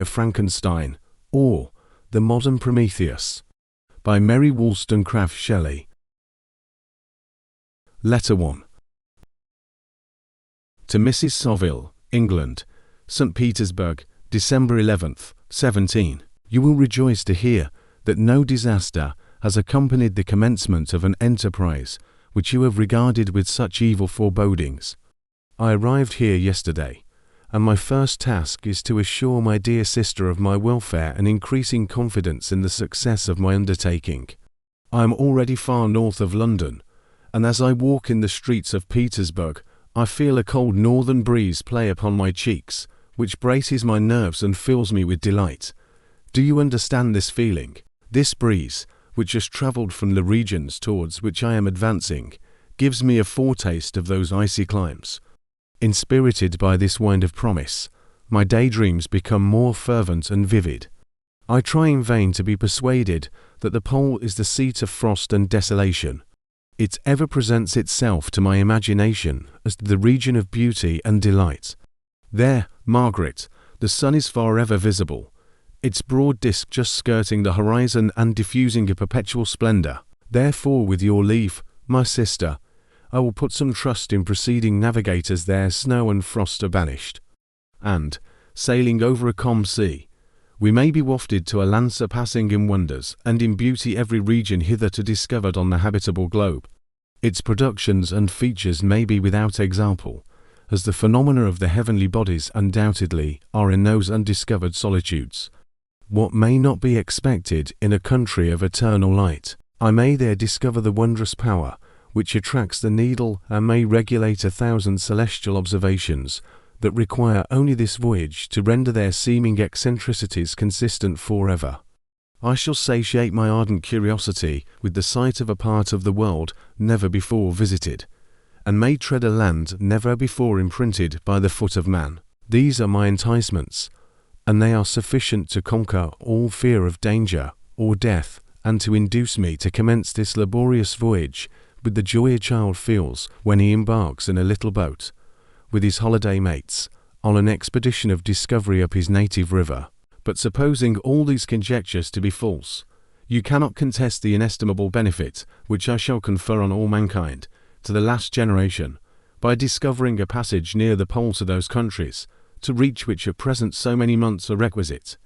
Frankenstein, or The Modern Prometheus, by Mary Shelley. Letter 1. To Mrs. Saville, England, St. Petersburg, December 11th, 17. You will rejoice to hear that no disaster has accompanied the commencement of an enterprise which you have regarded with such evil forebodings. I arrived here yesterday, and my first task is to assure my dear sister of my welfare and increasing confidence in the success of my undertaking. I am already far north of London, and as I walk in the streets of Petersburg, I feel a cold northern breeze play upon my cheeks, which braces my nerves and fills me with delight. Do you understand this feeling? This breeze, which has travelled from the regions towards which I am advancing, gives me a foretaste of those icy climes. Inspirited by this wind of promise, my daydreams become more fervent and vivid. I try in vain to be persuaded that the pole is the seat of frost and desolation. It ever presents itself to my imagination as the region of beauty and delight. There, Margaret, the sun is forever visible, its broad disk just skirting the horizon and diffusing a perpetual splendour. Therefore, with your leave, my sister, I will put some trust in preceding navigators there snow and frost are banished. And, sailing over a calm sea, we may be wafted to a land surpassing in wonders and in beauty every region hitherto discovered on the habitable globe. Its productions and features may be without example, as the phenomena of the heavenly bodies undoubtedly are in those undiscovered solitudes. What may not be expected in a country of eternal light, I may there discover the wondrous power which attracts the needle and may regulate 1,000 celestial observations that require only this voyage to render their seeming eccentricities consistent forever. I shall satiate my ardent curiosity with the sight of a part of the world never before visited, and may tread a land never before imprinted by the foot of man. These are my enticements, and they are sufficient to conquer all fear of danger or death, and to induce me to commence this laborious voyage with the joy a child feels when he embarks in a little boat, with his holiday mates, on an expedition of discovery up his native river. But supposing all these conjectures to be false, you cannot contest the inestimable benefit which I shall confer on all mankind, to the last generation, by discovering a passage near the pole to those countries, to reach which at present so many months are requisite,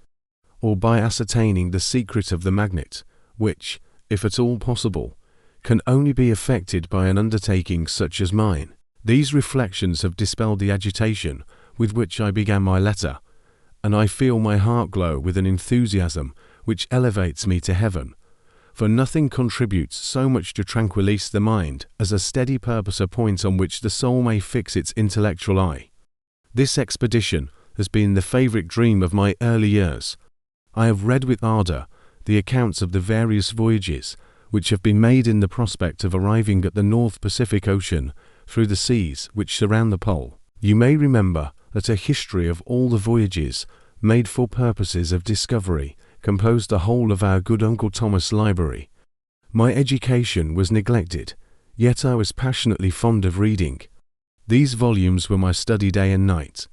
or by ascertaining the secret of the magnet, which, if at all possible, can only be effected by an undertaking such as mine. These reflections have dispelled the agitation with which I began my letter, and I feel my heart glow with an enthusiasm which elevates me to heaven, for nothing contributes so much to tranquillize the mind as a steady purpose, a point on which the soul may fix its intellectual eye. This expedition has been the favourite dream of my early years. I have read with ardour the accounts of the various voyages which have been made in the prospect of arriving at the North Pacific Ocean through the seas which surround the pole. You may remember that a history of all the voyages made for purposes of discovery composed the whole of our good Uncle Thomas' library. My education was neglected, yet I was passionately fond of reading. These volumes were my study day and night,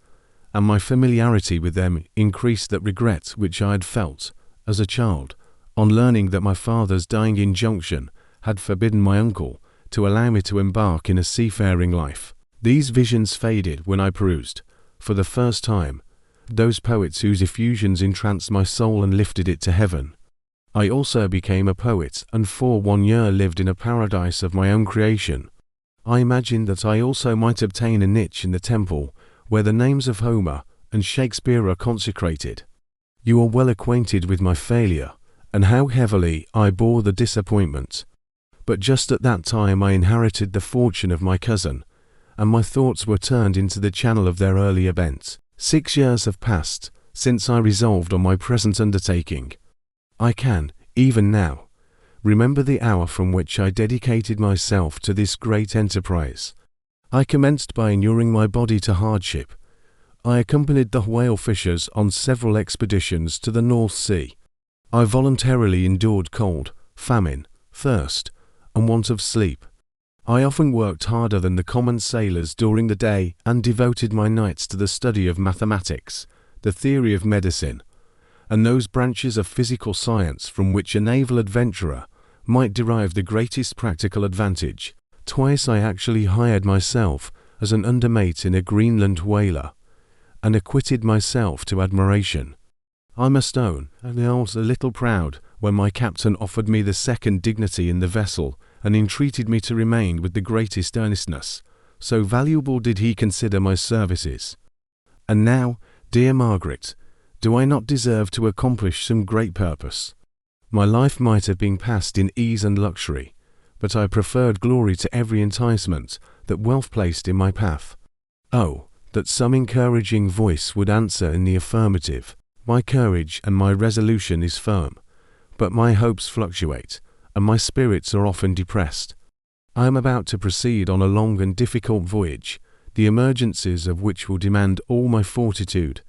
and my familiarity with them increased that regret which I had felt, as a child, on learning that my father's dying injunction had forbidden my uncle to allow me to embark in a seafaring life. These visions faded when I perused, for the first time, those poets whose effusions entranced my soul and lifted it to heaven. I also became a poet, and for 1 year lived in a paradise of my own creation. I imagined that I also might obtain a niche in the temple where the names of Homer and Shakespeare are consecrated. You are well acquainted with my failure, and how heavily I bore the disappointment. But just at that time I inherited the fortune of my cousin, and my thoughts were turned into the channel of their early events. 6 years have passed since I resolved on my present undertaking. I can, even now, remember the hour from which I dedicated myself to this great enterprise. I commenced by inuring my body to hardship. I accompanied the whale fishers on several expeditions to the North Sea. I voluntarily endured cold, famine, thirst, and want of sleep. I often worked harder than the common sailors during the day and devoted my nights to the study of mathematics, the theory of medicine, and those branches of physical science from which a naval adventurer might derive the greatest practical advantage. Twice I actually hired myself as an undermate in a Greenland whaler, and acquitted myself to admiration. I must own, and I was a little proud when my captain offered me the second dignity in the vessel and entreated me to remain with the greatest earnestness, so valuable did he consider my services. And now, dear Margaret, do I not deserve to accomplish some great purpose? My life might have been passed in ease and luxury, but I preferred glory to every enticement that wealth placed in my path. Oh, that some encouraging voice would answer in the affirmative. My courage and my resolution is firm, but my hopes fluctuate, and my spirits are often depressed. I am about to proceed on a long and difficult voyage, the emergencies of which will demand all my fortitude.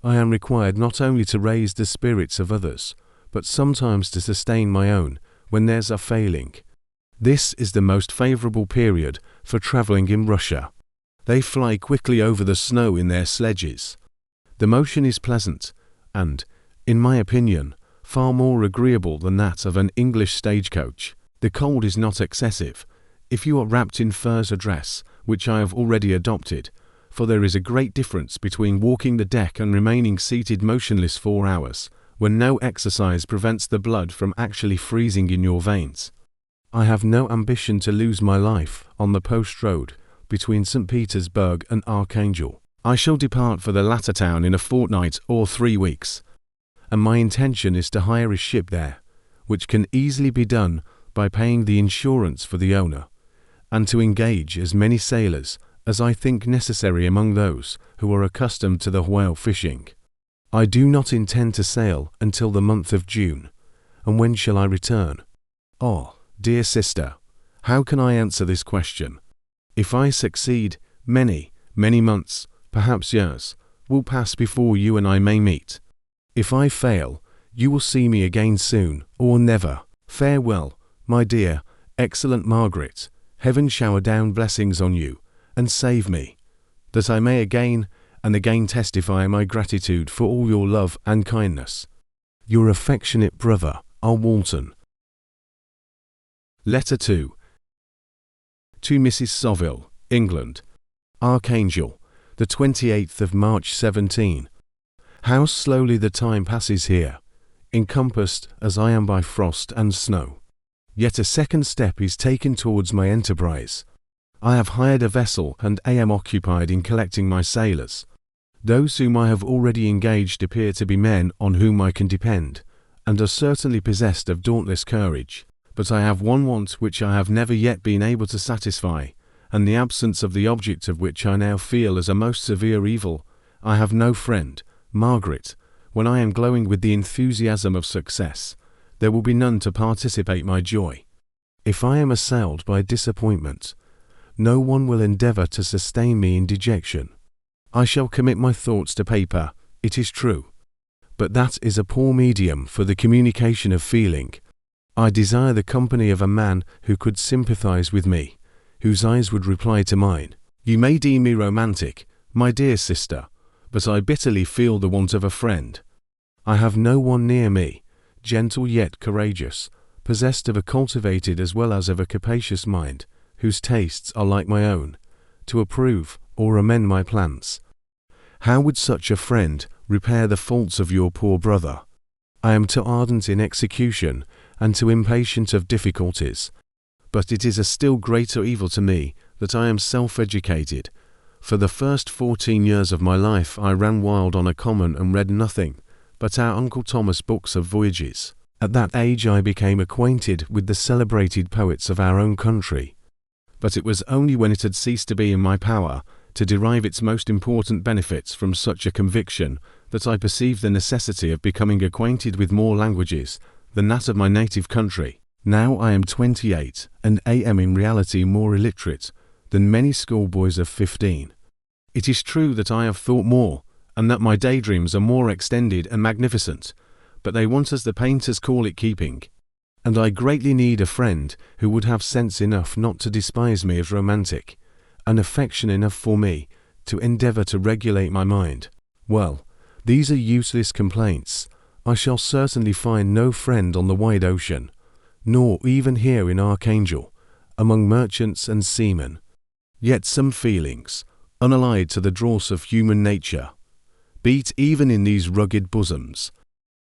I am required not only to raise the spirits of others, but sometimes to sustain my own when theirs are failing. This is the most favorable period for traveling in Russia. They fly quickly over the snow in their sledges. The motion is pleasant, and, in my opinion, far more agreeable than that of an English stagecoach. The cold is not excessive, if you are wrapped in furs or dress, which I have already adopted, for there is a great difference between walking the deck and remaining seated motionless 4 hours, when no exercise prevents the blood from actually freezing in your veins. I have no ambition to lose my life on the post road between St. Petersburg and Archangel. I shall depart for the latter town in a fortnight or 3 weeks, and my intention is to hire a ship there, which can easily be done by paying the insurance for the owner, and to engage as many sailors as I think necessary among those who are accustomed to the whale fishing. I do not intend to sail until the month of June, and when shall I return? Oh, dear sister, how can I answer this question? If I succeed, many months, perhaps years, will pass before you and I may meet. If I fail, you will see me again soon, or never. Farewell, my dear, excellent Margaret. Heaven shower down blessings on you, and save me, that I may again and again testify my gratitude for all your love and kindness. Your affectionate brother, R. Walton. Letter 2. To Mrs. Sovill, England. Archangel, the 28th of March 17. How slowly the time passes here, encompassed as I am by frost and snow. Yet a second step is taken towards my enterprise. I have hired a vessel and am occupied in collecting my sailors. Those whom I have already engaged appear to be men on whom I can depend, and are certainly possessed of dauntless courage. But I have one want which I have never yet been able to satisfy, and the absence of the object of which I now feel as a most severe evil. I have no friend, Margaret. When I am glowing with the enthusiasm of success, there will be none to participate my joy. If I am assailed by disappointment, no one will endeavour to sustain me in dejection. I shall commit my thoughts to paper, it is true, but that is a poor medium for the communication of feeling. I desire the company of a man who could sympathize with me, whose eyes would reply to mine. You may deem me romantic, my dear sister, but I bitterly feel the want of a friend. I have no one near me, gentle yet courageous, possessed of a cultivated as well as of a capacious mind, whose tastes are like my own, to approve or amend my plans. How would such a friend repair the faults of your poor brother? I am too ardent in execution and too impatient of difficulties, but it is a still greater evil to me that I am self-educated. For the first 14 years of my life I ran wild on a common and read nothing but our Uncle Thomas books of voyages. At that age I became acquainted with the celebrated poets of our own country, but it was only when it had ceased to be in my power to derive its most important benefits from such a conviction that I perceived the necessity of becoming acquainted with more languages than that of my native country. Now I am 28 and am in reality more illiterate than many schoolboys of 15. It is true that I have thought more, and that my daydreams are more extended and magnificent, but they want, as the painters call it, keeping. And I greatly need a friend who would have sense enough not to despise me as romantic, and affection enough for me to endeavour to regulate my mind. Well, these are useless complaints. I shall certainly find no friend on the wide ocean, nor even here in Archangel, among merchants and seamen. Yet some feelings, unallied to the dross of human nature, beat even in these rugged bosoms.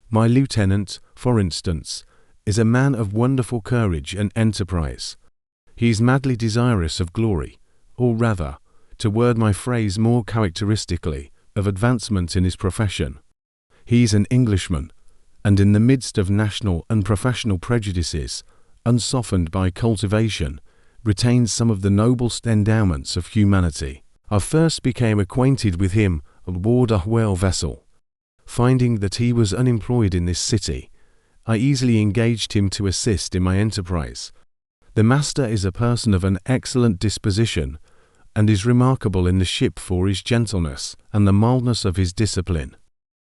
My lieutenant, for instance, is a man of wonderful courage and enterprise. He is madly desirous of glory, or rather, to word my phrase more characteristically, of advancement in his profession. He is an Englishman, and in the midst of national and professional prejudices, unsoftened by cultivation, retains some of the noblest endowments of humanity. I first became acquainted with him on board a whale vessel. Finding that he was unemployed in this city, I easily engaged him to assist in my enterprise. The master is a person of an excellent disposition, and is remarkable in the ship for his gentleness and the mildness of his discipline.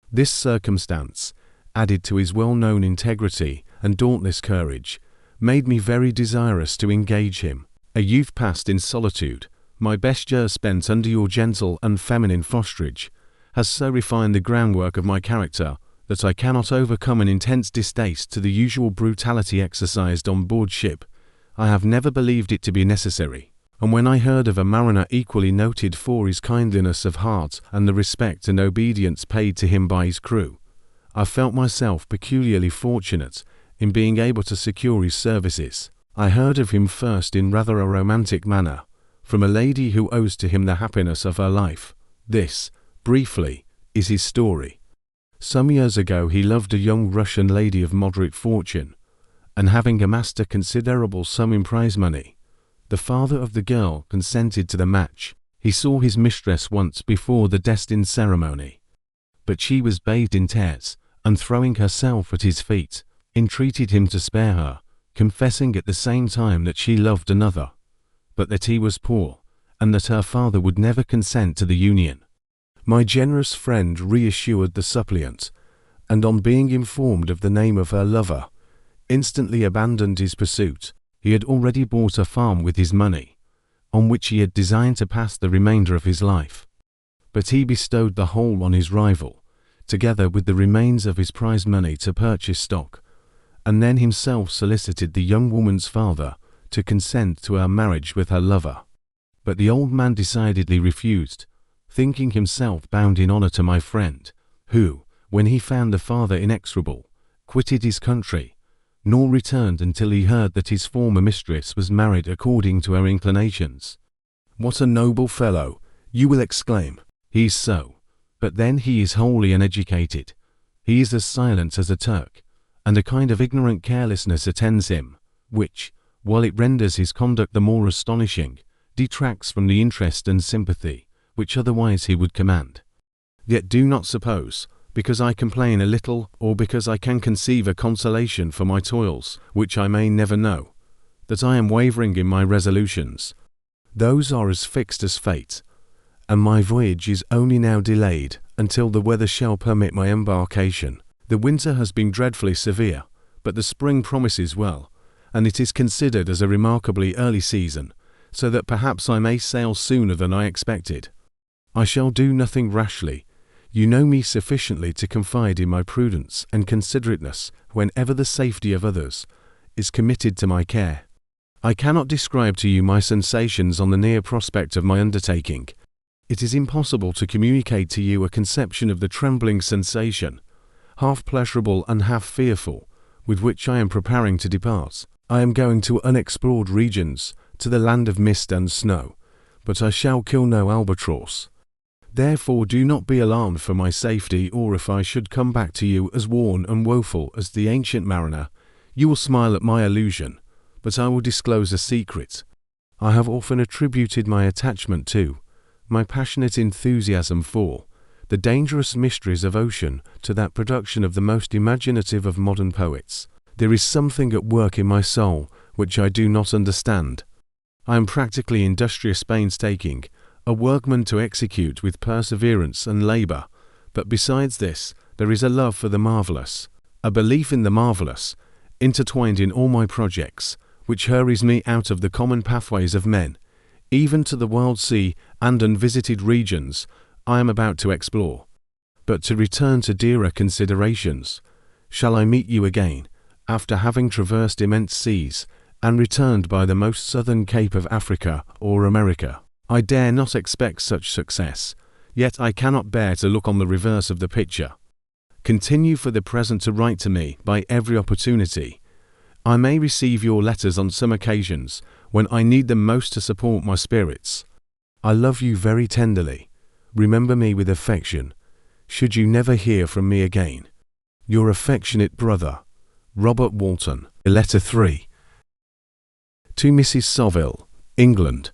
This circumstance, added to his well-known integrity and dauntless courage, made me very desirous to engage him. A youth passed in solitude, my best years spent under your gentle and feminine fosterage, has so refined the groundwork of my character that I cannot overcome an intense distaste to the usual brutality exercised on board ship. I have never believed it to be necessary, and when I heard of a mariner equally noted for his kindliness of heart and the respect and obedience paid to him by his crew, I felt myself peculiarly fortunate in being able to secure his services. I heard of him first in rather a romantic manner, from a lady who owes to him the happiness of her life. This, briefly, is his story. Some years ago he loved a young Russian lady of moderate fortune, and having amassed a considerable sum in prize money, the father of the girl consented to the match. He saw his mistress once before the destined ceremony, but she was bathed in tears, and throwing herself at his feet, entreated him to spare her, confessing at the same time that she loved another, but that he was poor, and that her father would never consent to the union. My generous friend reassured the suppliant, and on being informed of the name of her lover, instantly abandoned his pursuit. He had already bought a farm with his money, on which he had designed to pass the remainder of his life, but he bestowed the whole on his rival, together with the remains of his prize money to purchase stock, and then himself solicited the young woman's father to consent to her marriage with her lover. But the old man decidedly refused, thinking himself bound in honor to my friend, who, when he found the father inexorable, quitted his country, nor returned until he heard that his former mistress was married according to her inclinations. What a noble fellow, you will exclaim. He is so, but then he is wholly uneducated. He is as silent as a Turk, and a kind of ignorant carelessness attends him, which, while it renders his conduct the more astonishing, detracts from the interest and sympathy which otherwise he would command. Yet do not suppose, because I complain a little, or because I can conceive a consolation for my toils, which I may never know, that I am wavering in my resolutions. Those are as fixed as fate, and my voyage is only now delayed until the weather shall permit my embarkation. The winter has been dreadfully severe, but the spring promises well, and it is considered as a remarkably early season, so that perhaps I may sail sooner than I expected. I shall do nothing rashly. You know me sufficiently to confide in my prudence and considerateness whenever the safety of others is committed to my care. I cannot describe to you my sensations on the near prospect of my undertaking. It is impossible to communicate to you a conception of the trembling sensation, half pleasurable and half fearful, with which I am preparing to depart. I am going to unexplored regions, to the land of mist and snow, but I shall kill no albatross. Therefore do not be alarmed for my safety, or if I should come back to you as worn and woeful as the ancient mariner, you will smile at my illusion, but I will disclose a secret. I have often attributed my attachment to, my passionate enthusiasm for, the dangerous mysteries of ocean to that production of the most imaginative of modern poets. There is something at work in my soul which I do not understand. I am practically industrious, painstaking, a workman to execute with perseverance and labor, but besides this, there is a love for the marvelous, a belief in the marvelous, intertwined in all my projects, which hurries me out of the common pathways of men, even to the wild sea and unvisited regions I am about to explore. But to return to dearer considerations, shall I meet you again, after having traversed immense seas, and returned by the most southern cape of Africa or America. I dare not expect such success, yet I cannot bear to look on the reverse of the picture. Continue for the present to write to me by every opportunity. I may receive your letters on some occasions when I need them most to support my spirits. I love you very tenderly. Remember me with affection, should you never hear from me again. Your affectionate brother, Robert Walton. Letter 3. To Mrs. Saville, England,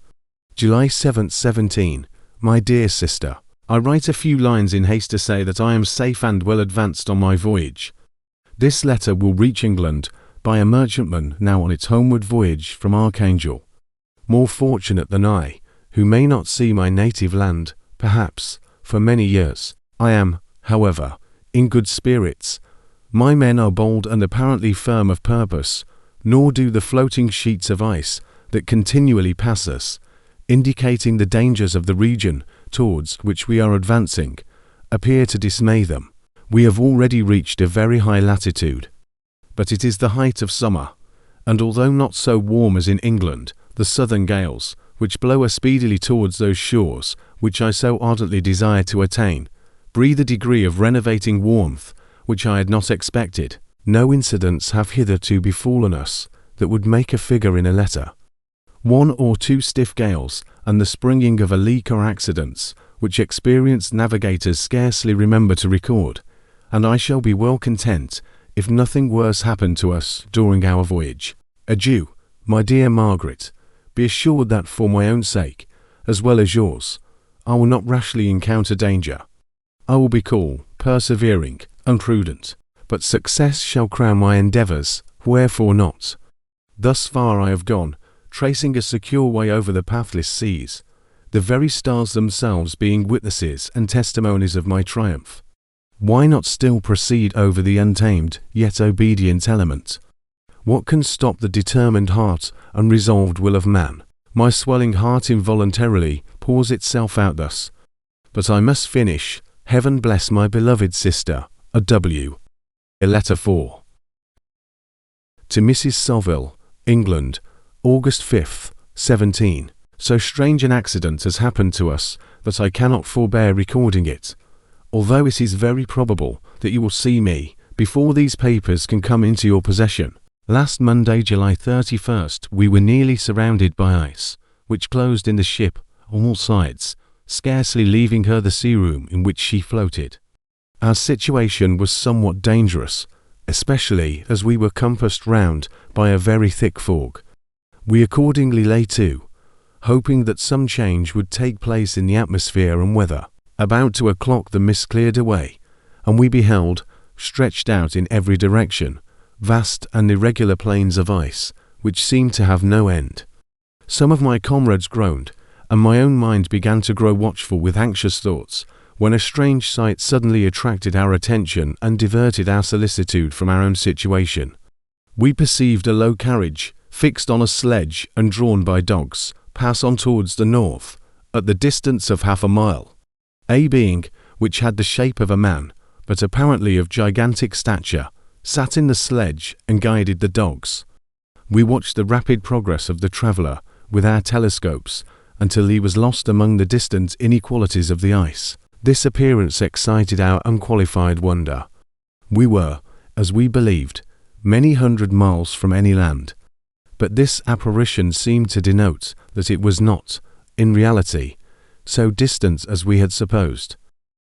July 7, 17. My dear sister, I write a few lines in haste to say that I am safe and well advanced on my voyage. This letter will reach England by a merchantman now on its homeward voyage from Archangel. More fortunate than I, who may not see my native land, perhaps, for many years. I am, however, in good spirits. My men are bold and apparently firm of purpose, nor do the floating sheets of ice that continually pass us, indicating the dangers of the region towards which we are advancing, appear to dismay them. We have already reached a very high latitude, but it is the height of summer, and although not so warm as in England, the southern gales, which blow us speedily towards those shores which I so ardently desire to attain, breathe a degree of renovating warmth which I had not expected. No incidents have hitherto befallen us that would make a figure in a letter. 1 or 2 stiff gales, and the springing of a leak or accidents, which experienced navigators scarcely remember to record, and I shall be well content if nothing worse happen to us during our voyage. Adieu, my dear Margaret. Be assured that for my own sake, as well as yours, I will not rashly encounter danger. I will be cool, persevering, and prudent, but success shall crown my endeavours, wherefore not? Thus far I have gone, tracing a secure way over the pathless seas, the very stars themselves being witnesses and testimonies of my triumph. Why not still proceed over the untamed, yet obedient element? What can stop the determined heart and resolved will of man? My swelling heart involuntarily pours itself out thus. But I must finish. Heaven bless my beloved sister, a W. Letter 4. To Mrs. Saville, England, August 5, 17. So strange an accident has happened to us that I cannot forbear recording it, although it is very probable that you will see me before these papers can come into your possession. Last Monday, July 31st, we were nearly surrounded by ice, which closed in the ship on all sides, scarcely leaving her the sea room in which she floated. Our situation was somewhat dangerous, especially as we were compassed round by a very thick fog. We accordingly lay to, hoping that some change would take place in the atmosphere and weather. About 2 o'clock the mist cleared away, and we beheld, stretched out in every direction, vast and irregular plains of ice, which seemed to have no end. Some of my comrades groaned, and my own mind began to grow watchful with anxious thoughts, when a strange sight suddenly attracted our attention and diverted our solicitude from our own situation. We perceived a low carriage, fixed on a sledge and drawn by dogs, pass on towards the north, at the distance of half a mile. A being, which had the shape of a man, but apparently of gigantic stature, sat in the sledge and guided the dogs. We watched the rapid progress of the traveller with our telescopes until he was lost among the distant inequalities of the ice. This appearance excited our unqualified wonder. We were, as we believed, many hundred miles from any land, but this apparition seemed to denote that it was not, in reality, so distant as we had supposed.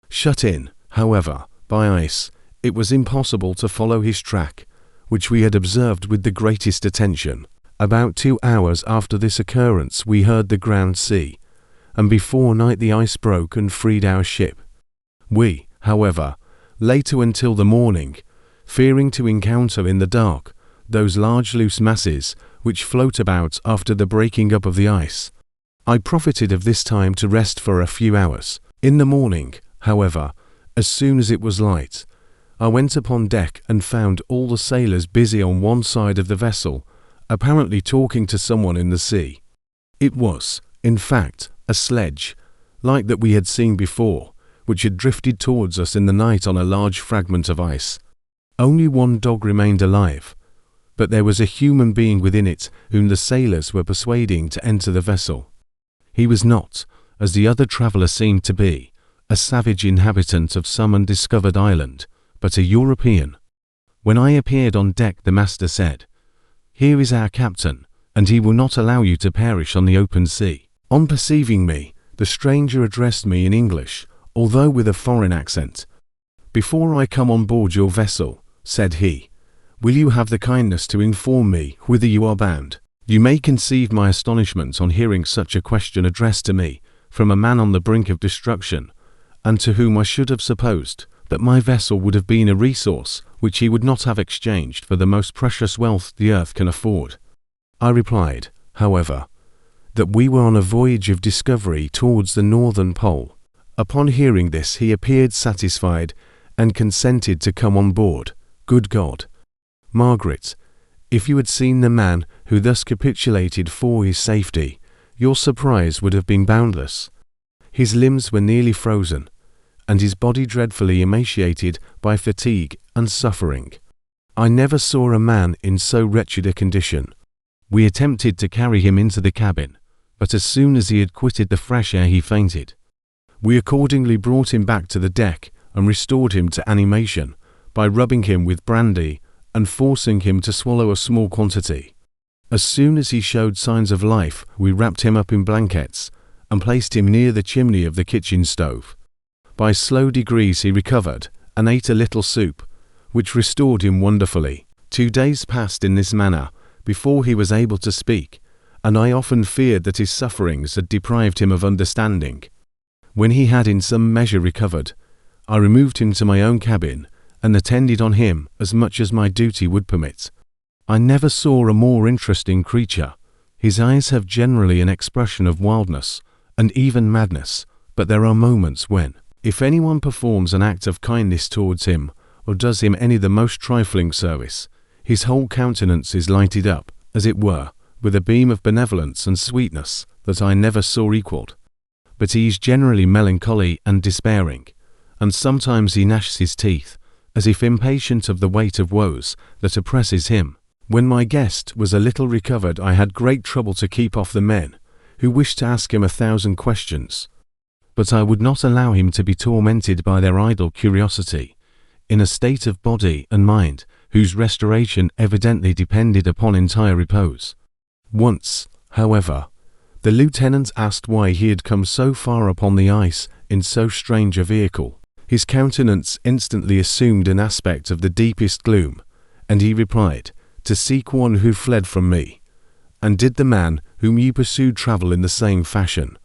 Shut in, however, by ice, it was impossible to follow his track, which we had observed with the greatest attention. About 2 hours after this occurrence we heard the ground sea, and before night the ice broke and freed our ship. We, however, lay to until the morning, fearing to encounter in the dark those large loose masses which float about after the breaking up of the ice. I profited of this time to rest for a few hours. In the morning, however, as soon as it was light, I went upon deck and found all the sailors busy on one side of the vessel, apparently talking to someone in the sea. It was, in fact, a sledge, like that we had seen before, which had drifted towards us in the night on a large fragment of ice. Only one dog remained alive, but there was a human being within it whom the sailors were persuading to enter the vessel. He was not, as the other traveller seemed to be, a savage inhabitant of some undiscovered island, but a European. When I appeared on deck, the master said, "Here is our captain, and he will not allow you to perish on the open sea." On perceiving me, the stranger addressed me in English, although with a foreign accent. "Before I come on board your vessel," said he, "will you have the kindness to inform me whither you are bound?" You may conceive my astonishment on hearing such a question addressed to me from a man on the brink of destruction, and to whom I should have supposed that my vessel would have been a resource which he would not have exchanged for the most precious wealth the earth can afford. I replied, however, that we were on a voyage of discovery towards the northern pole. Upon hearing this, he appeared satisfied and consented to come on board. Good God, Margaret, if you had seen the man who thus capitulated for his safety, your surprise would have been boundless. His limbs were nearly frozen, and his body dreadfully emaciated by fatigue and suffering. I never saw a man in so wretched a condition. We attempted to carry him into the cabin, but as soon as he had quitted the fresh air he fainted. We accordingly brought him back to the deck and restored him to animation by rubbing him with brandy and forcing him to swallow a small quantity. As soon as he showed signs of life, we wrapped him up in blankets and placed him near the chimney of the kitchen stove. By slow degrees he recovered and ate a little soup, which restored him wonderfully. 2 days passed in this manner before he was able to speak, and I often feared that his sufferings had deprived him of understanding. When he had in some measure recovered, I removed him to my own cabin and attended on him as much as my duty would permit. I never saw a more interesting creature. His eyes have generally an expression of wildness and even madness, but there are moments when, if anyone performs an act of kindness towards him or does him any the most trifling service, his whole countenance is lighted up, as it were, with a beam of benevolence and sweetness that I never saw equalled. But he is generally melancholy and despairing, and sometimes he gnashes his teeth, as if impatient of the weight of woes that oppresses him. When my guest was a little recovered, I had great trouble to keep off the men, who wished to ask him 1,000 questions. But I would not allow him to be tormented by their idle curiosity, in a state of body and mind whose restoration evidently depended upon entire repose. Once, however, the lieutenant asked why he had come so far upon the ice in so strange a vehicle. His countenance instantly assumed an aspect of the deepest gloom, and he replied, "To seek one who fled from me." "And did the man whom you pursued travel in the same fashion?"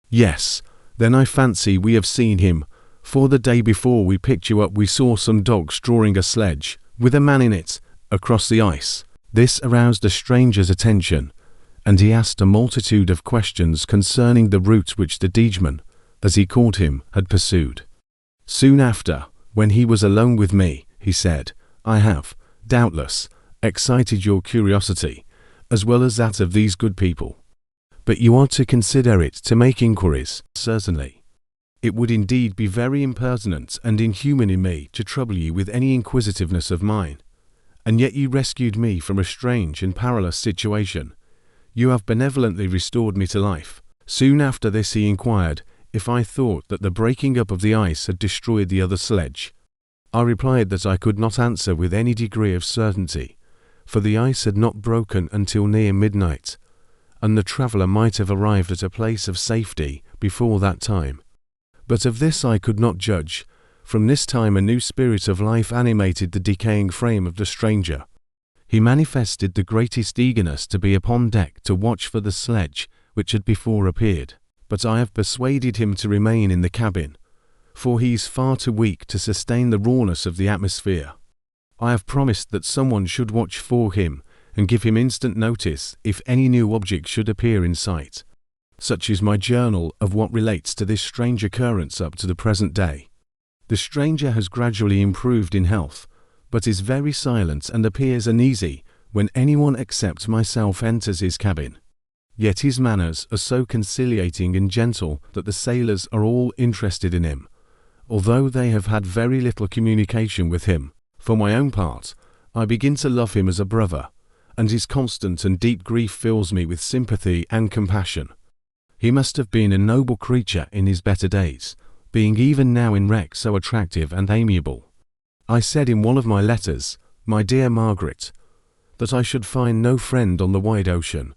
"Yes." "Then I fancy we have seen him, for the day before we picked you up we saw some dogs drawing a sledge, with a man in it, across the ice." This aroused the stranger's attention, and he asked a multitude of questions concerning the route which the Diegeman, as he called him, had pursued. Soon after, when he was alone with me, he said, "I have, doubtless, excited your curiosity, as well as that of these good people. But you are to consider it to make inquiries." "Certainly. It would indeed be very impertinent and inhuman in me to trouble you with any inquisitiveness of mine, and yet you rescued me from a strange and perilous situation. You have benevolently restored me to life." Soon after this he inquired if I thought that the breaking up of the ice had destroyed the other sledge. I replied that I could not answer with any degree of certainty, for the ice had not broken until near midnight, and the traveller might have arrived at a place of safety before that time. But of this I could not judge. From this time a new spirit of life animated the decaying frame of the stranger. He manifested the greatest eagerness to be upon deck to watch for the sledge which had before appeared, but I have persuaded him to remain in the cabin, for he is far too weak to sustain the rawness of the atmosphere. I have promised that someone should watch for him and give him instant notice if any new object should appear in sight. Such is my journal of what relates to this strange occurrence up to the present day. The stranger has gradually improved in health, but is very silent and appears uneasy when anyone except myself enters his cabin. Yet his manners are so conciliating and gentle that the sailors are all interested in him, although they have had very little communication with him, For my own part, I begin to love him as a brother, and his constant and deep grief fills me with sympathy and compassion. He must have been a noble creature in his better days, being even now in wreck so attractive and amiable. I said in one of my letters, my dear Margaret, that I should find no friend on the wide ocean.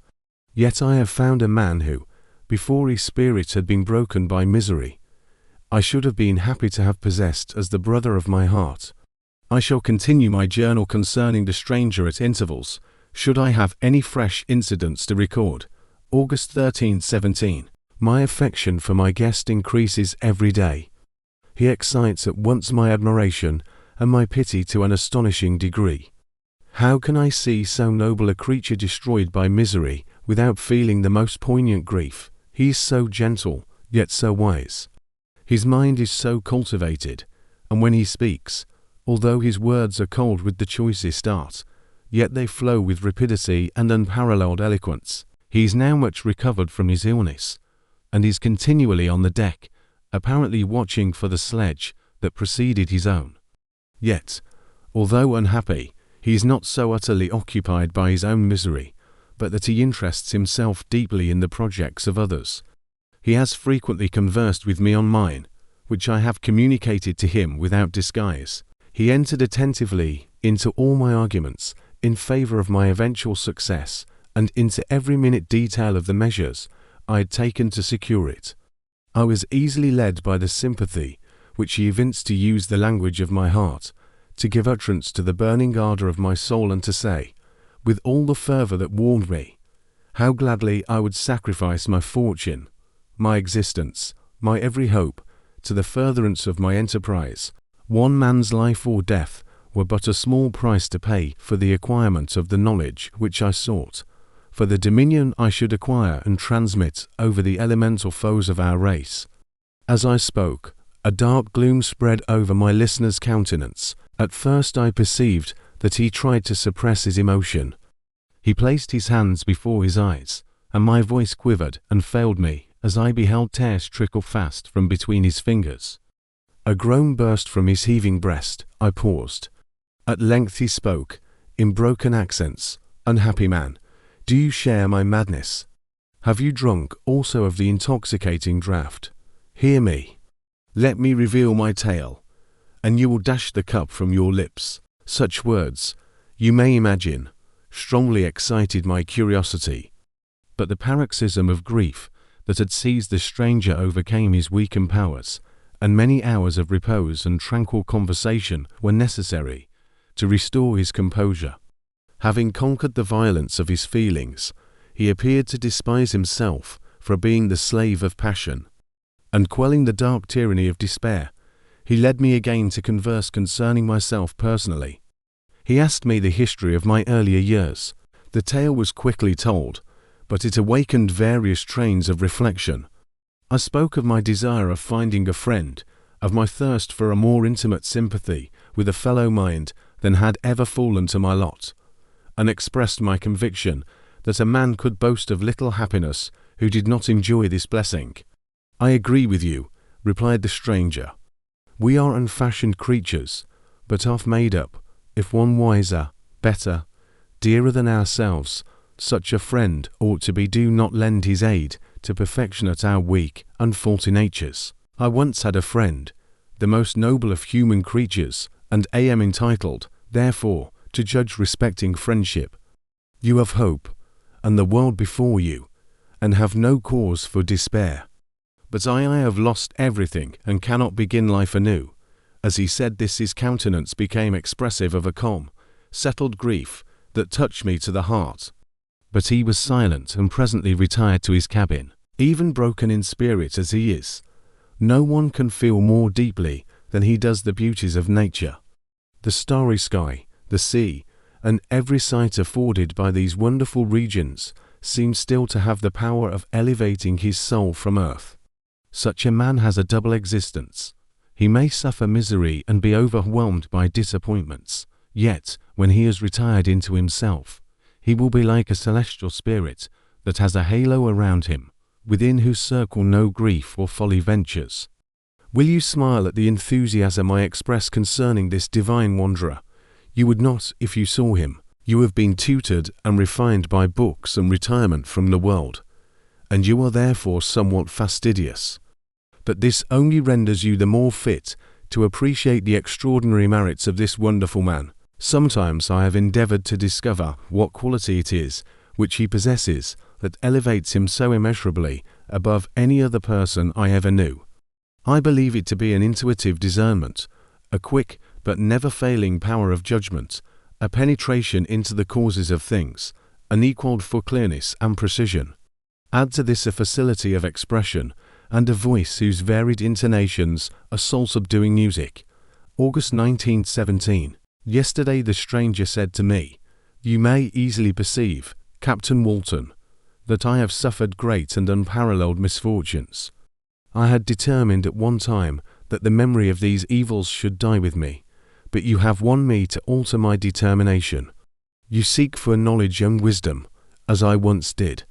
Yet I have found a man who, before his spirit had been broken by misery, I should have been happy to have possessed as the brother of my heart. I shall continue my journal concerning the stranger at intervals, should I have any fresh incidents to record. August 13, 17. My affection for my guest increases every day. He excites at once my admiration and my pity to an astonishing degree. How can I see so noble a creature destroyed by misery without feeling the most poignant grief? He is so gentle, yet so wise. His mind is so cultivated, and when he speaks, although his words are cold with the choicest art, yet they flow with rapidity and unparalleled eloquence. He is now much recovered from his illness, and is continually on the deck, apparently watching for the sledge that preceded his own. Yet, although unhappy, he is not so utterly occupied by his own misery, but that he interests himself deeply in the projects of others. He has frequently conversed with me on mine, which I have communicated to him without disguise. He entered attentively into all my arguments in favor of my eventual success, and into every minute detail of the measures I had taken to secure it. I was easily led by the sympathy which he evinced to use the language of my heart, to give utterance to the burning ardor of my soul, and to say, with all the fervor that warmed me, how gladly I would sacrifice my fortune, my existence, my every hope, to the furtherance of my enterprise. One man's life or death were but a small price to pay for the acquirement of the knowledge which I sought, for the dominion I should acquire and transmit over the elemental foes of our race. As I spoke, a dark gloom spread over my listener's countenance. At first I perceived that he tried to suppress his emotion. He placed his hands before his eyes, and my voice quivered and failed me as I beheld tears trickle fast from between his fingers. A groan burst from his heaving breast. I paused. At length he spoke, in broken accents. Unhappy man, do you share my madness? Have you drunk also of the intoxicating draught? Hear me. Let me reveal my tale, and you will dash the cup from your lips. Such words, you may imagine, strongly excited my curiosity. But the paroxysm of grief that had seized the stranger overcame his weakened powers, and many hours of repose and tranquil conversation were necessary to restore his composure. Having conquered the violence of his feelings, he appeared to despise himself for being the slave of passion, and quelling the dark tyranny of despair, he led me again to converse concerning myself personally. He asked me the history of my earlier years. The tale was quickly told, but it awakened various trains of reflection. I spoke of my desire of finding a friend, of my thirst for a more intimate sympathy with a fellow mind than had ever fallen to my lot, and expressed my conviction that a man could boast of little happiness who did not enjoy this blessing. I agree with you, replied the stranger. We are unfashioned creatures, but half made up. If one wiser, better, dearer than ourselves, such a friend ought to be, do not lend his aid to perfectionate our weak, unfaulty natures. I once had a friend, the most noble of human creatures, and am entitled, therefore, to judge respecting friendship. You have hope, and the world before you, and have no cause for despair. But I have lost everything, and cannot begin life anew. As he said this, his countenance became expressive of a calm, settled grief that touched me to the heart. But he was silent, and presently retired to his cabin. Even broken in spirit as he is, no one can feel more deeply than he does the beauties of nature. The starry sky, the sea, and every sight afforded by these wonderful regions seem still to have the power of elevating his soul from earth. Such a man has a double existence. He may suffer misery and be overwhelmed by disappointments, yet, when he has retired into himself, he will be like a celestial spirit that has a halo around him, within whose circle no grief or folly ventures. Will you smile at the enthusiasm I express concerning this divine wanderer, You would not if you saw him. You have been tutored and refined by books and retirement from the world, and you are therefore somewhat fastidious. But this only renders you the more fit to appreciate the extraordinary merits of this wonderful man. Sometimes I have endeavored to discover what quality it is which he possesses that elevates him so immeasurably above any other person I ever knew. I believe it to be an intuitive discernment, a quick but never failing power of judgment, a penetration into the causes of things, unequalled for clearness and precision. Add to this a facility of expression and a voice whose varied intonations are soul-subduing music. August 1917. Yesterday the stranger said to me, "You may easily perceive, Captain Walton, that I have suffered great and unparalleled misfortunes. I had determined at one time that the memory of these evils should die with me, but you have won me to alter my determination. You seek for knowledge and wisdom, as I once did,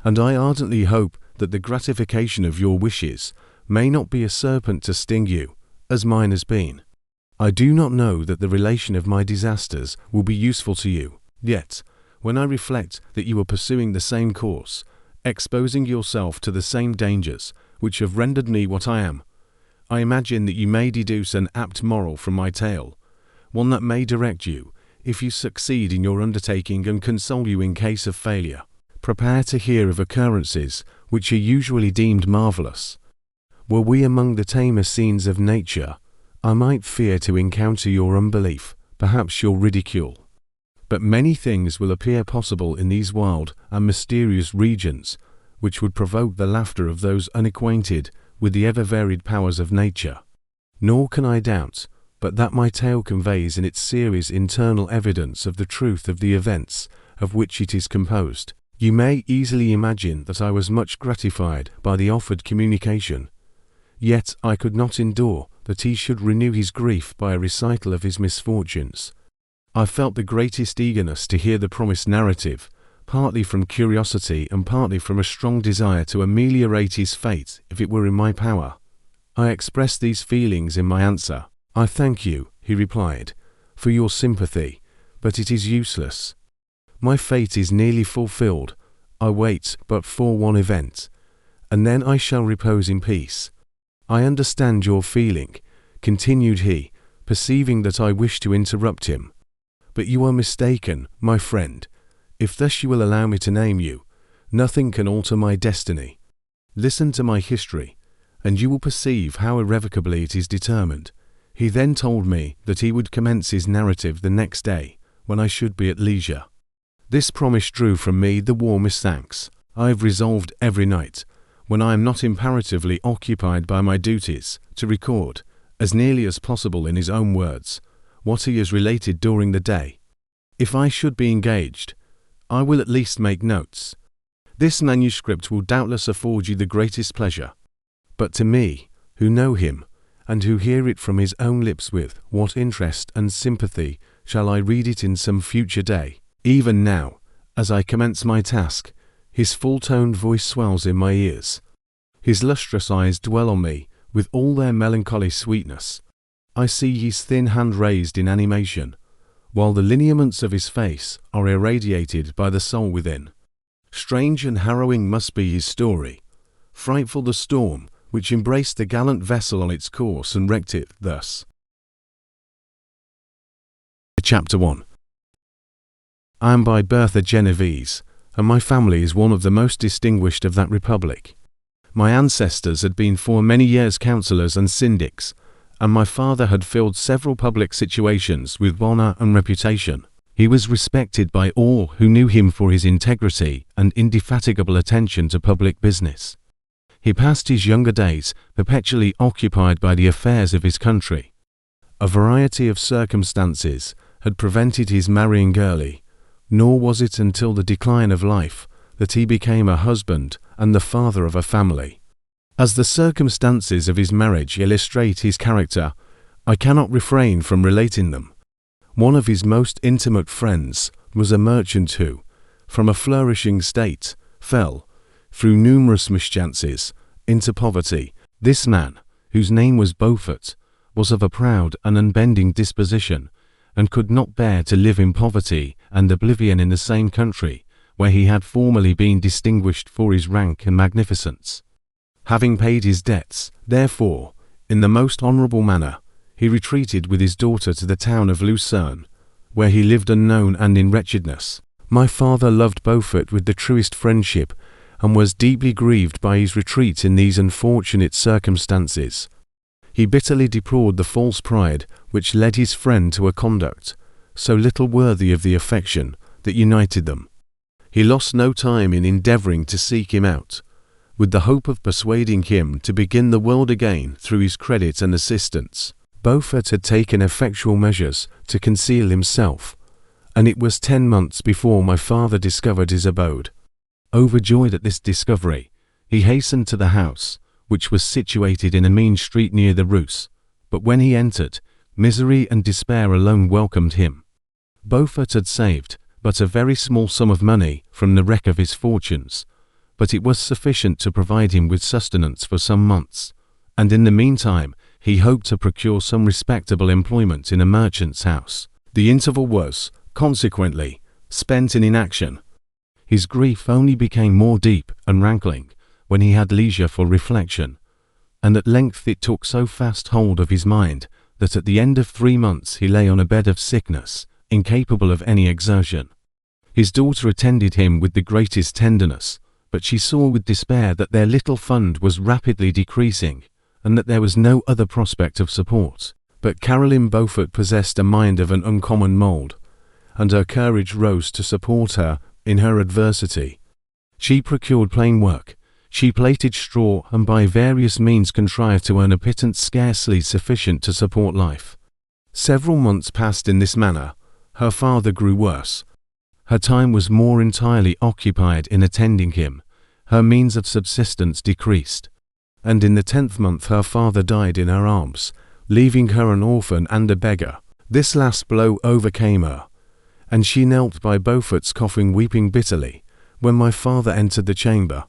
and I ardently hope that the gratification of your wishes may not be a serpent to sting you, as mine has been. I do not know that the relation of my disasters will be useful to you, yet, when I reflect that you are pursuing the same course, exposing yourself to the same dangers which have rendered me what I am, I imagine that you may deduce an apt moral from my tale, one that may direct you, if you succeed in your undertaking, and console you in case of failure. Prepare to hear of occurrences which are usually deemed marvellous. Were we among the tamer scenes of nature, I might fear to encounter your unbelief, perhaps your ridicule. But many things will appear possible in these wild and mysterious regions, which would provoke the laughter of those unacquainted with the ever-varied powers of nature. Nor can I doubt but that my tale conveys in its series internal evidence of the truth of the events of which it is composed. You may easily imagine that I was much gratified by the offered communication, yet I could not endure that he should renew his grief by a recital of his misfortunes. I felt the greatest eagerness to hear the promised narrative, partly from curiosity and partly from a strong desire to ameliorate his fate if it were in my power. I expressed these feelings in my answer. "I thank you," he replied, "for your sympathy, but it is useless. My fate is nearly fulfilled. I wait but for one event, and then I shall repose in peace. I understand your feeling," continued he, perceiving that I wished to interrupt him. "But you are mistaken, my friend. If thus you will allow me to name you, nothing can alter my destiny. Listen to my history, and you will perceive how irrevocably it is determined." He then told me that he would commence his narrative the next day, when I should be at leisure. This promise drew from me the warmest thanks. I have resolved every night, when I am not imperatively occupied by my duties, to record, as nearly as possible in his own words, what he has related during the day. If I should be engaged, I will at least make notes. This manuscript will doubtless afford you the greatest pleasure. But to me, who know him, and who hear it from his own lips, with what interest and sympathy shall I read it in some future day? Even now, as I commence my task, his full-toned voice swells in my ears. His lustrous eyes dwell on me with all their melancholy sweetness. I see his thin hand raised in animation, while the lineaments of his face are irradiated by the soul within. Strange and harrowing must be his story, frightful the storm which embraced the gallant vessel on its course and wrecked it thus. Chapter 1. I am by birth a Genovese, and my family is one of the most distinguished of that republic. My ancestors had been for many years councillors and syndics, and my father had filled several public situations with honour and reputation. He was respected by all who knew him for his integrity and indefatigable attention to public business. He passed his younger days perpetually occupied by the affairs of his country. A variety of circumstances had prevented his marrying early, nor was it until the decline of life that he became a husband and the father of a family. As the circumstances of his marriage illustrate his character, I cannot refrain from relating them. One of his most intimate friends was a merchant who, from a flourishing state, fell, through numerous mischances, into poverty. This man, whose name was Beaufort, was of a proud and unbending disposition, and could not bear to live in poverty and oblivion in the same country where he had formerly been distinguished for his rank and magnificence. Having paid his debts, therefore, in the most honourable manner, he retreated with his daughter to the town of Lucerne, where he lived unknown and in wretchedness. My father loved Beaufort with the truest friendship, and was deeply grieved by his retreat in these unfortunate circumstances. He bitterly deplored the false pride which led his friend to a conduct so little worthy of the affection that united them. He lost no time in endeavouring to seek him out, with the hope of persuading him to begin the world again through his credit and assistance. Beaufort had taken effectual measures to conceal himself, and it was 10 months before my father discovered his abode. Overjoyed at this discovery, he hastened to the house, which was situated in a mean street near the Rus, but when he entered, misery and despair alone welcomed him. Beaufort had saved but a very small sum of money from the wreck of his fortunes, but it was sufficient to provide him with sustenance for some months, and in the meantime he hoped to procure some respectable employment in a merchant's house. The interval was, consequently, spent in inaction. His grief only became more deep and rankling when he had leisure for reflection, and at length it took so fast hold of his mind that at the end of 3 months he lay on a bed of sickness, incapable of any exertion. His daughter attended him with the greatest tenderness, but she saw with despair that their little fund was rapidly decreasing, and that there was no other prospect of support. But Caroline Beaufort possessed a mind of an uncommon mould, and her courage rose to support her in her adversity. She procured plain work, she plaited straw, and by various means contrived to earn a pittance scarcely sufficient to support life. Several months passed in this manner. Her father grew worse. Her time was more entirely occupied in attending him, her means of subsistence decreased, and in the 10th month her father died in her arms, leaving her an orphan and a beggar. This last blow overcame her, and she knelt by Beaufort's coffin weeping bitterly, when my father entered the chamber.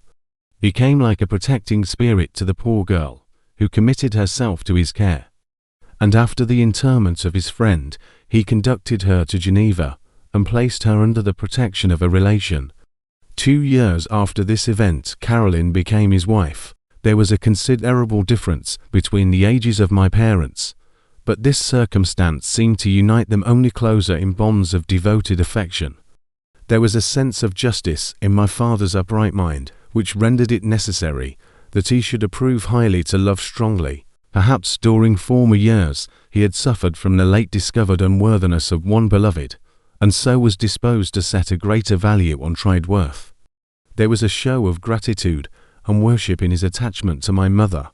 He came like a protecting spirit to the poor girl, who committed herself to his care, and after the interment of his friend, he conducted her to Geneva, and placed her under the protection of a relation. 2 years after this event, Caroline became his wife. There was a considerable difference between the ages of my parents, but this circumstance seemed to unite them only closer in bonds of devoted affection. There was a sense of justice in my father's upright mind, which rendered it necessary that he should approve highly to love strongly. Perhaps during former years he had suffered from the late discovered unworthiness of one beloved, and so was disposed to set a greater value on tried worth. There was a show of gratitude and worship in his attachment to my mother,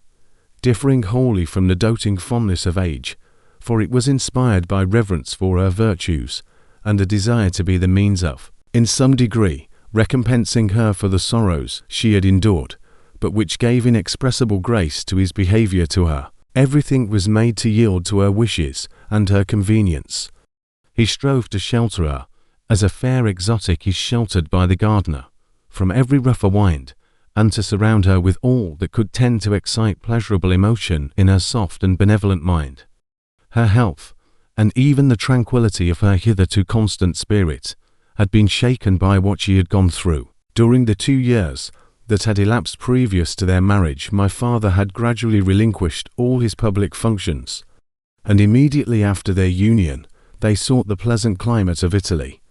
differing wholly from the doting fondness of age, for it was inspired by reverence for her virtues, and a desire to be the means of, in some degree, recompensing her for the sorrows she had endured, but which gave inexpressible grace to his behaviour to her. Everything was made to yield to her wishes and her convenience. He strove to shelter her, as a fair exotic is sheltered by the gardener, from every rougher wind, and to surround her with all that could tend to excite pleasurable emotion in her soft and benevolent mind. Her health, and even the tranquillity of her hitherto constant spirit, had been shaken by what she had gone through. During the 2 years that had elapsed previous to their marriage, my father had gradually relinquished all his public functions, and immediately after their union they sought the pleasant climate of Italy,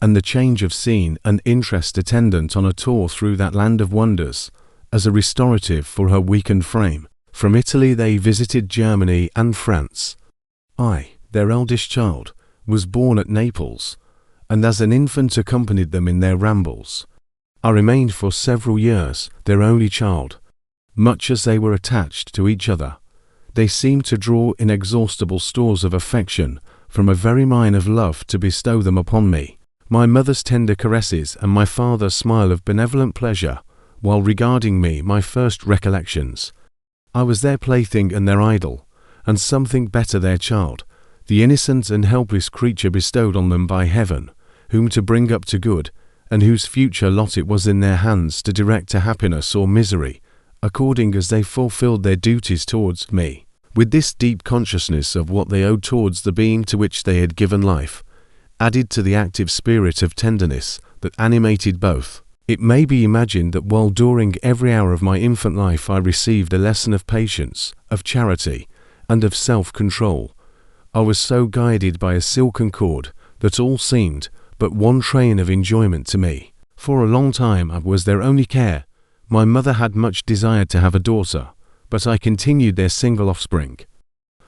and the change of scene and interest attendant on a tour through that land of wonders, as a restorative for her weakened frame. From Italy they visited Germany and France. I, their eldest child, was born at Naples, and as an infant accompanied them in their rambles. I remained for several years their only child. Much as they were attached to each other, they seemed to draw inexhaustible stores of affection from a very mine of love to bestow them upon me. My mother's tender caresses and my father's smile of benevolent pleasure, while regarding me, my first recollections. I was their plaything and their idol, and something better their child, the innocent and helpless creature bestowed on them by heaven, whom to bring up to good, and whose future lot it was in their hands to direct to happiness or misery, according as they fulfilled their duties towards me. With this deep consciousness of what they owed towards the being to which they had given life, added to the active spirit of tenderness that animated both, it may be imagined that while during every hour of my infant life I received a lesson of patience, of charity, and of self-control, I was so guided by a silken cord that all seemed but one train of enjoyment to me. For a long time I was their only care. My mother had much desired to have a daughter, but I continued their single offspring.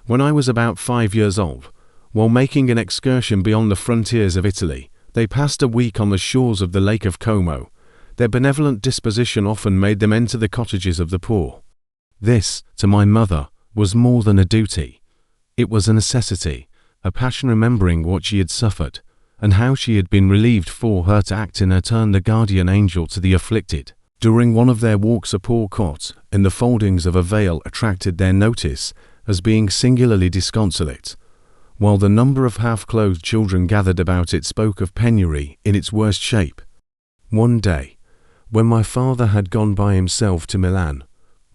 When I was about 5 years old, while making an excursion beyond the frontiers of Italy, they passed a week on the shores of the Lake of Como. Their benevolent disposition often made them enter the cottages of the poor. This, to my mother, was more than a duty. It was a necessity, a passion remembering what she had suffered, and how she had been relieved for her to act in her turn the guardian angel to the afflicted. During one of their walks a poor cot, in the foldings of a veil, attracted their notice as being singularly disconsolate, while the number of half-clothed children gathered about it spoke of penury in its worst shape. One day, when my father had gone by himself to Milan,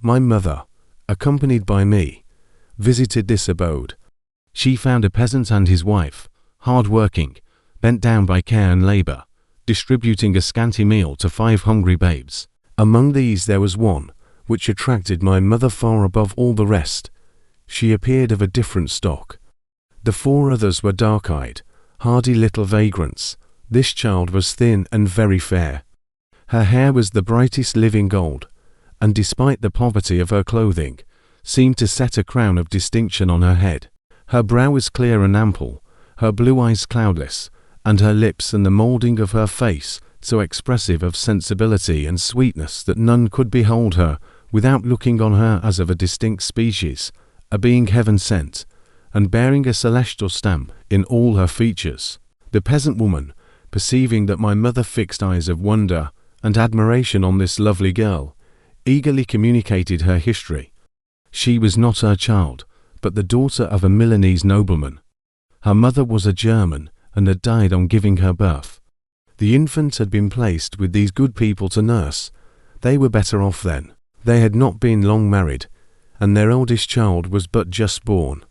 my mother, accompanied by me, visited this abode. She found a peasant and his wife, hard-working, bent down by care and labour, distributing a scanty meal to 5 hungry babes. Among these there was one, which attracted my mother far above all the rest. She appeared of a different stock. The 4 others were dark-eyed, hardy little vagrants. This child was thin and very fair. Her hair was the brightest living gold, and despite the poverty of her clothing, seemed to set a crown of distinction on her head. Her brow was clear and ample, her blue eyes cloudless, and her lips and the moulding of her face so expressive of sensibility and sweetness that none could behold her without looking on her as of a distinct species, a being heaven-sent, and bearing a celestial stamp in all her features. The peasant woman, perceiving that my mother fixed eyes of wonder and admiration on this lovely girl, eagerly communicated her history. She was not her child, but the daughter of a Milanese nobleman. Her mother was a German and had died on giving her birth. The infant had been placed with these good people to nurse. They were better off then. They had not been long married, and their eldest child was but just born.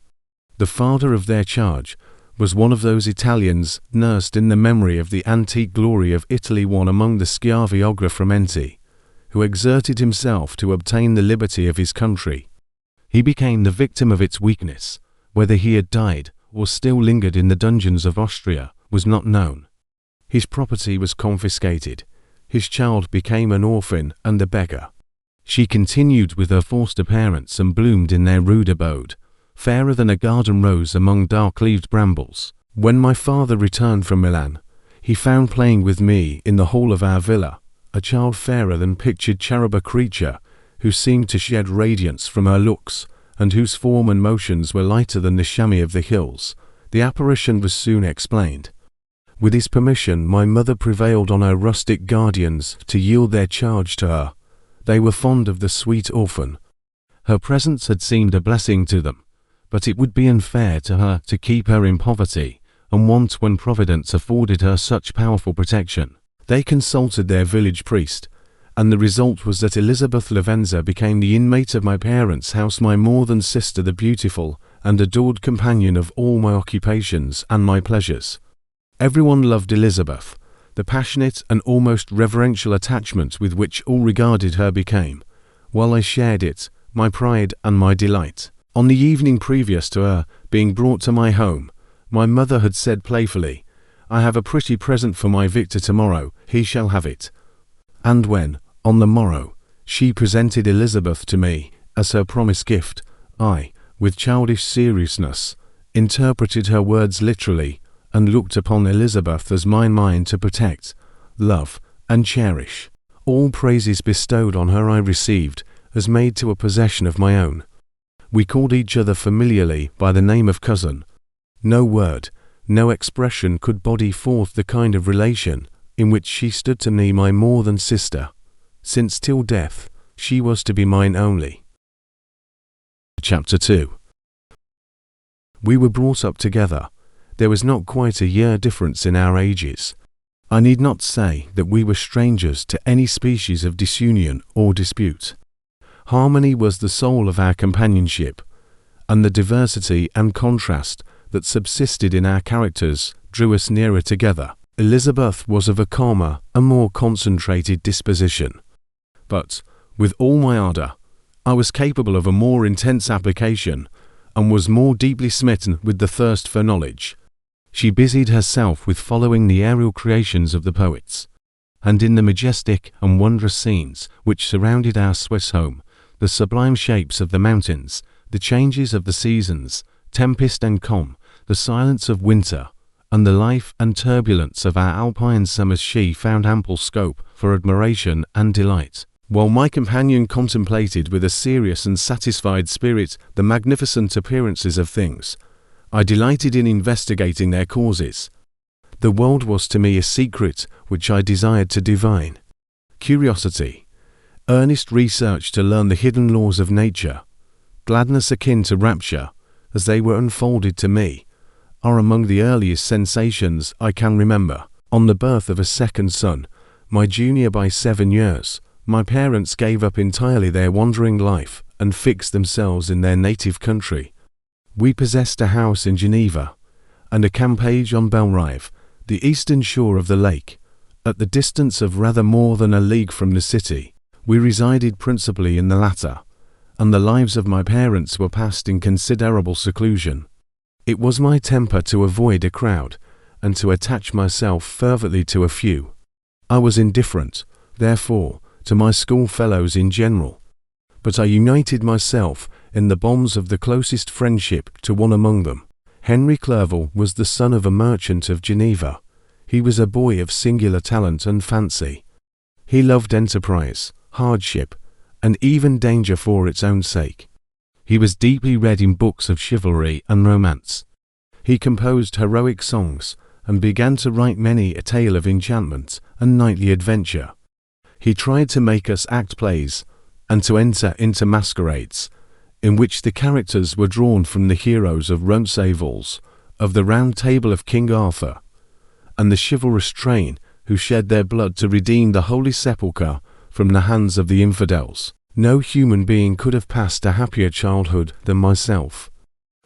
The father of their charge was one of those Italians nursed in the memory of the antique glory of Italy, one among the Schiavi Agraframenti, who exerted himself to obtain the liberty of his country. He became the victim of its weakness. Whether he had died or still lingered in the dungeons of Austria was not known. His property was confiscated. His child became an orphan and a beggar. She continued with her foster parents and bloomed in their rude abode, fairer than a garden rose among dark-leaved brambles. When my father returned from Milan, he found playing with me in the hall of our villa a child fairer than pictured cherub, a creature who seemed to shed radiance from her looks, and whose form and motions were lighter than the chamois of the hills. The apparition was soon explained. With his permission, my mother prevailed on her rustic guardians to yield their charge to her. They were fond of the sweet orphan. Her presence had seemed a blessing to them, but it would be unfair to her to keep her in poverty and want when Providence afforded her such powerful protection. They consulted their village priest, and the result was that Elizabeth Lavenza became the inmate of my parents' house, my more than sister, the beautiful and adored companion of all my occupations and my pleasures. Everyone loved Elizabeth. The passionate and almost reverential attachment with which all regarded her became, while I shared it, my pride and my delight. On the evening previous to her being brought to my home, my mother had said playfully, "I have a pretty present for my Victor tomorrow, he shall have it." And when, on the morrow, she presented Elizabeth to me as her promised gift, I, with childish seriousness, interpreted her words literally and looked upon Elizabeth as mine to protect, love, and cherish. All praises bestowed on her I received as made to a possession of my own. We called each other familiarly by the name of cousin. No word, no expression could body forth the kind of relation in which she stood to me, my more than sister, since till death she was to be mine only. Chapter 2. We were brought up together. There was not quite a year difference in our ages. I need not say that we were strangers to any species of disunion or dispute. Harmony was the soul of our companionship, and the diversity and contrast that subsisted in our characters drew us nearer together. Elizabeth was of a calmer and more concentrated disposition. But, with all my ardour, I was capable of a more intense application, and was more deeply smitten with the thirst for knowledge. She busied herself with following the aerial creations of the poets, and in the majestic and wondrous scenes which surrounded our Swiss home, the sublime shapes of the mountains, the changes of the seasons, tempest and calm, the silence of winter, and the life and turbulence of our alpine summers, she found ample scope for admiration and delight. While my companion contemplated with a serious and satisfied spirit the magnificent appearances of things, I delighted in investigating their causes. The world was to me a secret which I desired to divine. Curiosity, earnest research to learn the hidden laws of nature, gladness akin to rapture, as they were unfolded to me, are among the earliest sensations I can remember. On the birth of a second son, my junior by 7 years, my parents gave up entirely their wandering life and fixed themselves in their native country. We possessed a house in Geneva, and a campage on Belrive, the eastern shore of the lake, at the distance of rather more than a league from the city. We resided principally in the latter, and the lives of my parents were passed in considerable seclusion. It was my temper to avoid a crowd, and to attach myself fervently to a few. I was indifferent, therefore, to my schoolfellows in general, but I united myself in the bonds of the closest friendship to one among them. Henry Clerval was the son of a merchant of Geneva. He was a boy of singular talent and fancy. He loved enterprise, hardship, and even danger for its own sake. He was deeply read in books of chivalry and romance. He composed heroic songs, and began to write many a tale of enchantment and knightly adventure. He tried to make us act plays, and to enter into masquerades, in which the characters were drawn from the heroes of Roncesvalles, of the Round Table of King Arthur, and the chivalrous train who shed their blood to redeem the Holy Sepulchre from the hands of the infidels. No human being could have passed a happier childhood than myself.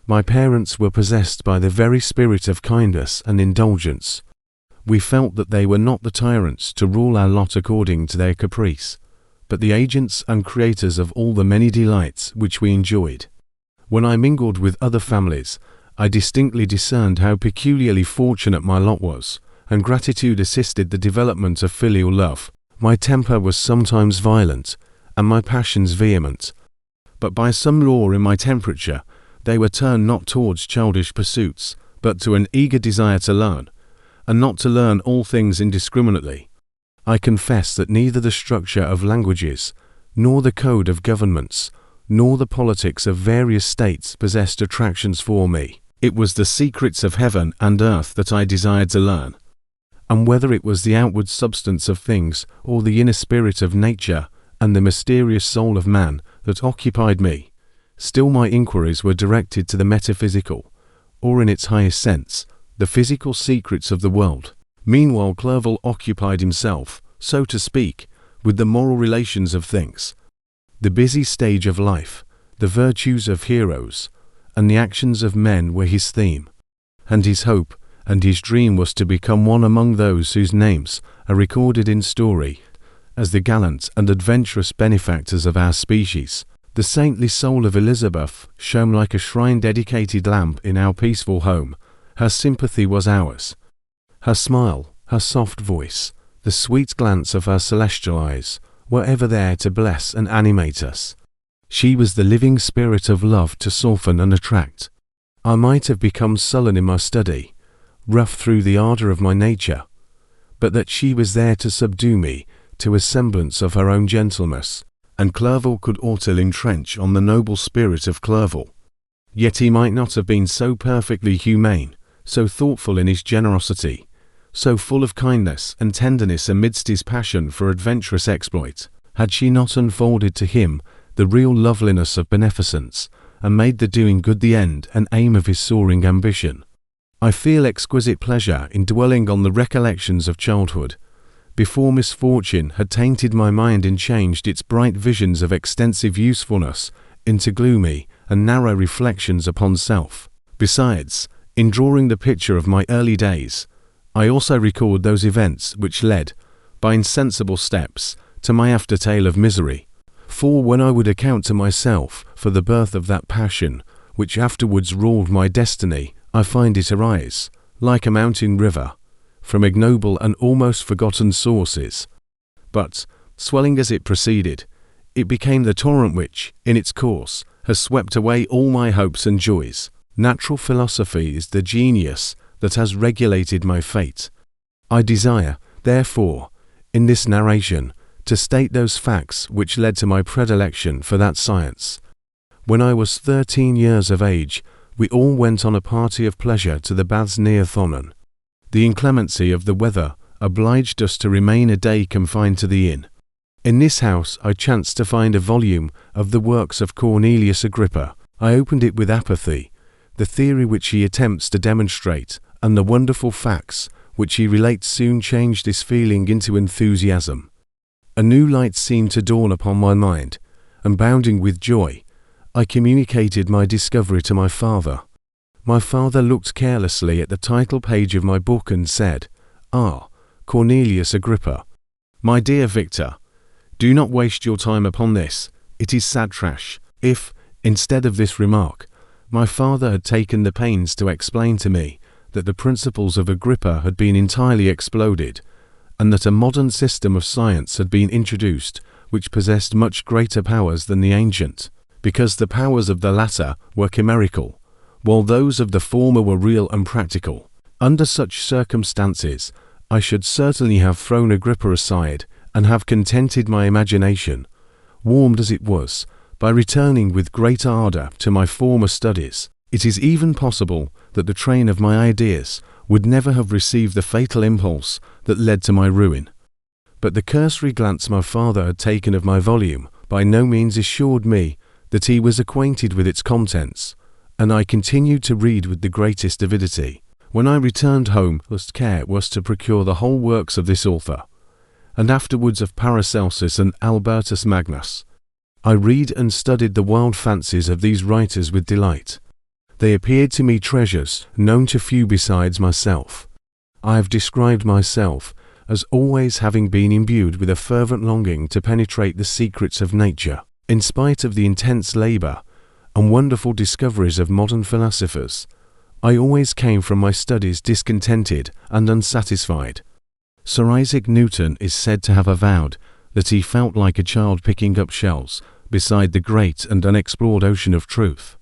My parents were possessed by the very spirit of kindness and indulgence. We felt that they were not the tyrants to rule our lot according to their caprice, but the agents and creators of all the many delights which we enjoyed. When I mingled with other families, I distinctly discerned how peculiarly fortunate my lot was, and gratitude assisted the development of filial love. My temper was sometimes violent, and my passions vehement, but by some law in my temperature, they were turned not towards childish pursuits, but to an eager desire to learn, and not to learn all things indiscriminately. I confess that neither the structure of languages, nor the code of governments, nor the politics of various states possessed attractions for me. It was the secrets of heaven and earth that I desired to learn, and whether it was the outward substance of things, or the inner spirit of nature, and the mysterious soul of man that occupied me, still my inquiries were directed to the metaphysical, or in its highest sense, the physical secrets of the world. Meanwhile Clerval occupied himself, so to speak, with the moral relations of things. The busy stage of life, the virtues of heroes, and the actions of men were his theme, and his hope and his dream was to become one among those whose names are recorded in story as the gallant and adventurous benefactors of our species. The saintly soul of Elizabeth shone like a shrine-dedicated lamp in our peaceful home. Her sympathy was ours. Her smile, her soft voice, the sweet glance of her celestial eyes were ever there to bless and animate us. She was the living spirit of love to soften and attract. I might have become sullen in my study, rough through the ardour of my nature, but that she was there to subdue me to a semblance of her own gentleness, and Clerval could ill entrench on the noble spirit of Clerval. Yet he might not have been so perfectly humane, so thoughtful in his generosity, so full of kindness and tenderness amidst his passion for adventurous exploit, had she not unfolded to him the real loveliness of beneficence, and made the doing good the end and aim of his soaring ambition. I feel exquisite pleasure in dwelling on the recollections of childhood, before misfortune had tainted my mind and changed its bright visions of extensive usefulness into gloomy and narrow reflections upon self. Besides, in drawing the picture of my early days, I also record those events which led, by insensible steps, to my aftertale of misery. For when I would account to myself for the birth of that passion which afterwards ruled my destiny, I find it arise, like a mountain river, from ignoble and almost forgotten sources. But, swelling as it proceeded, it became the torrent which, in its course, has swept away all my hopes and joys. Natural philosophy is the genius that has regulated my fate. I desire, therefore, in this narration, to state those facts which led to my predilection for that science. When I was 13 years of age, we all went on a party of pleasure to the baths near Thonon. The inclemency of the weather obliged us to remain a day confined to the inn. In this house I chanced to find a volume of the works of Cornelius Agrippa. I opened it with apathy. The theory which he attempts to demonstrate and the wonderful facts which he relates soon changed this feeling into enthusiasm. A new light seemed to dawn upon my mind, and bounding with joy, I communicated my discovery to my father. My father looked carelessly at the title page of my book and said, "Ah, Cornelius Agrippa. My dear Victor, do not waste your time upon this. It is sad trash." If, instead of this remark, my father had taken the pains to explain to me that the principles of Agrippa had been entirely exploded, and that a modern system of science had been introduced which possessed much greater powers than the ancient, because the powers of the latter were chimerical, while those of the former were real and practical. Under such circumstances, I should certainly have thrown Agrippa aside and have contented my imagination, warmed as it was, by returning with great ardour to my former studies. It is even possible that the train of my ideas would never have received the fatal impulse that led to my ruin. But the cursory glance my father had taken of my volume by no means assured me that he was acquainted with its contents, and I continued to read with the greatest avidity. When I returned home, my first care was to procure the whole works of this author, and afterwards of Paracelsus and Albertus Magnus. I read and studied the wild fancies of these writers with delight. They appeared to me treasures known to few besides myself. I have described myself as always having been imbued with a fervent longing to penetrate the secrets of nature. In spite of the intense labour and wonderful discoveries of modern philosophers, I always came from my studies discontented and unsatisfied. Sir Isaac Newton is said to have avowed that he felt like a child picking up shells beside the great and unexplored ocean of truth.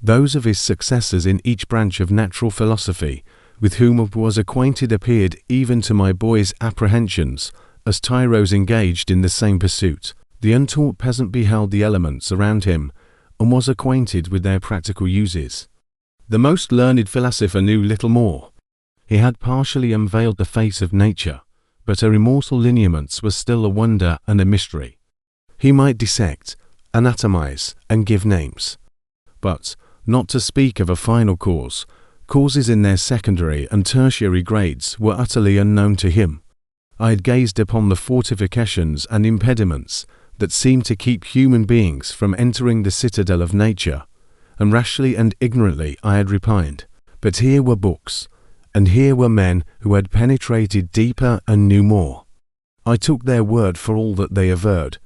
Those of his successors in each branch of natural philosophy with whom I was acquainted appeared, even to my boy's apprehensions, as tyros engaged in the same pursuit. The untaught peasant beheld the elements around him and was acquainted with their practical uses. The most learned philosopher knew little more. He had partially unveiled the face of nature, but her immortal lineaments were still a wonder and a mystery. He might dissect, anatomize, and give names. But, not to speak of a final cause, causes in their secondary and tertiary grades were utterly unknown to him. I had gazed upon the fortifications and impediments that seemed to keep human beings from entering the citadel of nature, and rashly and ignorantly I had repined. But here were books, and here were men who had penetrated deeper and knew more. I took their word for all that they averred,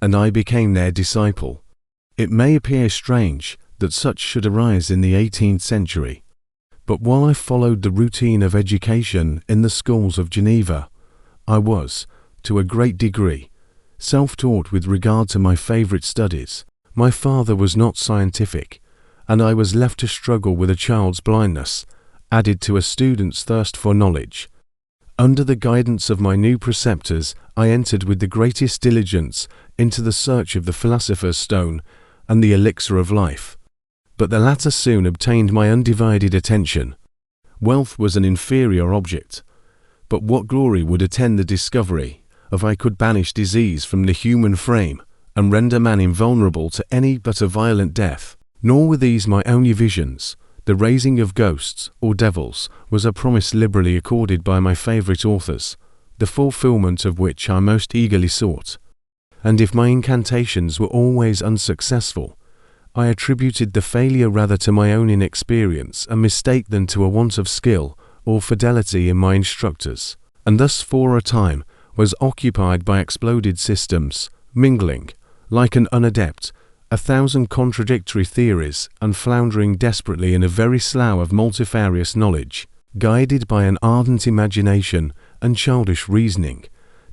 and I became their disciple. It may appear strange that such should arise in the 18th century, but while I followed the routine of education in the schools of Geneva, I was, to a great degree, self-taught with regard to my favourite studies. My father was not scientific, and I was left to struggle with a child's blindness, added to a student's thirst for knowledge. Under the guidance of my new preceptors, I entered with the greatest diligence into the search of the philosopher's stone and the elixir of life. But the latter soon obtained my undivided attention. Wealth was an inferior object, but what glory would attend the discovery if I could banish disease from the human frame and render man invulnerable to any but a violent death? Nor were these my only visions. The raising of ghosts or devils was a promise liberally accorded by my favourite authors, the fulfilment of which I most eagerly sought. And if my incantations were always unsuccessful, I attributed the failure rather to my own inexperience and mistake than to a want of skill or fidelity in my instructors, and thus for a time was occupied by exploded systems, mingling, like an unadept, 1,000 contradictory theories and floundering desperately in a very slough of multifarious knowledge, guided by an ardent imagination and childish reasoning,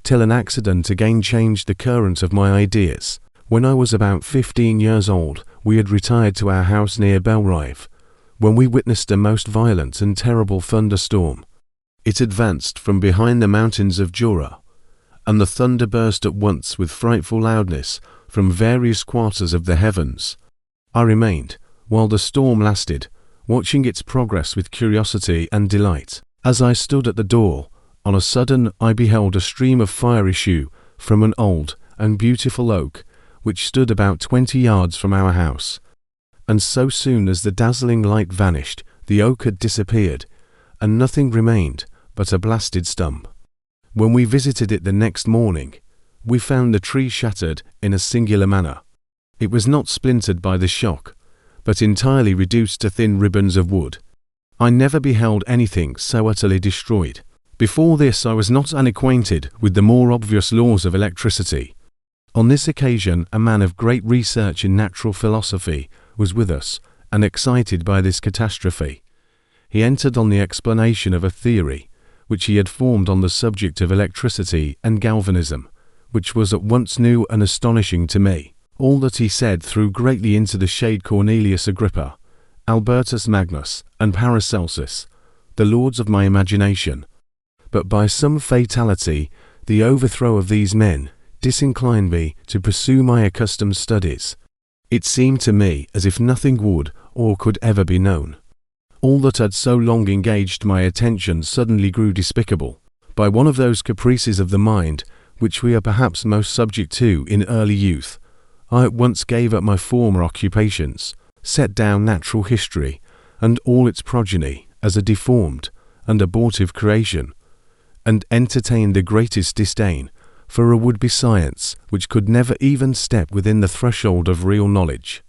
till an accident again changed the current of my ideas. When I was about 15 years old, we had retired to our house near Belrive, when we witnessed a most violent and terrible thunderstorm. It advanced from behind the mountains of Jura, and the thunder burst at once with frightful loudness from various quarters of the heavens. I remained, while the storm lasted, watching its progress with curiosity and delight. As I stood at the door, on a sudden I beheld a stream of fire issue from an old and beautiful oak, which stood about 20 yards from our house. And so soon as the dazzling light vanished, the oak had disappeared, and nothing remained but a blasted stump. When we visited it the next morning, we found the tree shattered in a singular manner. It was not splintered by the shock, but entirely reduced to thin ribbons of wood. I never beheld anything so utterly destroyed. Before this I was not unacquainted with the more obvious laws of electricity. On this occasion a man of great research in natural philosophy was with us, and excited by this catastrophe, he entered on the explanation of a theory which he had formed on the subject of electricity and galvanism, which was at once new and astonishing to me. All that he said threw greatly into the shade Cornelius Agrippa, Albertus Magnus, and Paracelsus, the lords of my imagination. But by some fatality, the overthrow of these men disinclined me to pursue my accustomed studies. It seemed to me as if nothing would or could ever be known. All that had so long engaged my attention suddenly grew despicable. By one of those caprices of the mind which we are perhaps most subject to in early youth, I at once gave up my former occupations, set down natural history and all its progeny as a deformed and abortive creation, and entertained the greatest disdain for a would-be science which could never even step within the threshold of real knowledge.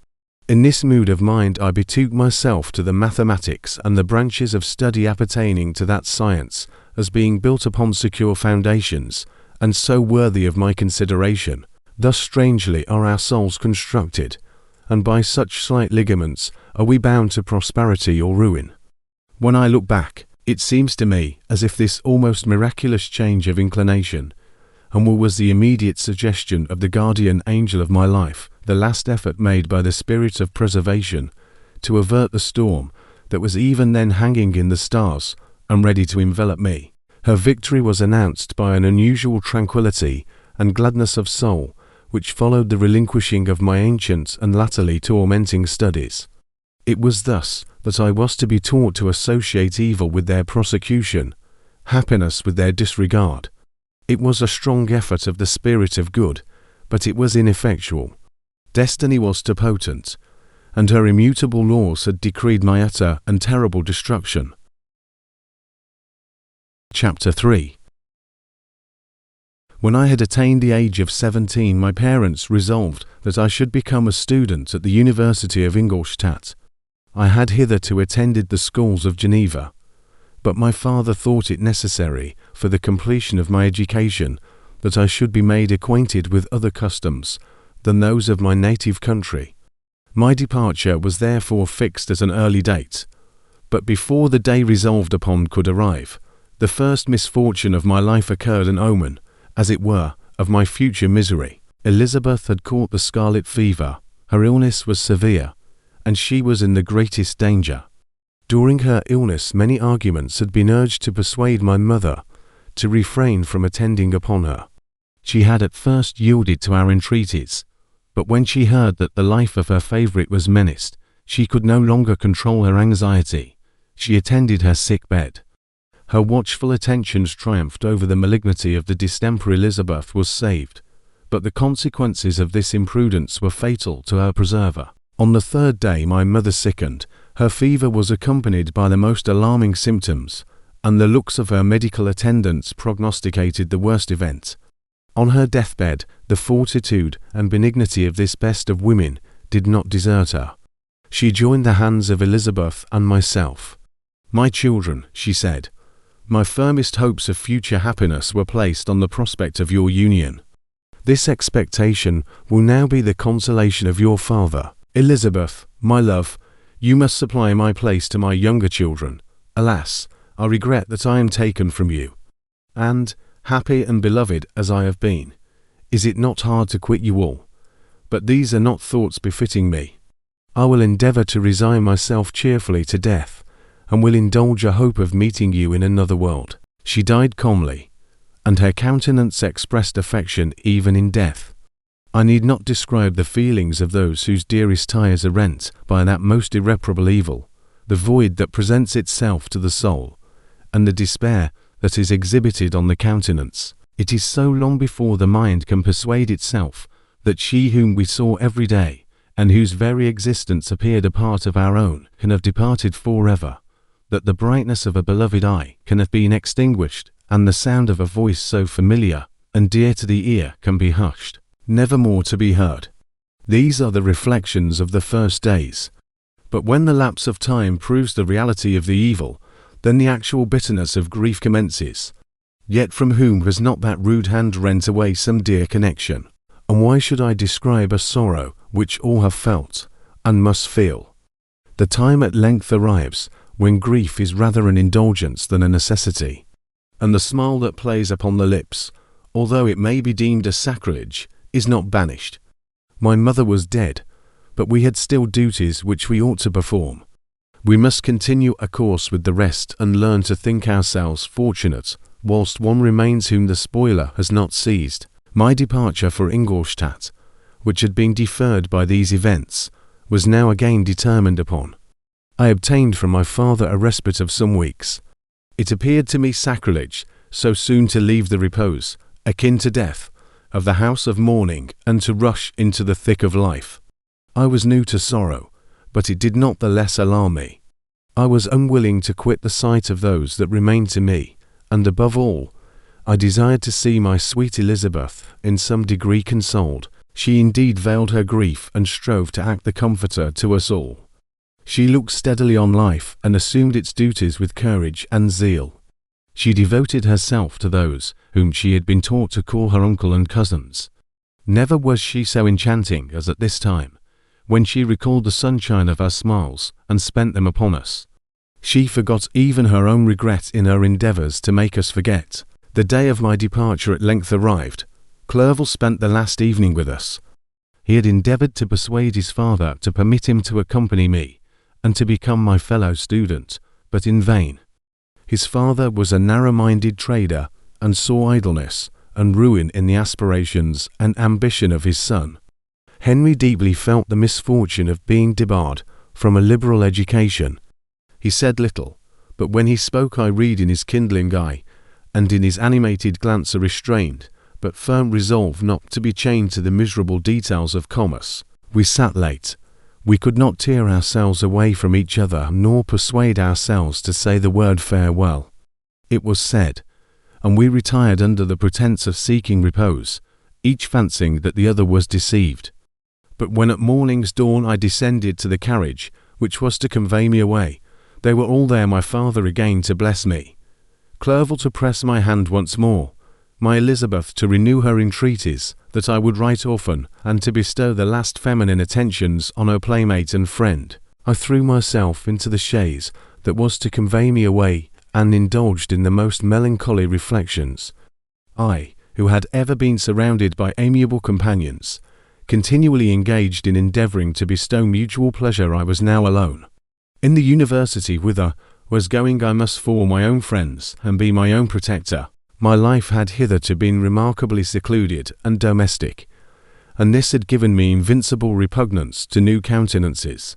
In this mood of mind I betook myself to the mathematics and the branches of study appertaining to that science as being built upon secure foundations, and so worthy of my consideration. Thus strangely are our souls constructed, and by such slight ligaments are we bound to prosperity or ruin. When I look back, it seems to me as if this almost miraculous change of inclination, and what was the immediate suggestion of the guardian angel of my life, the last effort made by the spirit of preservation to avert the storm that was even then hanging in the stars and ready to envelop me. Her victory was announced by an unusual tranquillity and gladness of soul which followed the relinquishing of my ancient and latterly tormenting studies. It was thus that I was to be taught to associate evil with their prosecution, happiness with their disregard. It was a strong effort of the spirit of good, but it was ineffectual. Destiny was too potent, and her immutable laws had decreed my utter and terrible destruction. Chapter 3. When I had attained the age of 17, my parents resolved that I should become a student at the University of Ingolstadt. I had hitherto attended the schools of Geneva, but my father thought it necessary for the completion of my education that I should be made acquainted with other customs than those of my native country. My departure was therefore fixed at an early date, but before the day resolved upon could arrive, the first misfortune of my life occurred, an omen, as it were, of my future misery. Elizabeth had caught the scarlet fever. Her illness was severe, and she was in the greatest danger. During her illness many arguments had been urged to persuade my mother to refrain from attending upon her. She had at first yielded to our entreaties, but when she heard that the life of her favourite was menaced, she could no longer control her anxiety. She attended her sick bed. Her watchful attentions triumphed over the malignity of the distemper. Elizabeth was saved, but the consequences of this imprudence were fatal to her preserver. On the third day my mother sickened. Her fever was accompanied by the most alarming symptoms, and the looks of her medical attendants prognosticated the worst event. On her deathbed, the fortitude and benignity of this best of women did not desert her. She joined the hands of Elizabeth and myself. "My children," she said, "my firmest hopes of future happiness were placed on the prospect of your union. This expectation will now be the consolation of your father. Elizabeth, my love, you must supply my place to my younger children. Alas, I regret that I am taken from you. And, happy and beloved as I have been, is it not hard to quit you all? But these are not thoughts befitting me. I will endeavour to resign myself cheerfully to death, and will indulge a hope of meeting you in another world." She died calmly, and her countenance expressed affection even in death. I need not describe the feelings of those whose dearest ties are rent by that most irreparable evil, the void that presents itself to the soul, and the despair that is exhibited on the countenance. It is so long before the mind can persuade itself that she whom we saw every day, and whose very existence appeared a part of our own, can have departed forever, that the brightness of a beloved eye can have been extinguished, and the sound of a voice so familiar and dear to the ear can be hushed, never more to be heard. These are the reflections of the first days. But when the lapse of time proves the reality of the evil, then the actual bitterness of grief commences. Yet from whom has not that rude hand rent away some dear connection? And why should I describe a sorrow which all have felt, and must feel? The time at length arrives when grief is rather an indulgence than a necessity, and the smile that plays upon the lips, although it may be deemed a sacrilege, is not banished. My mother was dead, but we had still duties which we ought to perform. We must continue a course with the rest and learn to think ourselves fortunate whilst one remains whom the spoiler has not seized. My departure for Ingolstadt, which had been deferred by these events, was now again determined upon. I obtained from my father a respite of some weeks. It appeared to me sacrilege so soon to leave the repose, akin to death, of the house of mourning and to rush into the thick of life. I was new to sorrow, but it did not the less alarm me. I was unwilling to quit the sight of those that remained to me, and above all, I desired to see my sweet Elizabeth in some degree consoled. She indeed veiled her grief and strove to act the comforter to us all. She looked steadily on life and assumed its duties with courage and zeal. She devoted herself to those whom she had been taught to call her uncle and cousins. Never was she so enchanting as at this time, when she recalled the sunshine of her smiles and spent them upon us. She forgot even her own regret in her endeavours to make us forget. The day of my departure at length arrived. Clerval spent the last evening with us. He had endeavoured to persuade his father to permit him to accompany me and to become my fellow student, but in vain. His father was a narrow-minded trader and saw idleness and ruin in the aspirations and ambition of his son. Henry deeply felt the misfortune of being debarred from a liberal education. He said little, but when he spoke I read in his kindling eye and in his animated glance a restrained but firm resolve not to be chained to the miserable details of commerce. We sat late. We could not tear ourselves away from each other nor persuade ourselves to say the word farewell. It was said, and we retired under the pretence of seeking repose, each fancying that the other was deceived. But when at morning's dawn I descended to the carriage which was to convey me away, they were all there, my father again to bless me, Clerval to press my hand once more, my Elizabeth to renew her entreaties that I would write often and to bestow the last feminine attentions on her playmate and friend. I threw myself into the chaise that was to convey me away and indulged in the most melancholy reflections. I, who had ever been surrounded by amiable companions, continually engaged in endeavouring to bestow mutual pleasure, I was now alone. In the university whither was going I must form my own friends and be my own protector. My life had hitherto been remarkably secluded and domestic, and this had given me invincible repugnance to new countenances.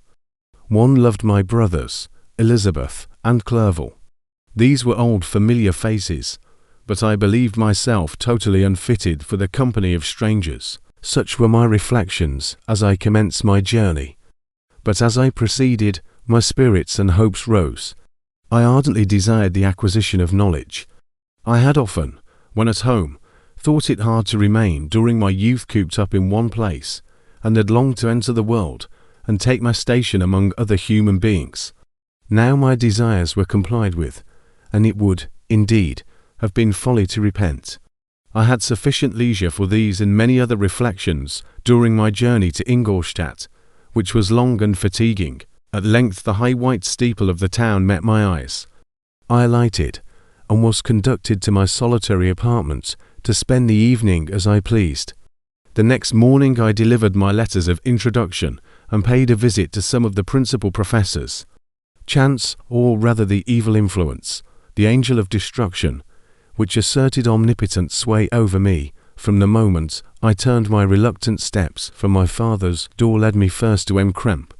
One loved my brothers, Elizabeth and Clerval. These were old familiar faces, but I believed myself totally unfitted for the company of strangers. Such were my reflections as I commenced my journey. But as I proceeded, my spirits and hopes rose. I ardently desired the acquisition of knowledge. I had often, when at home, thought it hard to remain during my youth cooped up in one place, and had longed to enter the world and take my station among other human beings. Now my desires were complied with, and it would, indeed, have been folly to repent. I had sufficient leisure for these and many other reflections during my journey to Ingolstadt, which was long and fatiguing. At length the high white steeple of the town met my eyes. I alighted, and was conducted to my solitary apartment to spend the evening as I pleased. The next morning I delivered my letters of introduction and paid a visit to some of the principal professors. Chance, or rather the evil influence, the angel of destruction, which asserted omnipotent sway over me from the moment I turned my reluctant steps from my father's door, led me first to M. Krempe,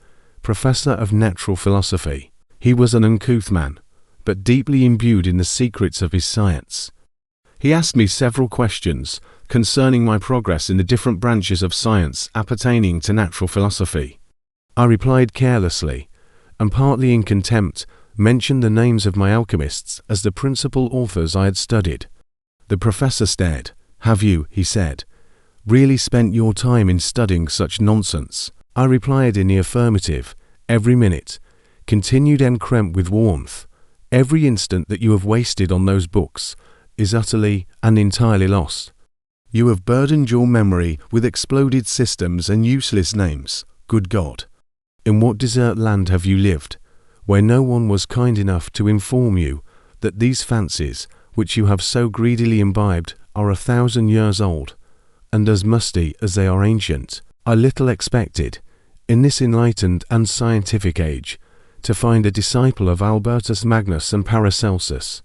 professor of natural philosophy. He was an uncouth man, but deeply imbued in the secrets of his science. He asked me several questions concerning my progress in the different branches of science appertaining to natural philosophy. I replied carelessly, and partly in contempt mentioned the names of my alchemists as the principal authors I had studied. The professor stared. "Have you," he said, "really spent your time in studying such nonsense?" I replied in the affirmative. "Every minute," continued M. Krempe with warmth, "every instant that you have wasted on those books is utterly and entirely lost. You have burdened your memory with exploded systems and useless names. Good God! In what desert land have you lived, where no one was kind enough to inform you that these fancies, which you have so greedily imbibed, are 1,000 years old, and as musty as they are ancient? I little expected, in this enlightened and scientific age, to find a disciple of Albertus Magnus and Paracelsus.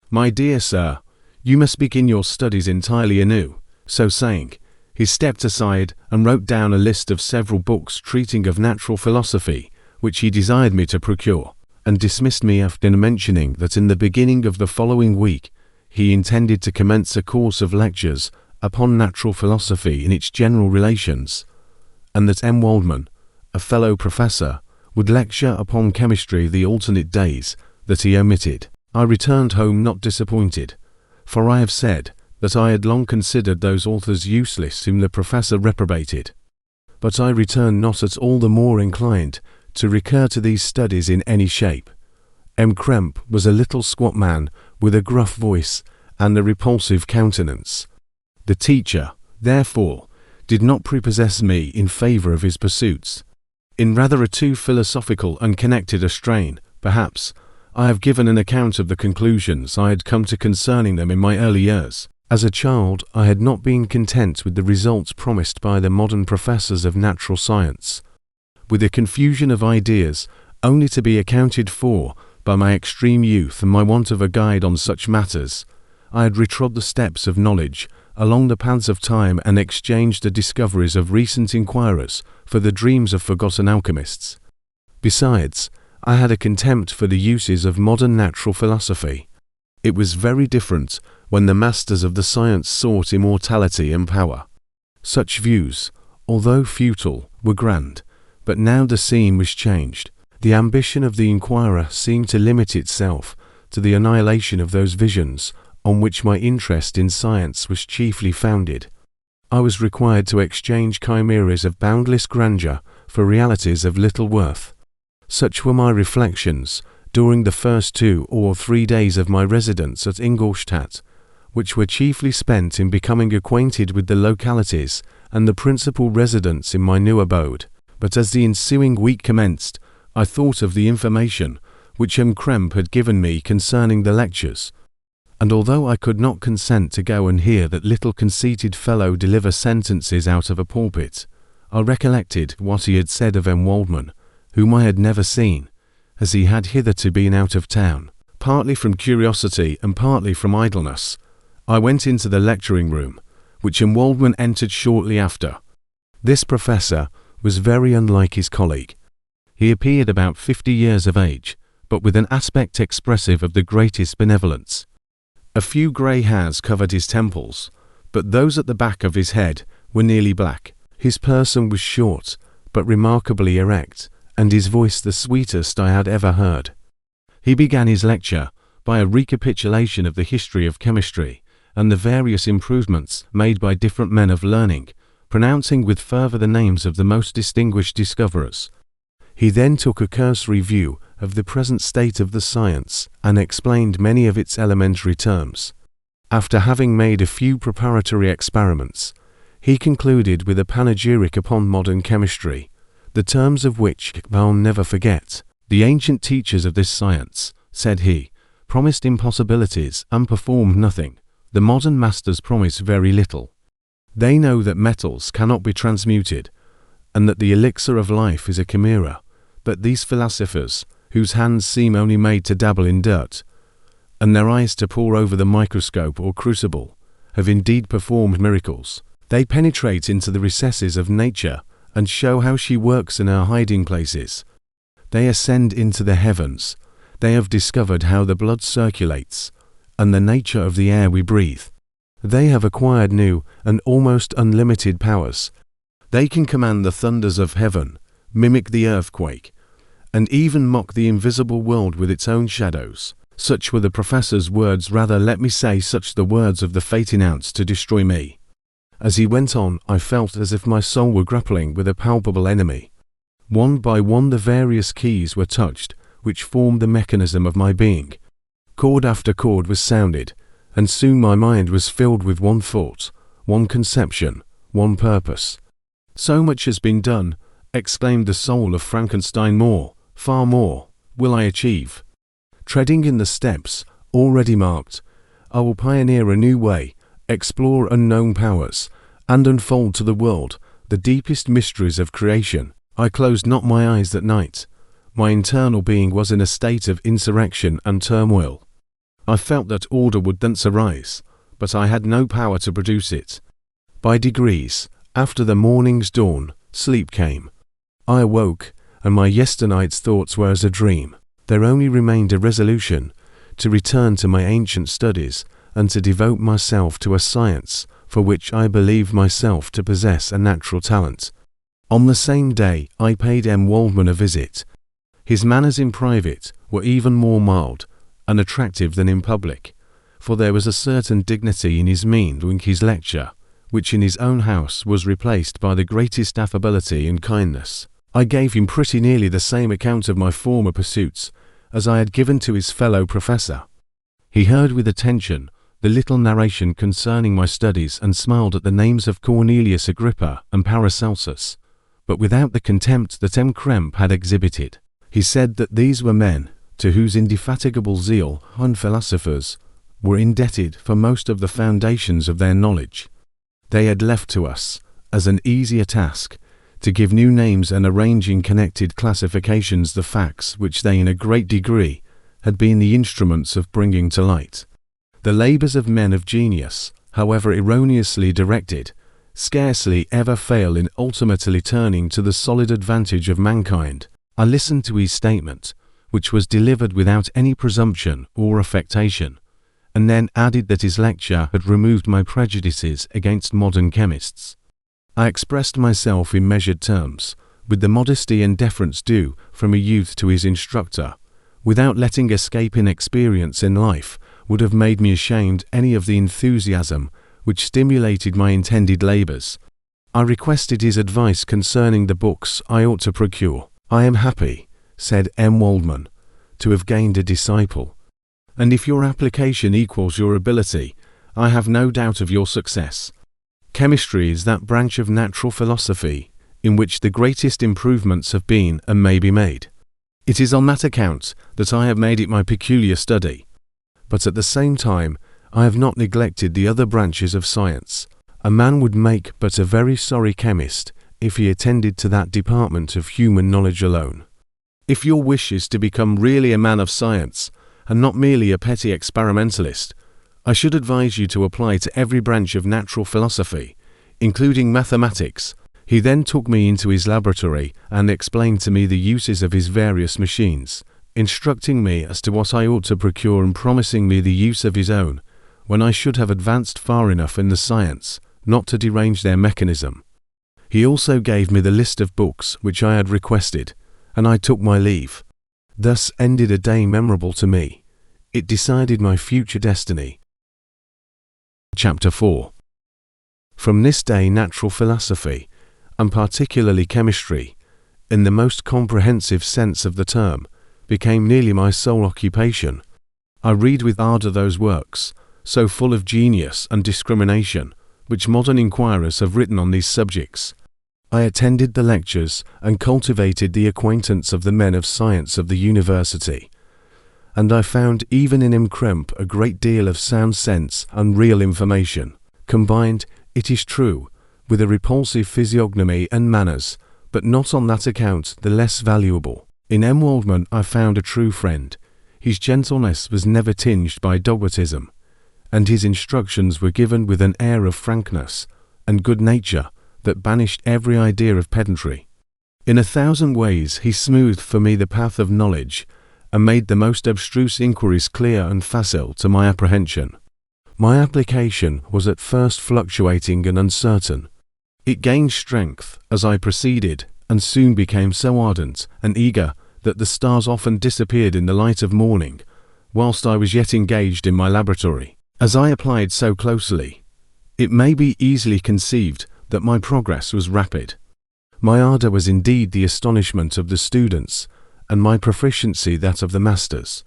My dear sir, you must begin your studies entirely anew." So saying, he stepped aside and wrote down a list of several books treating of natural philosophy, which he desired me to procure, and dismissed me after mentioning that in the beginning of the following week he intended to commence a course of lectures upon natural philosophy in its general relations, and that M. Waldman, a fellow professor, would lecture upon chemistry the alternate days that he omitted. I returned home not disappointed, for I have said that I had long considered those authors useless whom the professor reprobated. But I returned not at all the more inclined to recur to these studies in any shape. M. Krempe was a little squat man with a gruff voice and a repulsive countenance. The teacher, therefore, did not prepossess me in favour of his pursuits. In rather a too philosophical and connected a strain, perhaps, I have given an account of the conclusions I had come to concerning them in my early years. As a child, I had not been content with the results promised by the modern professors of natural science, with a confusion of ideas only to be accounted for by my extreme youth and my want of a guide on such matters. I had retrod the steps of knowledge along the paths of time and exchanged the discoveries of recent inquirers for the dreams of forgotten alchemists. Besides, I had a contempt for the uses of modern natural philosophy. It was very different when the masters of the science sought immortality and power. Such views, although futile, were grand, but now the scene was changed. The ambition of the inquirer seemed to limit itself to the annihilation of those visions on which my interest in science was chiefly founded. I was required to exchange chimeras of boundless grandeur for realities of little worth. Such were my reflections during the first 2 or 3 days of my residence at Ingolstadt, which were chiefly spent in becoming acquainted with the localities and the principal residents in my new abode. But as the ensuing week commenced, I thought of the information which M. Krempe had given me concerning the lectures, and although I could not consent to go and hear that little conceited fellow deliver sentences out of a pulpit, I recollected what he had said of M. Waldman, whom I had never seen, as he had hitherto been out of town. Partly from curiosity and partly from idleness, I went into the lecturing room, which M. Waldman entered shortly after. This professor was very unlike his colleague. He appeared about 50 years of age, but with an aspect expressive of the greatest benevolence. A few grey hairs covered his temples, but those at the back of his head were nearly black. His person was short, but remarkably erect, and his voice the sweetest I had ever heard. He began his lecture by a recapitulation of the history of chemistry and the various improvements made by different men of learning pronouncing with fervour the names of the most distinguished discoverers. He then took a cursory view of the present state of the science and explained many of its elementary terms. After having made a few preparatory experiments, he concluded with a panegyric upon modern chemistry, the terms of which I'll never forget. "The ancient teachers of this science," said he, "promised impossibilities and performed nothing. The modern masters promise very little. They know that metals cannot be transmuted, and that the elixir of life is a chimera, but these philosophers, whose hands seem only made to dabble in dirt, and their eyes to pore over the microscope or crucible, have indeed performed miracles. They penetrate into the recesses of nature and show how she works in her hiding places. They ascend into the heavens. They have discovered how the blood circulates, and the nature of the air we breathe. They have acquired new and almost unlimited powers. They can command the thunders of heaven, mimic the earthquake, and even mock the invisible world with its own shadows." Such were the professor's words, rather let me say such the words of the fate announced to destroy me. As he went on, I felt as if my soul were grappling with a palpable enemy. One by one the various keys were touched, which formed the mechanism of my being. Chord after chord was sounded, and soon my mind was filled with one thought, one conception, one purpose. "So much has been done," exclaimed the soul of Frankenstein. "More, far more, will I achieve. Treading in the steps already marked, I will pioneer a new way, explore unknown powers, and unfold to the world the deepest mysteries of creation." I closed not my eyes that night. My internal being was in a state of insurrection and turmoil. I felt that order would thence arise, but I had no power to produce it. By degrees, after the morning's dawn, sleep came. I awoke, and my yesternight's thoughts were as a dream. There only remained a resolution to return to my ancient studies and to devote myself to a science for which I believed myself to possess a natural talent. On the same day I paid M. Waldman a visit. His manners in private were even more mild and attractive than in public, for there was a certain dignity in his mien during his lecture, which in his own house was replaced by the greatest affability and kindness. I gave him pretty nearly the same account of my former pursuits as I had given to his fellow professor. He heard with attention the little narration concerning my studies and smiled at the names of Cornelius Agrippa and Paracelsus, but without the contempt that M. Krempe had exhibited. He said that these were men to whose indefatigable zeal and philosophers were indebted for most of the foundations of their knowledge. They had left to us, as an easier task, to give new names and arrange in connected classifications the facts which they in a great degree had been the instruments of bringing to light. The labours of men of genius, however erroneously directed, scarcely ever fail in ultimately turning to the solid advantage of mankind. I listened to his statement, which was delivered without any presumption or affectation, and then added that his lecture had removed my prejudices against modern chemists. I expressed myself in measured terms, with the modesty and deference due from a youth to his instructor, without letting escape inexperience in life would have made me ashamed any of the enthusiasm which stimulated my intended labours. I requested his advice concerning the books I ought to procure. "I am happy," said M. Waldman, "to have gained a disciple, and if your application equals your ability, I have no doubt of your success. Chemistry is that branch of natural philosophy in which the greatest improvements have been and may be made. It is on that account that I have made it my peculiar study, but at the same time I have not neglected the other branches of science. A man would make but a very sorry chemist if he attended to that department of human knowledge alone. If your wish is to become really a man of science, and not merely a petty experimentalist, I should advise you to apply to every branch of natural philosophy, including mathematics." He then took me into his laboratory and explained to me the uses of his various machines, instructing me as to what I ought to procure and promising me the use of his own, when I should have advanced far enough in the science not to derange their mechanism. He also gave me the list of books which I had requested, and I took my leave. Thus ended a day memorable to me. It decided my future destiny. Chapter 4. From this day natural philosophy, and particularly chemistry, in the most comprehensive sense of the term, became nearly my sole occupation. I read with ardour those works, so full of genius and discrimination, which modern inquirers have written on these subjects. I attended the lectures and cultivated the acquaintance of the men of science of the university, and I found even in M. Krempe a great deal of sound sense and real information, combined, it is true, with a repulsive physiognomy and manners, but not on that account the less valuable. In M. Waldman I found a true friend. His gentleness was never tinged by dogmatism, and his instructions were given with an air of frankness and good nature that banished every idea of pedantry. In 1,000 ways he smoothed for me the path of knowledge, and made the most abstruse inquiries clear and facile to my apprehension. My application was at first fluctuating and uncertain. It gained strength as I proceeded, and soon became so ardent and eager that the stars often disappeared in the light of morning, whilst I was yet engaged in my laboratory. As I applied so closely, it may be easily conceived that my progress was rapid. My ardour was indeed the astonishment of the students, and my proficiency that of the masters.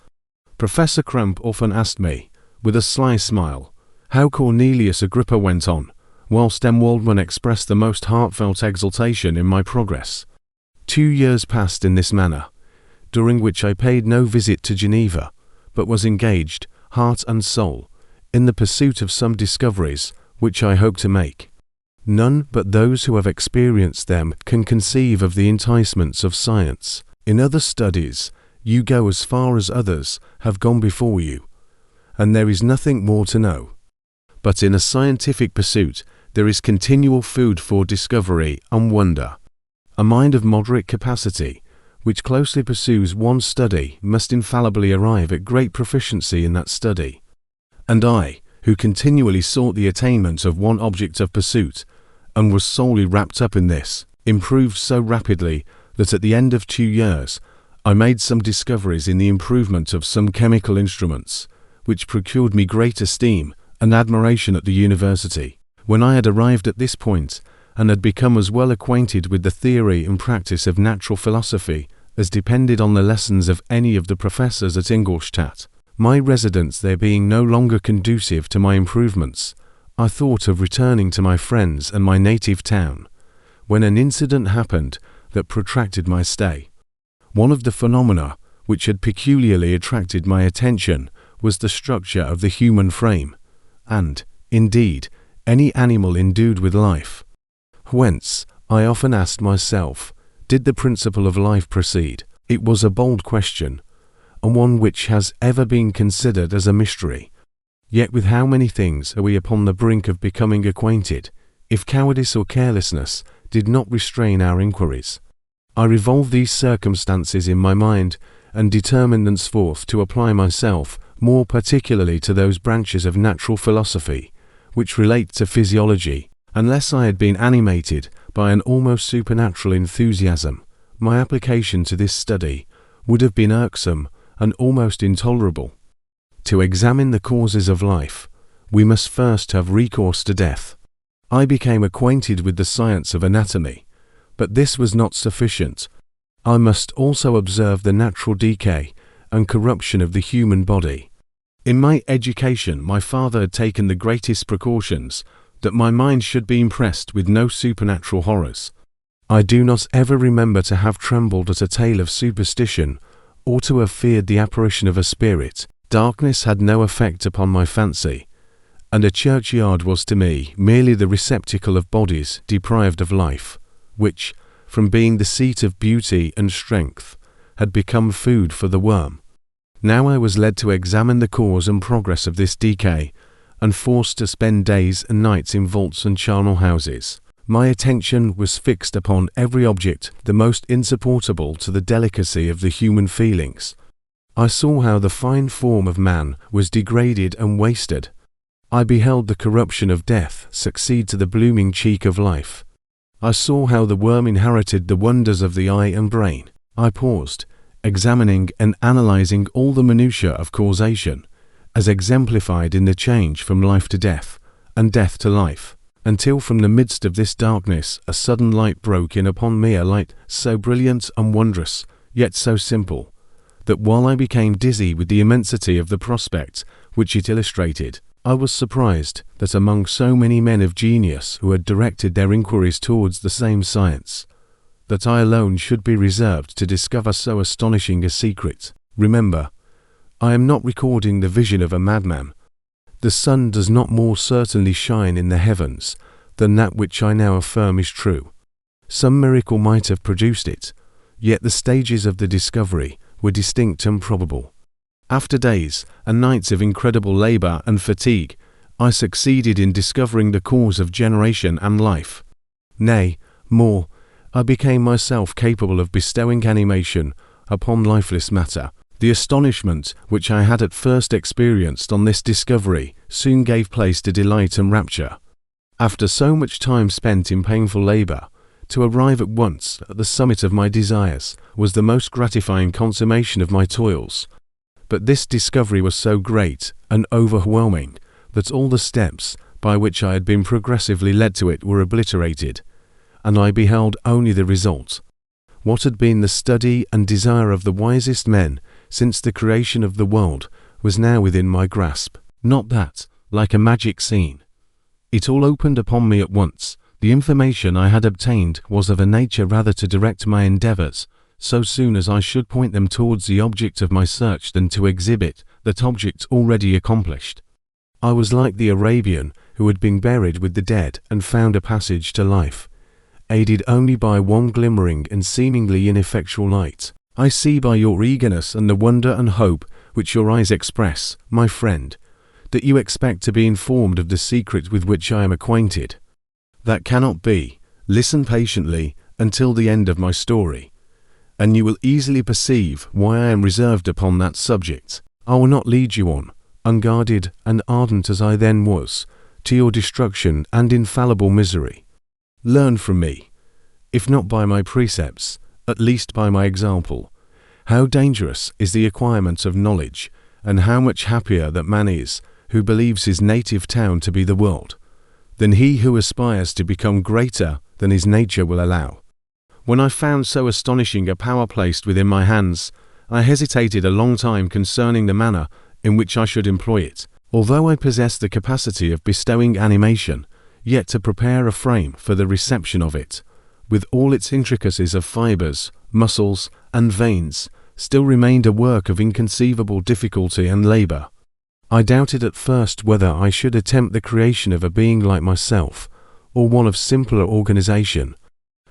Professor Krempe often asked me, with a sly smile, how Cornelius Agrippa went on, whilst M. Waldman expressed the most heartfelt exultation in my progress. 2 years passed in this manner, during which I paid no visit to Geneva, but was engaged, heart and soul, in the pursuit of some discoveries which I hope to make. None but those who have experienced them can conceive of the enticements of science. In other studies, you go as far as others have gone before you, and there is nothing more to know. But in a scientific pursuit, there is continual food for discovery and wonder. A mind of moderate capacity, which closely pursues one study, must infallibly arrive at great proficiency in that study. And I, who continually sought the attainment of one object of pursuit, and was solely wrapped up in this, improved so rapidly that at the end of 2 years I made some discoveries in the improvement of some chemical instruments, which procured me great esteem and admiration at the university. When I had arrived at this point, and had become as well acquainted with the theory and practice of natural philosophy as depended on the lessons of any of the professors at Ingolstadt, my residence there being no longer conducive to my improvements, I thought of returning to my friends and my native town, when an incident happened that protracted my stay. One of the phenomena which had peculiarly attracted my attention was the structure of the human frame, and, indeed, any animal endued with life. Whence, I often asked myself, did the principle of life proceed? It was a bold question, and one which has ever been considered as a mystery. Yet with how many things are we upon the brink of becoming acquainted, if cowardice or carelessness did not restrain our inquiries? I revolved these circumstances in my mind, and determined thenceforth to apply myself more particularly to those branches of natural philosophy which relate to physiology. Unless I had been animated by an almost supernatural enthusiasm, my application to this study would have been irksome and almost intolerable. To examine the causes of life, we must first have recourse to death. I became acquainted with the science of anatomy, but this was not sufficient. I must also observe the natural decay and corruption of the human body. In my education, my father had taken the greatest precautions that my mind should be impressed with no supernatural horrors. I do not ever remember to have trembled at a tale of superstition, or to have feared the apparition of a spirit. Darkness had no effect upon my fancy, and a churchyard was to me merely the receptacle of bodies deprived of life, which, from being the seat of beauty and strength, had become food for the worm. Now I was led to examine the cause and progress of this decay, and forced to spend days and nights in vaults and charnel houses. My attention was fixed upon every object the most insupportable to the delicacy of the human feelings. I saw how the fine form of man was degraded and wasted. I beheld the corruption of death succeed to the blooming cheek of life. I saw how the worm inherited the wonders of the eye and brain. I paused, examining and analyzing all the minutiae of causation, as exemplified in the change from life to death, and death to life. until from the midst of this darkness a sudden light broke in upon me, a light so brilliant and wondrous, yet so simple, that while I became dizzy with the immensity of the prospect which it illustrated, I was surprised that among so many men of genius who had directed their inquiries towards the same science, that I alone should be reserved to discover so astonishing a secret. Remember, I am not recording the vision of a madman. The sun does not more certainly shine in the heavens than that which I now affirm is true. Some miracle might have produced it, yet the stages of the discovery were distinct and probable. After days and nights of incredible labor and fatigue, I succeeded in discovering the cause of generation and life. Nay, more, I became myself capable of bestowing animation upon lifeless matter. The astonishment which I had at first experienced on this discovery soon gave place to delight and rapture. After so much time spent in painful labor, to arrive at once at the summit of my desires was the most gratifying consummation of my toils. But this discovery was so great and overwhelming that all the steps by which I had been progressively led to it were obliterated, and I beheld only the result. What had been the study and desire of the wisest men since the creation of the world was now within my grasp. Not that, like a magic scene, it all opened upon me at once. The information I had obtained was of a nature rather to direct my endeavors so soon as I should point them towards the object of my search than to exhibit that object already accomplished. I was like the Arabian who had been buried with the dead and found a passage to life, aided only by one glimmering and seemingly ineffectual light. I see by your eagerness and the wonder and hope which your eyes express, my friend, that you expect to be informed of the secret with which I am acquainted. That cannot be. Listen patiently until the end of my story, and you will easily perceive why I am reserved upon that subject. I will not lead you on, unguarded and ardent as I then was, to your destruction and infallible misery. Learn from me, if not by my precepts, at least by my example, how dangerous is the acquirement of knowledge, and how much happier that man is who believes his native town to be the world, than he who aspires to become greater than his nature will allow. When I found so astonishing a power placed within my hands, I hesitated a long time concerning the manner in which I should employ it. Although I possessed the capacity of bestowing animation, yet to prepare a frame for the reception of it, with all its intricacies of fibers, muscles, and veins, still remained a work of inconceivable difficulty and labor. I doubted at first whether I should attempt the creation of a being like myself, or one of simpler organization,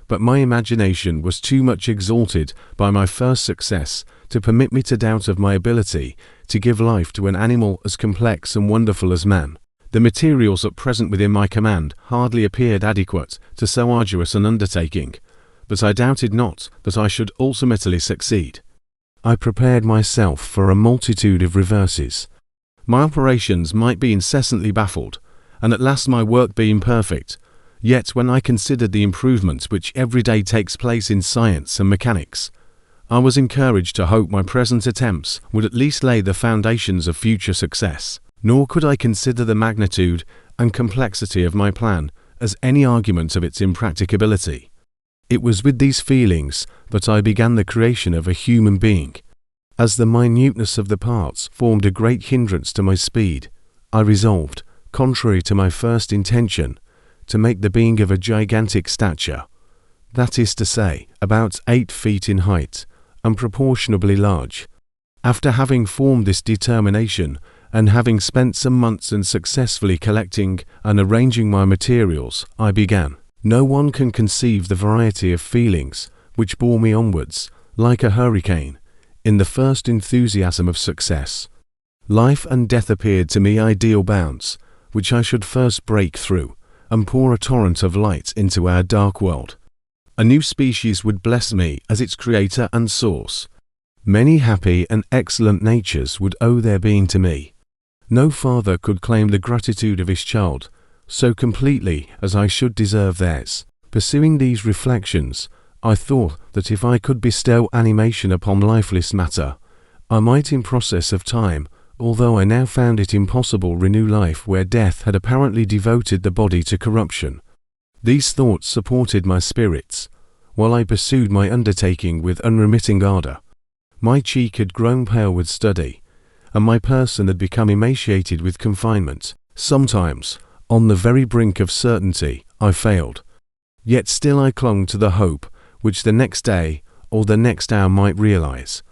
but my imagination was too much exalted by my first success to permit me to doubt of my ability to give life to an animal as complex and wonderful as man. The materials at present within my command hardly appeared adequate to so arduous an undertaking, but I doubted not that I should ultimately succeed. I prepared myself for a multitude of reverses. My operations might be incessantly baffled, and at last my work be imperfect. Yet when I considered the improvement which every day takes place in science and mechanics, I was encouraged to hope my present attempts would at least lay the foundations of future success. Nor could I consider the magnitude and complexity of my plan as any argument of its impracticability. It was with these feelings that I began the creation of a human being. As the minuteness of the parts formed a great hindrance to my speed, I resolved, contrary to my first intention, to make the being of a gigantic stature, that is to say, about 8 feet in height, and proportionably large. After having formed this determination, and having spent some months in successfully collecting and arranging my materials, I began. No one can conceive the variety of feelings which bore me onwards, like a hurricane, in the first enthusiasm of success. Life and death appeared to me ideal bounds, which I should first break through, and pour a torrent of light into our dark world. A new species would bless me as its creator and source. Many happy and excellent natures would owe their being to me. No father could claim the gratitude of his child so completely as I should deserve theirs. Pursuing these reflections, I thought that if I could bestow animation upon lifeless matter, I might in process of time although I now found it impossible to renew life where death had apparently devoted the body to corruption. These thoughts supported my spirits, while I pursued my undertaking with unremitting ardor. My cheek had grown pale with study, and my person had become emaciated with confinement. Sometimes, on the very brink of certainty, I failed. Yet still I clung to the hope which the next day or the next hour might realize.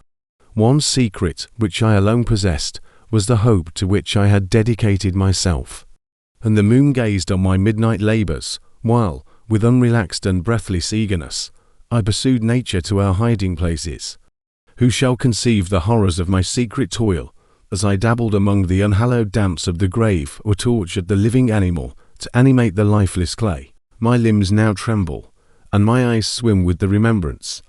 One secret which I alone possessed was the hope to which I had dedicated myself. And the moon gazed on my midnight labors, while, with unrelaxed and breathless eagerness, I pursued nature to our hiding places. Who shall conceive the horrors of my secret toil, as I dabbled among the unhallowed damps of the grave or tortured the living animal to animate the lifeless clay? My limbs now tremble, and my eyes swim with the remembrance.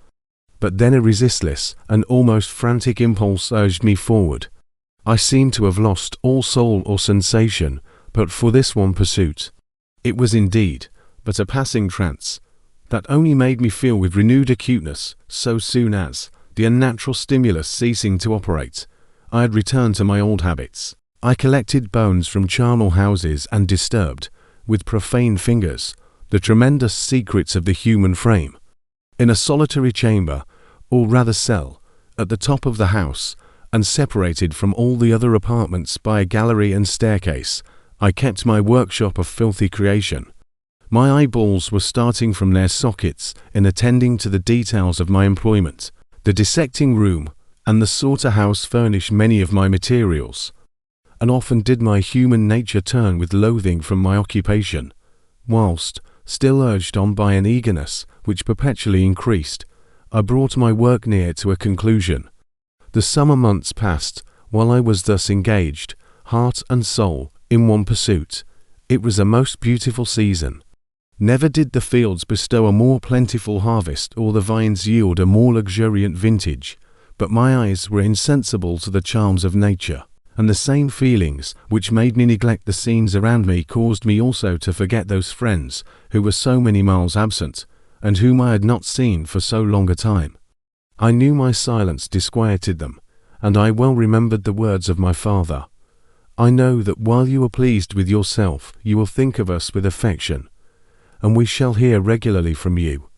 But then a resistless and almost frantic impulse urged me forward. I seemed to have lost all soul or sensation but for this one pursuit. It was indeed but a passing trance, that only made me feel with renewed acuteness so soon as, the unnatural stimulus ceasing to operate, I had returned to my old habits. I collected bones from charnel houses and disturbed, with profane fingers, the tremendous secrets of the human frame. In a solitary chamber, or rather cell, at the top of the house, and separated from all the other apartments by a gallery and staircase, I kept my workshop of filthy creation. My eyeballs were starting from their sockets in attending to the details of my employment. The dissecting room and the slaughter-house furnished many of my materials, and often did my human nature turn with loathing from my occupation, whilst, still urged on by an eagerness which perpetually increased, I brought my work near to a conclusion. The summer months passed while I was thus engaged, heart and soul, in one pursuit. It was a most beautiful season. Never did the fields bestow a more plentiful harvest or the vines yield a more luxuriant vintage, but my eyes were insensible to the charms of nature, and the same feelings which made me neglect the scenes around me caused me also to forget those friends who were so many miles absent, and whom I had not seen for so long a time. I knew my silence disquieted them, and I well remembered the words of my father. I know that while you are pleased with yourself, you will think of us with affection, and we shall hear regularly from you.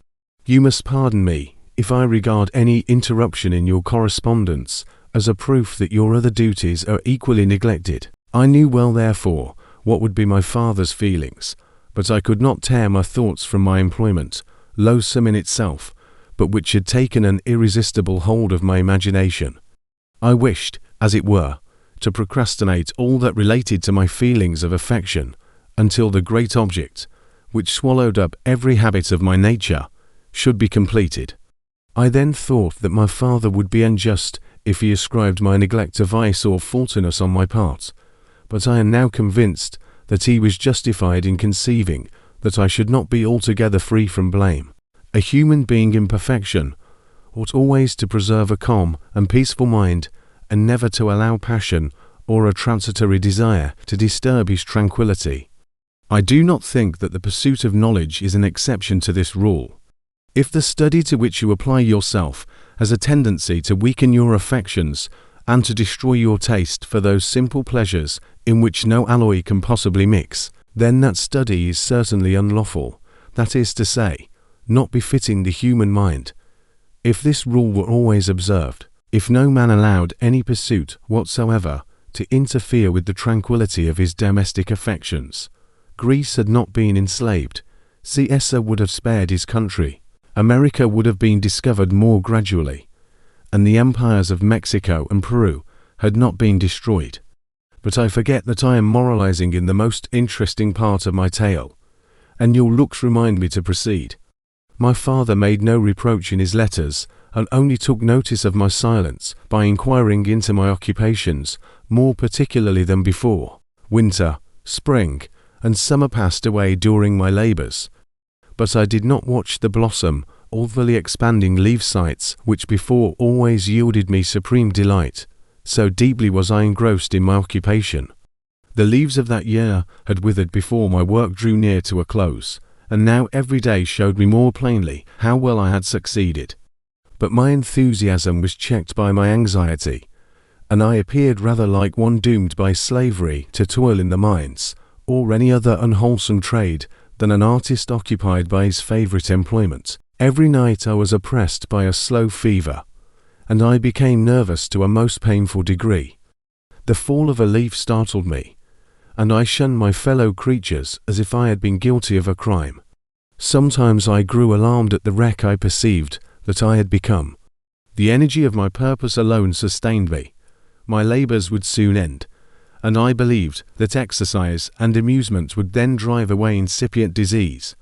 You must pardon me if I regard any interruption in your correspondence as a proof that your other duties are equally neglected. I knew well, therefore, what would be my father's feelings, but I could not tear my thoughts from my employment, loathsome in itself, but which had taken an irresistible hold of my imagination. I wished, as it were, to procrastinate all that related to my feelings of affection until the great object, which swallowed up every habit of my nature, should be completed. I then thought that my father would be unjust if he ascribed my neglect to vice or faultiness on my part, but I am now convinced that he was justified in conceiving that I should not be altogether free from blame. A human being in perfection ought always to preserve a calm and peaceful mind, and never to allow passion or a transitory desire to disturb his tranquillity. I do not think that the pursuit of knowledge is an exception to this rule. If the study to which you apply yourself has a tendency to weaken your affections and to destroy your taste for those simple pleasures in which no alloy can possibly mix, then that study is certainly unlawful, that is to say, not befitting the human mind. If this rule were always observed, if no man allowed any pursuit whatsoever to interfere with the tranquillity of his domestic affections, Greece had not been enslaved, Caesar would have spared his country, America would have been discovered more gradually, and the empires of Mexico and Peru had not been destroyed. But I forget that I am moralizing in the most interesting part of my tale, and your looks remind me to proceed. My father made no reproach in his letters, and only took notice of my silence by inquiring into my occupations more particularly than before. Winter, spring, and summer passed away during my labours, but I did not watch the blossom or the expanding leaf sights which before always yielded me supreme delight, so deeply was I engrossed in my occupation. The leaves of that year had withered before my work drew near to a close, and now every day showed me more plainly how well I had succeeded. But my enthusiasm was checked by my anxiety, and I appeared rather like one doomed by slavery to toil in the mines, or any other unwholesome trade, than an artist occupied by his favourite employment. Every night I was oppressed by a slow fever, and I became nervous to a most painful degree. The fall of a leaf startled me, and I shunned my fellow creatures as if I had been guilty of a crime. Sometimes I grew alarmed at the wreck I perceived that I had become. The energy of my purpose alone sustained me. My labours would soon end, and I believed that exercise and amusement would then drive away incipient disease.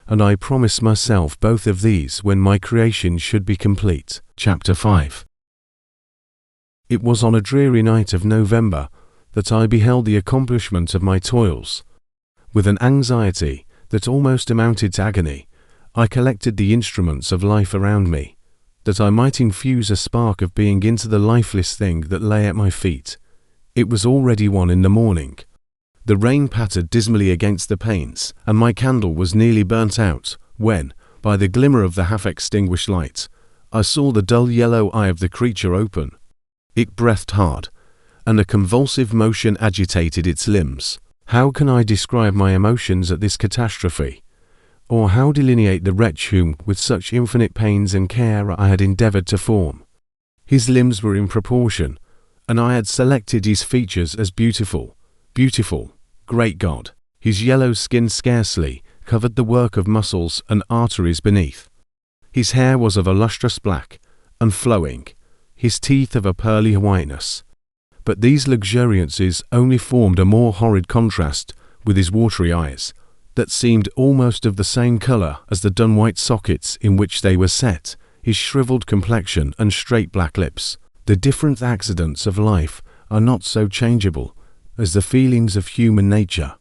And I promised myself both of these when my creation should be complete. Chapter 5. It was on a dreary night of November that I beheld the accomplishment of my toils. With an anxiety that almost amounted to agony, I collected the instruments of life around me, that I might infuse a spark of being into the lifeless thing that lay at my feet. It was already 1 in the morning. The rain pattered dismally against the panes, and my candle was nearly burnt out, when, by the glimmer of the half-extinguished light, I saw the dull yellow eye of the creature open. It breathed hard, and a convulsive motion agitated its limbs. How can I describe my emotions at this catastrophe? Or how delineate the wretch whom, with such infinite pains and care, I had endeavoured to form? His limbs were in proportion, and I had selected his features as beautiful. Beautiful, great God! His yellow skin scarcely covered the work of muscles and arteries beneath. His hair was of a lustrous black, and flowing, his teeth of a pearly whiteness. But these luxuriances only formed a more horrid contrast with his watery eyes, that seemed almost of the same colour as the dun white sockets in which they were set, his shrivelled complexion and straight black lips. The different accidents of life are not so changeable as the feelings of human nature.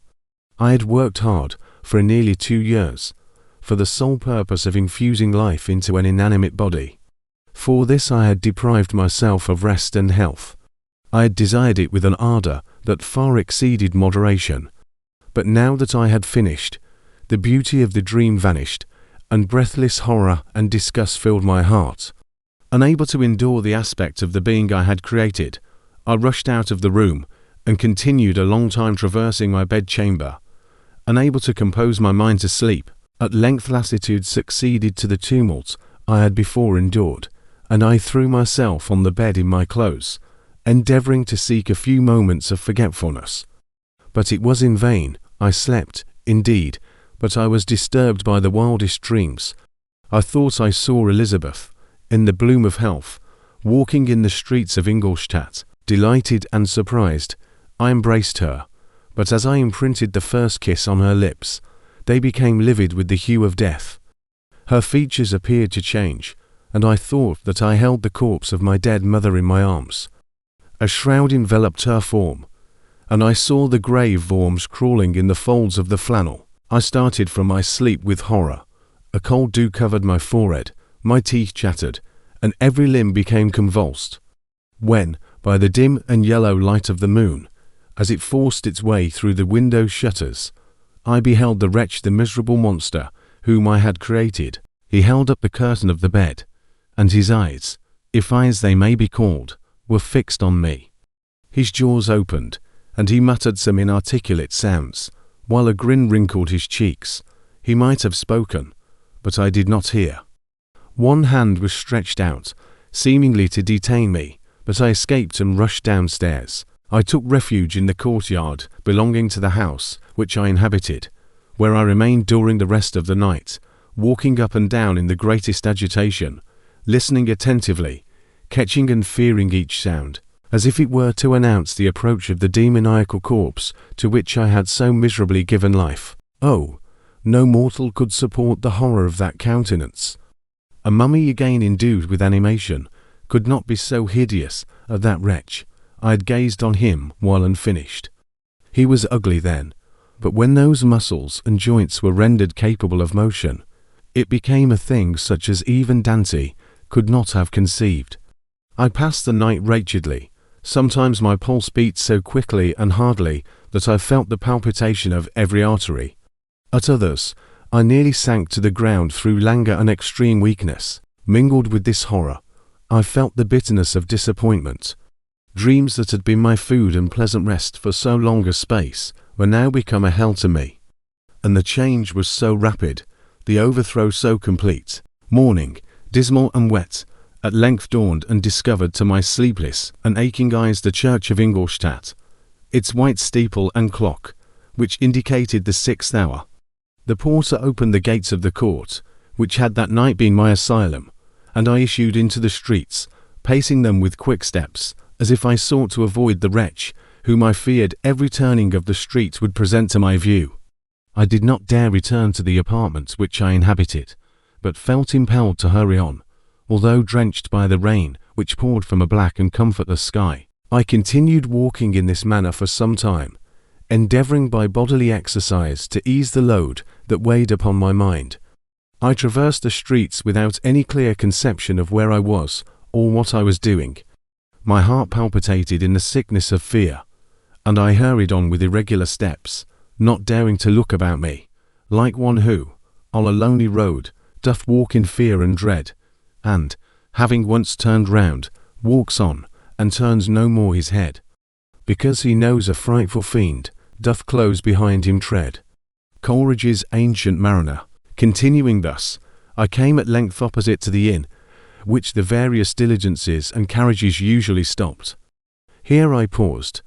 I had worked hard for nearly 2 years, for the sole purpose of infusing life into an inanimate body. For this I had deprived myself of rest and health. I had desired it with an ardour that far exceeded moderation. But now that I had finished, the beauty of the dream vanished, and breathless horror and disgust filled my heart. Unable to endure the aspect of the being I had created, I rushed out of the room and continued a long time traversing my bedchamber. Unable to compose my mind to sleep, at length lassitude succeeded to the tumult I had before endured, and I threw myself on the bed in my clothes, endeavouring to seek a few moments of forgetfulness. But it was in vain. I slept, indeed, but I was disturbed by the wildest dreams. I thought I saw Elizabeth, in the bloom of health, walking in the streets of Ingolstadt. Delighted and surprised, I embraced her, but as I imprinted the first kiss on her lips, they became livid with the hue of death. Her features appeared to change, and I thought that I held the corpse of my dead mother in my arms. A shroud enveloped her form, and I saw the grave worms crawling in the folds of the flannel. I started from my sleep with horror. A cold dew covered my forehead, my teeth chattered, and every limb became convulsed. When, by the dim and yellow light of the moon, as it forced its way through the window shutters, I beheld the wretch, the miserable monster whom I had created. He held up the curtain of the bed, and his eyes, if eyes they may be called, were fixed on me. His jaws opened, and he muttered some inarticulate sounds, while a grin wrinkled his cheeks. He might have spoken, but I did not hear. One hand was stretched out, seemingly to detain me, but I escaped and rushed downstairs. I took refuge in the courtyard belonging to the house which I inhabited, where I remained during the rest of the night, walking up and down in the greatest agitation, listening attentively, catching and fearing each sound, as if it were to announce the approach of the demoniacal corpse to which I had so miserably given life. Oh, no mortal could support the horror of that countenance. A mummy again endued with animation could not be so hideous as that wretch. I had gazed on him while unfinished. He was ugly then, but when those muscles and joints were rendered capable of motion, it became a thing such as even Dante could not have conceived. I passed the night wretchedly. Sometimes my pulse beat so quickly and hardly that I felt the palpitation of every artery. At others, I nearly sank to the ground through languor and extreme weakness. Mingled with this horror, I felt the bitterness of disappointment. Dreams that had been my food and pleasant rest for so long a space were now become a hell to me. And the change was so rapid, the overthrow so complete. Morning, dismal and wet, at length dawned and discovered to my sleepless and aching eyes the church of Ingolstadt, its white steeple and clock, which indicated the 6th hour. The porter opened the gates of the court, which had that night been my asylum, and I issued into the streets, pacing them with quick steps, as if I sought to avoid the wretch, whom I feared every turning of the street would present to my view. I did not dare return to the apartment which I inhabited, but felt impelled to hurry on, although drenched by the rain which poured from a black and comfortless sky. I continued walking in this manner for some time, endeavouring by bodily exercise to ease the load that weighed upon my mind. I traversed the streets without any clear conception of where I was or what I was doing. My heart palpitated in the sickness of fear, and I hurried on with irregular steps, not daring to look about me, like one who, on a lonely road, doth walk in fear and dread, and, having once turned round, walks on, and turns no more his head, because he knows a frightful fiend doth close behind him tread. Coleridge's Ancient Mariner. Continuing thus, I came at length opposite to the inn, which the various diligences and carriages usually stopped. Here I paused.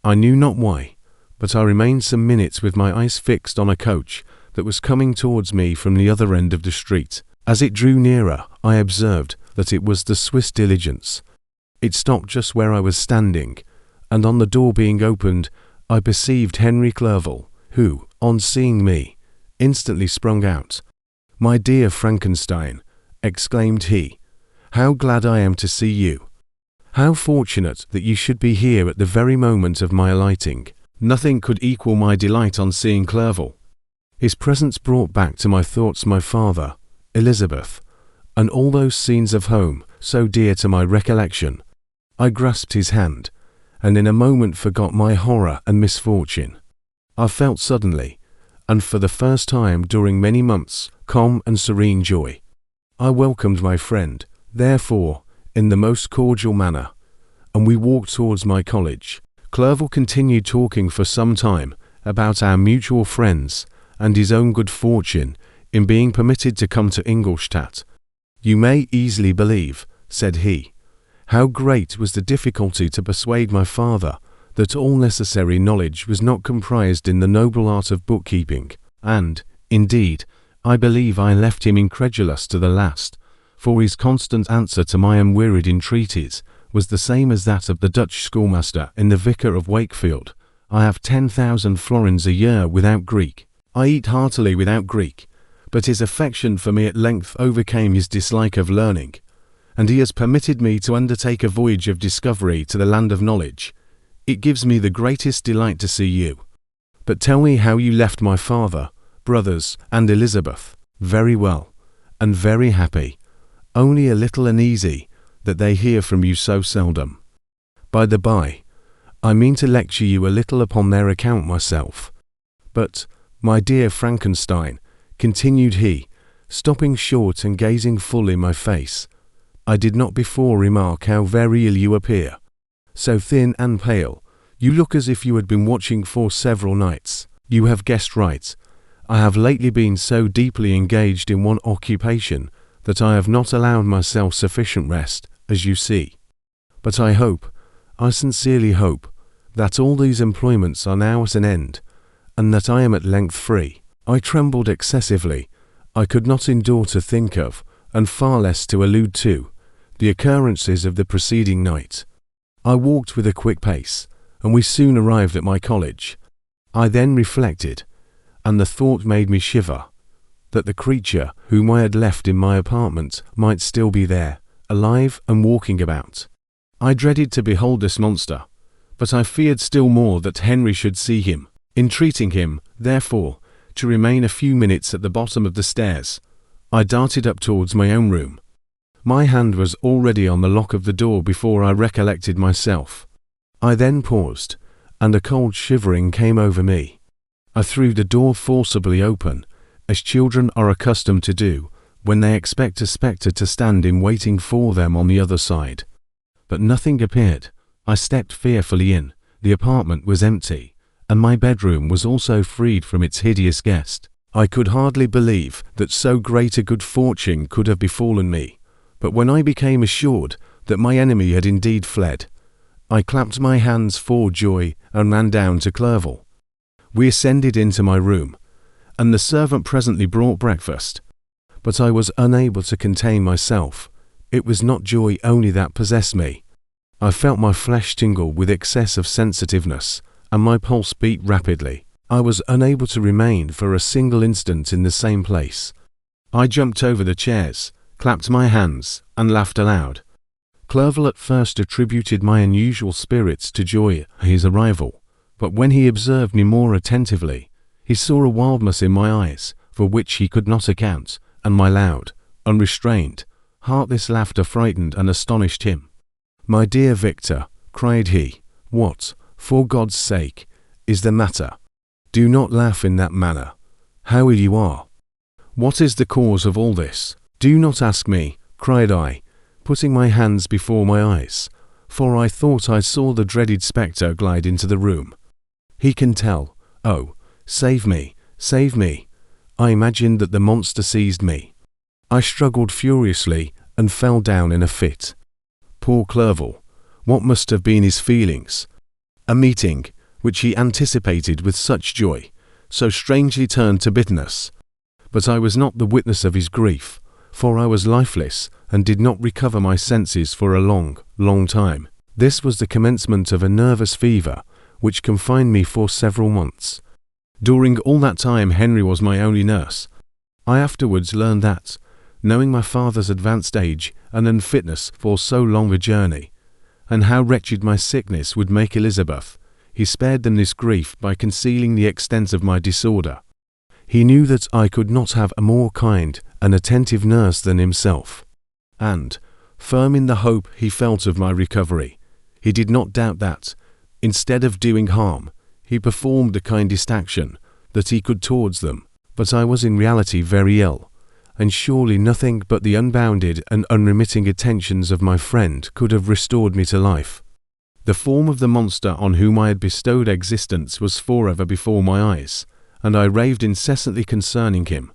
I knew not why, but I remained some minutes with my eyes fixed on a coach that was coming towards me from the other end of the street. As it drew nearer, I observed that it was the Swiss diligence. It stopped just where I was standing, and on the door being opened, I perceived Henry Clerval, who, on seeing me, instantly sprung out. "My dear Frankenstein," exclaimed he, "how glad I am to see you! How fortunate that you should be here at the very moment of my alighting." Nothing could equal my delight on seeing Clerval. His presence brought back to my thoughts my father, Elizabeth, and all those scenes of home so dear to my recollection. I grasped his hand, and in a moment forgot my horror and misfortune. I felt suddenly, and for the first time during many months, calm and serene joy. I welcomed my friend, therefore, in the most cordial manner, and we walked towards my college. Clerval continued talking for some time about our mutual friends and his own good fortune in being permitted to come to Ingolstadt. "You may easily believe," said he, "how great was the difficulty to persuade my father that all necessary knowledge was not comprised in the noble art of bookkeeping, and, indeed, I believe I left him incredulous to the last, for his constant answer to my unwearied entreaties was the same as that of the Dutch schoolmaster in The Vicar of Wakefield. I have 10,000 florins a year without Greek. I eat heartily without Greek, but his affection for me at length overcame his dislike of learning, and he has permitted me to undertake a voyage of discovery to the land of knowledge. It gives me the greatest delight to see you. But tell me how you left my father, brothers, and Elizabeth." "Very well, and very happy, only a little uneasy that they hear from you so seldom. By the by, I mean to lecture you a little upon their account myself. But, my dear Frankenstein," continued he, stopping short and gazing full in my face, "I did not before remark how very ill you appear. So thin and pale, you look as if you had been watching for several nights. You have guessed right. I have lately been so deeply engaged in one occupation that I have not allowed myself sufficient rest, as you see. But I hope, I sincerely hope, that all these employments are now at an end, and that I am at length free." I trembled excessively. I could not endure to think of, and far less to allude to, the occurrences of the preceding night. I walked with a quick pace, and we soon arrived at my college. I then reflected, and the thought made me shiver, that the creature whom I had left in my apartment might still be there, alive and walking about. I dreaded to behold this monster, but I feared still more that Henry should see him. Entreating him, therefore, to remain a few minutes at the bottom of the stairs, I darted up towards my own room. My hand was already on the lock of the door before I recollected myself. I then paused, and a cold shivering came over me. I threw the door forcibly open, as children are accustomed to do when they expect a spectre to stand in waiting for them on the other side. But nothing appeared, I stepped fearfully in. The apartment was empty, and my bedroom was also freed from its hideous guest. I could hardly believe that so great a good fortune could have befallen me, but when I became assured that my enemy had indeed fled, I clapped my hands for joy and ran down to Clerval. We ascended into my room, and the servant presently brought breakfast, but I was unable to contain myself. It was not joy only that possessed me. I felt my flesh tingle with excess of sensitiveness, and my pulse beat rapidly. I was unable to remain for a single instant in the same place. I jumped over the chairs, clapped my hands, and laughed aloud. Clerval at first attributed my unusual spirits to joy at his arrival, but when he observed me more attentively, he saw a wildness in my eyes for which he could not account, and my loud, unrestrained, heartless laughter frightened and astonished him. "My dear Victor," cried he, "what, for God's sake, is the matter? Do not laugh in that manner. How ill you are! What is the cause of all this?" "Do not ask me," cried I, putting my hands before my eyes, for I thought I saw the dreaded spectre glide into the room. "He can tell. Oh, save me, save me!" I imagined that the monster seized me. I struggled furiously and fell down in a fit. Poor Clerval, what must have been his feelings? A meeting, which he anticipated with such joy, so strangely turned to bitterness. But I was not the witness of his grief, for I was lifeless and did not recover my senses for a long, long time. This was the commencement of a nervous fever, which confined me for several months. During all that time Henry was my only nurse. I afterwards learned that, knowing my father's advanced age and unfitness for so long a journey, and how wretched my sickness would make Elizabeth, he spared them this grief by concealing the extent of my disorder. He knew that I could not have a more kind and attentive nurse than himself, and, firm in the hope he felt of my recovery, he did not doubt that, instead of doing harm, he performed the kindest action that he could towards them. But I was in reality very ill, and surely nothing but the unbounded and unremitting attentions of my friend could have restored me to life. The form of the monster on whom I had bestowed existence was forever before my eyes, and I raved incessantly concerning him.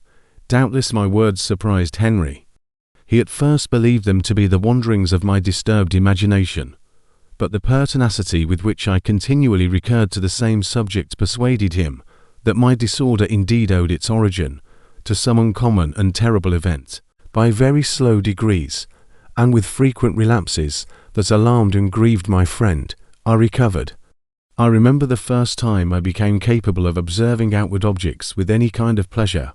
Doubtless my words surprised Henry. He at first believed them to be the wanderings of my disturbed imagination, but the pertinacity with which I continually recurred to the same subject persuaded him that my disorder indeed owed its origin to some uncommon and terrible event. By very slow degrees, and with frequent relapses that alarmed and grieved my friend, I recovered. I remember the first time I became capable of observing outward objects with any kind of pleasure.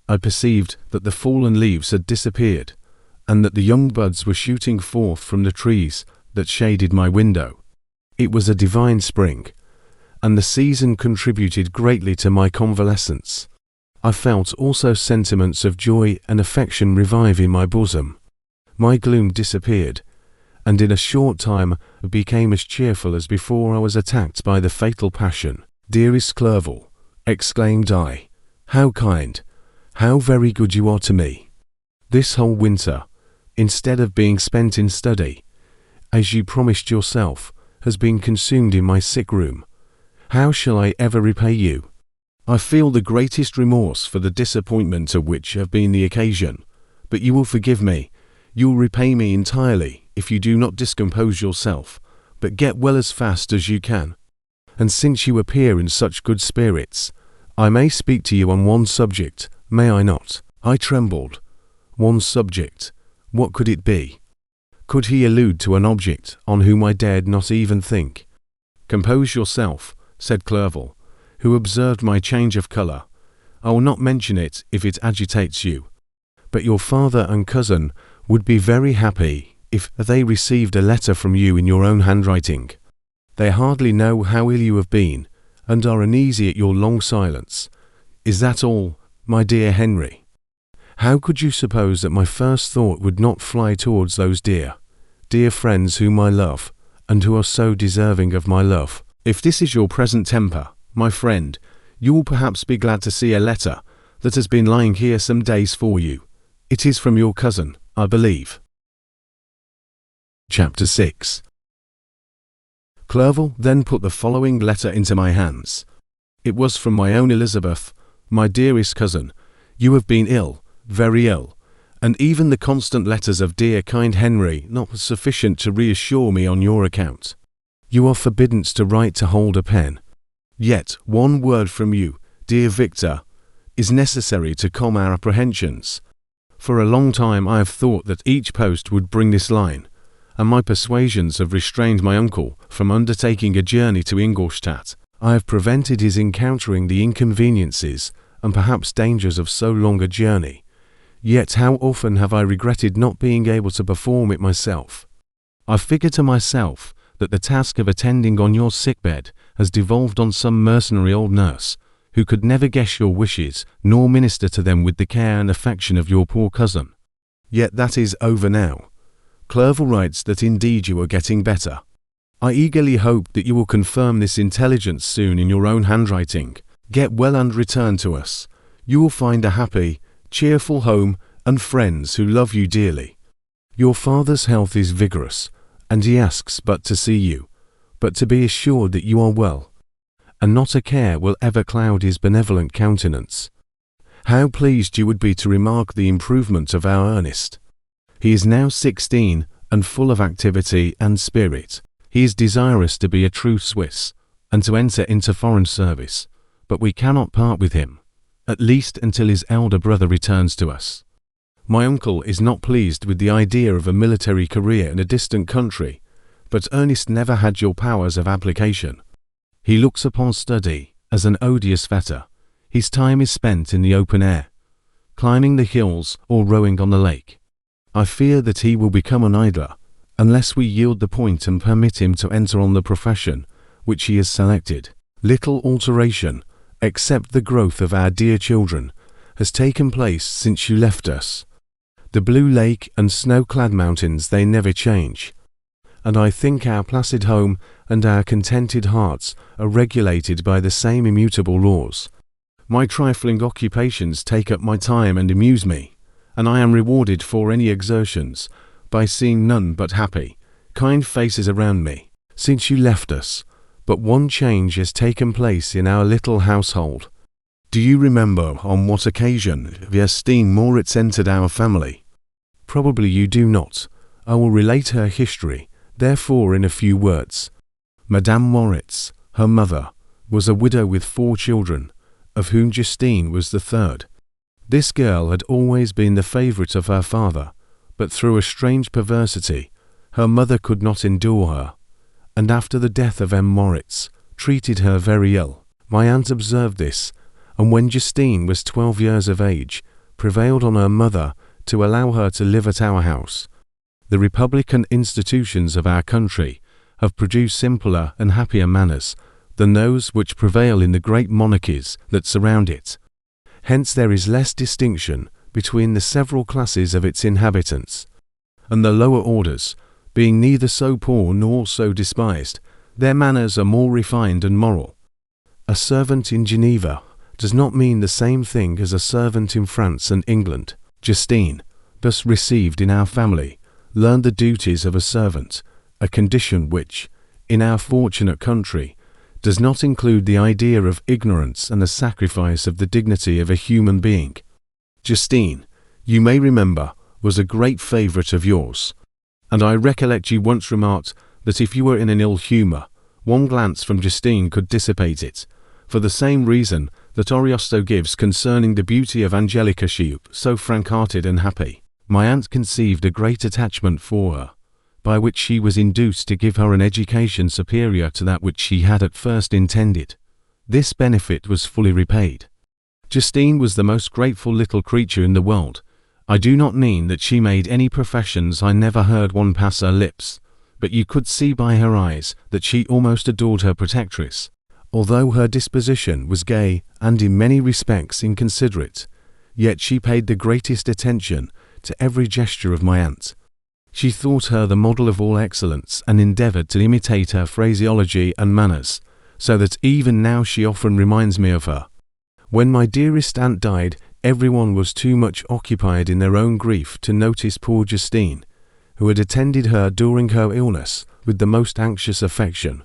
I perceived that the fallen leaves had disappeared, and that the young buds were shooting forth from the trees that shaded my window. It was a divine spring, and the season contributed greatly to my convalescence. I felt also sentiments of joy and affection revive in my bosom. My gloom disappeared, and in a short time I became as cheerful as before I was attacked by the fatal passion. "Dearest Clerval," exclaimed I, "how kind, how very good you are to me. This whole winter, instead of being spent in study, as you promised yourself, has been consumed in my sick room. How shall I ever repay you? I feel the greatest remorse for the disappointment of which have been the occasion, but you will forgive me, you will repay me entirely if you do not discompose yourself, but get well as fast as you can. And since you appear in such good spirits, I may speak to you on one subject, may I not?" I trembled. One subject. What could it be? Could he allude to an object on whom I dared not even think? "Compose yourself," said Clerval, who observed my change of colour. "I will not mention it if it agitates you, but your father and cousin would be very happy if they received a letter from you in your own handwriting. They hardly know how ill you have been, and are uneasy at your long silence. Is that all, my dear Henry? How could you suppose that my first thought would not fly towards those dear, dear friends whom I love, and who are so deserving of my love? If this is your present temper, my friend, you will perhaps be glad to see a letter that has been lying here some days for you. It is from your cousin, I believe." Chapter 6. Clerval then put the following letter into my hands. It was from my own Elizabeth. My dearest cousin, you have been ill, very ill, and even the constant letters of dear kind Henry not sufficient to reassure me on your account. You are forbidden to write to hold a pen. Yet one word from you, dear Victor, is necessary to calm our apprehensions. For a long time I have thought that each post would bring this line, and my persuasions have restrained my uncle from undertaking a journey to Ingolstadt. I have prevented his encountering the inconveniences and perhaps dangers of so long a journey. Yet how often have I regretted not being able to perform it myself. I figure to myself that the task of attending on your sickbed has devolved on some mercenary old nurse, who could never guess your wishes, nor minister to them with the care and affection of your poor cousin. Yet that is over now. Clerval writes that indeed you are getting better. I eagerly hope that you will confirm this intelligence soon in your own handwriting. Get well and return to us. You will find a happy, cheerful home and friends who love you dearly. Your father's health is vigorous, and he asks but to see you, but to be assured that you are well, and not a care will ever cloud his benevolent countenance. How pleased you would be to remark the improvement of our Ernest. He is now 16 and full of activity and spirit. He is desirous to be a true Swiss, and to enter into foreign service, but we cannot part with him, at least until his elder brother returns to us. My uncle is not pleased with the idea of a military career in a distant country, but Ernest never had your powers of application. He looks upon study as an odious fetter. His time is spent in the open air, climbing the hills or rowing on the lake. I fear that he will become an idler, unless we yield the point and permit him to enter on the profession which he has selected. Little alteration, except the growth of our dear children, has taken place since you left us. The blue lake and snow-clad mountains, they never change, and I think our placid home and our contented hearts are regulated by the same immutable laws. My trifling occupations take up my time and amuse me, and I am rewarded for any exertions by seeing none but happy, kind faces around me. Since you left us, but one change has taken place in our little household. Do you remember on what occasion Justine Moritz entered our family? Probably you do not. I will relate her history, therefore, in a few words. Madame Moritz, her mother, was a widow with 4 children, of whom Justine was the third. This girl had always been the favourite of her father, but through a strange perversity, her mother could not endure her, and after the death of M. Moritz, treated her very ill. My aunt observed this, and when Justine was 12 years of age, prevailed on her mother to allow her to live at our house. The republican institutions of our country have produced simpler and happier manners than those which prevail in the great monarchies that surround it. Hence there is less distinction between the several classes of its inhabitants, and the lower orders, being neither so poor nor so despised, their manners are more refined and moral. A servant in Geneva does not mean the same thing as a servant in France and England. Justine, thus received in our family, learned the duties of a servant, a condition which, in our fortunate country, does not include the idea of ignorance and the sacrifice of the dignity of a human being. Justine, you may remember, was a great favourite of yours, and I recollect you once remarked that if you were in an ill humour, one glance from Justine could dissipate it, for the same reason that Ariosto gives concerning the beauty of Angelica, she so frank-hearted and happy. My aunt conceived a great attachment for her, by which she was induced to give her an education superior to that which she had at first intended. This benefit was fully repaid. Justine was the most grateful little creature in the world. I do not mean that she made any professions. I never heard one pass her lips, but you could see by her eyes that she almost adored her protectress. Although her disposition was gay and in many respects inconsiderate, yet she paid the greatest attention to every gesture of my aunt. She thought her the model of all excellence and endeavoured to imitate her phraseology and manners, so that even now she often reminds me of her. When my dearest aunt died, everyone was too much occupied in their own grief to notice poor Justine, who had attended her during her illness with the most anxious affection.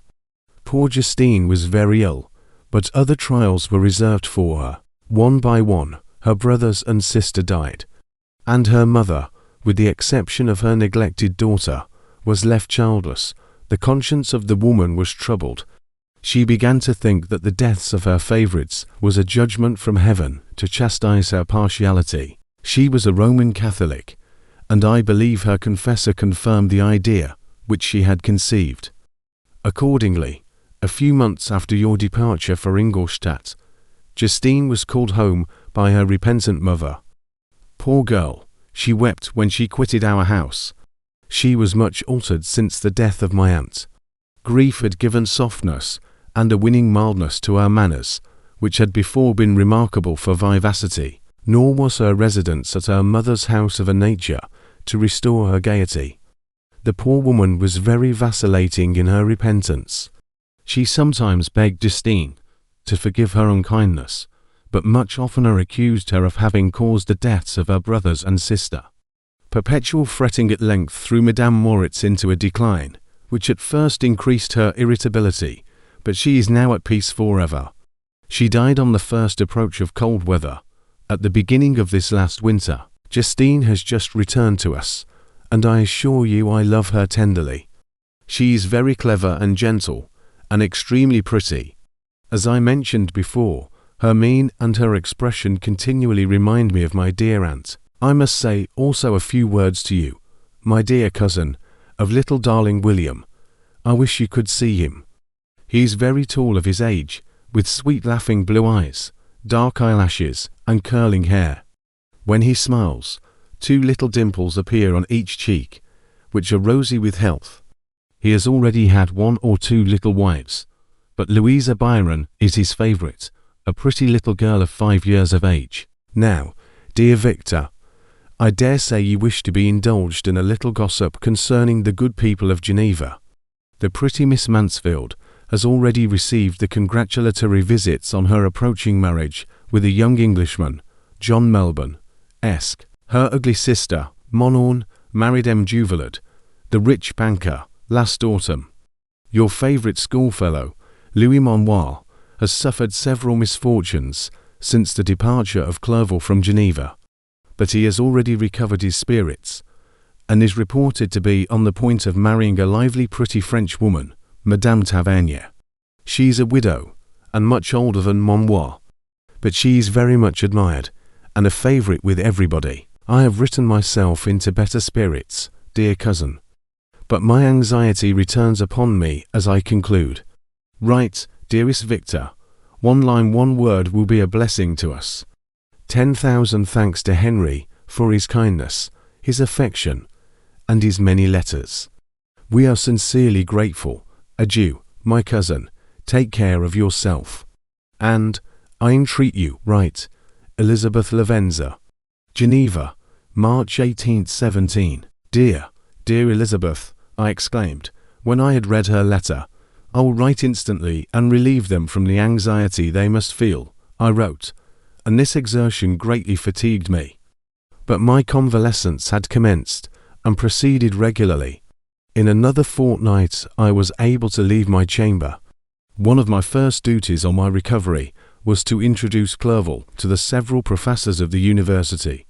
Poor Justine was very ill, but other trials were reserved for her. One by one, her brothers and sister died, and her mother, with the exception of her neglected daughter, was left childless. The conscience of the woman was troubled. She began to think that the deaths of her favorites was a judgment from heaven to chastise her partiality. She was a Roman Catholic, and I believe her confessor confirmed the idea which she had conceived. Accordingly, a few months after your departure for Ingolstadt, Justine was called home by her repentant mother. Poor girl, she wept when she quitted our house. She was much altered since the death of my aunt. Grief had given softness and a winning mildness to her manners, which had before been remarkable for vivacity, nor was her residence at her mother's house of a nature to restore her gaiety. The poor woman was very vacillating in her repentance. She sometimes begged Justine to forgive her unkindness, but much oftener accused her of having caused the deaths of her brothers and sister. Perpetual fretting at length threw Madame Moritz into a decline, which at first increased her irritability, but she is now at peace forever. She died on the first approach of cold weather, at the beginning of this last winter. Justine has just returned to us, and I assure you I love her tenderly. She is very clever and gentle, and extremely pretty. As I mentioned before, her mien and her expression continually remind me of my dear aunt. I must say also a few words to you, my dear cousin, of little darling William. I wish you could see him. He is very tall of his age, with sweet laughing blue eyes, dark eyelashes, and curling hair. When he smiles, 2 little dimples appear on each cheek, which are rosy with health. He has already had 1 or 2 little wives, but Louisa Byron is his favourite, a pretty little girl of 5 years of age. Now, dear Victor, I dare say you wish to be indulged in a little gossip concerning the good people of Geneva. The pretty Miss Mansfield has already received the congratulatory visits on her approaching marriage with a young Englishman, John Melbourne, Esq. Her ugly sister, Monorne, married M. Juvelard, the rich banker, last autumn. Your favourite schoolfellow, Louis Monnoir, has suffered several misfortunes since the departure of Clerval from Geneva, but he has already recovered his spirits, and is reported to be on the point of marrying a lively pretty French woman, Madame Tavernier. She is a widow, and much older than Monnoir, but she is very much admired, and a favourite with everybody. I have written myself into better spirits, dear cousin, but my anxiety returns upon me as I conclude. Write, dearest Victor. 1 line 1 word will be a blessing to us. 10,000 thanks to Henry for his kindness, his affection, and his many letters. We are sincerely grateful. Adieu, my cousin. Take care of yourself. And, I entreat you, write, Elizabeth Lavenza. Geneva, March 18th, 17. Dear Elizabeth, I exclaimed, when I had read her letter, I will write instantly and relieve them from the anxiety they must feel. I wrote, and this exertion greatly fatigued me. But my convalescence had commenced, and proceeded regularly. In another fortnight I was able to leave my chamber. One of my first duties on my recovery was to introduce Clerval to the several professors of the university.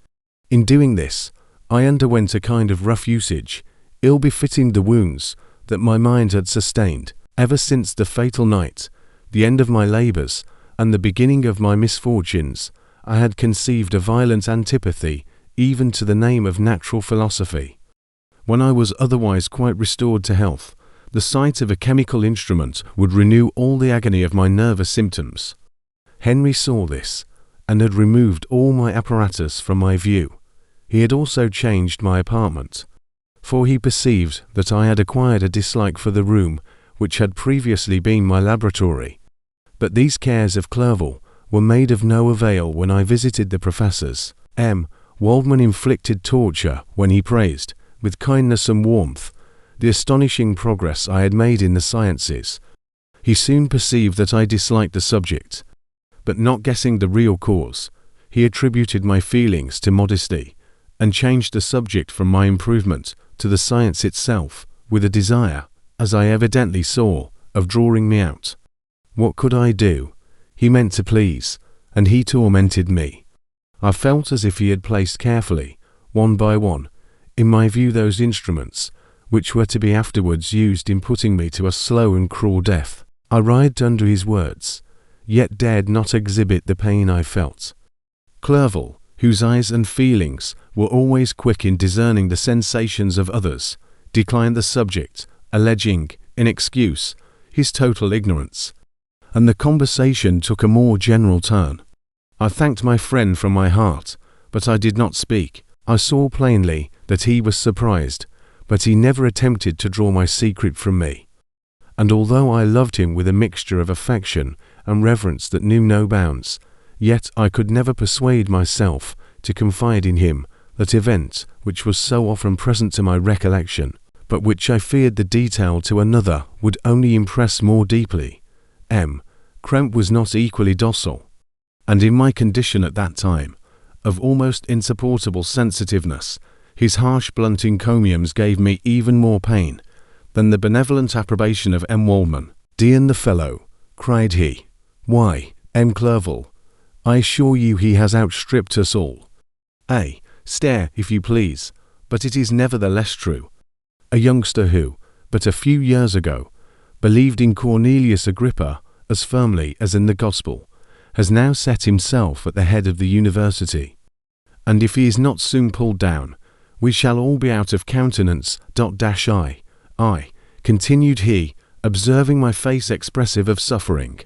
In doing this, I underwent a kind of rough usage, ill befitting the wounds that my mind had sustained. Ever since the fatal night, the end of my labours, and the beginning of my misfortunes, I had conceived a violent antipathy even to the name of natural philosophy. When I was otherwise quite restored to health, the sight of a chemical instrument would renew all the agony of my nervous symptoms. Henry saw this, and had removed all my apparatus from my view. He had also changed my apartment, for he perceived that I had acquired a dislike for the room which had previously been my laboratory. But these cares of Clerval were made of no avail when I visited the professors. Waldman inflicted torture when he praised, with kindness and warmth, the astonishing progress I had made in the sciences. He soon perceived that I disliked the subject, but not guessing the real cause, he attributed my feelings to modesty, and changed the subject from my improvement to the science itself, with a desire, as I evidently saw, of drawing me out. What could I do? He meant to please, and he tormented me. I felt as if he had placed carefully, one by one, in my view those instruments, which were to be afterwards used in putting me to a slow and cruel death. I writhed under his words, yet dared not exhibit the pain I felt. Clerval, whose eyes and feelings were always quick in discerning the sensations of others, declined the subject, alleging, in excuse, his total ignorance, and the conversation took a more general turn. I thanked my friend from my heart, but I did not speak. I saw plainly that he was surprised, but he never attempted to draw my secret from me. And although I loved him with a mixture of affection and reverence that knew no bounds, yet I could never persuade myself to confide in him that event which was so often present to my recollection, but which I feared the detail to another would only impress more deeply. Kremp was not equally docile, and in my condition at that time, of almost insupportable sensitiveness, his harsh blunt encomiums gave me even more pain than the benevolent approbation of M. Waldman. "Dear the fellow," cried he. "Why, M. Clerval, I assure you he has outstripped us all. Stare, if you please, but it is nevertheless true. A youngster who, but a few years ago, believed in Cornelius Agrippa as firmly as in the Gospel, has now set himself at the head of the university. And if he is not soon pulled down, we shall all be out of countenance. I, continued he, observing my face expressive of suffering.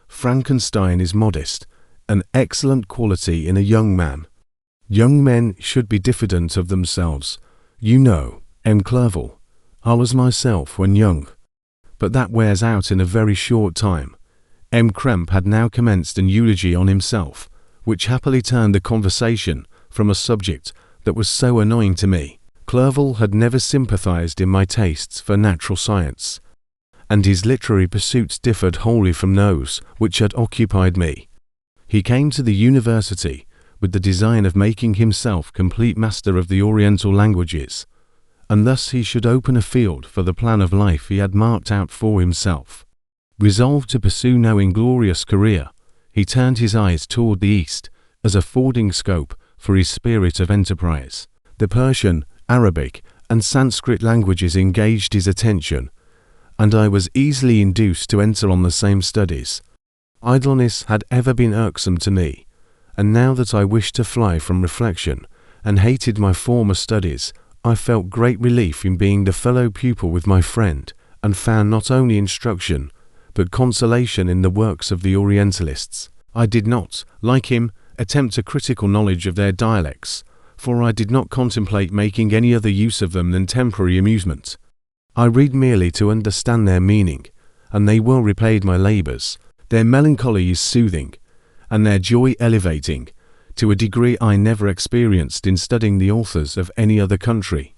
Frankenstein is modest, an excellent quality in a young man. Young men should be diffident of themselves. You know, M. Clerval, I was myself when young, but that wears out in a very short time." M. Kremp had now commenced an eulogy on himself, which happily turned the conversation from a subject that was so annoying to me. Clerval had never sympathized in my tastes for natural science, and his literary pursuits differed wholly from those which had occupied me. He came to the university with the design of making himself complete master of the Oriental languages, and thus he should open a field for the plan of life he had marked out for himself. Resolved to pursue no inglorious career, he turned his eyes toward the east as affording scope for his spirit of enterprise. The Persian, Arabic, and Sanskrit languages engaged his attention, and I was easily induced to enter on the same studies. Idleness had ever been irksome to me, and now that I wished to fly from reflection and hated my former studies, I felt great relief in being the fellow pupil with my friend, and found not only instruction, but consolation in the works of the Orientalists. I did not, like him, attempt a critical knowledge of their dialects, for I did not contemplate making any other use of them than temporary amusement. I read merely to understand their meaning, and they well repaid my labours. Their melancholy is soothing, and their joy elevating, to a degree I never experienced in studying the authors of any other country.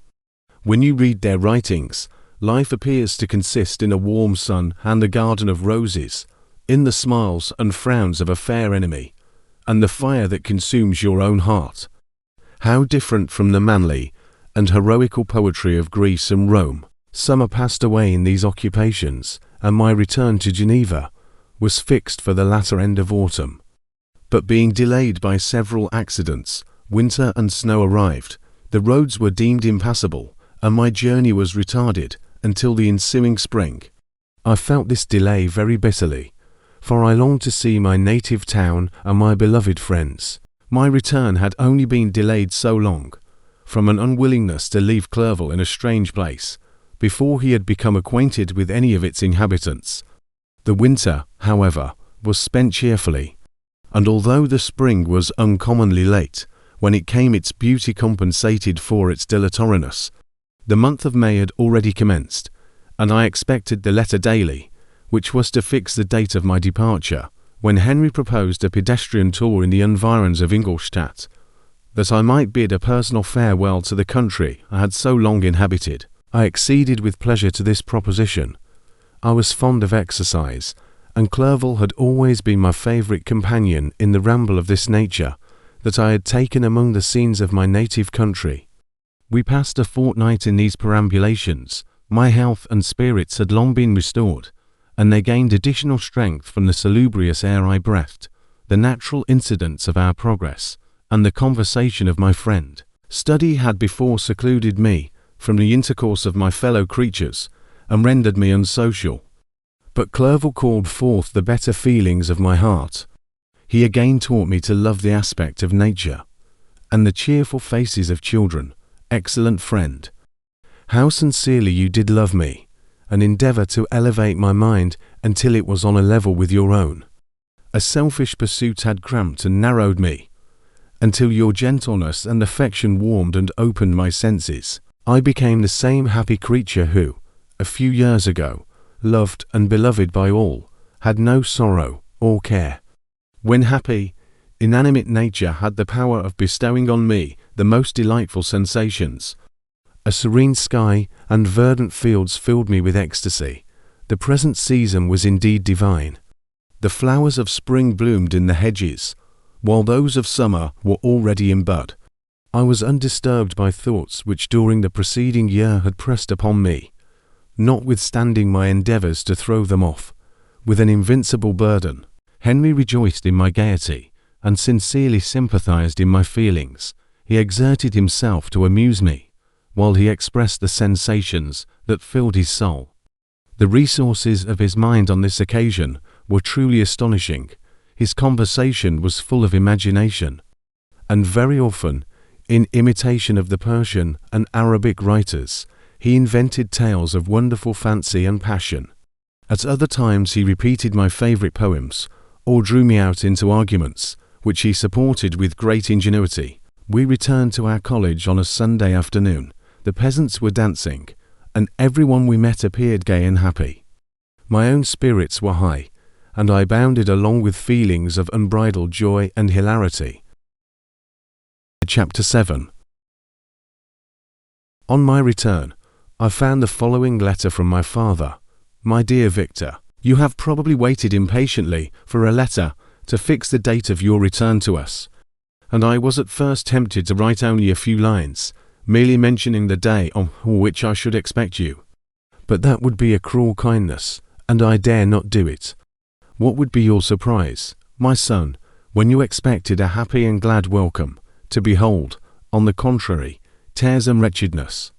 When you read their writings, life appears to consist in a warm sun and a garden of roses, in the smiles and frowns of a fair enemy, and the fire that consumes your own heart. How different from the manly and heroical poetry of Greece and Rome! Summer passed away in these occupations, and my return to Geneva was fixed for the latter end of autumn. But being delayed by several accidents, winter and snow arrived, the roads were deemed impassable, and my journey was retarded until the ensuing spring. I felt this delay very bitterly, for I longed to see my native town and my beloved friends. My return had only been delayed so long, from an unwillingness to leave Clerval in a strange place, before he had become acquainted with any of its inhabitants. The winter, however, was spent cheerfully, and although the spring was uncommonly late, when it came its beauty compensated for its dilatoriness. The month of May had already commenced, and I expected the letter daily, which was to fix the date of my departure, when Henry proposed a pedestrian tour in the environs of Ingolstadt, that I might bid a personal farewell to the country I had so long inhabited. I acceded with pleasure to this proposition. I was fond of exercise, and Clerval had always been my favourite companion in the ramble of this nature that I had taken among the scenes of my native country. We passed a fortnight in these perambulations, My health and spirits had long been restored, and they gained additional strength from the salubrious air I breathed, the natural incidents of our progress, and the conversation of my friend. Study had before secluded me from the intercourse of my fellow creatures, and rendered me unsocial. But Clerval called forth the better feelings of my heart. He again taught me to love the aspect of nature, and the cheerful faces of children. Excellent friend, how sincerely you did love me, and endeavour to elevate my mind until it was on a level with your own. A selfish pursuit had cramped and narrowed me, until your gentleness and affection warmed and opened my senses. I became the same happy creature who, a few years ago, loved and beloved by all, had no sorrow or care. When happy, inanimate nature had the power of bestowing on me the most delightful sensations. A serene sky and verdant fields filled me with ecstasy. The present season was indeed divine. The flowers of spring bloomed in the hedges, while those of summer were already in bud. I was undisturbed by thoughts which during the preceding year had pressed upon me, notwithstanding my endeavours to throw them off, with an invincible burden. Henry rejoiced in my gaiety, and sincerely sympathized in my feelings. He exerted himself to amuse me, while he expressed the sensations that filled his soul. The resources of his mind on this occasion were truly astonishing. His conversation was full of imagination, and very often, in imitation of the Persian and Arabic writers, he invented tales of wonderful fancy and passion. At other times he repeated my favourite poems, or drew me out into arguments, which he supported with great ingenuity. We returned to our college on a Sunday afternoon. The peasants were dancing, and everyone we met appeared gay and happy. My own spirits were high, and I bounded along with feelings of unbridled joy and hilarity. Chapter 7. On my return, I found the following letter from my father. My dear Victor, you have probably waited impatiently for a letter to fix the date of your return to us, and I was at first tempted to write only a few lines, merely mentioning the day on which I should expect you. But that would be a cruel kindness, and I dare not do it. What would be your surprise, my son, when you expected a happy and glad welcome, to behold, on the contrary, tears and wretchedness?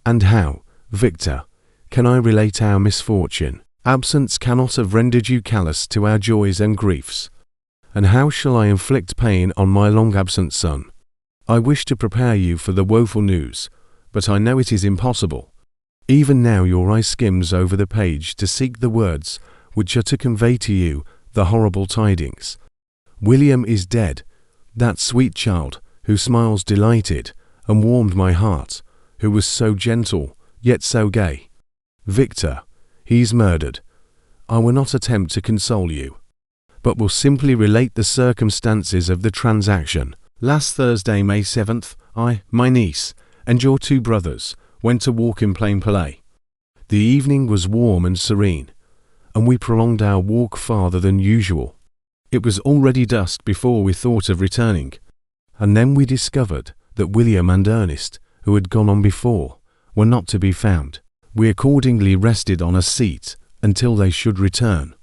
And how, Victor, can I relate our misfortune? Absence cannot have rendered you callous to our joys and griefs. And how shall I inflict pain on my long-absent son? I wish to prepare you for the woeful news, but I know it is impossible. Even now your eye skims over the page to seek the words which are to convey to you the horrible tidings. William is dead, that sweet child who smiles delighted and warmed my heart, who was so gentle, yet so gay. Victor, he's murdered. I will not attempt to console you, but will simply relate the circumstances of the transaction. Last Thursday, May 7th, I, my niece, and your two brothers went to walk in Plain Palais. The evening was warm and serene, and we prolonged our walk farther than usual. It was already dusk before we thought of returning, and then we discovered that William and Ernest, who had gone on before, were not to be found. We accordingly rested on a seat until they should return.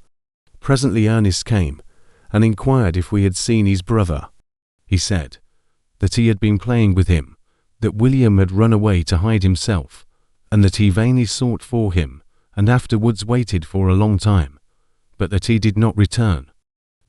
Presently Ernest came, and inquired if we had seen his brother. He said that he had been playing with him, that William had run away to hide himself, and that he vainly sought for him, and afterwards waited for a long time, but that he did not return.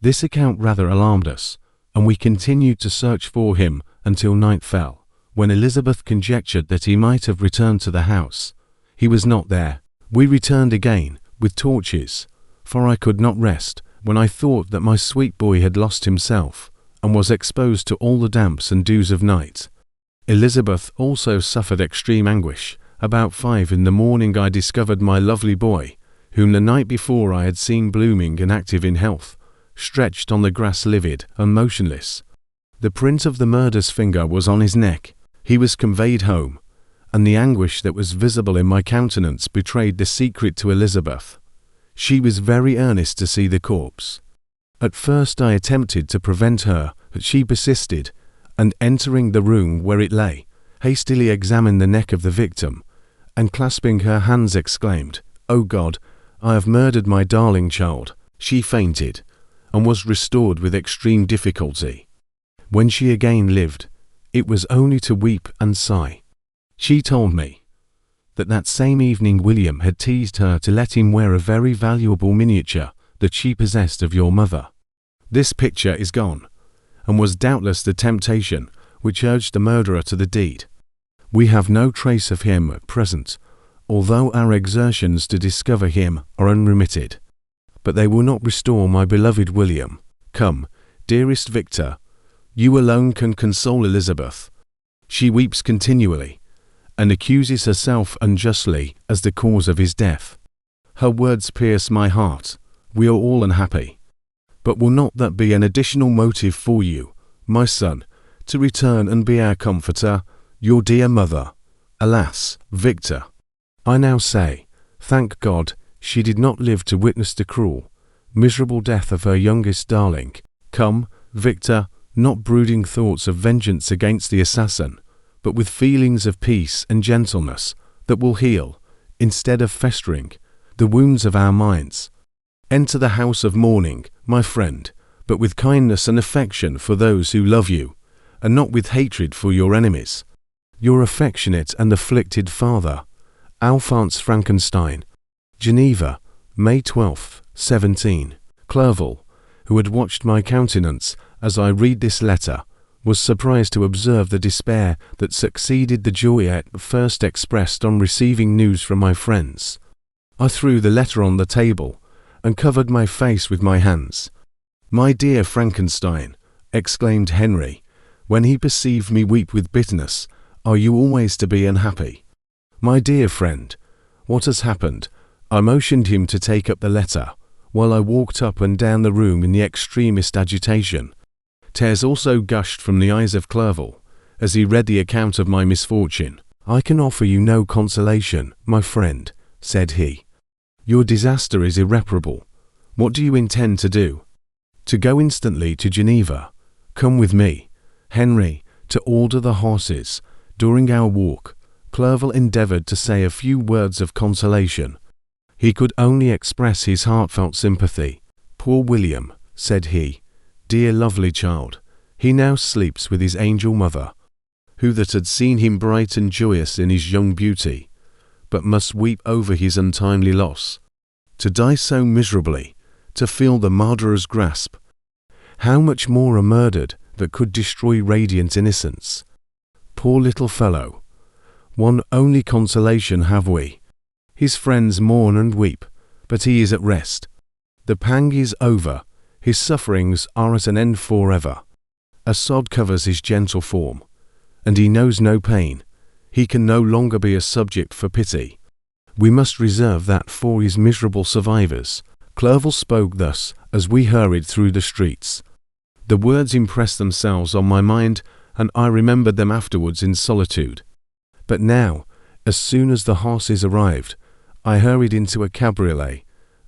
This account rather alarmed us, and we continued to search for him until night fell, when Elizabeth conjectured that he might have returned to the house. He was not there. We returned again, with torches, for I could not rest when I thought that my sweet boy had lost himself, and was exposed to all the damps and dews of night. Elizabeth also suffered extreme anguish. About 5 in the morning I discovered my lovely boy, whom the night before I had seen blooming and active in health, stretched on the grass livid and motionless. The print of the murderer's finger was on his neck. He was conveyed home, and the anguish that was visible in my countenance betrayed the secret to Elizabeth. She was very earnest to see the corpse. At first I attempted to prevent her, but she persisted, and entering the room where it lay, hastily examined the neck of the victim, and clasping her hands exclaimed, "O God, I have murdered my darling child." She fainted, and was restored with extreme difficulty. When she again lived, it was only to weep and sigh. She told me that same evening William had teased her to let him wear a very valuable miniature that she possessed of your mother. This picture is gone, and was doubtless the temptation which urged the murderer to the deed. We have no trace of him at present, although our exertions to discover him are unremitted. But they will not restore my beloved William. Come, dearest Victor, you alone can console Elizabeth. She weeps continually, and accuses herself unjustly as the cause of his death. Her words pierce my heart. We are all unhappy. But will not that be an additional motive for you, my son, to return and be our comforter, your dear mother? Alas, Victor, I now say, thank God, she did not live to witness the cruel, miserable death of her youngest darling. Come, Victor, not brooding thoughts of vengeance against the assassin, but with feelings of peace and gentleness that will heal, instead of festering, the wounds of our minds. Enter the house of mourning, my friend, but with kindness and affection for those who love you, and not with hatred for your enemies. Your affectionate and afflicted father, Alphonse Frankenstein. Geneva, May 12, 17. Clerval, who had watched my countenance as I read this letter, was surprised to observe the despair that succeeded the joy I at first expressed on receiving news from my friends. I threw the letter on the table, and covered my face with my hands. "My dear Frankenstein," exclaimed Henry, when he perceived me weep with bitterness, "are you always to be unhappy? My dear friend, what has happened?" I motioned him to take up the letter, while I walked up and down the room in the extremest agitation. Tears also gushed from the eyes of Clerval, as he read the account of my misfortune. "I can offer you no consolation, my friend," said he. "Your disaster is irreparable. What do you intend to do?" "To go instantly to Geneva. Come with me, Henry, to order the horses." During our walk, Clerval endeavoured to say a few words of consolation. He could only express his heartfelt sympathy. "Poor William," said he, "dear lovely child, he now sleeps with his angel mother, who that had seen him bright and joyous in his young beauty, but must weep over his untimely loss. To die so miserably, to feel the murderer's grasp. How much more a murdered that could destroy radiant innocence. Poor little fellow. One only consolation have we. His friends mourn and weep, but he is at rest. The pang is over, his sufferings are at an end forever. A sod covers his gentle form, and he knows no pain. He can no longer be a subject for pity. We must reserve that for his miserable survivors." Clerval spoke thus as we hurried through the streets. The words impressed themselves on my mind, and I remembered them afterwards in solitude. But now, as soon as the horses arrived, I hurried into a cabriolet,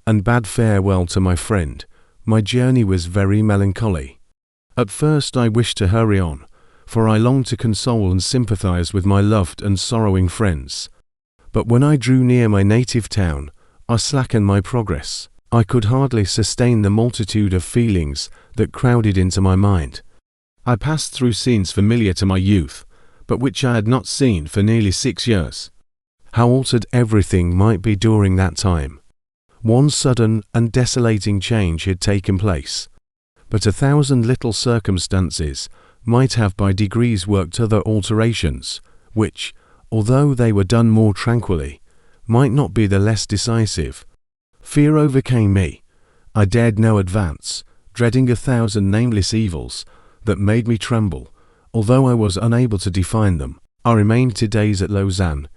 and bade farewell to my friend. My journey was very melancholy. At first I wished to hurry on, for I longed to console and sympathize with my loved and sorrowing friends. But when I drew near my native town, I slackened my progress. I could hardly sustain the multitude of feelings that crowded into my mind. I passed through scenes familiar to my youth, but which I had not seen for nearly 6 years. How altered everything might be during that time. One sudden and desolating change had taken place, but 1,000 little circumstances might have by degrees worked other alterations, which, although they were done more tranquilly, might not be the less decisive. Fear overcame me. I dared no advance, dreading 1,000 nameless evils that made me tremble, although I was unable to define them. I remained 2 days at Lausanne,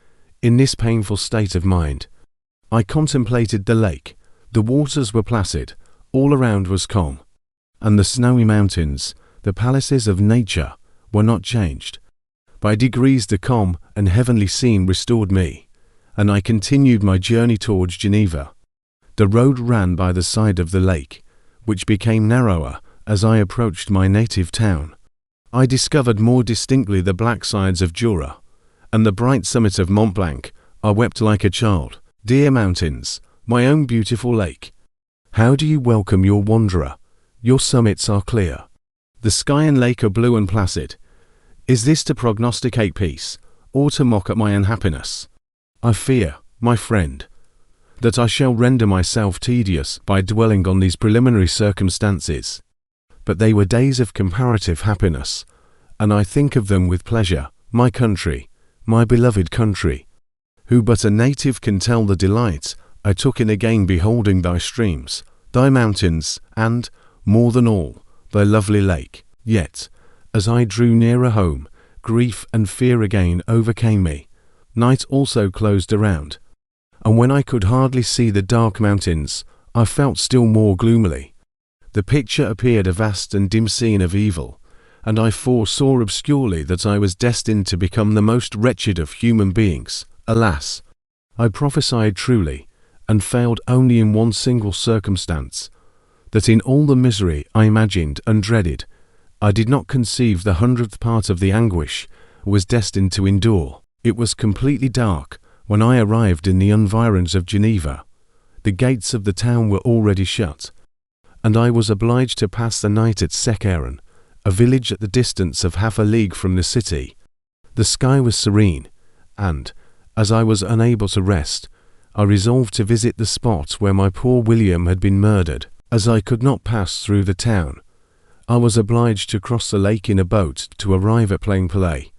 in this painful state of mind. I contemplated the lake. The waters were placid, all around was calm, and the snowy mountains, the palaces of nature, were not changed. By degrees the calm and heavenly scene restored me, and I continued my journey towards Geneva. The road ran by the side of the lake, which became narrower as I approached my native town. I discovered more distinctly the black sides of Jura, and the bright summit of Mont Blanc I wept like a child. Dear mountains, my own beautiful lake, how do you welcome your wanderer? Your summits are clear. The sky and lake are blue and placid. Is this to prognosticate peace, or to mock at my unhappiness? I fear, my friend, that I shall render myself tedious by dwelling on these preliminary circumstances. But they were days of comparative happiness, and I think of them with pleasure. My country, my beloved country, who but a native can tell the delight I took in again beholding thy streams, thy mountains, and, more than all, thy lovely lake. Yet, as I drew nearer home, grief and fear again overcame me. Night also closed around, and when I could hardly see the dark mountains, I felt still more gloomily. The picture appeared a vast and dim scene of evil, and I foresaw obscurely that I was destined to become the most wretched of human beings. Alas, I prophesied truly, and failed only in one single circumstance, that in all the misery I imagined and dreaded, I did not conceive the 100th part of the anguish I was destined to endure. It was completely dark when I arrived in the environs of Geneva. The gates of the town were already shut, and I was obliged to pass the night at Secheron, a village at the distance of half a league from the city. The sky was serene, and, as I was unable to rest, I resolved to visit the spot where my poor William had been murdered. As I could not pass through the town, I was obliged to cross the lake in a boat to arrive at Plainpalais.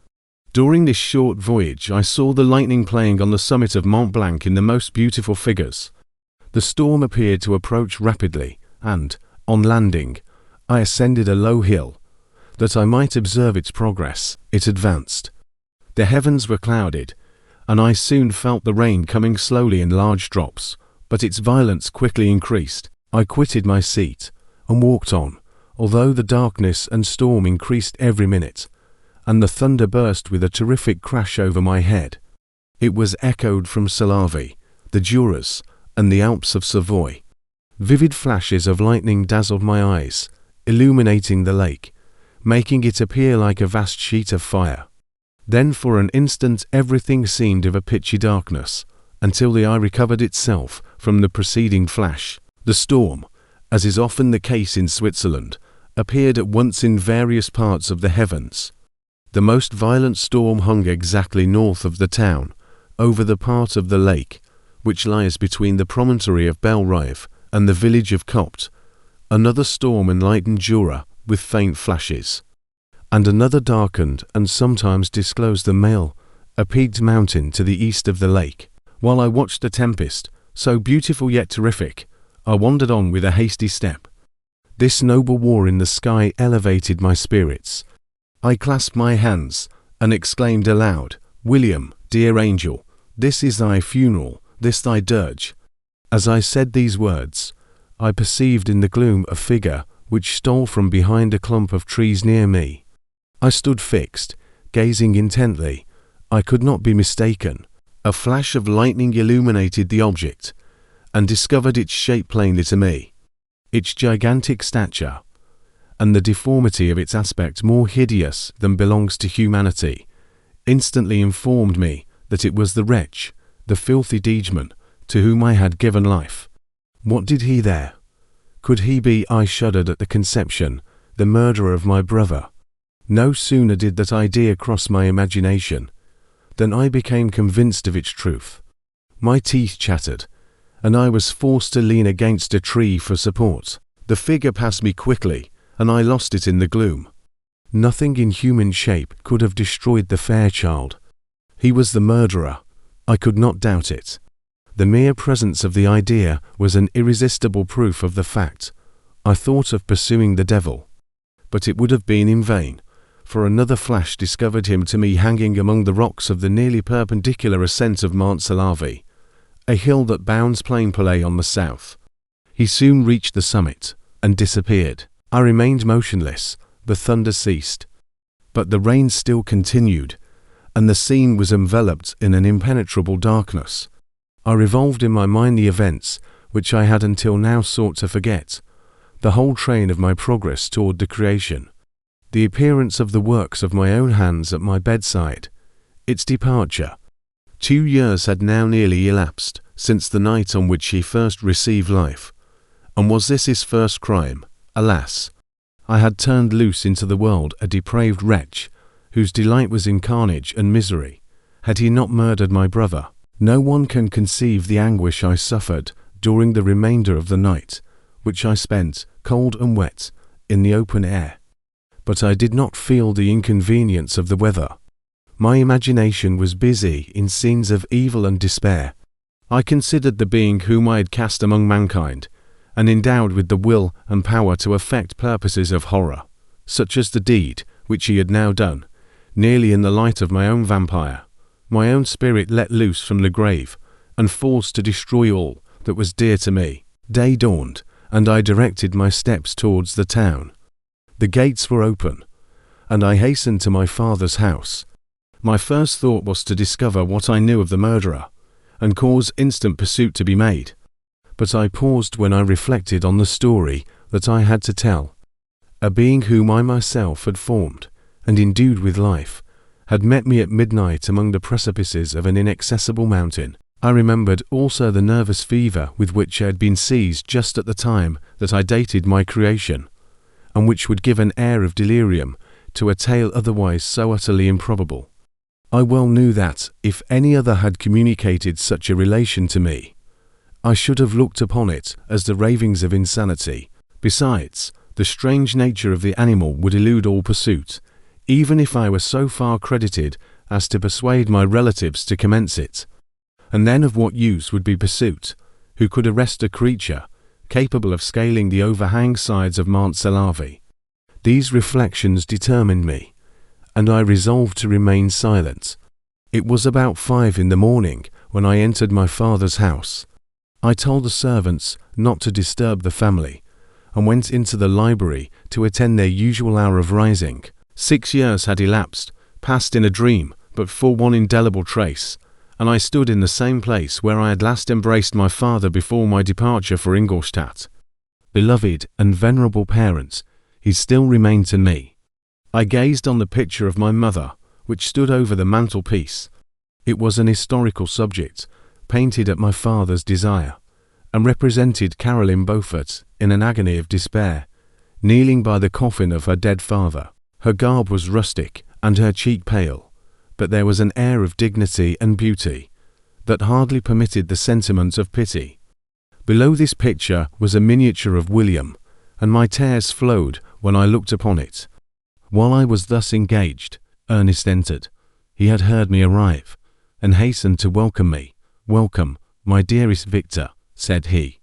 During this short voyage I saw the lightning playing on the summit of Mont Blanc in the most beautiful figures. The storm appeared to approach rapidly, and, on landing, I ascended a low hill, that I might observe its progress. It advanced. The heavens were clouded, and I soon felt the rain coming slowly in large drops, but its violence quickly increased. I quitted my seat, and walked on, although the darkness and storm increased every minute, and the thunder burst with a terrific crash over my head. It was echoed from Salavi, the Juras, and the Alps of Savoy. Vivid flashes of lightning dazzled my eyes, illuminating the lake, making it appear like a vast sheet of fire. Then for an instant everything seemed of a pitchy darkness, until the eye recovered itself from the preceding flash. The storm, as is often the case in Switzerland, appeared at once in various parts of the heavens. The most violent storm hung exactly north of the town, over the part of the lake which lies between the promontory of Belrive and the village of Copt. Another storm enlightened Jura with faint flashes, and another darkened and sometimes disclosed the Mail, a peaked mountain to the east of the lake. While I watched the tempest, so beautiful yet terrific, I wandered on with a hasty step. This noble war in the sky elevated my spirits. I clasped my hands and exclaimed aloud, "William, dear angel, this is thy funeral, this thy dirge." As I said these words, I perceived in the gloom a figure which stole from behind a clump of trees near me. I stood fixed, gazing intently. I could not be mistaken. A flash of lightning illuminated the object, and discovered its shape plainly to me. Its gigantic stature, and the deformity of its aspect more hideous than belongs to humanity, instantly informed me that it was the wretch, the filthy degeman, to whom I had given life. What did he there? Could he be, I shuddered at the conception, the murderer of my brother? No sooner did that idea cross my imagination, than I became convinced of its truth. My teeth chattered, and I was forced to lean against a tree for support. The figure passed me quickly, and I lost it in the gloom. Nothing in human shape could have destroyed the fair child. He was the murderer. I could not doubt it. The mere presence of the idea was an irresistible proof of the fact. I thought of pursuing the devil, but it would have been in vain, for another flash discovered him to me hanging among the rocks of the nearly perpendicular ascent of Mont Salavi, a hill that bounds Plainpalais on the south. He soon reached the summit, and disappeared. I remained motionless. The thunder ceased, but the rain still continued, and the scene was enveloped in an impenetrable darkness. I revolved in my mind the events which I had until now sought to forget, the whole train of my progress toward the creation, the appearance of the works of my own hands at my bedside, its departure, 2 years had now nearly elapsed since the night on which he first received life. And was this his first crime? Alas! I had turned loose into the world a depraved wretch, whose delight was in carnage and misery. Had he not murdered my brother? No one can conceive the anguish I suffered during the remainder of the night, which I spent, cold and wet, in the open air. But I did not feel the inconvenience of the weather. My imagination was busy in scenes of evil and despair. I considered the being whom I had cast among mankind, and endowed with the will and power to effect purposes of horror, such as the deed which he had now done, nearly in the light of my own vampire, my own spirit let loose from the grave, and forced to destroy all that was dear to me. Day dawned, and I directed my steps towards the town. The gates were open, and I hastened to my father's house. My first thought was to discover what I knew of the murderer, and cause instant pursuit to be made. But I paused when I reflected on the story that I had to tell. A being whom I myself had formed, and endued with life, had met me at midnight among the precipices of an inaccessible mountain. I remembered also the nervous fever with which I had been seized just at the time that I dated my creation, and which would give an air of delirium to a tale otherwise so utterly improbable. I well knew that, if any other had communicated such a relation to me, I should have looked upon it as the ravings of insanity. Besides, the strange nature of the animal would elude all pursuit, even if I were so far credited as to persuade my relatives to commence it. And then of what use would be pursuit, who could arrest a creature capable of scaling the overhang sides of Mount Selavi? These reflections determined me, and I resolved to remain silent. It was about 5 in the morning when I entered my father's house. I told the servants not to disturb the family, and went into the library to attend their usual hour of rising. 6 years had elapsed, passed in a dream, but for one indelible trace, and I stood in the same place where I had last embraced my father before my departure for Ingolstadt. Beloved and venerable parent, he still remained to me. I gazed on the picture of my mother, which stood over the mantelpiece. It was an historical subject, painted at my father's desire, and represented Caroline Beaufort in an agony of despair, kneeling by the coffin of her dead father. Her garb was rustic and her cheek pale, but there was an air of dignity and beauty that hardly permitted the sentiment of pity. Below this picture was a miniature of William, and my tears flowed when I looked upon it. While I was thus engaged, Ernest entered. He had heard me arrive, and hastened to welcome me. "Welcome, my dearest Victor," said he.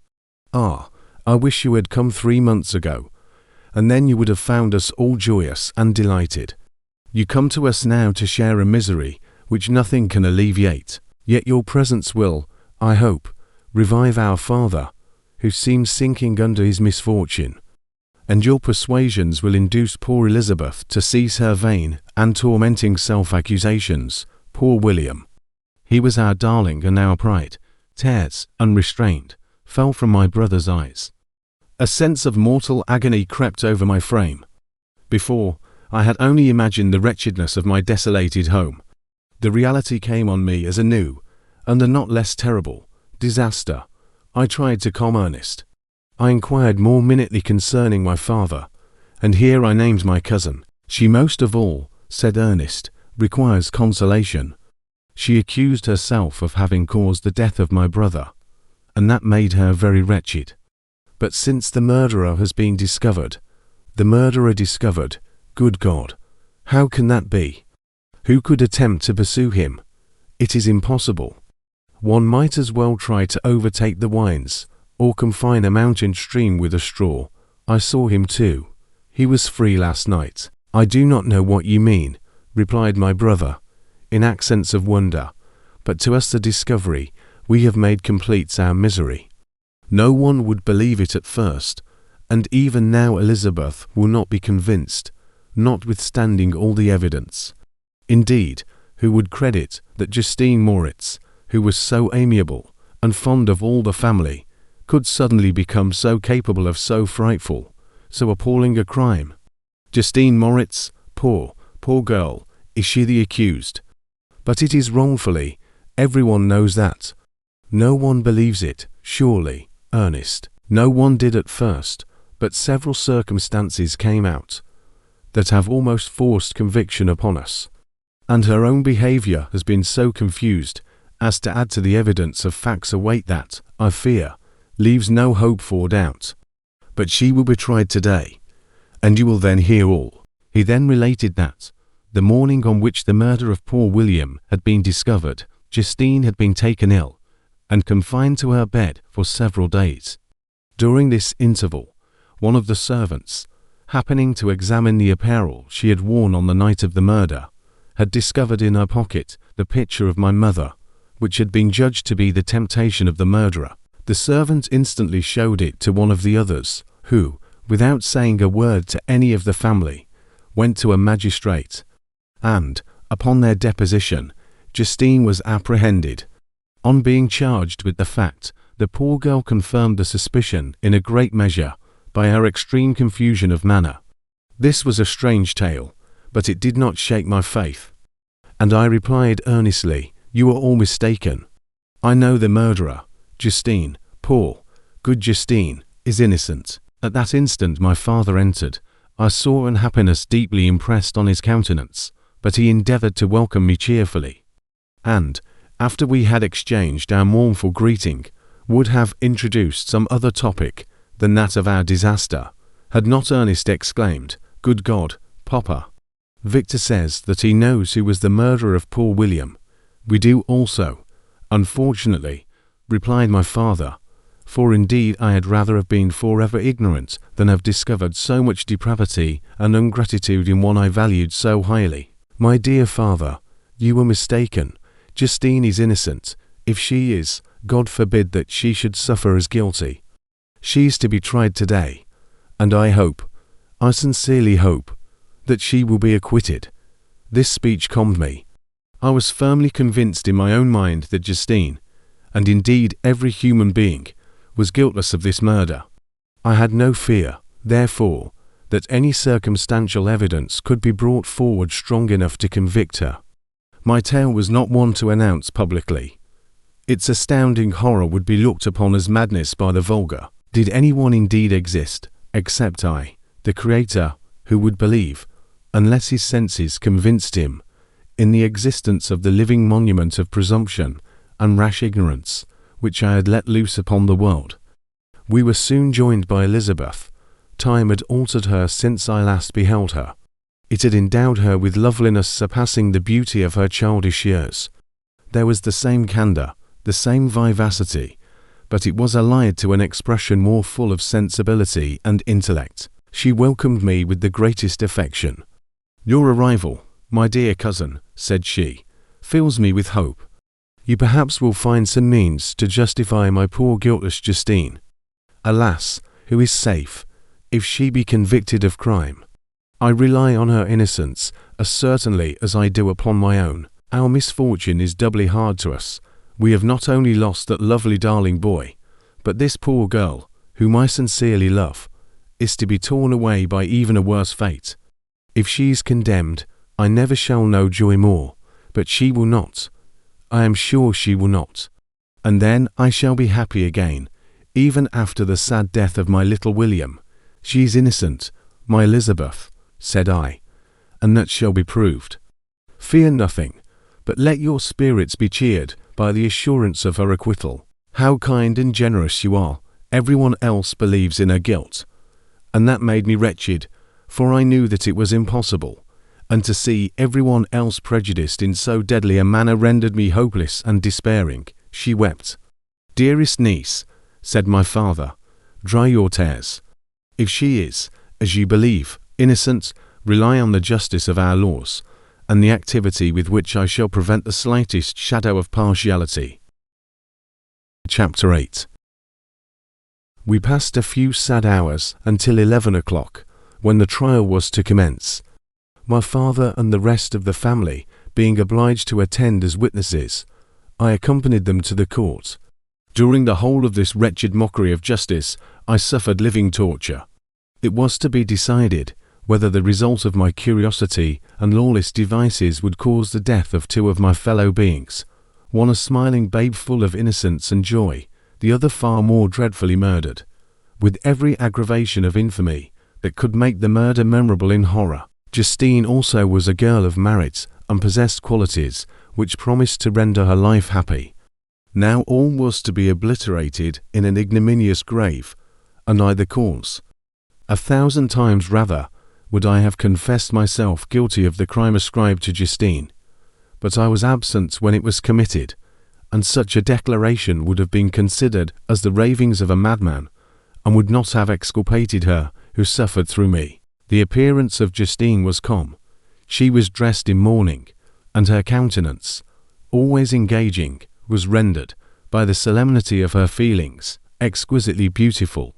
"Ah, I wish you had come 3 months ago, and then you would have found us all joyous and delighted. You come to us now to share a misery which nothing can alleviate, yet your presence will, I hope, revive our father, who seems sinking under his misfortune, and your persuasions will induce poor Elizabeth to cease her vain and tormenting self-accusations. Poor William! He was our darling and our pride." Tears, unrestrained, fell from my brother's eyes. A sense of mortal agony crept over my frame. Before, I had only imagined the wretchedness of my desolated home. The reality came on me as a new, and a not less terrible, disaster. I tried to calm Ernest. I inquired more minutely concerning my father, and here I named my cousin. "She most of all," said Ernest, "requires consolation. She accused herself of having caused the death of my brother, and that made her very wretched. But since the murderer has been discovered, good God, how can that be? Who could attempt to pursue him? It is impossible. One might as well try to overtake the wines, or confine a mountain stream with a straw. I saw him too. He was free last night." "I do not know what you mean," replied my brother, in accents of wonder, "but to us the discovery we have made completes our misery. No one would believe it at first, and even now Elizabeth will not be convinced, notwithstanding all the evidence. Indeed, who would credit that Justine Moritz, who was so amiable and fond of all the family, could suddenly become so capable of so frightful, so appalling a crime? Justine Moritz, poor girl, is she the accused? But it is wrongfully, Everyone knows that. No one believes it, surely, Ernest. No one did at first, but several circumstances came out that have almost forced conviction upon us. And her own behavior has been so confused as to add to the evidence of facts await that, I fear, leaves no hope for doubt. But she will be tried today, and you will then hear all. He then related that, the morning on which the murder of poor William had been discovered, Justine had been taken ill, and confined to her bed for several days. During this interval, one of the servants, happening to examine the apparel she had worn on the night of the murder, had discovered in her pocket the picture of my mother, which had been judged to be the temptation of the murderer. The servant instantly showed it to one of the others, who, without saying a word to any of the family, went to a magistrate, and, upon their deposition, Justine was apprehended. On being charged with the fact, the poor girl confirmed the suspicion in a great measure by her extreme confusion of manner. This was a strange tale, but it did not shake my faith. And I replied earnestly, "You are all mistaken. I know the murderer. Justine, poor, good Justine, is innocent." At that instant my father entered. I saw unhappiness deeply impressed on his countenance, but he endeavoured to welcome me cheerfully, and, after we had exchanged our mournful greeting, would have introduced some other topic than that of our disaster, had not Ernest exclaimed, "Good God, Papa! Victor says that he knows who was the murderer of poor William." "We do also, unfortunately," replied my father, "for indeed I had rather have been forever ignorant than have discovered so much depravity and ingratitude in one I valued so highly." "My dear father, you were mistaken. Justine is innocent. If she is, God forbid that she should suffer as guilty. She is to be tried today, and I sincerely hope, that she will be acquitted." This speech calmed me. I was firmly convinced in my own mind that Justine, and indeed every human being, was guiltless of this murder. I had no fear, therefore, that any circumstantial evidence could be brought forward strong enough to convict her. My tale was not one to announce publicly. Its astounding horror would be looked upon as madness by the vulgar. Did anyone indeed exist, except I, the Creator, who would believe, unless his senses convinced him, in the existence of the living monument of presumption and rash ignorance, which I had let loose upon the world? We were soon joined by Elizabeth. Time had altered her since I last beheld her. It had endowed her with loveliness surpassing the beauty of her childish years. There was the same candour, the same vivacity, but it was allied to an expression more full of sensibility and intellect. She welcomed me with the greatest affection. "Your arrival, my dear cousin," said she, "fills me with hope. You perhaps will find some means to justify my poor guiltless Justine. Alas, who is safe, if she be convicted of crime? I rely on her innocence as certainly as I do upon my own. Our misfortune is doubly hard to us. We have not only lost that lovely darling boy, but this poor girl, whom I sincerely love, is to be torn away by even a worse fate. If she is condemned, I never shall know joy more, but she will not. I am sure she will not. And then I shall be happy again, even after the sad death of my little William. She is innocent, my Elizabeth," said I, "and that shall be proved. Fear nothing, but let your spirits be cheered by the assurance of her acquittal. How kind and generous you are! Everyone else believes in her guilt, and that made me wretched, for I knew that it was impossible, and to see everyone else prejudiced in so deadly a manner rendered me hopeless and despairing." She wept. "Dearest niece," said my father, "dry your tears. If she is, as you believe, innocent, rely on the justice of our laws, and the activity with which I shall prevent the slightest shadow of partiality." Chapter 8. We passed a few sad hours until 11 o'clock, when the trial was to commence. My father and the rest of the family being obliged to attend as witnesses, I accompanied them to the court. During the whole of this wretched mockery of justice, I suffered living torture. It was to be decided whether the result of my curiosity and lawless devices would cause the death of two of my fellow beings, one a smiling babe full of innocence and joy, the other far more dreadfully murdered, with every aggravation of infamy that could make the murder memorable in horror. Justine also was a girl of merit and possessed qualities which promised to render her life happy. Now all was to be obliterated in an ignominious grave, and I the cause. 1,000 times rather would I have confessed myself guilty of the crime ascribed to Justine, but I was absent when it was committed, and such a declaration would have been considered as the ravings of a madman, and would not have exculpated her who suffered through me. The appearance of Justine was calm. She was dressed in mourning, and her countenance, always engaging, was rendered, by the solemnity of her feelings, exquisitely beautiful.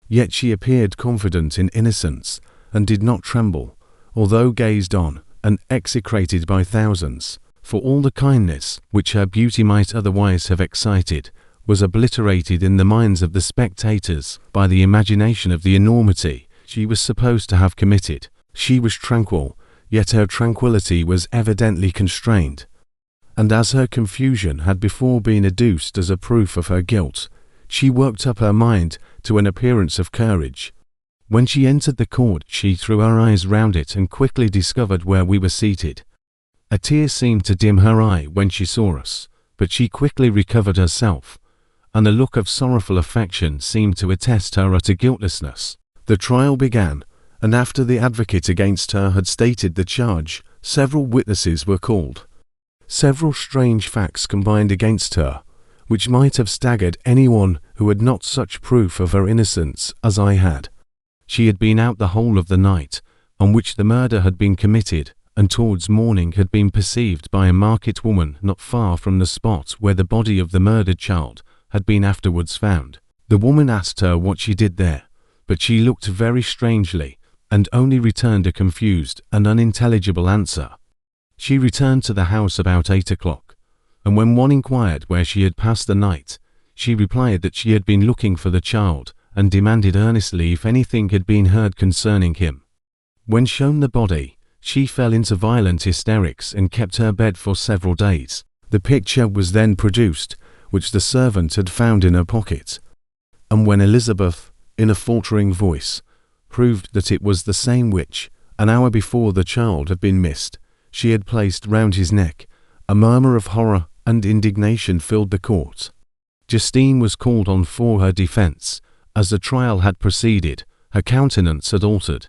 Yet she appeared confident in innocence, and did not tremble, although gazed on and execrated by thousands, for all the kindness which her beauty might otherwise have excited was obliterated in the minds of the spectators by the imagination of the enormity she was supposed to have committed. She was tranquil, yet her tranquillity was evidently constrained, and as her confusion had before been adduced as a proof of her guilt, she worked up her mind to an appearance of courage. When she entered the court, she threw her eyes round it and quickly discovered where we were seated. A tear seemed to dim her eye when she saw us, but she quickly recovered herself, and a look of sorrowful affection seemed to attest her utter guiltlessness. The trial began, and after the advocate against her had stated the charge, several witnesses were called. Several strange facts combined against her, which might have staggered anyone who had not such proof of her innocence as I had. She had been out the whole of the night on which the murder had been committed, and towards morning had been perceived by a market woman not far from the spot where the body of the murdered child had been afterwards found. The woman asked her what she did there, but she looked very strangely, and only returned a confused and unintelligible answer. She returned to the house about 8 o'clock, and when one inquired where she had passed the night, she replied that she had been looking for the child, and demanded earnestly if anything had been heard concerning him. When shown the body, she fell into violent hysterics and kept her bed for several days. The picture was then produced, which the servant had found in her pocket, and when Elizabeth, in a faltering voice, proved that it was the same which, an hour before the child had been missed, she had placed round his neck, a murmur of horror and indignation filled the court. Justine was called on for her defence. As the trial had proceeded, her countenance had altered.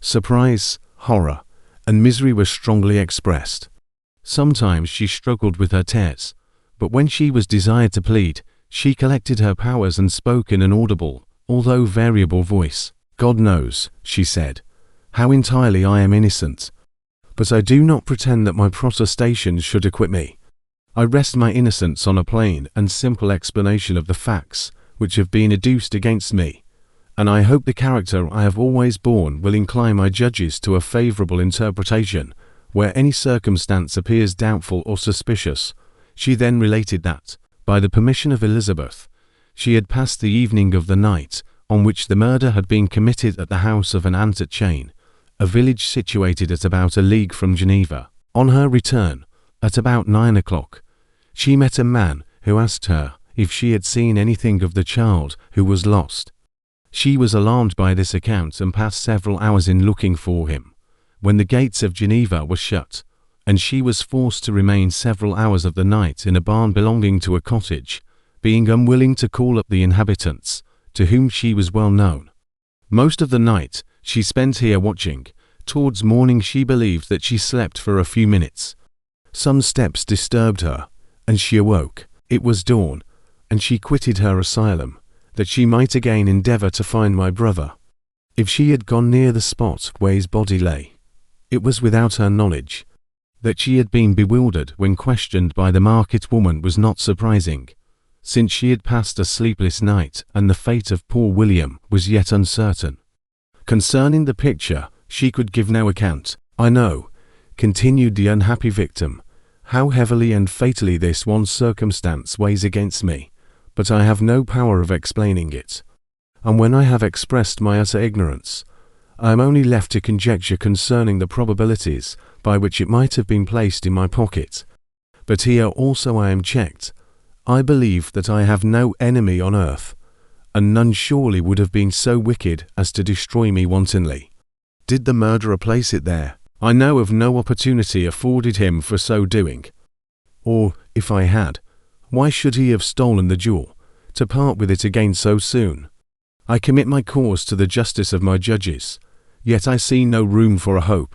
Surprise, horror, and misery were strongly expressed. Sometimes she struggled with her tears, but when she was desired to plead, she collected her powers and spoke in an audible, although variable voice. God knows, she said, how entirely I am innocent, but I do not pretend that my protestations should acquit me. I rest my innocence on a plain and simple explanation of the facts which have been adduced against me, and I hope the character I have always borne will incline my judges to a favourable interpretation where any circumstance appears doubtful or suspicious. She then related that, by the permission of Elizabeth, she had passed the evening of the night on which the murder had been committed at the house of an aunt at Chain, a village situated at about a league from Geneva. On her return, at about 9 o'clock, she met a man who asked her if she had seen anything of the child who was lost. She was alarmed by this account and passed several hours in looking for him, when the gates of Geneva were shut, and she was forced to remain several hours of the night in a barn belonging to a cottage, being unwilling to call up the inhabitants, to whom she was well known. Most of the night she spent here watching. Towards morning she believed that she slept for a few minutes. Some steps disturbed her, and she awoke. It was dawn, and she quitted her asylum, that she might again endeavour to find my brother. If she had gone near the spot where his body lay, it was without her knowledge. That she had been bewildered when questioned by the market woman was not surprising, since she had passed a sleepless night and the fate of poor William was yet uncertain. Concerning the picture, she could give no account. I know, continued the unhappy victim, how heavily and fatally this one circumstance weighs against me, but I have no power of explaining it. And when I have expressed my utter ignorance, I am only left to conjecture concerning the probabilities by which it might have been placed in my pocket. But here also I am checked. I believe that I have no enemy on earth, and none surely would have been so wicked as to destroy me wantonly. Did the murderer place it there? I know of no opportunity afforded him for so doing. Or, if I had, why should he have stolen the jewel, to part with it again so soon? I commit my cause to the justice of my judges, yet I see no room for a hope.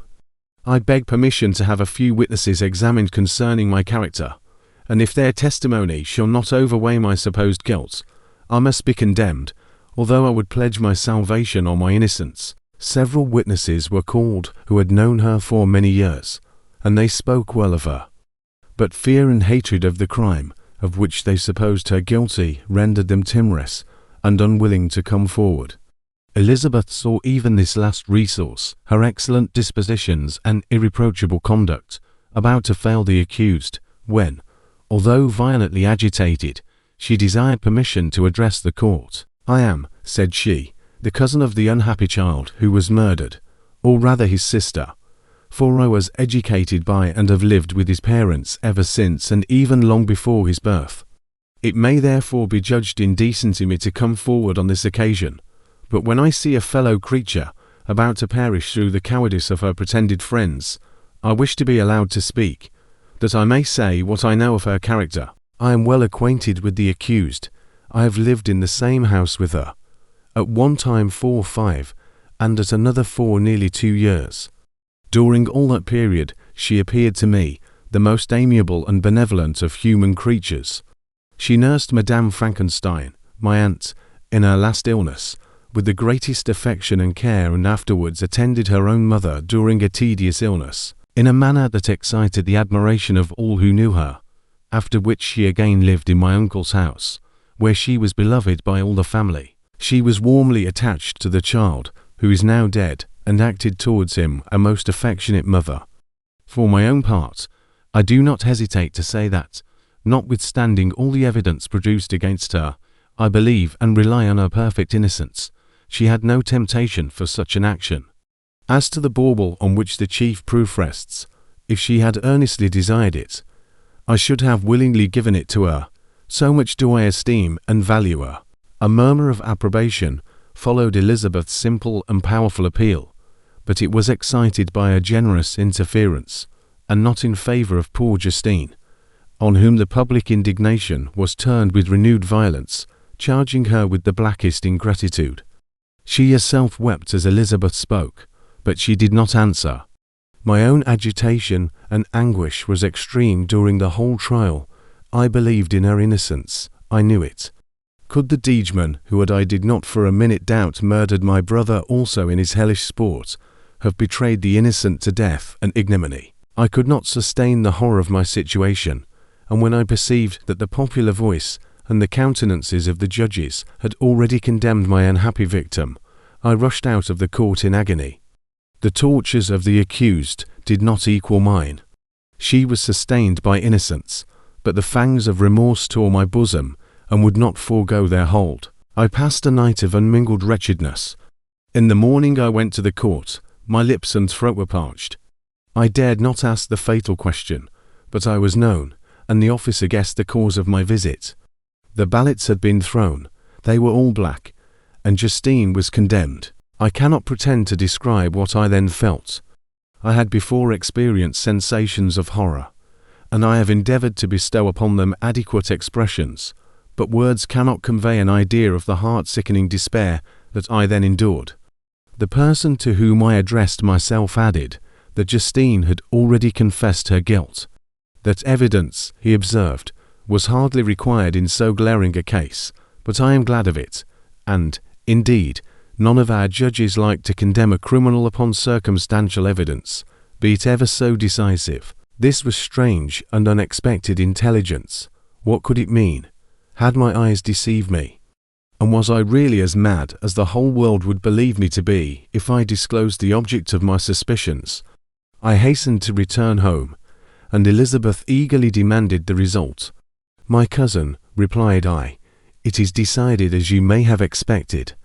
I beg permission to have a few witnesses examined concerning my character, and if their testimony shall not overweigh my supposed guilt, I must be condemned, although I would pledge my salvation on my innocence. Several witnesses were called who had known her for many years, and they spoke well of her. But fear and hatred of the crime, of which they supposed her guilty, rendered them timorous and unwilling to come forward. Elizabeth saw even this last resource, her excellent dispositions and irreproachable conduct, about to fail the accused, when, although violently agitated, she desired permission to address the court. "I am," said she, "the cousin of the unhappy child who was murdered, or rather his sister, for I was educated by and have lived with his parents ever since and even long before his birth. It may therefore be judged indecent in me to come forward on this occasion, but when I see a fellow creature about to perish through the cowardice of her pretended friends, I wish to be allowed to speak, that I may say what I know of her character. I am well acquainted with the accused. I have lived in the same house with her, at one time 4 or 5, and at another 4 nearly 2 years. During all that period she appeared to me the most amiable and benevolent of human creatures. She nursed Madame Frankenstein, my aunt, in her last illness, with the greatest affection and care, and afterwards attended her own mother during a tedious illness, in a manner that excited the admiration of all who knew her, after which she again lived in my uncle's house, where she was beloved by all the family. She was warmly attached to the child, who is now dead, and acted towards him a most affectionate mother. For my own part, I do not hesitate to say that, notwithstanding all the evidence produced against her, I believe and rely on her perfect innocence. She had no temptation for such an action. As to the bauble on which the chief proof rests, if she had earnestly desired it, I should have willingly given it to her, so much do I esteem and value her." A murmur of approbation followed Elizabeth's simple and powerful appeal, but it was excited by a generous interference, and not in favour of poor Justine, on whom the public indignation was turned with renewed violence, charging her with the blackest ingratitude. She herself wept as Elizabeth spoke, but she did not answer. My own agitation and anguish was extreme during the whole trial. I believed in her innocence, I knew it. Could the deedman, who had I did not for a minute doubt murdered my brother also in his hellish sport, have betrayed the innocent to death and ignominy? I could not sustain the horror of my situation, and when I perceived that the popular voice and the countenances of the judges had already condemned my unhappy victim, I rushed out of the court in agony. The tortures of the accused did not equal mine. She was sustained by innocence, but the fangs of remorse tore my bosom and would not forego their hold. I passed a night of unmingled wretchedness. In the morning I went to the court. My lips and throat were parched. I dared not ask the fatal question, but I was known, and the officer guessed the cause of my visit. The ballots had been thrown. They were all black, and Justine was condemned. I cannot pretend to describe what I then felt. I had before experienced sensations of horror, and I have endeavoured to bestow upon them adequate expressions, but words cannot convey an idea of the heart-sickening despair that I then endured. The person to whom I addressed myself added that Justine had already confessed her guilt. That evidence, he observed, was hardly required in so glaring a case, but I am glad of it, and, indeed, none of our judges like to condemn a criminal upon circumstantial evidence, be it ever so decisive. This was strange and unexpected intelligence. What could it mean? Had my eyes deceived me? And was I really as mad as the whole world would believe me to be if I disclosed the object of my suspicions? I hastened to return home, and Elizabeth eagerly demanded the result. "My cousin," replied I, "it is decided as you may have expected.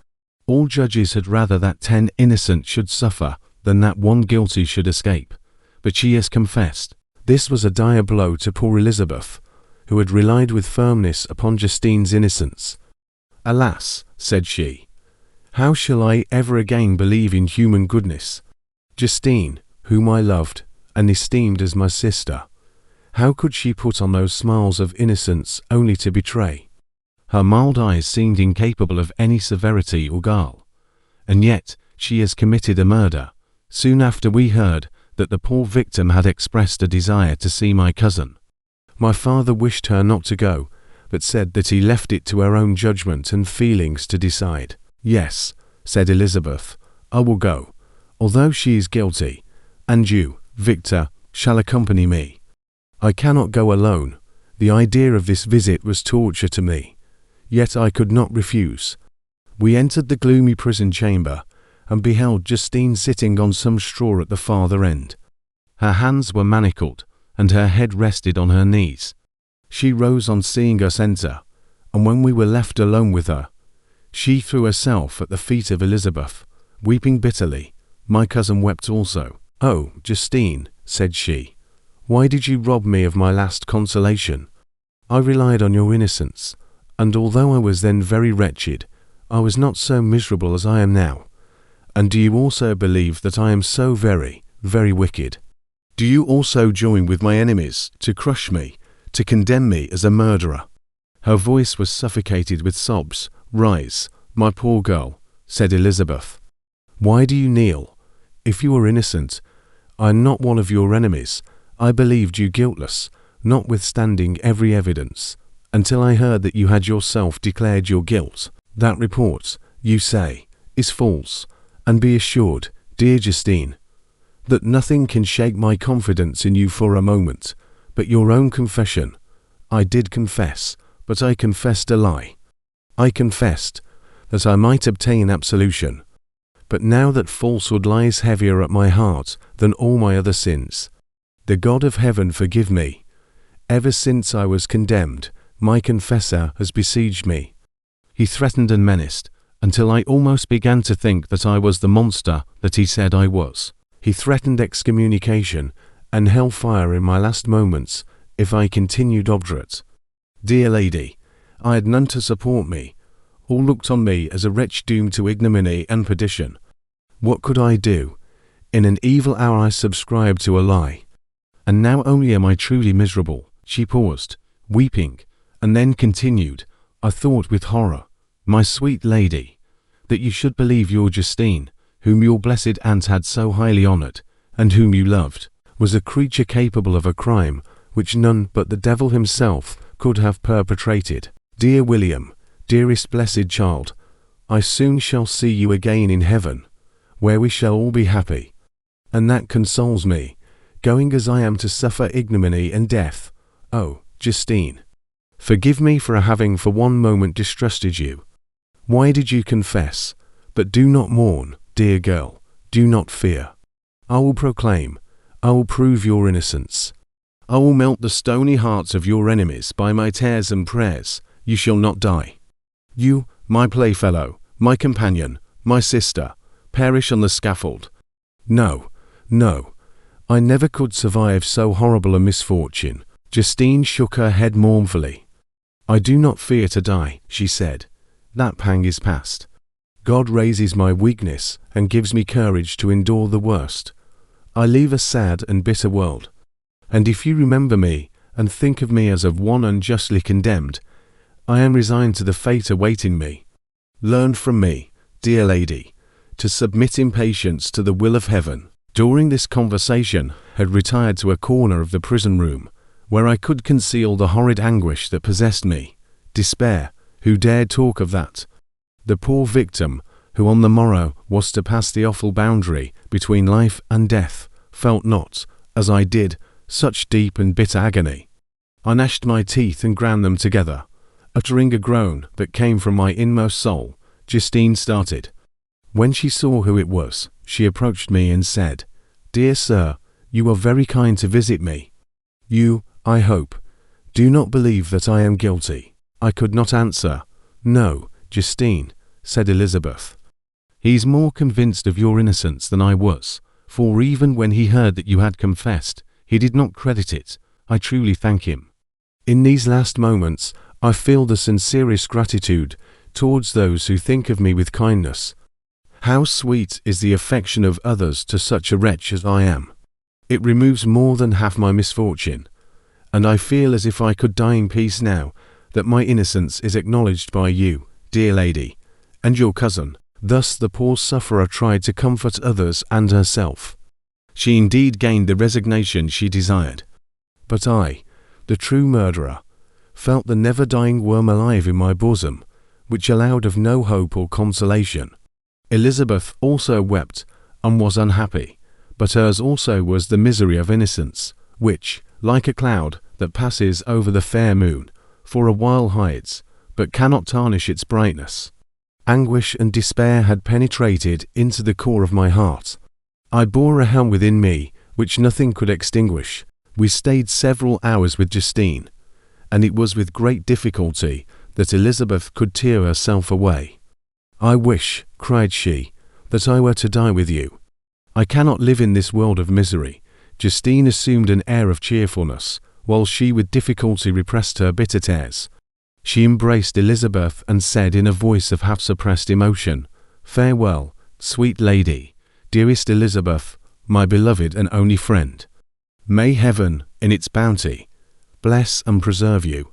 All judges had rather that 10 innocent should suffer than that 1 guilty should escape, but she has confessed. This was a dire blow to poor Elizabeth, who had relied with firmness upon Justine's innocence. "Alas," said she, "how shall I ever again believe in human goodness? Justine, whom I loved and esteemed as my sister, how could she put on those smiles of innocence only to betray?" Her mild eyes seemed incapable of any severity or guile. "And yet she has committed a murder." Soon after we heard that the poor victim had expressed a desire to see my cousin. My father wished her not to go, but said that he left it to her own judgment and feelings to decide. "Yes," said Elizabeth, "I will go, although she is guilty, and you, Victor, shall accompany me. I cannot go alone. The idea of this visit was torture to me, yet I could not refuse." We entered the gloomy prison chamber and beheld Justine sitting on some straw at the farther end. Her hands were manacled, and her head rested on her knees. She rose on seeing us enter, and when we were left alone with her, she threw herself at the feet of Elizabeth, weeping bitterly. My cousin wept also. "Oh, Justine," said she, "why did you rob me of my last consolation? I relied on your innocence, and although I was then very wretched, I was not so miserable as I am now. And do you also believe that I am so very, very wicked? Do you also join with my enemies to crush me, to condemn me as a murderer?" Her voice was suffocated with sobs. "Rise, my poor girl," said Elizabeth. "Why do you kneel? If you are innocent, I am not one of your enemies. I believed you guiltless, notwithstanding every evidence, until I heard that you had yourself declared your guilt. That report, you say, is false, and be assured, dear Justine, that nothing can shake my confidence in you for a moment, but your own confession. I did confess, but I confessed a lie. I confessed that I might obtain absolution. But now that falsehood lies heavier at my heart than all my other sins, the God of heaven forgive me. Ever since I was condemned, my confessor has besieged me. He threatened and menaced, until I almost began to think that I was the monster that he said I was. He threatened excommunication and hellfire in my last moments if I continued obdurate. Dear lady, I had none to support me. All looked on me as a wretch doomed to ignominy and perdition. What could I do? In an evil hour I subscribed to a lie. And now only am I truly miserable." She paused, weeping, and then continued, "I thought with horror, my sweet lady, that you should believe your Justine, whom your blessed aunt had so highly honoured, and whom you loved, was a creature capable of a crime which none but the devil himself could have perpetrated. Dear William, dearest blessed child, I soon shall see you again in heaven, where we shall all be happy, and that consoles me, going as I am to suffer ignominy and death. Oh, Justine, forgive me for having for one moment distrusted you. Why did you confess? But do not mourn, dear girl, do not fear. I will proclaim, I will prove your innocence. I will melt the stony hearts of your enemies by my tears and prayers. You shall not die. You, my playfellow, my companion, my sister, perish on the scaffold. No, no, I never could survive so horrible a misfortune." Justine shook her head mournfully. "I do not fear to die," she said. "That pang is past. God raises my weakness and gives me courage to endure the worst. I leave a sad and bitter world, and if you remember me and think of me as of one unjustly condemned, I am resigned to the fate awaiting me. Learn from me, dear lady, to submit in patience to the will of heaven." During this conversation, I had retired to a corner of the prison room, where I could conceal the horrid anguish that possessed me. Despair, who dared talk of that? The poor victim, who on the morrow was to pass the awful boundary between life and death, felt not, as I did, such deep and bitter agony. I gnashed my teeth and ground them together. Uttering a groan that came from my inmost soul, Justine started. When she saw who it was, she approached me and said, "Dear sir, you are very kind to visit me. You, I hope, do not believe that I am guilty." I could not answer. "No, Justine," said Elizabeth. "He is more convinced of your innocence than I was, for even when he heard that you had confessed, He did not credit it. I truly thank him. In these last moments, I feel the sincerest gratitude towards those who think of me with kindness. How sweet is the affection of others to such a wretch as I am. It removes more than half my misfortune, and I feel as if I could die in peace now that my innocence is acknowledged by you, dear lady, and your cousin. Thus the poor sufferer tried to comfort others and herself. She indeed gained the resignation she desired. But I, the true murderer, felt the never-dying worm alive in my bosom, which allowed of no hope or consolation. Elizabeth also wept and was unhappy, but hers also was the misery of innocence, which, like a cloud that passes over the fair moon, for a while hides, but cannot tarnish its brightness. Anguish and despair had penetrated into the core of my heart. I bore a helm within me which nothing could extinguish. We stayed several hours with Justine, and it was with great difficulty that Elizabeth could tear herself away. "I wish," cried she, "that I were to die with you. I cannot live in this world of misery." Justine assumed an air of cheerfulness, while she with difficulty repressed her bitter tears. She embraced Elizabeth and said in a voice of half-suppressed emotion, "Farewell, sweet lady, dearest Elizabeth, my beloved and only friend. May heaven, in its bounty, bless and preserve you.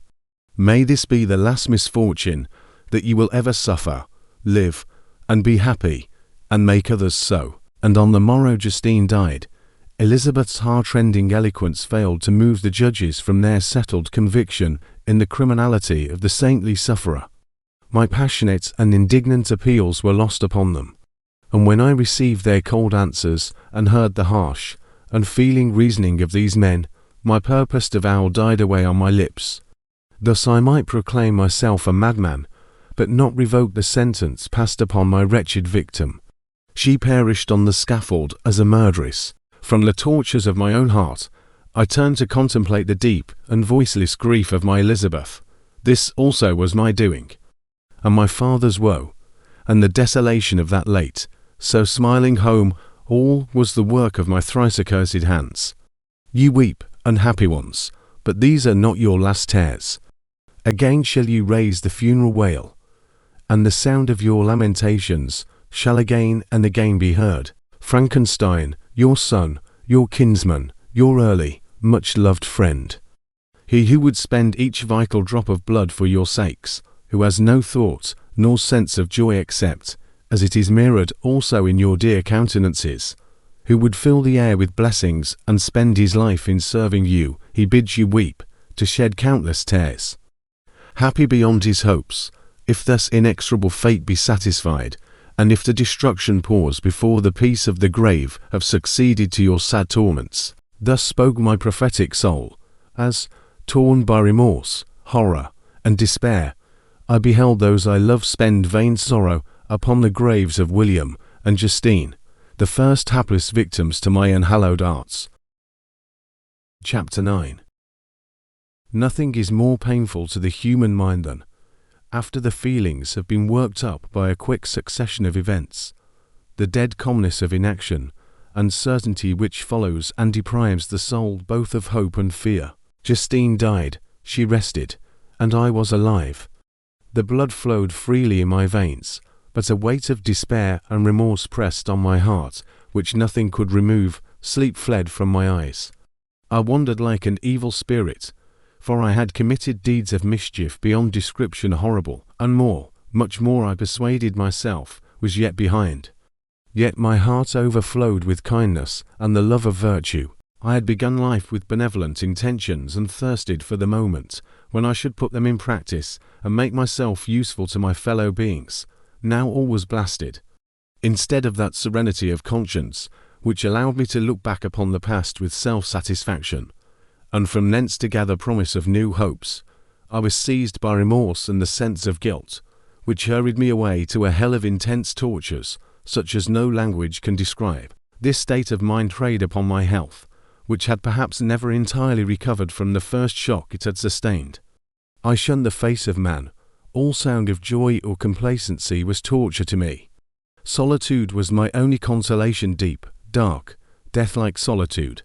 May this be the last misfortune that you will ever suffer. Live, and be happy, and make others so." And on the morrow Justine died. Elizabeth's heart-rending eloquence failed to move the judges from their settled conviction in the criminality of the saintly sufferer. My passionate and indignant appeals were lost upon them, and when I received their cold answers and heard the harsh, unfeeling reasoning of these men, my purposed avowal died away on my lips. Thus I might proclaim myself a madman, but not revoke the sentence passed upon my wretched victim. She perished on the scaffold as a murderess. From the tortures of my own heart, I turned to contemplate the deep and voiceless grief of my Elizabeth. This also was my doing, and my father's woe, and the desolation of that late, so smiling home, all was the work of my thrice-accursed hands. You weep, unhappy ones, but these are not your last tears. Again shall you raise the funeral wail, and the sound of your lamentations shall again and again be heard. Frankenstein, your son, your kinsman, your early, much-loved friend. He who would spend each vital drop of blood for your sakes, who has no thought nor sense of joy except, as it is mirrored also in your dear countenances, who would fill the air with blessings and spend his life in serving you, he bids you weep, to shed countless tears. Happy beyond his hopes, if thus inexorable fate be satisfied, and if the destruction pause before the peace of the grave have succeeded to your sad torments. Thus spoke my prophetic soul, as, torn by remorse, horror, and despair, I beheld those I love spend vain sorrow upon the graves of William and Justine, the first hapless victims to my unhallowed arts. Chapter 9. Nothing is more painful to the human mind than, after the feelings have been worked up by a quick succession of events, the dead calmness of inaction, and certainty which follows and deprives the soul both of hope and fear. Justine died, she rested, and I was alive. The blood flowed freely in my veins, but a weight of despair and remorse pressed on my heart, which nothing could remove. Sleep fled from my eyes. I wandered like an evil spirit, for I had committed deeds of mischief beyond description horrible, and more, much more I persuaded myself, was yet behind. Yet my heart overflowed with kindness and the love of virtue. I had begun life with benevolent intentions and thirsted for the moment when I should put them in practice and make myself useful to my fellow beings. Now all was blasted. Instead of that serenity of conscience which allowed me to look back upon the past with self-satisfaction, and from thence to gather promise of new hopes, I was seized by remorse and the sense of guilt, which hurried me away to a hell of intense tortures, such as no language can describe. This state of mind preyed upon my health, which had perhaps never entirely recovered from the first shock it had sustained. I shunned the face of man. All sound of joy or complacency was torture to me. Solitude was my only consolation, deep, dark, death-like solitude.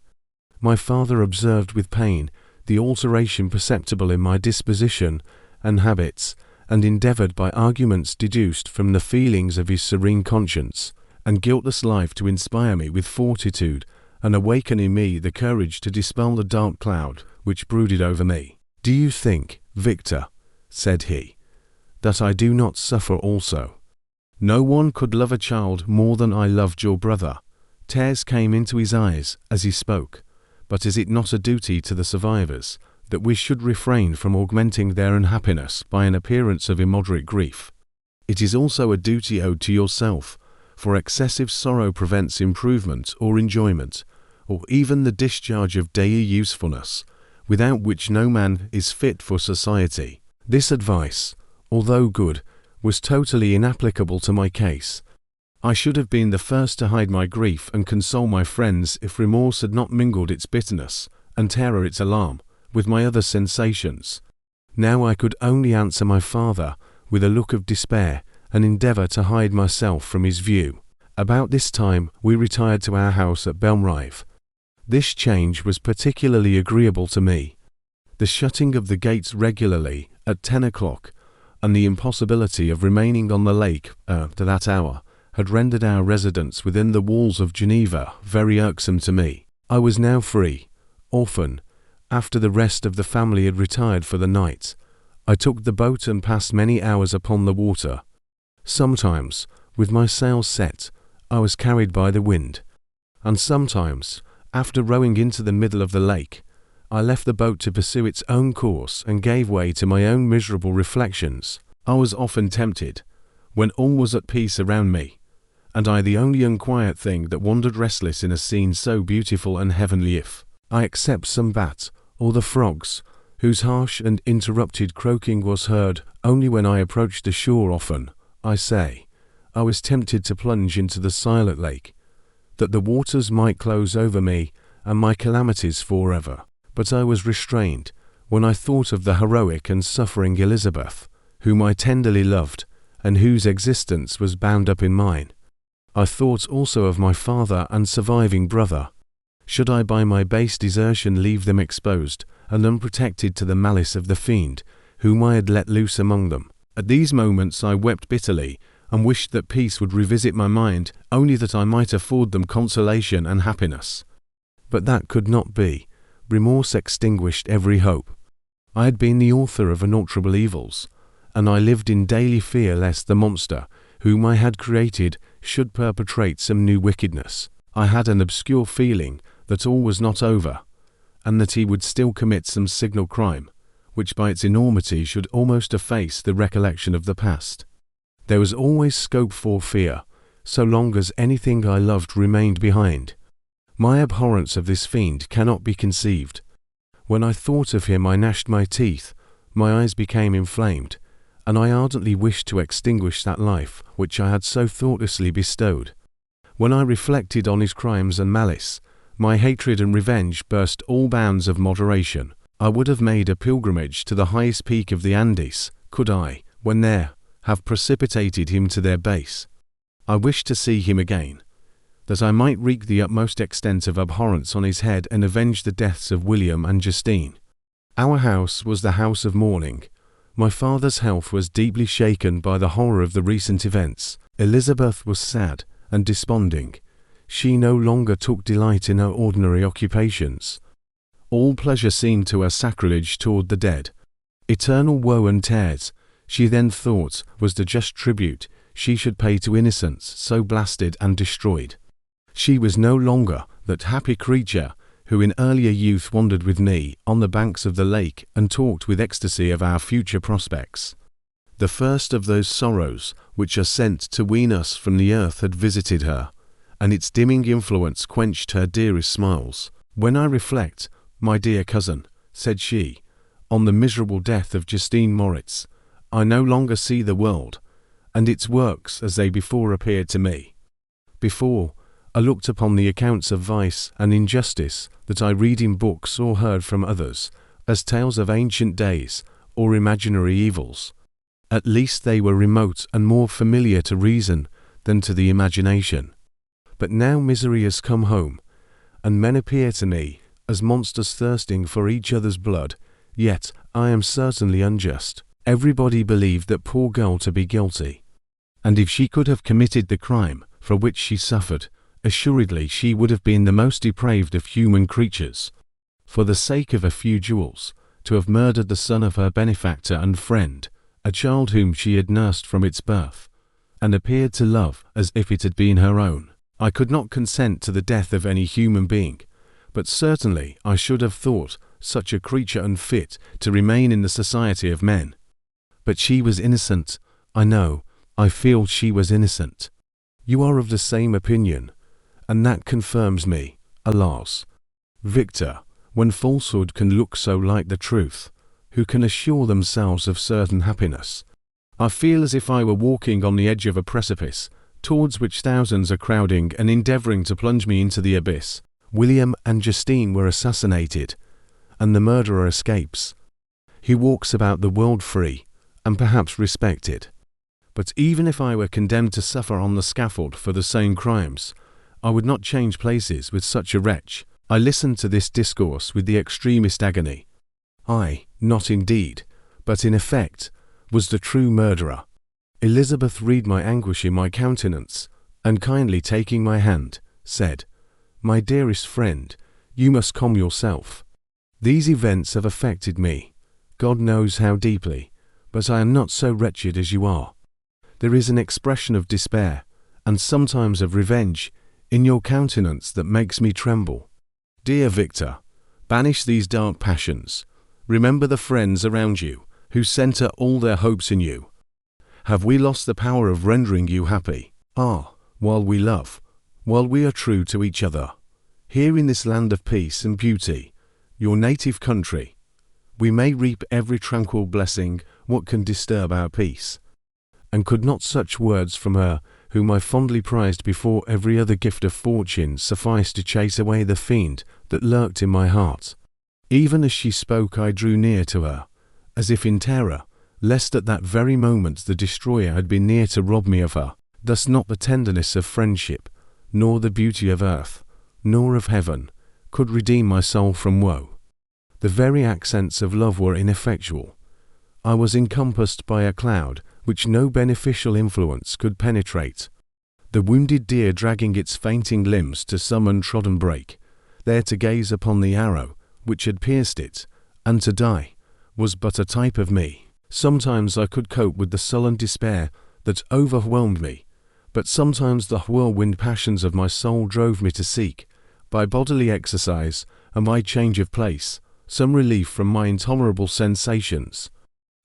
My father observed with pain the alteration perceptible in my disposition and habits, and endeavoured by arguments deduced from the feelings of his serene conscience and guiltless life to inspire me with fortitude and awaken in me the courage to dispel the dark cloud which brooded over me. "Do you think, Victor," said he, "that I do not suffer also? No one could love a child more than I loved your brother." Tears came into his eyes as he spoke. "But is it not a duty to the survivors that we should refrain from augmenting their unhappiness by an appearance of immoderate grief? It is also a duty owed to yourself, for excessive sorrow prevents improvement or enjoyment, or even the discharge of daily usefulness, without which no man is fit for society." This advice, although good, was totally inapplicable to my case. I should have been the first to hide my grief and console my friends if remorse had not mingled its bitterness, and terror its alarm, with my other sensations. Now I could only answer my father with a look of despair and endeavour to hide myself from his view. About this time we retired to our house at Belrive. This change was particularly agreeable to me. The shutting of the gates regularly at 10 o'clock and the impossibility of remaining on the lake to that hour had rendered our residence within the walls of Geneva very irksome to me. I was now free. Often, after the rest of the family had retired for the night, I took the boat and passed many hours upon the water. Sometimes, with my sails set, I was carried by the wind, and sometimes, after rowing into the middle of the lake, I left the boat to pursue its own course and gave way to my own miserable reflections. I was often tempted, when all was at peace around me, and I the only unquiet thing that wandered restless in a scene so beautiful and heavenly, if I except some bats, or the frogs, whose harsh and interrupted croaking was heard only when I approached the shore. Often, I say, I was tempted to plunge into the silent lake, that the waters might close over me and my calamities forever. But I was restrained when I thought of the heroic and suffering Elizabeth, whom I tenderly loved, and whose existence was bound up in mine. I thought also of my father and surviving brother. Should I by my base desertion leave them exposed and unprotected to the malice of the fiend, whom I had let loose among them? At these moments I wept bitterly, and wished that peace would revisit my mind, only that I might afford them consolation and happiness. But that could not be. Remorse extinguished every hope. I had been the author of unalterable evils, and I lived in daily fear lest the monster, whom I had created, should perpetrate some new wickedness. I had an obscure feeling that all was not over, and that he would still commit some signal crime, which by its enormity should almost efface the recollection of the past. There was always scope for fear, so long as anything I loved remained behind. My abhorrence of this fiend cannot be conceived. When I thought of him I gnashed my teeth, my eyes became inflamed, and I ardently wished to extinguish that life which I had so thoughtlessly bestowed. When I reflected on his crimes and malice, my hatred and revenge burst all bounds of moderation. I would have made a pilgrimage to the highest peak of the Andes, could I, when there, have precipitated him to their base. I wished to see him again, that I might wreak the utmost extent of abhorrence on his head and avenge the deaths of William and Justine. Our house was the house of mourning. My father's health was deeply shaken by the horror of the recent events. Elizabeth was sad and desponding. She no longer took delight in her ordinary occupations. All pleasure seemed to her sacrilege toward the dead. Eternal woe and tears, she then thought, was the just tribute she should pay to innocence so blasted and destroyed. She was no longer that happy creature who in earlier youth wandered with me on the banks of the lake and talked with ecstasy of our future prospects. The first of those sorrows which are sent to wean us from the earth had visited her, and its dimming influence quenched her dearest smiles. "When I reflect, my dear cousin," said she, "on the miserable death of Justine Moritz, I no longer see the world and its works as they before appeared to me. Before, I looked upon the accounts of vice and injustice that I read in books or heard from others as tales of ancient days or imaginary evils. At least they were remote and more familiar to reason than to the imagination. But now misery has come home, and men appear to me as monsters thirsting for each other's blood, yet I am certainly unjust. Everybody believed that poor girl to be guilty, and if she could have committed the crime for which she suffered, assuredly she would have been the most depraved of human creatures. For the sake of a few jewels, to have murdered the son of her benefactor and friend, a child whom she had nursed from its birth, and appeared to love as if it had been her own. I could not consent to the death of any human being, but certainly I should have thought such a creature unfit to remain in the society of men. But she was innocent. I know, I feel she was innocent. You are of the same opinion, and that confirms me, alas. Victor, when falsehood can look so like the truth, who can assure themselves of certain happiness? I feel as if I were walking on the edge of a precipice, towards which thousands are crowding and endeavouring to plunge me into the abyss. William and Justine were assassinated, and the murderer escapes. He walks about the world free, and perhaps respected. But even if I were condemned to suffer on the scaffold for the same crimes, I would not change places with such a wretch. I listened to this discourse with the extremest agony. I, not indeed, but in effect, was the true murderer. Elizabeth read my anguish in my countenance, and kindly taking my hand, said, "My dearest friend, you must calm yourself. These events have affected me, God knows how deeply, but I am not so wretched as you are. There is an expression of despair, and sometimes of revenge, in your countenance that makes me tremble. Dear Victor, banish these dark passions. Remember the friends around you, who centre all their hopes in you. Have we lost the power of rendering you happy? Ah, while we love, while we are true to each other, here in this land of peace and beauty, your native country, we may reap every tranquil blessing what can disturb our peace." And could not such words from her, whom I fondly prized before every other gift of fortune, suffice to chase away the fiend that lurked in my heart? Even as she spoke I drew near to her, as if in terror, lest at that very moment the destroyer had been near to rob me of her. Thus not the tenderness of friendship, nor the beauty of earth, nor of heaven, could redeem my soul from woe. The very accents of love were ineffectual. I was encompassed by a cloud which no beneficial influence could penetrate. The wounded deer dragging its fainting limbs to some untrodden brake, there to gaze upon the arrow which had pierced it, and to die, was but a type of me. Sometimes I could cope with the sullen despair that overwhelmed me, but sometimes the whirlwind passions of my soul drove me to seek, by bodily exercise and by change of place, some relief from my intolerable sensations.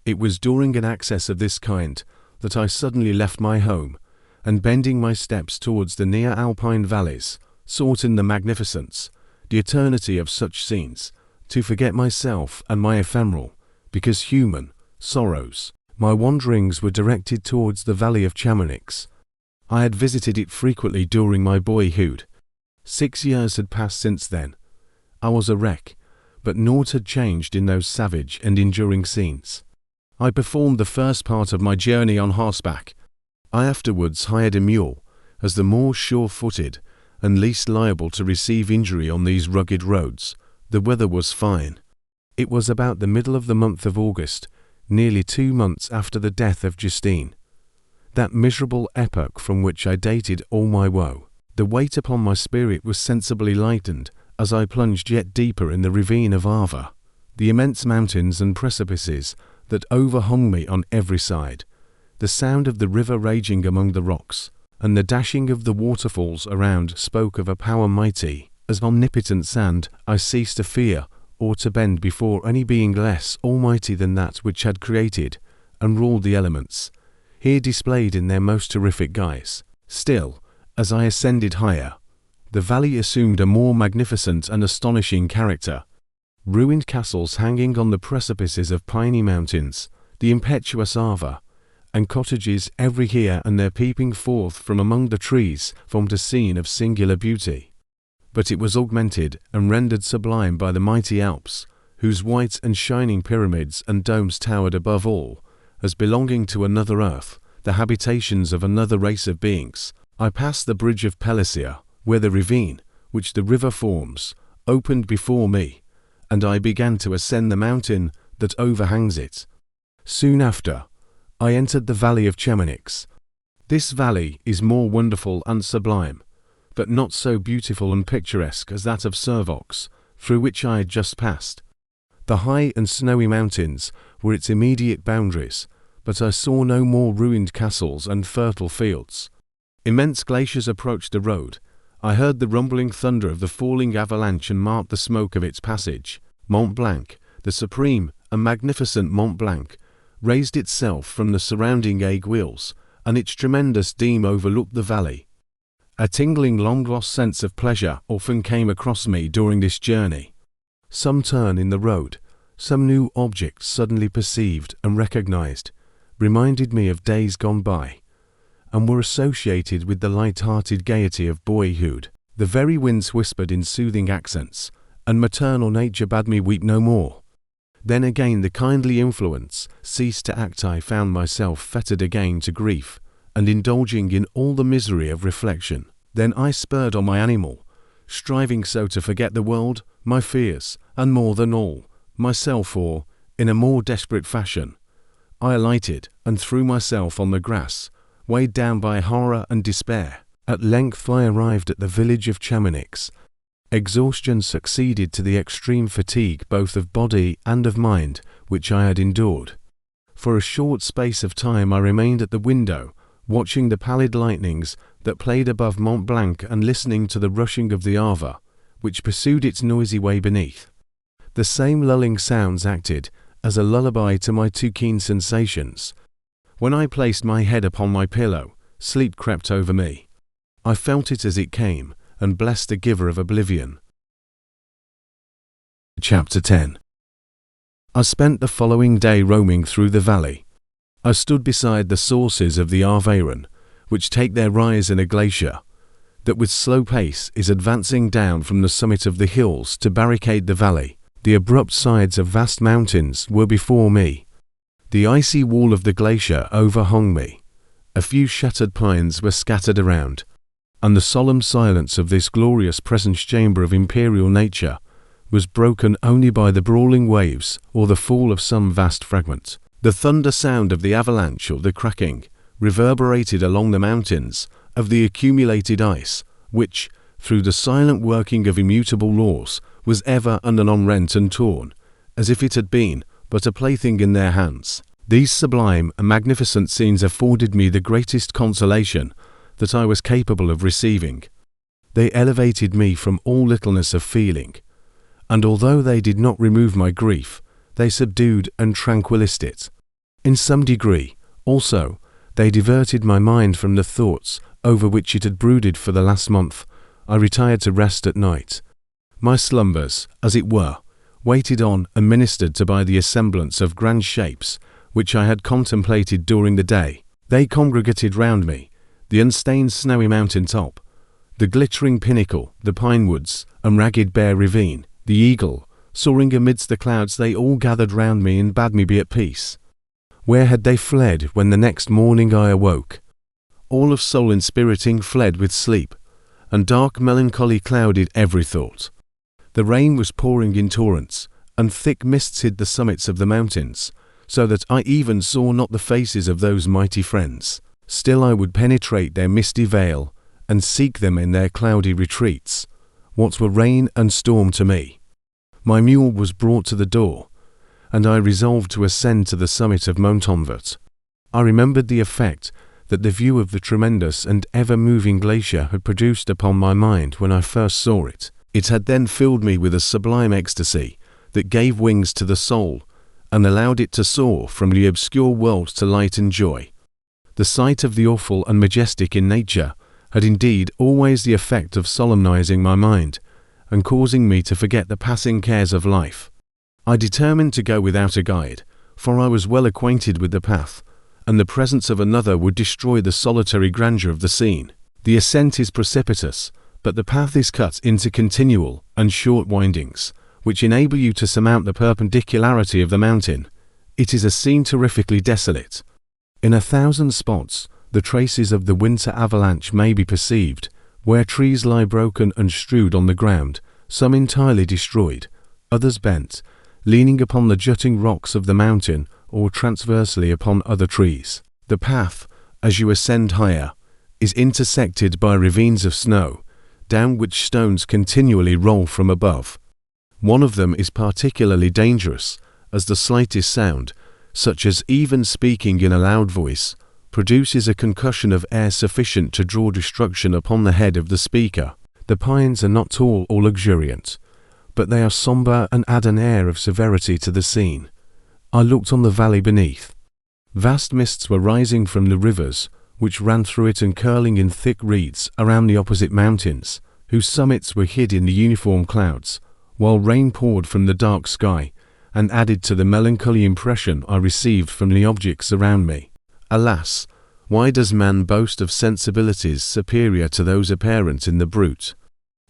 It was during an access of this kind that I suddenly left my home, and bending my steps towards the near alpine valleys, sought in the magnificence, the eternity of such scenes, to forget myself and my ephemeral, because human, sorrows. My wanderings were directed towards the valley of Chamonix. I had visited it frequently during my boyhood. 6 years had passed since then. I was a wreck, but naught had changed in those savage and enduring scenes. I performed the first part of my journey on horseback. I afterwards hired a mule, as the more sure-footed and least liable to receive injury on these rugged roads. The weather was fine. It was about the middle of the month of August, nearly 2 months after the death of Justine, that miserable epoch from which I dated all my woe. The weight upon my spirit was sensibly lightened as I plunged yet deeper in the ravine of Ava. The immense mountains and precipices that overhung me on every side, the sound of the river raging among the rocks, and the dashing of the waterfalls around spoke of a power mighty as omnipotent, and I ceased to fear or to bend before any being less almighty than that which had created and ruled the elements, here displayed in their most terrific guise. Still, as I ascended higher, the valley assumed a more magnificent and astonishing character. Ruined castles hanging on the precipices of piny mountains, the impetuous Ava, and cottages every here and there peeping forth from among the trees, formed a scene of singular beauty. But it was augmented and rendered sublime by the mighty Alps, whose white and shining pyramids and domes towered above all, as belonging to another earth, the habitations of another race of beings. I passed the bridge of Pelicia, where the ravine, which the river forms, opened before me, and I began to ascend the mountain that overhangs it. Soon after, I entered the valley of Chamonix. This valley is more wonderful and sublime, but not so beautiful and picturesque as that of Servox, through which I had just passed. The high and snowy mountains were its immediate boundaries, but I saw no more ruined castles and fertile fields. Immense glaciers approached the road. I heard the rumbling thunder of the falling avalanche and marked the smoke of its passage. Mont Blanc, the supreme and magnificent Mont Blanc, raised itself from the surrounding aiguilles, and its tremendous dome overlooked the valley. A tingling, long-lost sense of pleasure often came across me during this journey. Some turn in the road, some new object suddenly perceived and recognized, reminded me of days gone by, and were associated with the light-hearted gaiety of boyhood. The very winds whispered in soothing accents, and maternal nature bade me weep no more. Then again the kindly influence ceased to act. I found myself fettered again to grief, and indulging in all the misery of reflection. Then I spurred on my animal, striving so to forget the world, my fears, and more than all, myself, for, in a more desperate fashion, I alighted and threw myself on the grass, weighed down by horror and despair. At length I arrived at the village of Chamonix. Exhaustion succeeded to the extreme fatigue both of body and of mind which I had endured. For a short space of time I remained at the window, watching the pallid lightnings that played above Mont Blanc and listening to the rushing of the Arve, which pursued its noisy way beneath. The same lulling sounds acted as a lullaby to my too keen sensations. When I placed my head upon my pillow, sleep crept over me. I felt it as it came, and blessed the giver of oblivion. Chapter 10. I spent the following day roaming through the valley. I stood beside the sources of the Arve, which take their rise in a glacier that with slow pace is advancing down from the summit of the hills to barricade the valley. The abrupt sides of vast mountains were before me. The icy wall of the glacier overhung me. A few shattered pines were scattered around, and the solemn silence of this glorious presence chamber of imperial nature was broken only by the brawling waves or the fall of some vast fragment. The thunder sound of the avalanche or the cracking reverberated along the mountains of the accumulated ice, which, through the silent working of immutable laws, was ever and anon rent and torn, as if it had been but a plaything in their hands. These sublime and magnificent scenes afforded me the greatest consolation that I was capable of receiving. They elevated me from all littleness of feeling, and although they did not remove my grief, they subdued and tranquilized it. In some degree, also, they diverted my mind from the thoughts over which it had brooded for the last month. I retired to rest at night. My slumbers, as it were, waited on and ministered to by the assemblance of grand shapes which I had contemplated during the day. They congregated round me, the unstained snowy mountain top, the glittering pinnacle, the pine woods and ragged bare ravine, the eagle, soaring amidst the clouds. They all gathered round me and bade me be at peace. Where had they fled when the next morning I awoke? All of soul inspiriting fled with sleep, and dark melancholy clouded every thought. The rain was pouring in torrents, and thick mists hid the summits of the mountains, so that I even saw not the faces of those mighty friends. Still I would penetrate their misty veil, and seek them in their cloudy retreats. What were rain and storm to me? My mule was brought to the door, and I resolved to ascend to the summit of Montanvert. I remembered the effect that the view of the tremendous and ever-moving glacier had produced upon my mind when I first saw it. It had then filled me with a sublime ecstasy that gave wings to the soul and allowed it to soar from the obscure world to light and joy. The sight of the awful and majestic in nature had indeed always the effect of solemnizing my mind and causing me to forget the passing cares of life. I determined to go without a guide, for I was well acquainted with the path, and the presence of another would destroy the solitary grandeur of the scene. The ascent is precipitous, but the path is cut into continual and short windings, which enable you to surmount the perpendicularity of the mountain. It is a scene terrifically desolate. In 1,000 spots, the traces of the winter avalanche may be perceived, where trees lie broken and strewed on the ground, some entirely destroyed, others bent, leaning upon the jutting rocks of the mountain or transversely upon other trees. The path, as you ascend higher, is intersected by ravines of snow, down which stones continually roll from above. One of them is particularly dangerous, as the slightest sound, such as even speaking in a loud voice, produces a concussion of air sufficient to draw destruction upon the head of the speaker. The pines are not tall or luxuriant, but they are sombre and add an air of severity to the scene. I looked on the valley beneath. Vast mists were rising from the rivers, which ran through it and curling in thick reeds around the opposite mountains, whose summits were hid in the uniform clouds, while rain poured from the dark sky, and added to the melancholy impression I received from the objects around me. Alas, why does man boast of sensibilities superior to those apparent in the brute?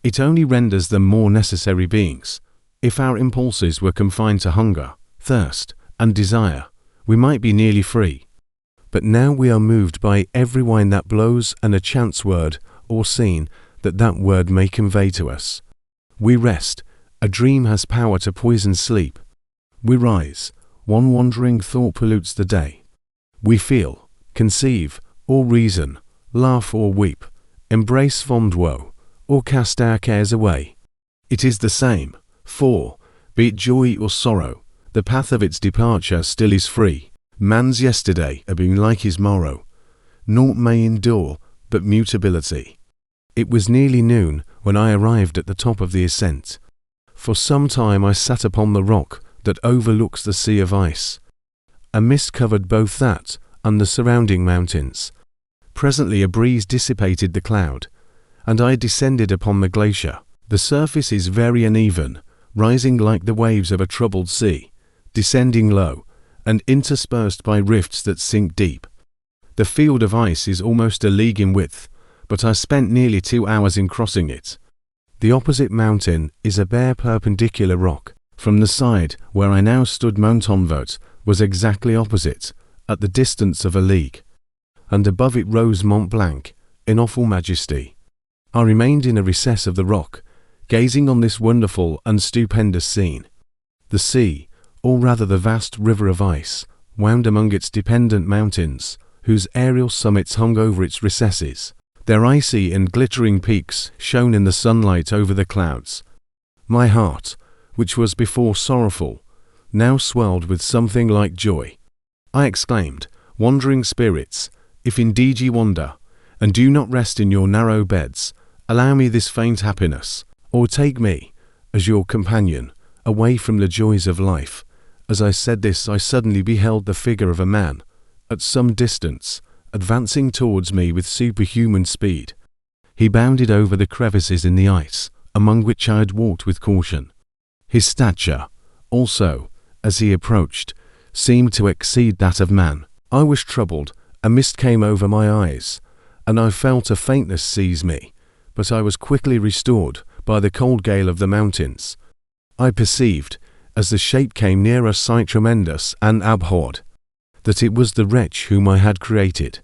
It only renders them more necessary beings. If our impulses were confined to hunger, thirst, and desire, we might be nearly free. But now we are moved by every wind that blows and a chance word or scene that word may convey to us. We rest. A dream has power to poison sleep. We rise. One wandering thought pollutes the day. We feel, conceive, or reason, laugh or weep, embrace fond woe, or cast our cares away. It is the same, for, be it joy or sorrow, the path of its departure still is free. Man's yesterday being like his morrow. Naught may endure but mutability. It was nearly noon when I arrived at the top of the ascent. For some time I sat upon the rock that overlooks the sea of ice. A mist covered both that and the surrounding mountains. Presently a breeze dissipated the cloud, and I descended upon the glacier. The surface is very uneven, rising like the waves of a troubled sea, descending low, and interspersed by rifts that sink deep. The field of ice is almost a league in width, but I spent nearly 2 hours in crossing it. The opposite mountain is a bare perpendicular rock. From the side where I now stood, Montonvert was exactly opposite, at the distance of a league, and above it rose Mont Blanc, in awful majesty. I remained in a recess of the rock, gazing on this wonderful and stupendous scene. The sea, or rather the vast river of ice, wound among its dependent mountains, whose aerial summits hung over its recesses. Their icy and glittering peaks shone in the sunlight over the clouds. My heart, which was before sorrowful, now swelled with something like joy. I exclaimed, "Wandering spirits, if indeed ye wander, and do not rest in your narrow beds, allow me this faint happiness, or take me, as your companion, away from the joys of life." As I said this, I suddenly beheld the figure of a man, at some distance, advancing towards me with superhuman speed. He bounded over the crevices in the ice, among which I had walked with caution. His stature, also, as he approached, seemed to exceed that of man. I was troubled, a mist came over my eyes, and I felt a faintness seize me, but I was quickly restored by the cold gale of the mountains. I perceived, as the shape came near a sight tremendous and abhorred, that it was the wretch whom I had created.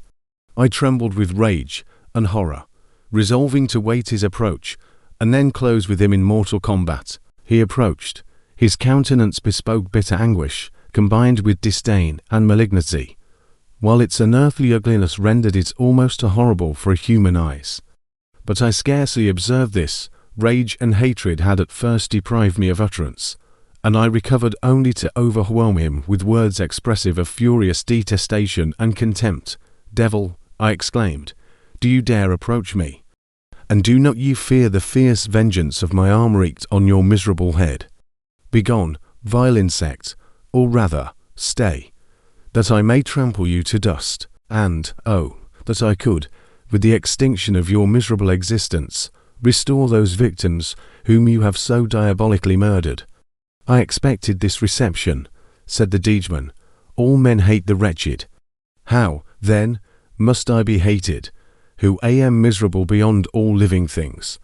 I trembled with rage and horror, resolving to wait his approach, and then close with him in mortal combat. He approached. His countenance bespoke bitter anguish, combined with disdain and malignity, while its unearthly ugliness rendered it almost horrible for human eyes. But I scarcely observed this. Rage and hatred had at first deprived me of utterance, and I recovered only to overwhelm him with words expressive of furious detestation and contempt. "Devil," I exclaimed, "do you dare approach me? And do not you fear the fierce vengeance of my arm wreaked on your miserable head? Begone, vile insect, or rather, stay, that I may trample you to dust, and, oh, that I could, with the extinction of your miserable existence, restore those victims whom you have so diabolically murdered." "I expected this reception," said the Degeman. "All men hate the wretched. How, then, must I be hated, who am miserable beyond all living things?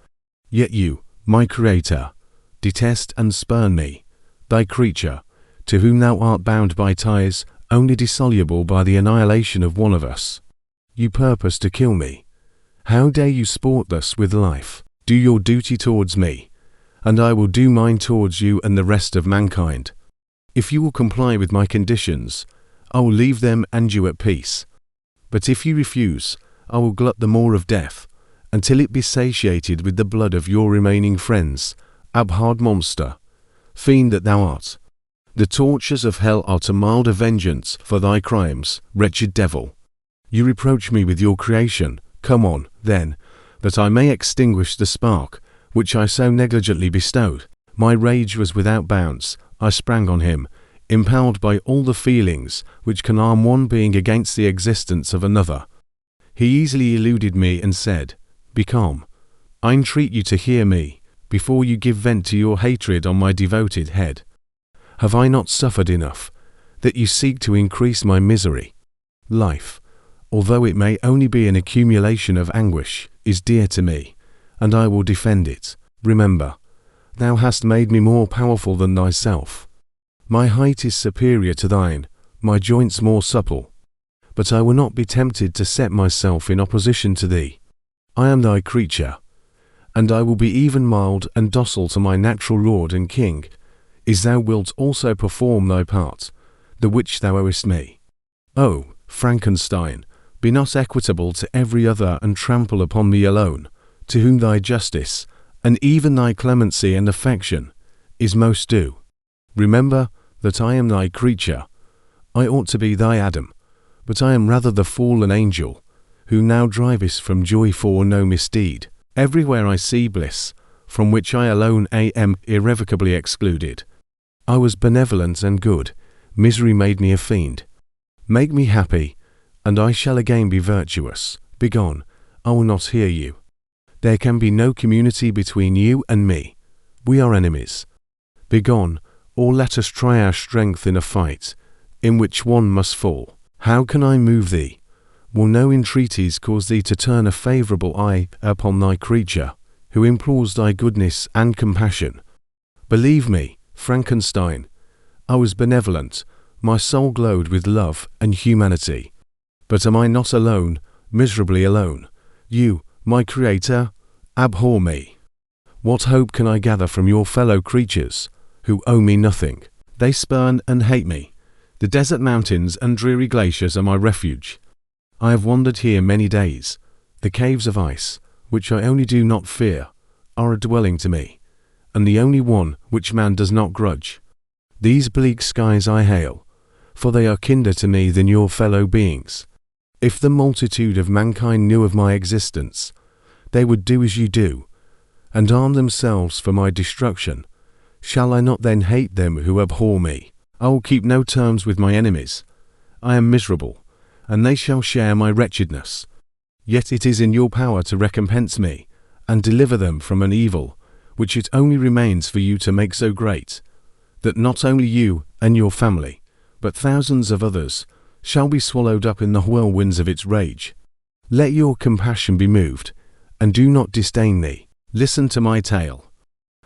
Yet you, my Creator, detest and spurn me, thy creature, to whom thou art bound by ties only dissoluble by the annihilation of one of us. You purpose to kill me. How dare you sport thus with life? Do your duty towards me, and I will do mine towards you and the rest of mankind. If you will comply with my conditions, I will leave them and you at peace. But if you refuse, I will glut the maw of death, until it be satiated with the blood of your remaining friends, abhorred monster, fiend that thou art. The tortures of hell are to milder vengeance for thy crimes, wretched devil. You reproach me with your creation. Come on, then, that I may extinguish the spark which I so negligently bestowed. My rage was without bounds. I sprang on him, impelled by all the feelings which can arm one being against the existence of another. He easily eluded me and said, "Be calm. I entreat you to hear me, before you give vent to your hatred on my devoted head. Have I not suffered enough, that you seek to increase my misery? Life, although it may only be an accumulation of anguish, is dear to me, and I will defend it. Remember, thou hast made me more powerful than thyself. My height is superior to thine, my joints more supple. But I will not be tempted to set myself in opposition to thee. I am thy creature, and I will be even mild and docile to my natural lord and king, as thou wilt also perform thy part, the which thou owest me. O, Frankenstein, be not equitable to every other and trample upon me alone, to whom thy justice, and even thy clemency and affection, is most due. Remember that I am thy creature. I ought to be thy Adam, but I am rather the fallen angel, who now drivest from joy for no misdeed. Everywhere I see bliss, from which I alone am irrevocably excluded. I was benevolent and good, misery made me a fiend. Make me happy, and I shall again be virtuous. Begone, I will not hear you. There can be no community between you and me. We are enemies. Begone, or let us try our strength in a fight, in which one must fall. How can I move thee? Will no entreaties cause thee to turn a favourable eye upon thy creature, who implores thy goodness and compassion? Believe me, Frankenstein, I was benevolent, my soul glowed with love and humanity. But am I not alone, miserably alone? You, my creator, abhor me. What hope can I gather from your fellow creatures, who owe me nothing? They spurn and hate me. The desert mountains and dreary glaciers are my refuge. I have wandered here many days. The caves of ice, which I only do not fear, are a dwelling to me, and the only one which man does not grudge. These bleak skies I hail, for they are kinder to me than your fellow beings. If the multitude of mankind knew of my existence, they would do as you do, and arm themselves for my destruction. Shall I not then hate them who abhor me? I will keep no terms with my enemies. I am miserable, and they shall share my wretchedness. Yet it is in your power to recompense me, and deliver them from an evil, which it only remains for you to make so great, that not only you and your family, but thousands of others, shall be swallowed up in the whirlwinds of its rage. Let your compassion be moved, and do not disdain me. Listen to my tale.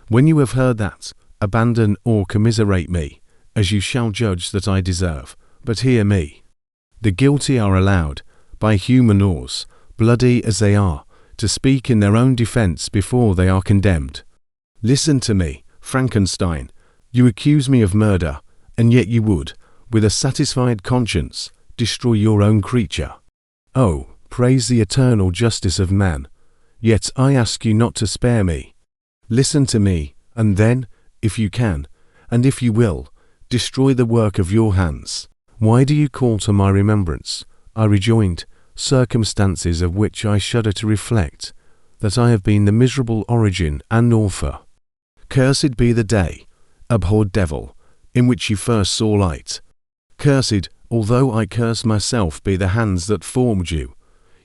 When you have heard that, abandon or commiserate me, as you shall judge that I deserve. But hear me. The guilty are allowed, by human laws, bloody as they are, to speak in their own defense before they are condemned. Listen to me, Frankenstein. You accuse me of murder, and yet you would, with a satisfied conscience, destroy your own creature. Oh, praise the eternal justice of man. Yet I ask you not to spare me. Listen to me, and then, if you can, and if you will, destroy the work of your hands. Why do you call to my remembrance, I rejoined, circumstances of which I shudder to reflect, that I have been the miserable origin and author? Cursed be the day, abhorred devil, in which you first saw light. Cursed, although I curse myself, be the hands that formed you.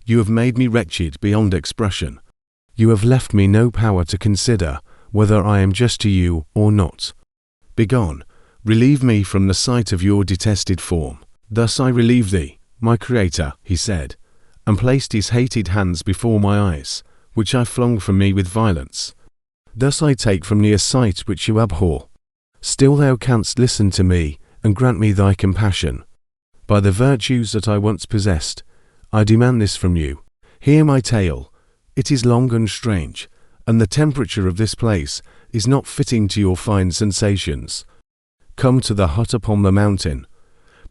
You have made me wretched beyond expression. You have left me no power to consider whether I am just to you or not. Begone, relieve me from the sight of your detested form. Thus I relieve thee, my creator, he said, and placed his hated hands before my eyes, which I flung from me with violence. Thus I take from thee a sight which you abhor. Still thou canst listen to me, and grant me thy compassion. By the virtues that I once possessed, I demand this from you. Hear my tale. It is long and strange, and the temperature of this place is not fitting to your fine sensations. Come to the hut upon the mountain.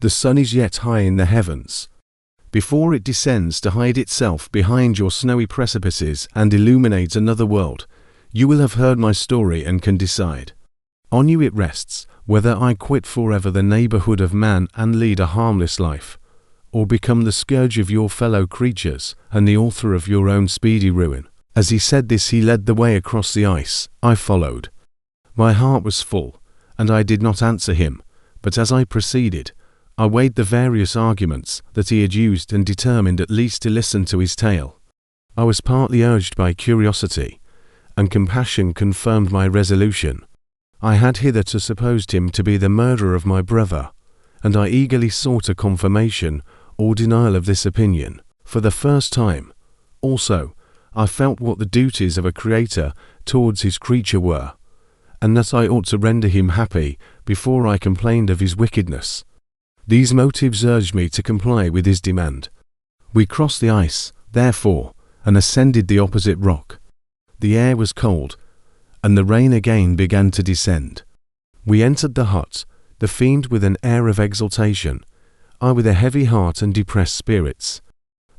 The sun is yet high in the heavens. Before it descends to hide itself behind your snowy precipices and illuminate another world, you will have heard my story and can decide. On you it rests, whether I quit forever the neighborhood of man and lead a harmless life, or become the scourge of your fellow creatures and the author of your own speedy ruin. As he said this, he led the way across the ice. I followed. My heart was full, and I did not answer him, but as I proceeded, I weighed the various arguments that he had used and determined at least to listen to his tale. I was partly urged by curiosity, and compassion confirmed my resolution. I had hitherto supposed him to be the murderer of my brother, and I eagerly sought a confirmation or denial of this opinion. For the first time, also, I felt what the duties of a creator towards his creature were, and that I ought to render him happy before I complained of his wickedness. These motives urged me to comply with his demand. We crossed the ice, therefore, and ascended the opposite rock. The air was cold, and the rain again began to descend. We entered the hut, the fiend with an air of exultation, I with a heavy heart and depressed spirits.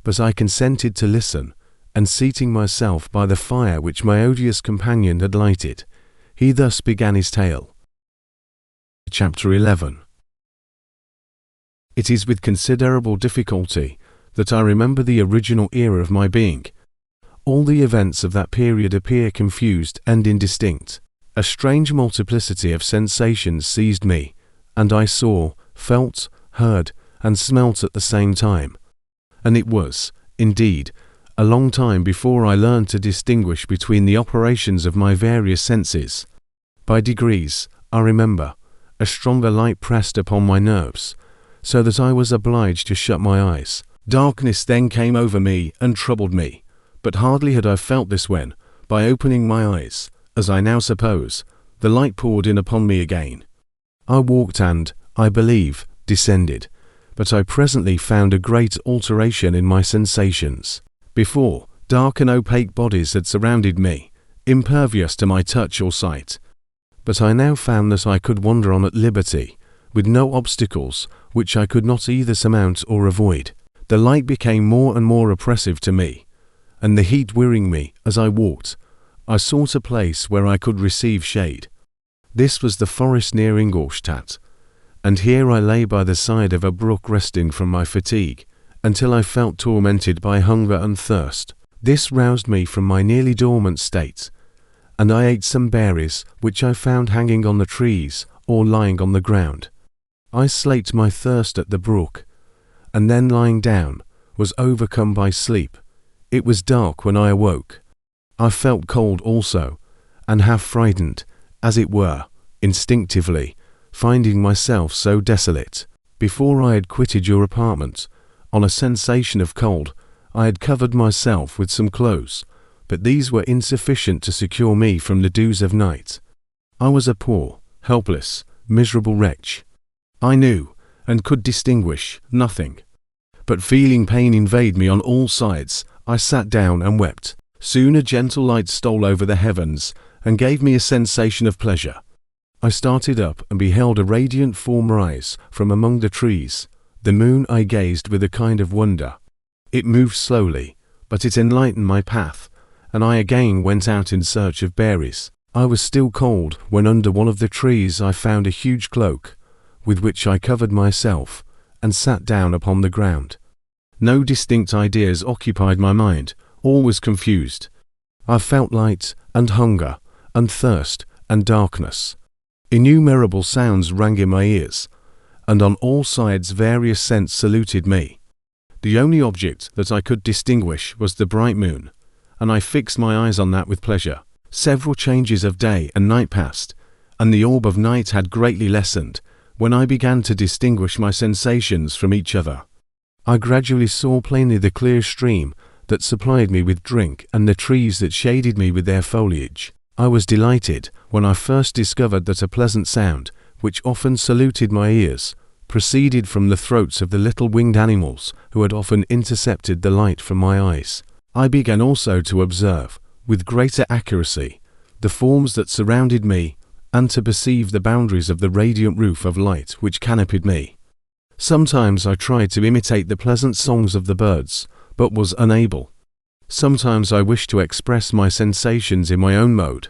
But I consented to listen, and seating myself by the fire which my odious companion had lighted, he thus began his tale. Chapter 11. It is with considerable difficulty that I remember the original era of my being. All the events of that period appear confused and indistinct. A strange multiplicity of sensations seized me, and I saw, felt, heard, and smelt at the same time. And it was, indeed, a long time before I learned to distinguish between the operations of my various senses. By degrees, I remember, a stronger light pressed upon my nerves, so that I was obliged to shut my eyes. Darkness then came over me and troubled me, but hardly had I felt this when, by opening my eyes, as I now suppose, the light poured in upon me again. I walked and, I believe, descended, but I presently found a great alteration in my sensations. Before, dark and opaque bodies had surrounded me, impervious to my touch or sight, but I now found that I could wander on at liberty, with no obstacles which I could not either surmount or avoid. The light became more and more oppressive to me, and the heat wearying me as I walked, I sought a place where I could receive shade. This was the forest near Ingolstadt, and here I lay by the side of a brook resting from my fatigue, until I felt tormented by hunger and thirst. This roused me from my nearly dormant state, and I ate some berries which I found hanging on the trees or lying on the ground. I slaked my thirst at the brook, and then lying down, was overcome by sleep. It was dark when I awoke. I felt cold also, and half frightened, as it were, instinctively, finding myself so desolate. Before I had quitted your apartment, on a sensation of cold, I had covered myself with some clothes, but these were insufficient to secure me from the dews of night. I was a poor, helpless, miserable wretch. I knew, and could distinguish, nothing. But feeling pain invade me on all sides, I sat down and wept. Soon a gentle light stole over the heavens, and gave me a sensation of pleasure. I started up and beheld a radiant form rise from among the trees. The moon I gazed with a kind of wonder. It moved slowly, but it enlightened my path, and I again went out in search of berries. I was still cold when under one of the trees I found a huge cloak, with which I covered myself, and sat down upon the ground. No distinct ideas occupied my mind, all was confused. I felt light, and hunger, and thirst, and darkness. Innumerable sounds rang in my ears, and on all sides various scents saluted me. The only object that I could distinguish was the bright moon, and I fixed my eyes on that with pleasure. Several changes of day and night passed, and the orb of night had greatly lessened, when I began to distinguish my sensations from each other. I gradually saw plainly the clear stream that supplied me with drink and the trees that shaded me with their foliage. I was delighted when I first discovered that a pleasant sound, which often saluted my ears, proceeded from the throats of the little winged animals who had often intercepted the light from my eyes. I began also to observe, with greater accuracy, the forms that surrounded me, and to perceive the boundaries of the radiant roof of light which canopied me. Sometimes I tried to imitate the pleasant songs of the birds, but was unable. Sometimes I wished to express my sensations in my own mode,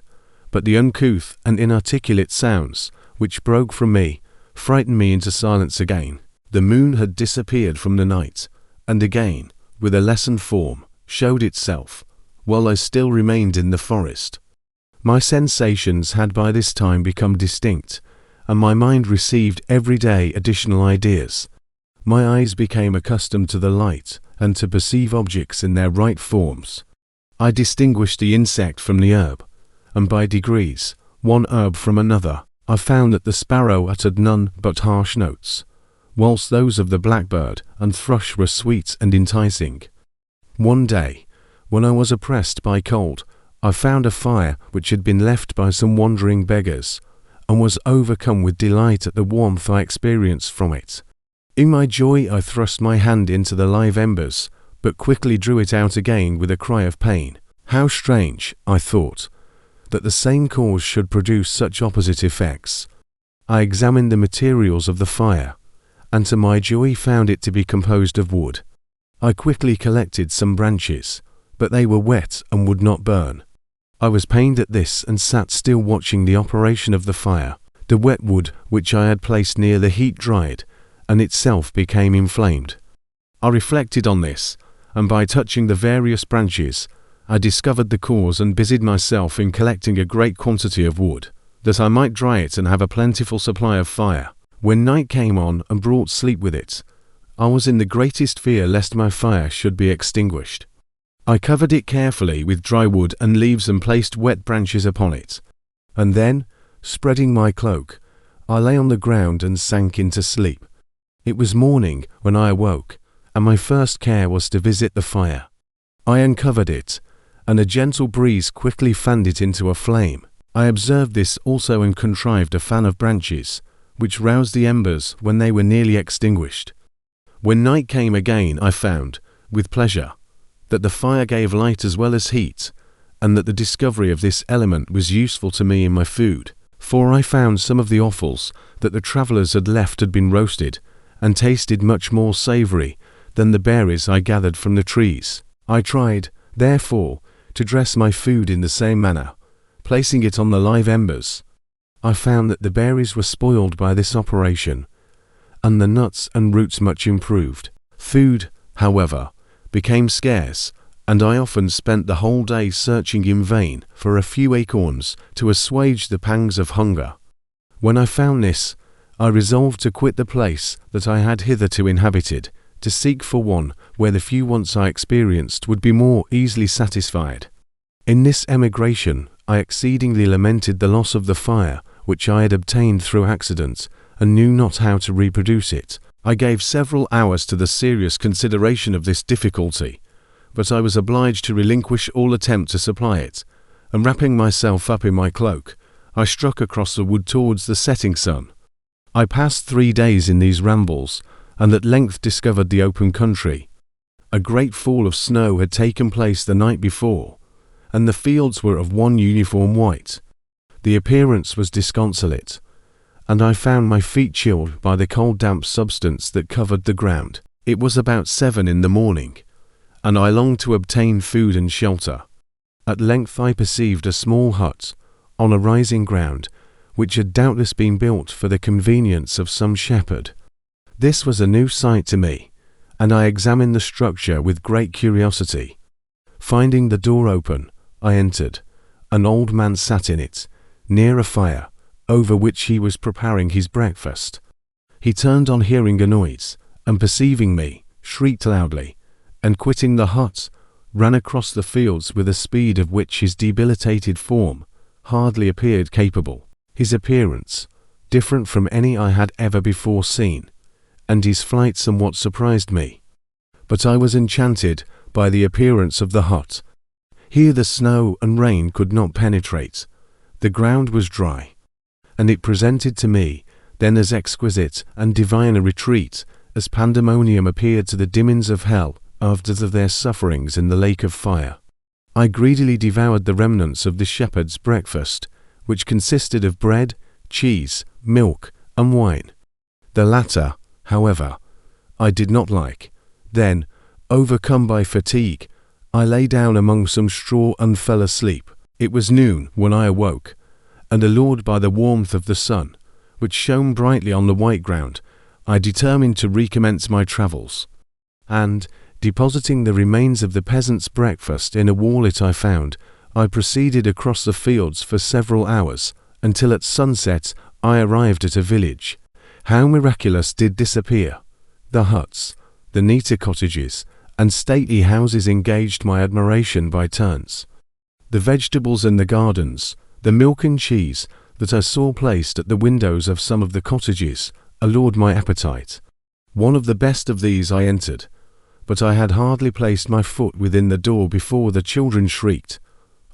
but the uncouth and inarticulate sounds which broke from me frightened me into silence again. The moon had disappeared from the night, and again, with a lessened form, showed itself, while I still remained in the forest. My sensations had by this time become distinct, and my mind received every day additional ideas. My eyes became accustomed to the light and to perceive objects in their right forms. I distinguished the insect from the herb, and by degrees, one herb from another. I found that the sparrow uttered none but harsh notes, whilst those of the blackbird and thrush were sweet and enticing. One day, when I was oppressed by cold, I found a fire which had been left by some wandering beggars, and was overcome with delight at the warmth I experienced from it. In my joy I thrust my hand into the live embers, but quickly drew it out again with a cry of pain. How strange, I thought, that the same cause should produce such opposite effects. I examined the materials of the fire, and to my joy found it to be composed of wood. I quickly collected some branches, but they were wet and would not burn. I was pained at this and sat still watching the operation of the fire. The wet wood which I had placed near the heat dried, and itself became inflamed. I reflected on this, and by touching the various branches, I discovered the cause and busied myself in collecting a great quantity of wood, that I might dry it and have a plentiful supply of fire. When night came on and brought sleep with it, I was in the greatest fear lest my fire should be extinguished. I covered it carefully with dry wood and leaves and placed wet branches upon it, and then, spreading my cloak, I lay on the ground and sank into sleep. It was morning when I awoke, and my first care was to visit the fire. I uncovered it, and a gentle breeze quickly fanned it into a flame. I observed this also and contrived a fan of branches, which roused the embers when they were nearly extinguished. When night came again, I found, with pleasure, that the fire gave light as well as heat, and that the discovery of this element was useful to me in my food, for I found some of the offals that the travellers had left had been roasted, and tasted much more savoury than the berries I gathered from the trees. I tried, therefore, to dress my food in the same manner, placing it on the live embers. I found that the berries were spoiled by this operation, and the nuts and roots much improved. Food, however, became scarce, and I often spent the whole day searching in vain for a few acorns to assuage the pangs of hunger. When I found this, I resolved to quit the place that I had hitherto inhabited, to seek for one where the few wants I experienced would be more easily satisfied. In this emigration, I exceedingly lamented the loss of the fire which I had obtained through accident, and knew not how to reproduce it. I gave several hours to the serious consideration of this difficulty, but I was obliged to relinquish all attempt to supply it, and wrapping myself up in my cloak, I struck across the wood towards the setting sun. I passed 3 days in these rambles, and at length discovered the open country. A great fall of snow had taken place the night before, and the fields were of one uniform white. The appearance was disconsolate, and I found my feet chilled by the cold damp substance that covered the ground. It was about 7 in the morning, and I longed to obtain food and shelter. At length I perceived a small hut, on a rising ground, which had doubtless been built for the convenience of some shepherd. This was a new sight to me, and I examined the structure with great curiosity. Finding the door open, I entered. An old man sat in it, near a fire, over which he was preparing his breakfast. He turned on hearing a noise, and perceiving me, shrieked loudly, and quitting the hut, ran across the fields with a speed of which his debilitated form hardly appeared capable. His appearance, different from any I had ever before seen, and his flight somewhat surprised me. But I was enchanted by the appearance of the hut. Here the snow and rain could not penetrate. The ground was dry, and it presented to me then as exquisite and divine a retreat as pandemonium appeared to the demons of hell after their sufferings in the lake of fire. I greedily devoured the remnants of the shepherd's breakfast, which consisted of bread, cheese, milk, and wine. The latter, however, I did not like. Then, overcome by fatigue, I lay down among some straw and fell asleep. It was noon when I awoke, and allured by the warmth of the sun, which shone brightly on the white ground, I determined to recommence my travels. And, depositing the remains of the peasant's breakfast in a wallet I found, I proceeded across the fields for several hours, until at sunset I arrived at a village. How miraculous did this appear! The huts, the neater cottages, and stately houses engaged my admiration by turns. The vegetables in the gardens, the milk and cheese that I saw placed at the windows of some of the cottages, allured my appetite. One of the best of these I entered, but I had hardly placed my foot within the door before the children shrieked,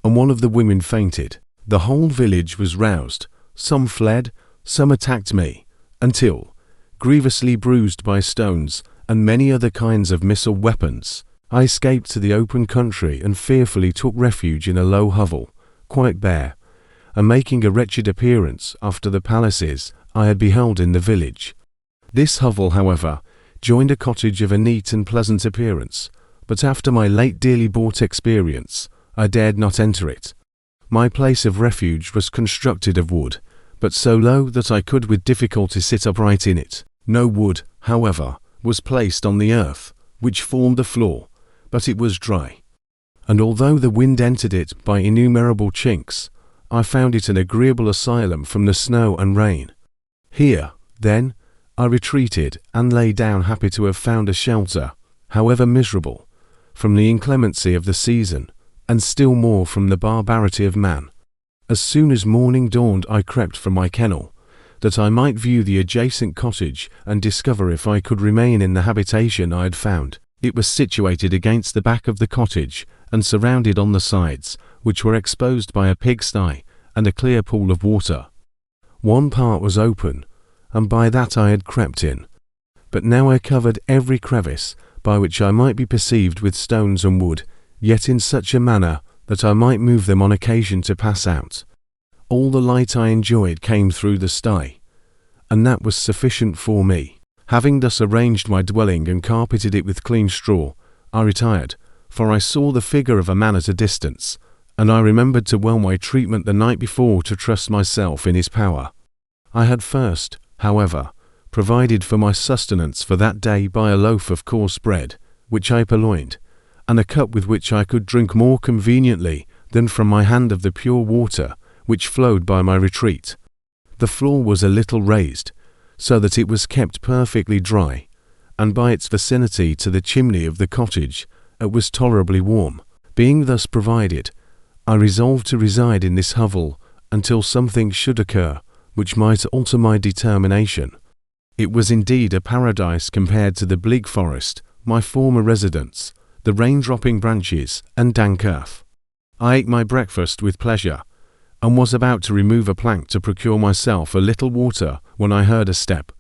and one of the women fainted. The whole village was roused, some fled, some attacked me, until, grievously bruised by stones and many other kinds of missile weapons, I escaped to the open country and fearfully took refuge in a low hovel, quite bare, and making a wretched appearance after the palaces I had beheld in the village. This hovel, however, joined a cottage of a neat and pleasant appearance, but after my late dearly bought experience, I dared not enter it. My place of refuge was constructed of wood, but so low that I could with difficulty sit upright in it. No wood, however, was placed on the earth, which formed the floor, but it was dry. And although the wind entered it by innumerable chinks, I found it an agreeable asylum from the snow and rain. Here, then, I retreated and lay down, happy to have found a shelter, however miserable, from the inclemency of the season, and still more from the barbarity of man. As soon as morning dawned I crept from my kennel, that I might view the adjacent cottage and discover if I could remain in the habitation I had found. It was situated against the back of the cottage, and surrounded on the sides, which were exposed by a pigsty and a clear pool of water. One part was open, and by that I had crept in, but now I covered every crevice by which I might be perceived with stones and wood, yet in such a manner that I might move them on occasion to pass out. All the light I enjoyed came through the sty, and that was sufficient for me. Having thus arranged my dwelling and carpeted it with clean straw, I retired, for I saw the figure of a man at a distance, and I remembered too well my treatment the night before to trust myself in his power. I had first, however, provided for my sustenance for that day by a loaf of coarse bread, which I purloined, and a cup with which I could drink more conveniently than from my hand of the pure water which flowed by my retreat. The floor was a little raised, so that it was kept perfectly dry, and by its vicinity to the chimney of the cottage it was tolerably warm. Being thus provided, I resolved to reside in this hovel until something should occur which might alter my determination. It was indeed a paradise compared to the bleak forest, my former residence, the rain-dropping branches and dank earth. I ate my breakfast with pleasure, and was about to remove a plank to procure myself a little water when I heard a step,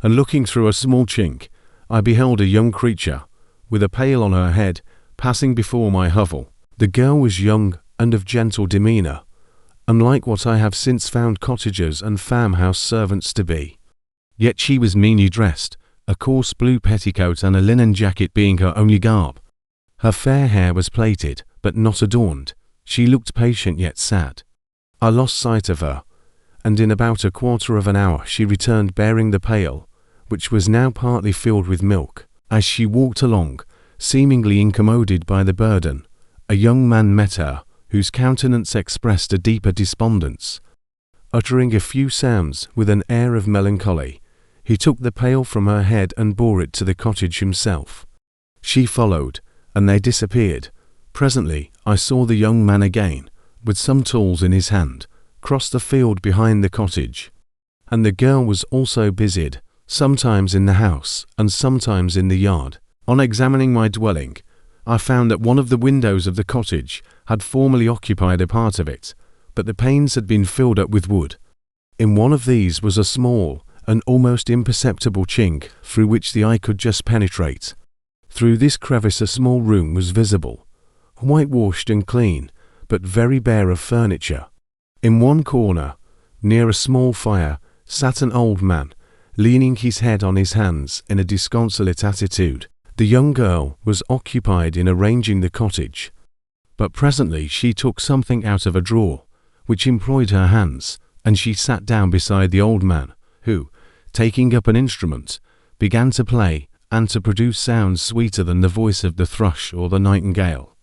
and looking through a small chink, I beheld a young creature, with a pail on her head, passing before my hovel. The girl was young and of gentle demeanour, unlike what I have since found cottagers and farmhouse servants to be. Yet she was meanly dressed, a coarse blue petticoat and a linen jacket being her only garb. Her fair hair was plaited, but not adorned. She looked patient yet sad. I lost sight of her, and in about a quarter of an hour she returned bearing the pail, which was now partly filled with milk. As she walked along, seemingly incommoded by the burden, a young man met her, whose countenance expressed a deeper despondence. Uttering a few sounds with an air of melancholy, he took the pail from her head and bore it to the cottage himself. She followed, and they disappeared. Presently I saw the young man again, with some tools in his hand, cross the field behind the cottage, and the girl was also busied, sometimes in the house and sometimes in the yard. On examining my dwelling, I found that one of the windows of the cottage had formerly occupied a part of it, but the panes had been filled up with wood. In one of these was a small and almost imperceptible chink through which the eye could just penetrate. Through this crevice a small room was visible, whitewashed and clean, but very bare of furniture. In one corner, near a small fire, sat an old man, leaning his head on his hands in a disconsolate attitude. The young girl was occupied in arranging the cottage, but presently she took something out of a drawer, which employed her hands, and she sat down beside the old man, who, taking up an instrument, began to play and to produce sounds sweeter than the voice of the thrush or the nightingale.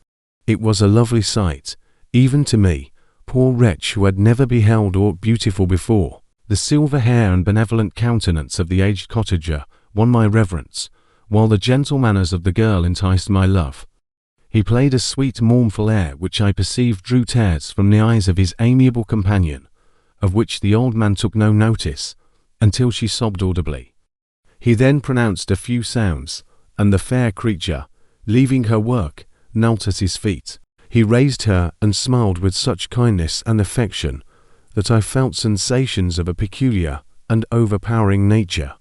It was a lovely sight, even to me, poor wretch who had never beheld aught beautiful before. The silver hair and benevolent countenance of the aged cottager won my reverence, while the gentle manners of the girl enticed my love. He played a sweet mournful air which I perceived drew tears from the eyes of his amiable companion, of which the old man took no notice, until she sobbed audibly. He then pronounced a few sounds, and the fair creature, leaving her work, knelt at his feet. He raised her and smiled with such kindness and affection that I felt sensations of a peculiar and overpowering nature.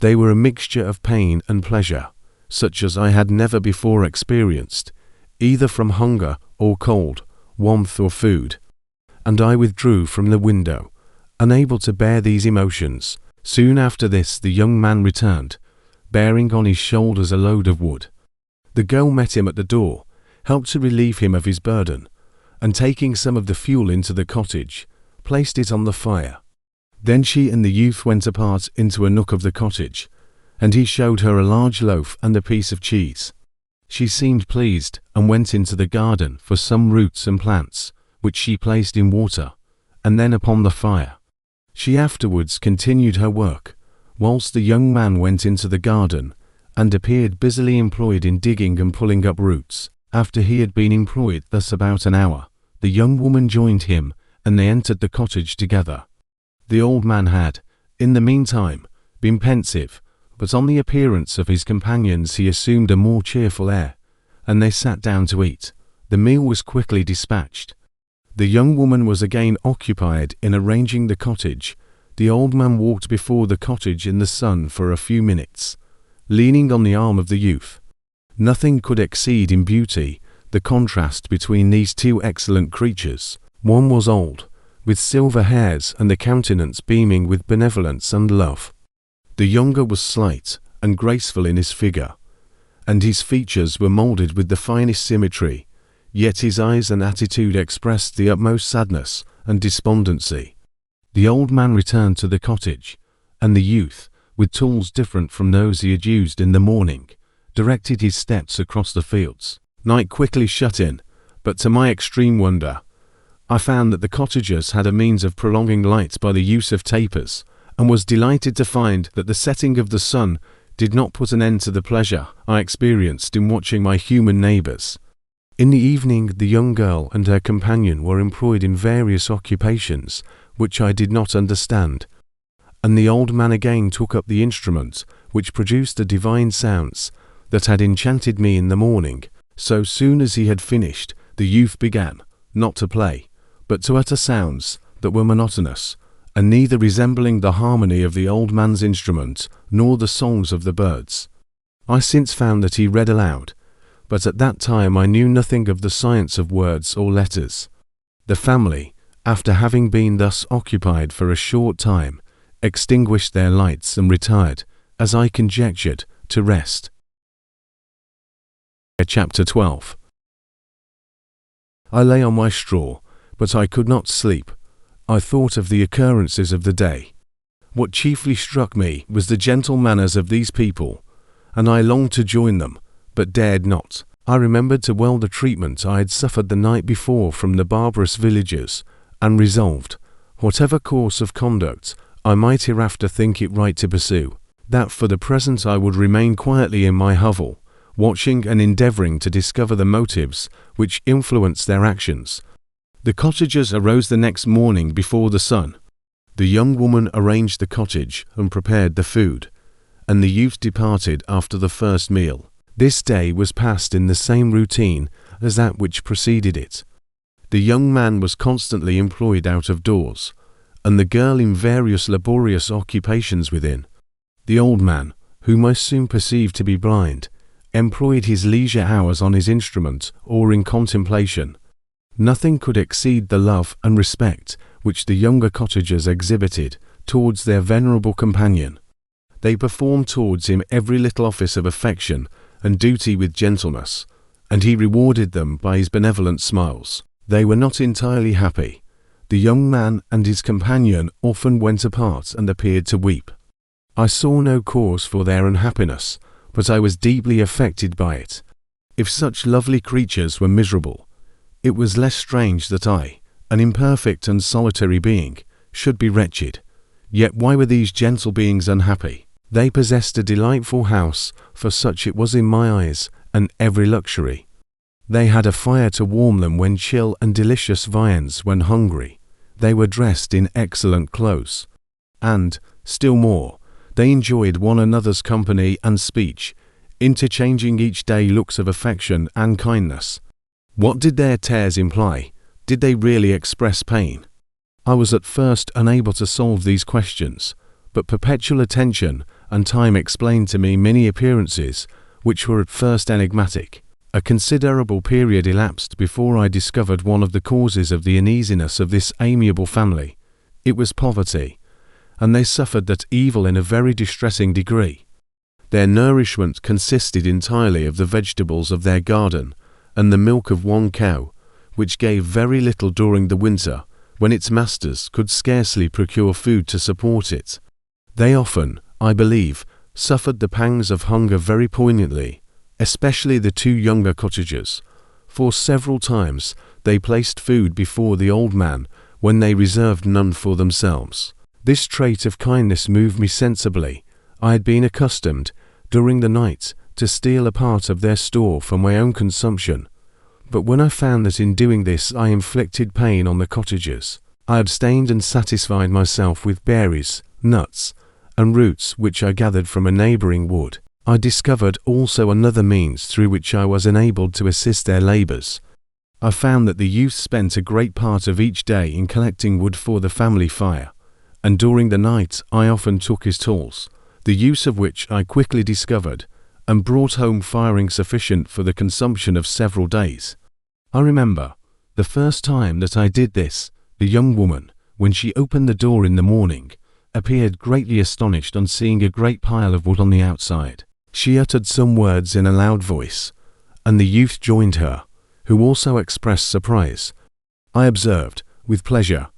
They were a mixture of pain and pleasure, such as I had never before experienced, either from hunger or cold, warmth or food, and I withdrew from the window, unable to bear these emotions. Soon after this the young man returned, bearing on his shoulders a load of wood. The girl met him at the door, helped to relieve him of his burden, and taking some of the fuel into the cottage, placed it on the fire. Then she and the youth went apart into a nook of the cottage, and he showed her a large loaf and a piece of cheese. She seemed pleased and went into the garden for some roots and plants, which she placed in water, and then upon the fire. She afterwards continued her work, whilst the young man went into the garden, and appeared busily employed in digging and pulling up roots. After he had been employed thus about an hour, the young woman joined him, and they entered the cottage together. The old man had, in the meantime, been pensive, but on the appearance of his companions he assumed a more cheerful air, and they sat down to eat. The meal was quickly dispatched. The young woman was again occupied in arranging the cottage. The old man walked before the cottage in the sun for a few minutes, leaning on the arm of the youth. Nothing could exceed in beauty the contrast between these two excellent creatures. One was old, with silver hairs and the countenance beaming with benevolence and love. The younger was slight and graceful in his figure, and his features were moulded with the finest symmetry, yet his eyes and attitude expressed the utmost sadness and despondency. The old man returned to the cottage, and the youth, with tools different from those he had used in the morning, directed his steps across the fields. Night quickly shut in, but to my extreme wonder, I found that the cottagers had a means of prolonging light by the use of tapers, and was delighted to find that the setting of the sun did not put an end to the pleasure I experienced in watching my human neighbours. In the evening the young girl and her companion were employed in various occupations which I did not understand, and the old man again took up the instrument which produced the divine sounds that had enchanted me in the morning. So soon as he had finished, the youth began, not to play, but to utter sounds that were monotonous, and neither resembling the harmony of the old man's instrument nor the songs of the birds. I since found that he read aloud, but at that time I knew nothing of the science of words or letters. The family, after having been thus occupied for a short time, extinguished their lights and retired, as I conjectured, to rest. Chapter 12. I lay on my straw, but I could not sleep. I thought of the occurrences of the day. What chiefly struck me was the gentle manners of these people, and I longed to join them, but dared not. I remembered too well the treatment I had suffered the night before from the barbarous villagers, and resolved, whatever course of conduct I might hereafter think it right to pursue, that for the present I would remain quietly in my hovel, watching and endeavouring to discover the motives which influenced their actions. The cottagers arose the next morning before the sun. The young woman arranged the cottage and prepared the food, and the youth departed after the first meal. This day was passed in the same routine as that which preceded it. The young man was constantly employed out of doors, and the girl in various laborious occupations within. The old man, whom I soon perceived to be blind, employed his leisure hours on his instrument or in contemplation. Nothing could exceed the love and respect which the younger cottagers exhibited towards their venerable companion. They performed towards him every little office of affection and duty with gentleness, and he rewarded them by his benevolent smiles. They were not entirely happy. The young man and his companion often went apart and appeared to weep. I saw no cause for their unhappiness, but I was deeply affected by it. If such lovely creatures were miserable, it was less strange that I, an imperfect and solitary being, should be wretched. Yet why were these gentle beings unhappy? They possessed a delightful house, for such it was in my eyes, and every luxury. They had a fire to warm them when chill and delicious viands when hungry. They were dressed in excellent clothes. And, still more, they enjoyed one another's company and speech, interchanging each day looks of affection and kindness. What did their tears imply? Did they really express pain? I was at first unable to solve these questions, but perpetual attention and time explained to me many appearances which were at first enigmatic. A considerable period elapsed before I discovered one of the causes of the uneasiness of this amiable family. It was poverty, and they suffered that evil in a very distressing degree. Their nourishment consisted entirely of the vegetables of their garden and the milk of one cow, which gave very little during the winter, when its masters could scarcely procure food to support it. They often, I believe, suffered the pangs of hunger very poignantly, especially the two younger cottagers, for several times they placed food before the old man when they reserved none for themselves. This trait of kindness moved me sensibly. I had been accustomed, during the night, to steal a part of their store for my own consumption, but when I found that in doing this I inflicted pain on the cottagers, I abstained and satisfied myself with berries, nuts, and roots which I gathered from a neighbouring wood. I discovered also another means through which I was enabled to assist their labours. I found that the youth spent a great part of each day in collecting wood for the family fire, and during the night I often took his tools, the use of which I quickly discovered, and brought home firing sufficient for the consumption of several days. I remember, the first time that I did this, the young woman, when she opened the door in the morning, appeared greatly astonished on seeing a great pile of wood on the outside. She uttered some words in a loud voice, and the youth joined her, who also expressed surprise. I observed, with pleasure,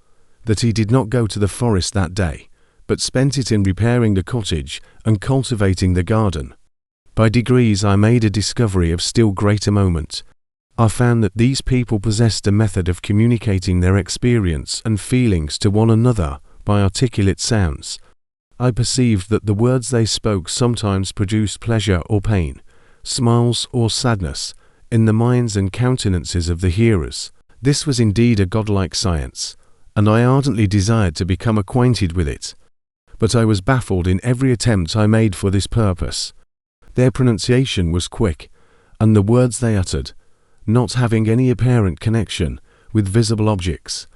that he did not go to the forest that day, but spent it in repairing the cottage and cultivating the garden. By degrees I made a discovery of still greater moment. I found that these people possessed a method of communicating their experience and feelings to one another by articulate sounds. I perceived that the words they spoke sometimes produced pleasure or pain, smiles or sadness, in the minds and countenances of the hearers. This was indeed a godlike science, and I ardently desired to become acquainted with it. But I was baffled in every attempt I made for this purpose. Their pronunciation was quick, and the words they uttered, not having any apparent connection with visible objects,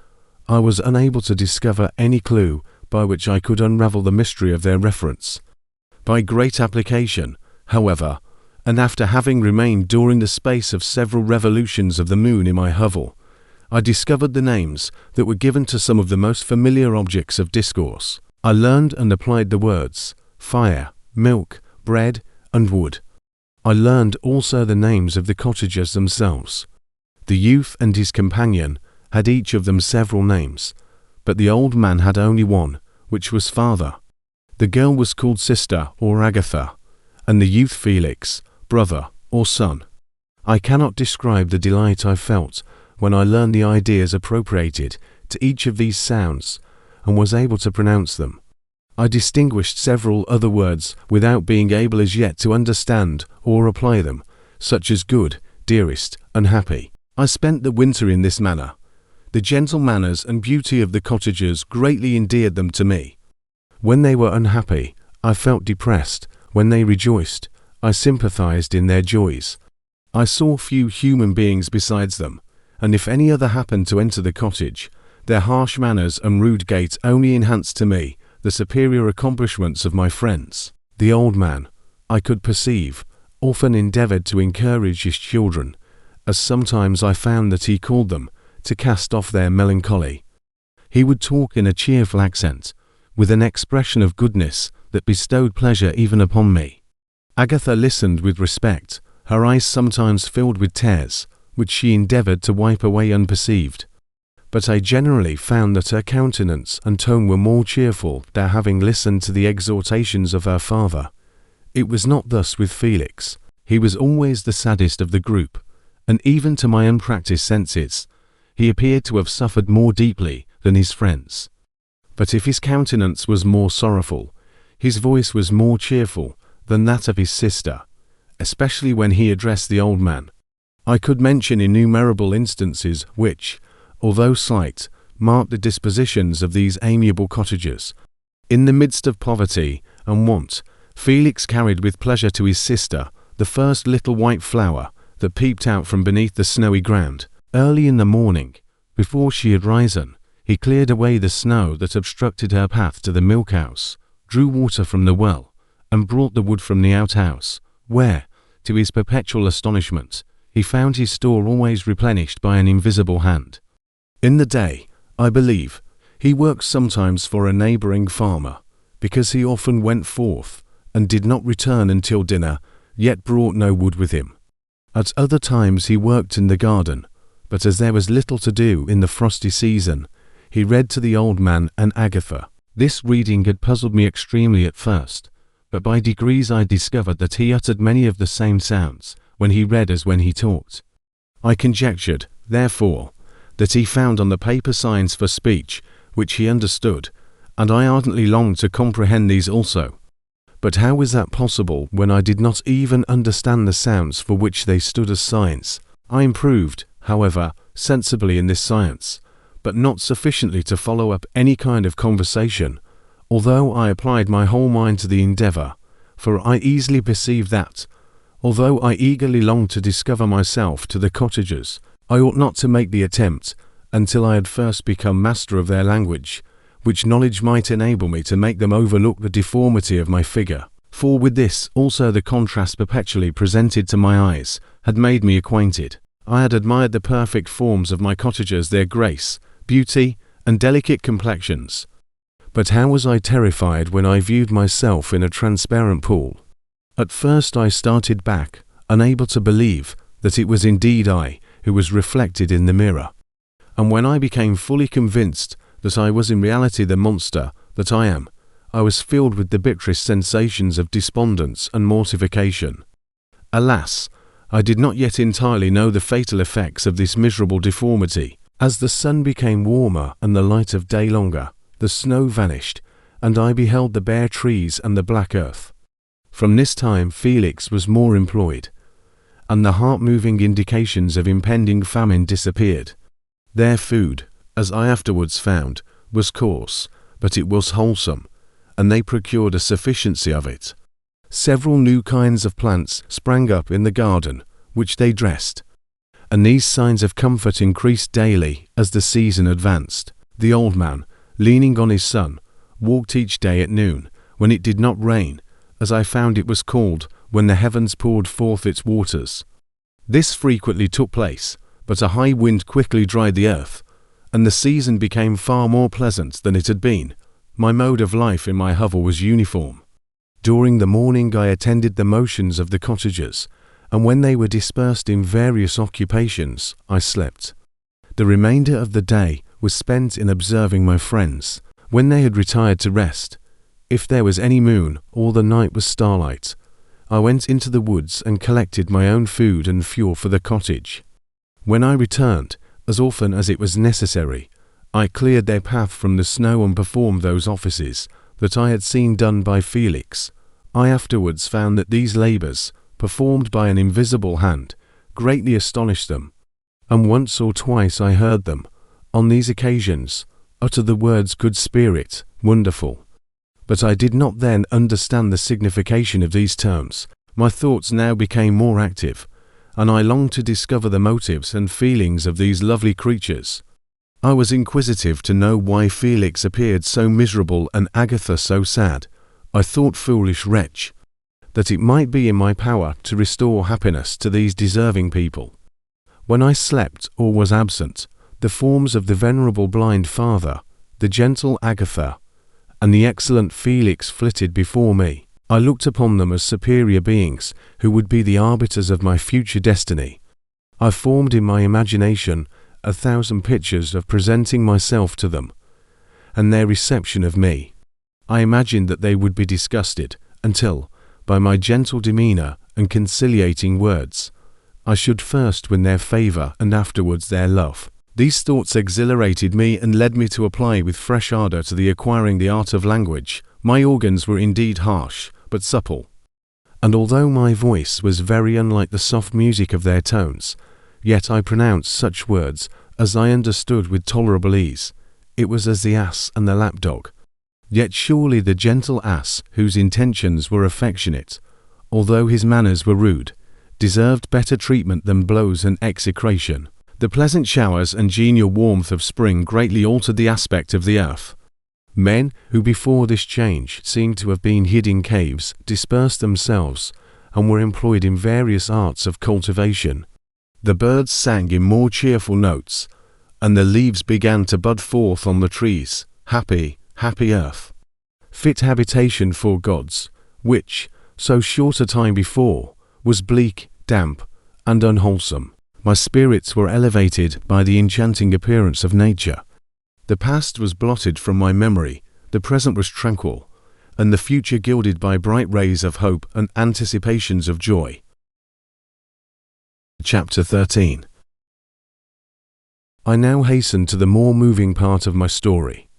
I was unable to discover any clue by which I could unravel the mystery of their reference. By great application, however, and after having remained during the space of several revolutions of the moon in my hovel, I discovered the names that were given to some of the most familiar objects of discourse. I learned and applied the words fire, milk, bread, and wood. I learned also the names of the cottagers themselves. The youth and his companion had each of them several names, but the old man had only one, which was father. The girl was called sister or Agatha, and the youth Felix, brother or son. I cannot describe the delight I felt when I learned the ideas appropriated to each of these sounds and was able to pronounce them. I distinguished several other words without being able as yet to understand or apply them, such as good, dearest, and happy. I spent the winter in this manner. The gentle manners and beauty of the cottagers greatly endeared them to me. When they were unhappy, I felt depressed. When they rejoiced, I sympathized in their joys. I saw few human beings besides them, and if any other happened to enter the cottage, their harsh manners and rude gait only enhanced to me the superior accomplishments of my friends. The old man, I could perceive, often endeavoured to encourage his children, as sometimes I found that he called them, to cast off their melancholy. He would talk in a cheerful accent, with an expression of goodness that bestowed pleasure even upon me. Agatha listened with respect, her eyes sometimes filled with tears, which she endeavoured to wipe away unperceived. But I generally found that her countenance and tone were more cheerful than having listened to the exhortations of her father. It was not thus with Felix. He was always the saddest of the group, and even to my unpractised senses, he appeared to have suffered more deeply than his friends. But if his countenance was more sorrowful, his voice was more cheerful than that of his sister, especially when he addressed the old man. I could mention innumerable instances which, although slight, marked the dispositions of these amiable cottagers. In the midst of poverty and want, Felix carried with pleasure to his sister the first little white flower that peeped out from beneath the snowy ground. Early in the morning, before she had risen, he cleared away the snow that obstructed her path to the milk-house, drew water from the well, and brought the wood from the outhouse, where, to his perpetual astonishment, he found his store always replenished by an invisible hand. In the day, I believe, he worked sometimes for a neighbouring farmer, because he often went forth, and did not return until dinner, yet brought no wood with him. At other times he worked in the garden, but as there was little to do in the frosty season, he read to the old man and Agatha. This reading had puzzled me extremely at first, but by degrees I discovered that he uttered many of the same sounds when he read as when he talked. I conjectured, therefore, that he found on the paper signs for speech which he understood, and I ardently longed to comprehend these also. But how was that possible when I did not even understand the sounds for which they stood as signs? I improved, however, sensibly in this science, but not sufficiently to follow up any kind of conversation, although I applied my whole mind to the endeavour, for I easily perceived that, although I eagerly longed to discover myself to the cottagers, I ought not to make the attempt until I had first become master of their language, which knowledge might enable me to make them overlook the deformity of my figure. For with this also the contrast perpetually presented to my eyes had made me acquainted. I had admired the perfect forms of my cottagers, their grace, beauty, and delicate complexions. But how was I terrified when I viewed myself in a transparent pool? At first I started back, unable to believe that it was indeed I who was reflected in the mirror. And when I became fully convinced that I was in reality the monster that I am, I was filled with the bitterest sensations of despondence and mortification. Alas, I did not yet entirely know the fatal effects of this miserable deformity. As the sun became warmer and the light of day longer, the snow vanished, and I beheld the bare trees and the black earth. From this time Felix was more employed, and the heart-moving indications of impending famine disappeared. Their food, as I afterwards found, was coarse, but it was wholesome, and they procured a sufficiency of it. Several new kinds of plants sprang up in the garden, which they dressed, and these signs of comfort increased daily as the season advanced. The old man, leaning on his son, walked each day at noon, when it did not rain, as I found it was called when the heavens poured forth its waters. This frequently took place, but a high wind quickly dried the earth, and the season became far more pleasant than it had been. My mode of life in my hovel was uniform. During the morning I attended the motions of the cottagers, and when they were dispersed in various occupations, I slept. The remainder of the day was spent in observing my friends. When they had retired to rest, if there was any moon or the night was starlight, I went into the woods and collected my own food and fuel for the cottage. When I returned, as often as it was necessary, I cleared their path from the snow and performed those offices that I had seen done by Felix. I afterwards found that these labours, performed by an invisible hand, greatly astonished them, and once or twice I heard them, on these occasions, utter the words good spirit, wonderful. But I did not then understand the signification of these terms. My thoughts now became more active, and I longed to discover the motives and feelings of these lovely creatures. I was inquisitive to know why Felix appeared so miserable and Agatha so sad. I thought, foolish wretch. that it might be in my power to restore happiness to these deserving people. When I slept or was absent, the forms of the venerable blind father, the gentle Agatha, and the excellent Felix flitted before me. I looked upon them as superior beings who would be the arbiters of my future destiny. I formed in my imagination 1,000 pictures of presenting myself to them, and their reception of me. I imagined that they would be disgusted, until, by my gentle demeanour and conciliating words, I should first win their favour and afterwards their love. These thoughts exhilarated me and led me to apply with fresh ardour to the acquiring the art of language. My organs were indeed harsh, but supple, and although my voice was very unlike the soft music of their tones, yet I pronounced such words as I understood with tolerable ease. It was as the ass and the lapdog. Yet surely the gentle ass, whose intentions were affectionate, although his manners were rude, deserved better treatment than blows and execration. The pleasant showers and genial warmth of spring greatly altered the aspect of the earth. Men, who before this change seemed to have been hid in caves, dispersed themselves, and were employed in various arts of cultivation. The birds sang in more cheerful notes, and the leaves began to bud forth on the trees. Happy, happy earth! Fit habitation for gods, which, so short a time before, was bleak, damp, and unwholesome. My spirits were elevated by the enchanting appearance of nature. The past was blotted from my memory, the present was tranquil, and the future gilded by bright rays of hope and anticipations of joy. Chapter 13. I now hasten to the more moving part of my story.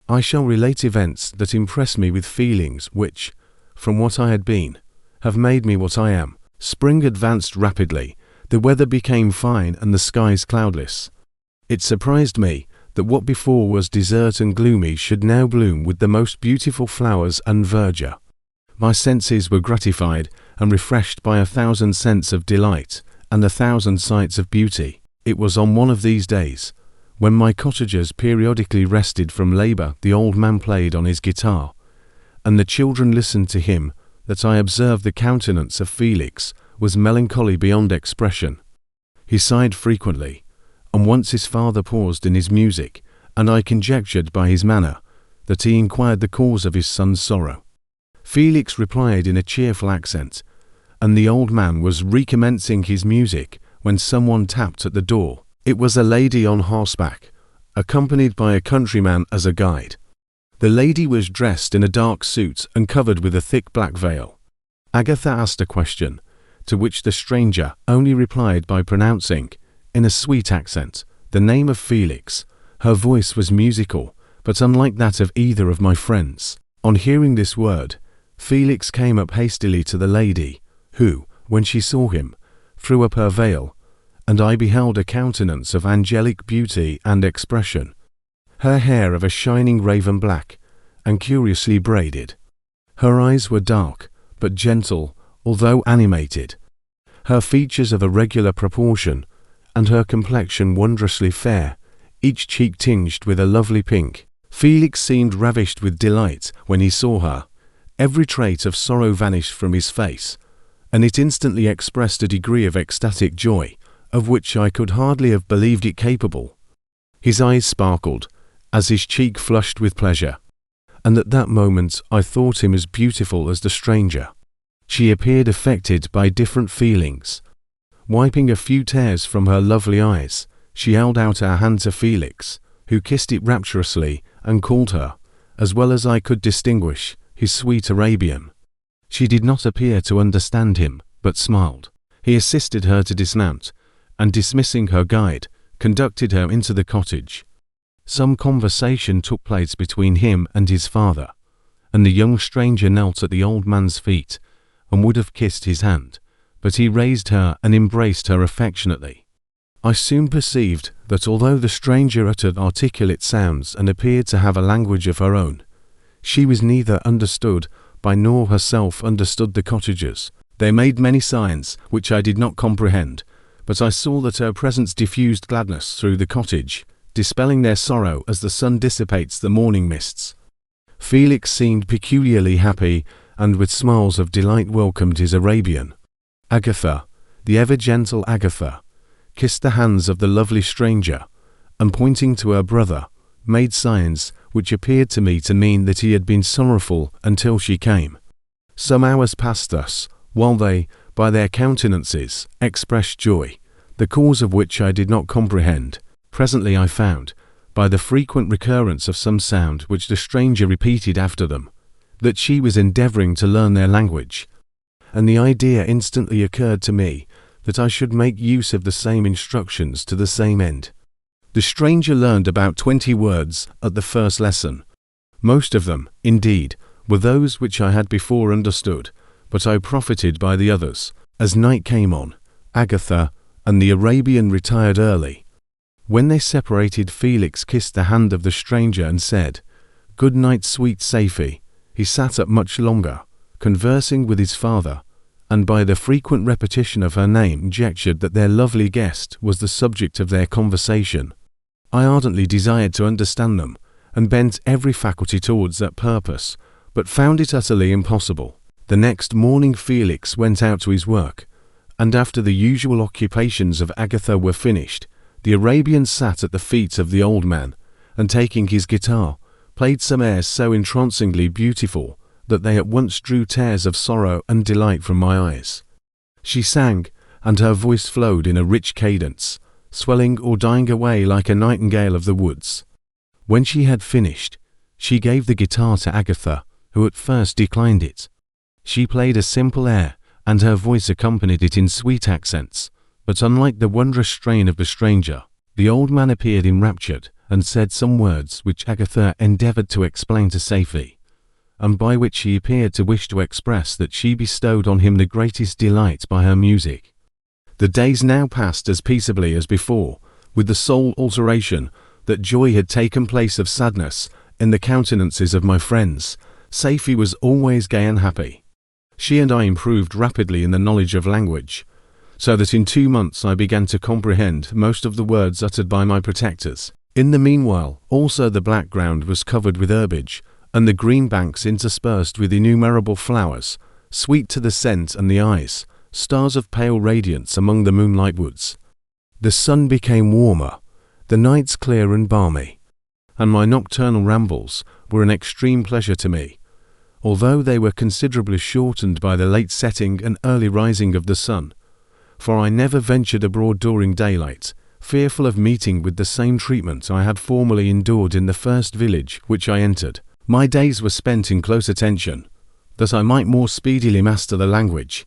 I shall relate events that impress me with feelings which, from what I had been, have made me what I am. Spring advanced rapidly, the weather became fine and the skies cloudless. It surprised me that what before was desert and gloomy should now bloom with the most beautiful flowers and verdure. My senses were gratified and refreshed by 1,000 scents of delight and 1,000 sights of beauty. It was on one of these days, when my cottagers periodically rested from labour, the old man played on his guitar, and the children listened to him, that I observed the countenance of Felix was melancholy beyond expression. He sighed frequently, and once his father paused in his music, and I conjectured by his manner that he inquired the cause of his son's sorrow. Felix replied in a cheerful accent, and the old man was recommencing his music when someone tapped at the door. It was a lady on horseback, accompanied by a countryman as a guide. The lady was dressed in a dark suit and covered with a thick black veil. Agatha asked a question, to which the stranger only replied by pronouncing, in a sweet accent, the name of Felix. Her voice was musical, but unlike that of either of my friends. On hearing this word, Felix came up hastily to the lady, who, when she saw him, threw up her veil, and I beheld a countenance of angelic beauty and expression, her hair of a shining raven black, and curiously braided. Her eyes were dark, but gentle, although animated, her features of a regular proportion, and her complexion wondrously fair, each cheek tinged with a lovely pink. Felix seemed ravished with delight when he saw her. Every trait of sorrow vanished from his face, and it instantly expressed a degree of ecstatic joy, of which I could hardly have believed it capable. His eyes sparkled, as his cheek flushed with pleasure, and at that moment I thought him as beautiful as the stranger. She appeared affected by different feelings. Wiping a few tears from her lovely eyes, she held out her hand to Felix, who kissed it rapturously and called her, as well as I could distinguish, his sweet Arabian. She did not appear to understand him, but smiled. He assisted her to dismount, and dismissing her guide, conducted her into the cottage. Some conversation took place between him and his father, and the young stranger knelt at the old man's feet, and would have kissed his hand, but he raised her and embraced her affectionately. I soon perceived that although the stranger uttered articulate sounds and appeared to have a language of her own, she was neither understood by nor herself understood the cottagers. They made many signs which I did not comprehend, but I saw that her presence diffused gladness through the cottage, dispelling their sorrow as the sun dissipates the morning mists. Felix seemed peculiarly happy, and with smiles of delight welcomed his Arabian. Agatha, the ever-gentle Agatha, kissed the hands of the lovely stranger, and pointing to her brother, made signs which appeared to me to mean that he had been sorrowful until she came. Some hours passed thus, while they, by their countenances, expressed joy, the cause of which I did not comprehend. Presently I found, by the frequent recurrence of some sound which the stranger repeated after them, that she was endeavouring to learn their language, and the idea instantly occurred to me that I should make use of the same instructions to the same end. The stranger learned about 20 words at the first lesson. Most of them, indeed, were those which I had before understood, but I profited by the others. As night came on, Agatha and the Arabian retired early. When they separated, Felix kissed the hand of the stranger and said, "Good night, sweet Safie." He sat up much longer, conversing with his father, and by the frequent repetition of her name conjectured that their lovely guest was the subject of their conversation. I ardently desired to understand them, and bent every faculty towards that purpose, but found it utterly impossible. The next morning Felix went out to his work, and after the usual occupations of Agatha were finished, the Arabian sat at the feet of the old man, and taking his guitar, played some airs so entrancingly beautiful that they at once drew tears of sorrow and delight from my eyes. She sang, and her voice flowed in a rich cadence, swelling or dying away like a nightingale of the woods. When she had finished, she gave the guitar to Agatha, who at first declined it. She played a simple air, and her voice accompanied it in sweet accents, but unlike the wondrous strain of the stranger, the old man appeared enraptured, and said some words which Agatha endeavoured to explain to Safie, and by which he appeared to wish to express that she bestowed on him the greatest delight by her music. The days now passed as peaceably as before, with the sole alteration that joy had taken place of sadness in the countenances of my friends. Safie was always gay and happy. She and I improved rapidly in the knowledge of language, so that in 2 months I began to comprehend most of the words uttered by my protectors. In the meanwhile, also the black ground was covered with herbage, and the green banks interspersed with innumerable flowers, sweet to the scent and the eyes, stars of pale radiance among the moonlight woods. The sun became warmer, the nights clear and balmy, and my nocturnal rambles were an extreme pleasure to me, although they were considerably shortened by the late setting and early rising of the sun, for I never ventured abroad during daylight, fearful of meeting with the same treatment I had formerly endured in the first village which I entered. My days were spent in close attention, that I might more speedily master the language,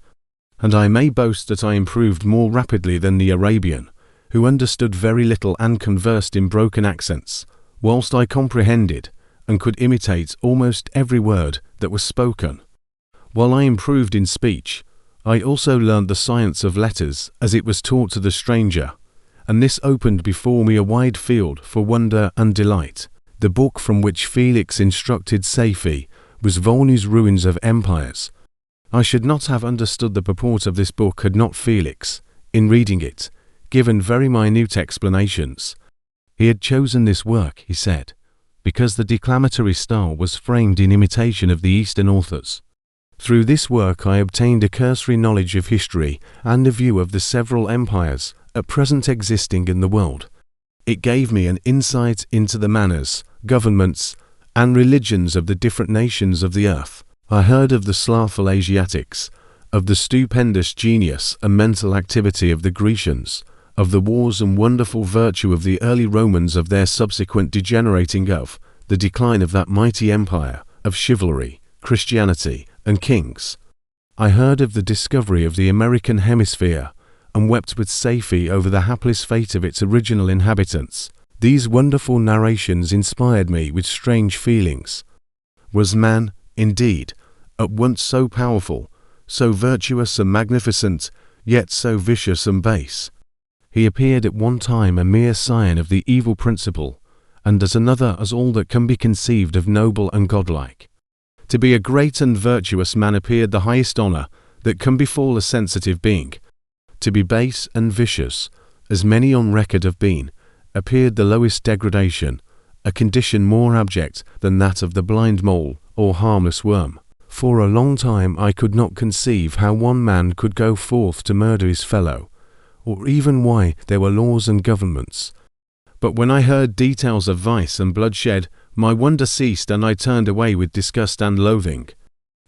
and I may boast that I improved more rapidly than the Arabian, who understood very little and conversed in broken accents, whilst I comprehended and could imitate almost every word that was spoken. While I improved in speech, I also learned the science of letters as it was taught to the stranger, and this opened before me a wide field for wonder and delight. The book from which Felix instructed Safie was Volney's Ruins of Empires. I should not have understood the purport of this book had not Felix, in reading it, given very minute explanations. He had chosen this work, he said, because the declamatory style was framed in imitation of the Eastern authors. Through this work I obtained a cursory knowledge of history and a view of the several empires at present existing in the world. It gave me an insight into the manners, governments, and religions of the different nations of the earth. I heard of the slothful Asiatics, of the stupendous genius and mental activity of the Grecians, of the wars and wonderful virtue of the early Romans, of their subsequent degenerating, of the decline of that mighty empire, of chivalry, Christianity, and kings. I heard of the discovery of the American hemisphere, and wept with Safie over the hapless fate of its original inhabitants. These wonderful narrations inspired me with strange feelings. Was man, indeed, at once so powerful, so virtuous and magnificent, yet so vicious and base? He appeared at one time a mere scion of the evil principle, and at another as all that can be conceived of noble and godlike. To be a great and virtuous man appeared the highest honour that can befall a sensitive being. To be base and vicious, as many on record have been, appeared the lowest degradation, a condition more abject than that of the blind mole or harmless worm. For a long time I could not conceive how one man could go forth to murder his fellow, or even why there were laws and governments. But when I heard details of vice and bloodshed, my wonder ceased and I turned away with disgust and loathing.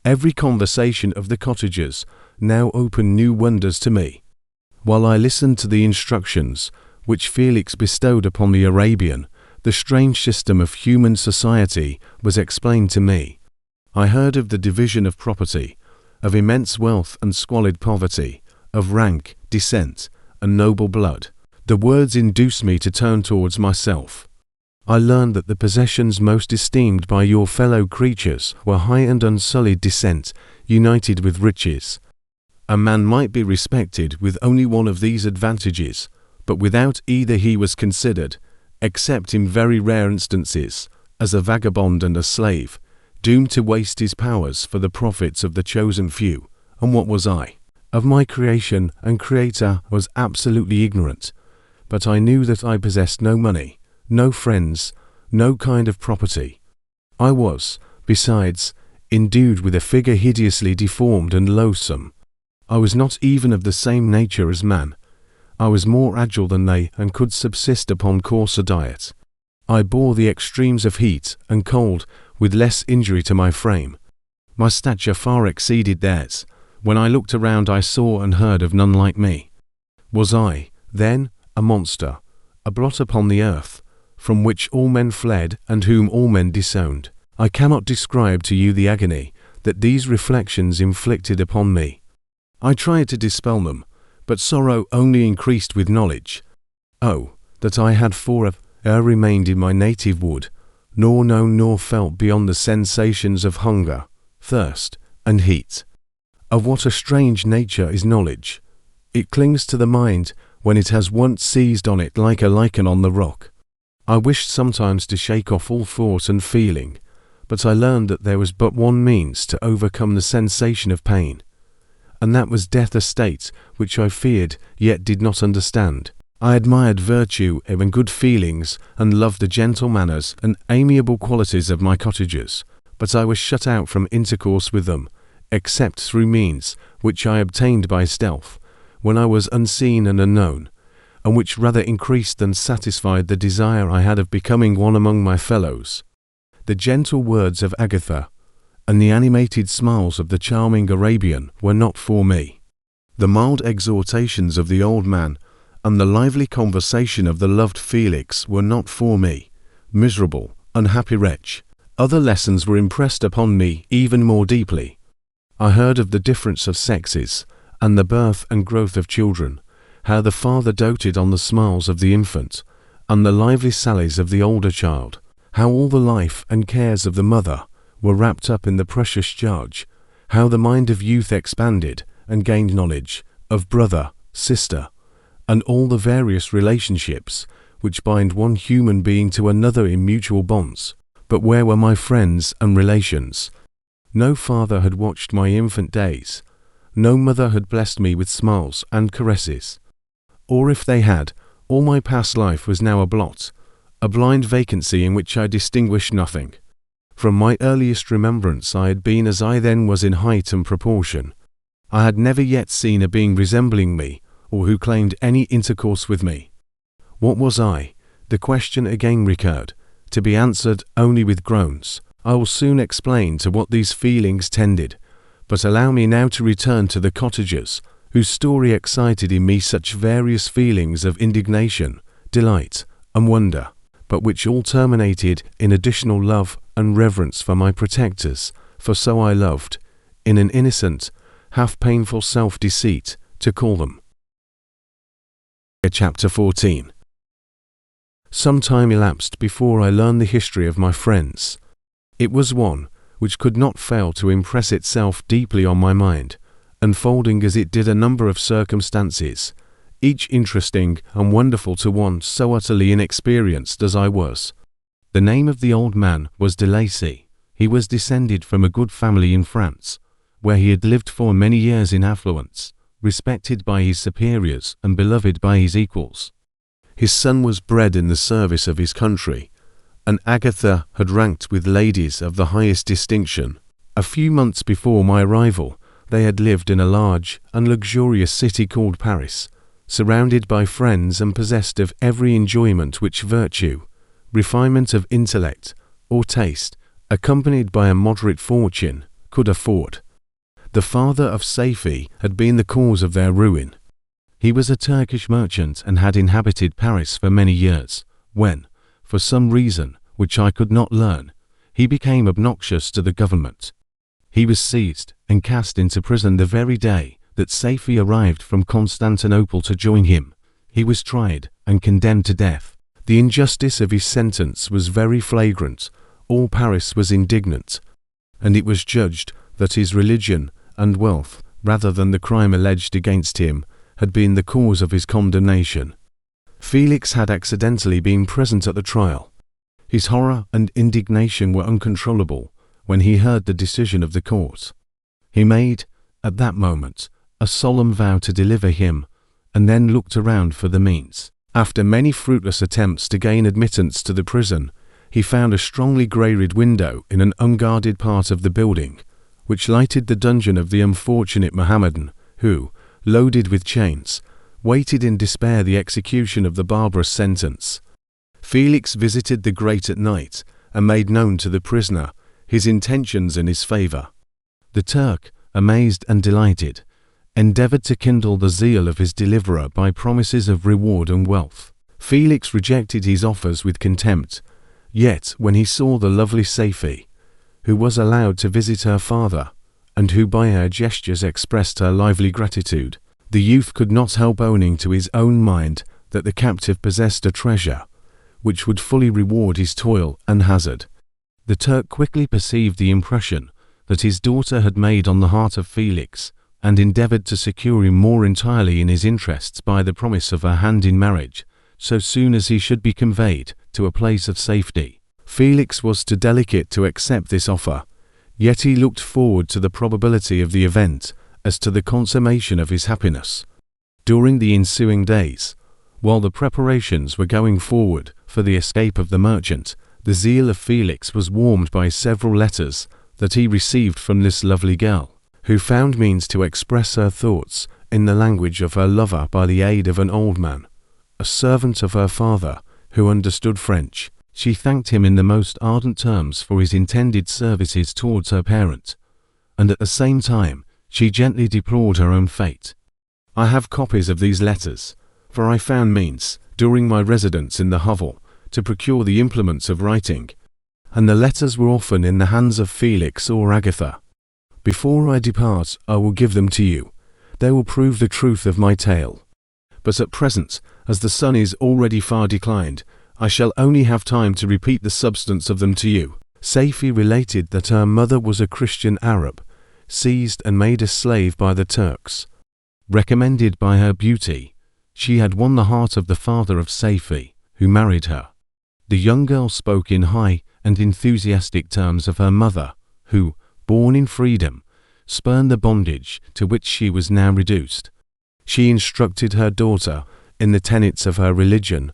Every conversation of the cottagers now opened new wonders to me. While I listened to the instructions which Felix bestowed upon the Arabian, the strange system of human society was explained to me. I heard of the division of property, of immense wealth and squalid poverty, of rank, descent, and noble blood. The words induced me to turn towards myself. I learned that the possessions most esteemed by your fellow creatures were high and unsullied descent, united with riches. A man might be respected with only one of these advantages, but without either he was considered, except in very rare instances, as a vagabond and a slave, doomed to waste his powers for the profits of the chosen few. And what was I? Of my creation and Creator was absolutely ignorant, but I knew that I possessed no money, no friends, no kind of property. I was, besides, endued with a figure hideously deformed and loathsome. I was not even of the same nature as man. I was more agile than they and could subsist upon coarser diet. I bore the extremes of heat and cold with less injury to my frame. My stature far exceeded theirs. When I looked around I saw and heard of none like me. Was I, then, a monster, a blot upon the earth, from which all men fled and whom all men disowned? I cannot describe to you the agony that these reflections inflicted upon me. I tried to dispel them, but sorrow only increased with knowledge. Oh, that I had forever remained in my native wood, nor known nor felt beyond the sensations of hunger, thirst, and heat. Of what a strange nature is knowledge! It clings to the mind when it has once seized on it like a lichen on the rock. I wished sometimes to shake off all thought and feeling, but I learned that there was but one means to overcome the sensation of pain, and that was death, a state which I feared yet did not understand. I admired virtue and good feelings and loved the gentle manners and amiable qualities of my cottagers, but I was shut out from intercourse with them, except through means which I obtained by stealth, when I was unseen and unknown, and which rather increased than satisfied the desire I had of becoming one among my fellows. The gentle words of Agatha and the animated smiles of the charming Arabian were not for me. The mild exhortations of the old man and the lively conversation of the loved Felix were not for me. Miserable, unhappy wretch! Other lessons were impressed upon me even more deeply. I heard of the difference of sexes, and the birth and growth of children, how the father doted on the smiles of the infant, and the lively sallies of the older child, how all the life and cares of the mother were wrapped up in the precious charge, how the mind of youth expanded and gained knowledge of brother, sister, and all the various relationships which bind one human being to another in mutual bonds. But where were my friends and relations? No father had watched my infant days. No mother had blessed me with smiles and caresses. Or if they had, all my past life was now a blot, a blind vacancy in which I distinguished nothing. From my earliest remembrance I had been as I then was in height and proportion. I had never yet seen a being resembling me, or who claimed any intercourse with me. What was I? The question again recurred, to be answered only with groans. I will soon explain to what these feelings tended, but allow me now to return to the cottagers, whose story excited in me such various feelings of indignation, delight, and wonder, but which all terminated in additional love and reverence for my protectors, for so I loved, in an innocent, half-painful self-deceit, to call them. Chapter 14. Some time elapsed before I learned the history of my friends. It was one which could not fail to impress itself deeply on my mind, unfolding as it did a number of circumstances, each interesting and wonderful to one so utterly inexperienced as I was. The name of the old man was de Lacy. He was descended from a good family in France, where he had lived for many years in affluence, respected by his superiors and beloved by his equals. His son was bred in the service of his country, and Agatha had ranked with ladies of the highest distinction, A few months before my arrival, they had lived in a large and luxurious city called Paris, surrounded by friends and possessed of every enjoyment which virtue, refinement of intellect, or taste, accompanied by a moderate fortune, could afford. The father of Saifi had been the cause of their ruin. He was a Turkish merchant and had inhabited Paris for many years, when, for some reason which I could not learn, he became obnoxious to the government. He was seized and cast into prison the very day that Saifi arrived from Constantinople to join him. He was tried and condemned to death. The injustice of his sentence was very flagrant. All Paris was indignant, and it was judged that his religion and wealth, rather than the crime alleged against him, had been the cause of his condemnation. Felix had accidentally been present at the trial. His horror and indignation were uncontrollable when he heard the decision of the court. He made, at that moment, a solemn vow to deliver him, and then looked around for the means. After many fruitless attempts to gain admittance to the prison, he found a strongly grated window in an unguarded part of the building, which lighted the dungeon of the unfortunate Mohammedan, who, loaded with chains, waited in despair the execution of the barbarous sentence. Felix visited the grate at night and made known to the prisoner his intentions in his favor. The Turk, amazed and delighted, endeavored to kindle the zeal of his deliverer by promises of reward and wealth. Felix rejected his offers with contempt, yet when he saw the lovely Saifi, who was allowed to visit her father, and who by her gestures expressed her lively gratitude, the youth could not help owning to his own mind that the captive possessed a treasure, which would fully reward his toil and hazard. The Turk quickly perceived the impression that his daughter had made on the heart of Felix, and endeavored to secure him more entirely in his interests by the promise of her hand in marriage, so soon as he should be conveyed to a place of safety. Felix was too delicate to accept this offer, yet he looked forward to the probability of the event as to the consummation of his happiness. During the ensuing days, while the preparations were going forward for the escape of the merchant, the zeal of Felix was warmed by several letters that he received from this lovely girl, who found means to express her thoughts in the language of her lover by the aid of an old man, a servant of her father, who understood French. She thanked him in the most ardent terms for his intended services towards her parent, and at the same time she gently deplored her own fate. I have copies of these letters, for I found means, during my residence in the hovel, to procure the implements of writing, and the letters were often in the hands of Felix or Agatha. Before I depart, I will give them to you. They will prove the truth of my tale. But at present, as the sun is already far declined, I shall only have time to repeat the substance of them to you. Saifi related that her mother was a Christian Arab, seized and made a slave by the Turks. Recommended by her beauty, she had won the heart of the father of Saifi, who married her. The young girl spoke in high and enthusiastic terms of her mother, who, born in freedom, spurned the bondage to which she was now reduced. She instructed her daughter in the tenets of her religion,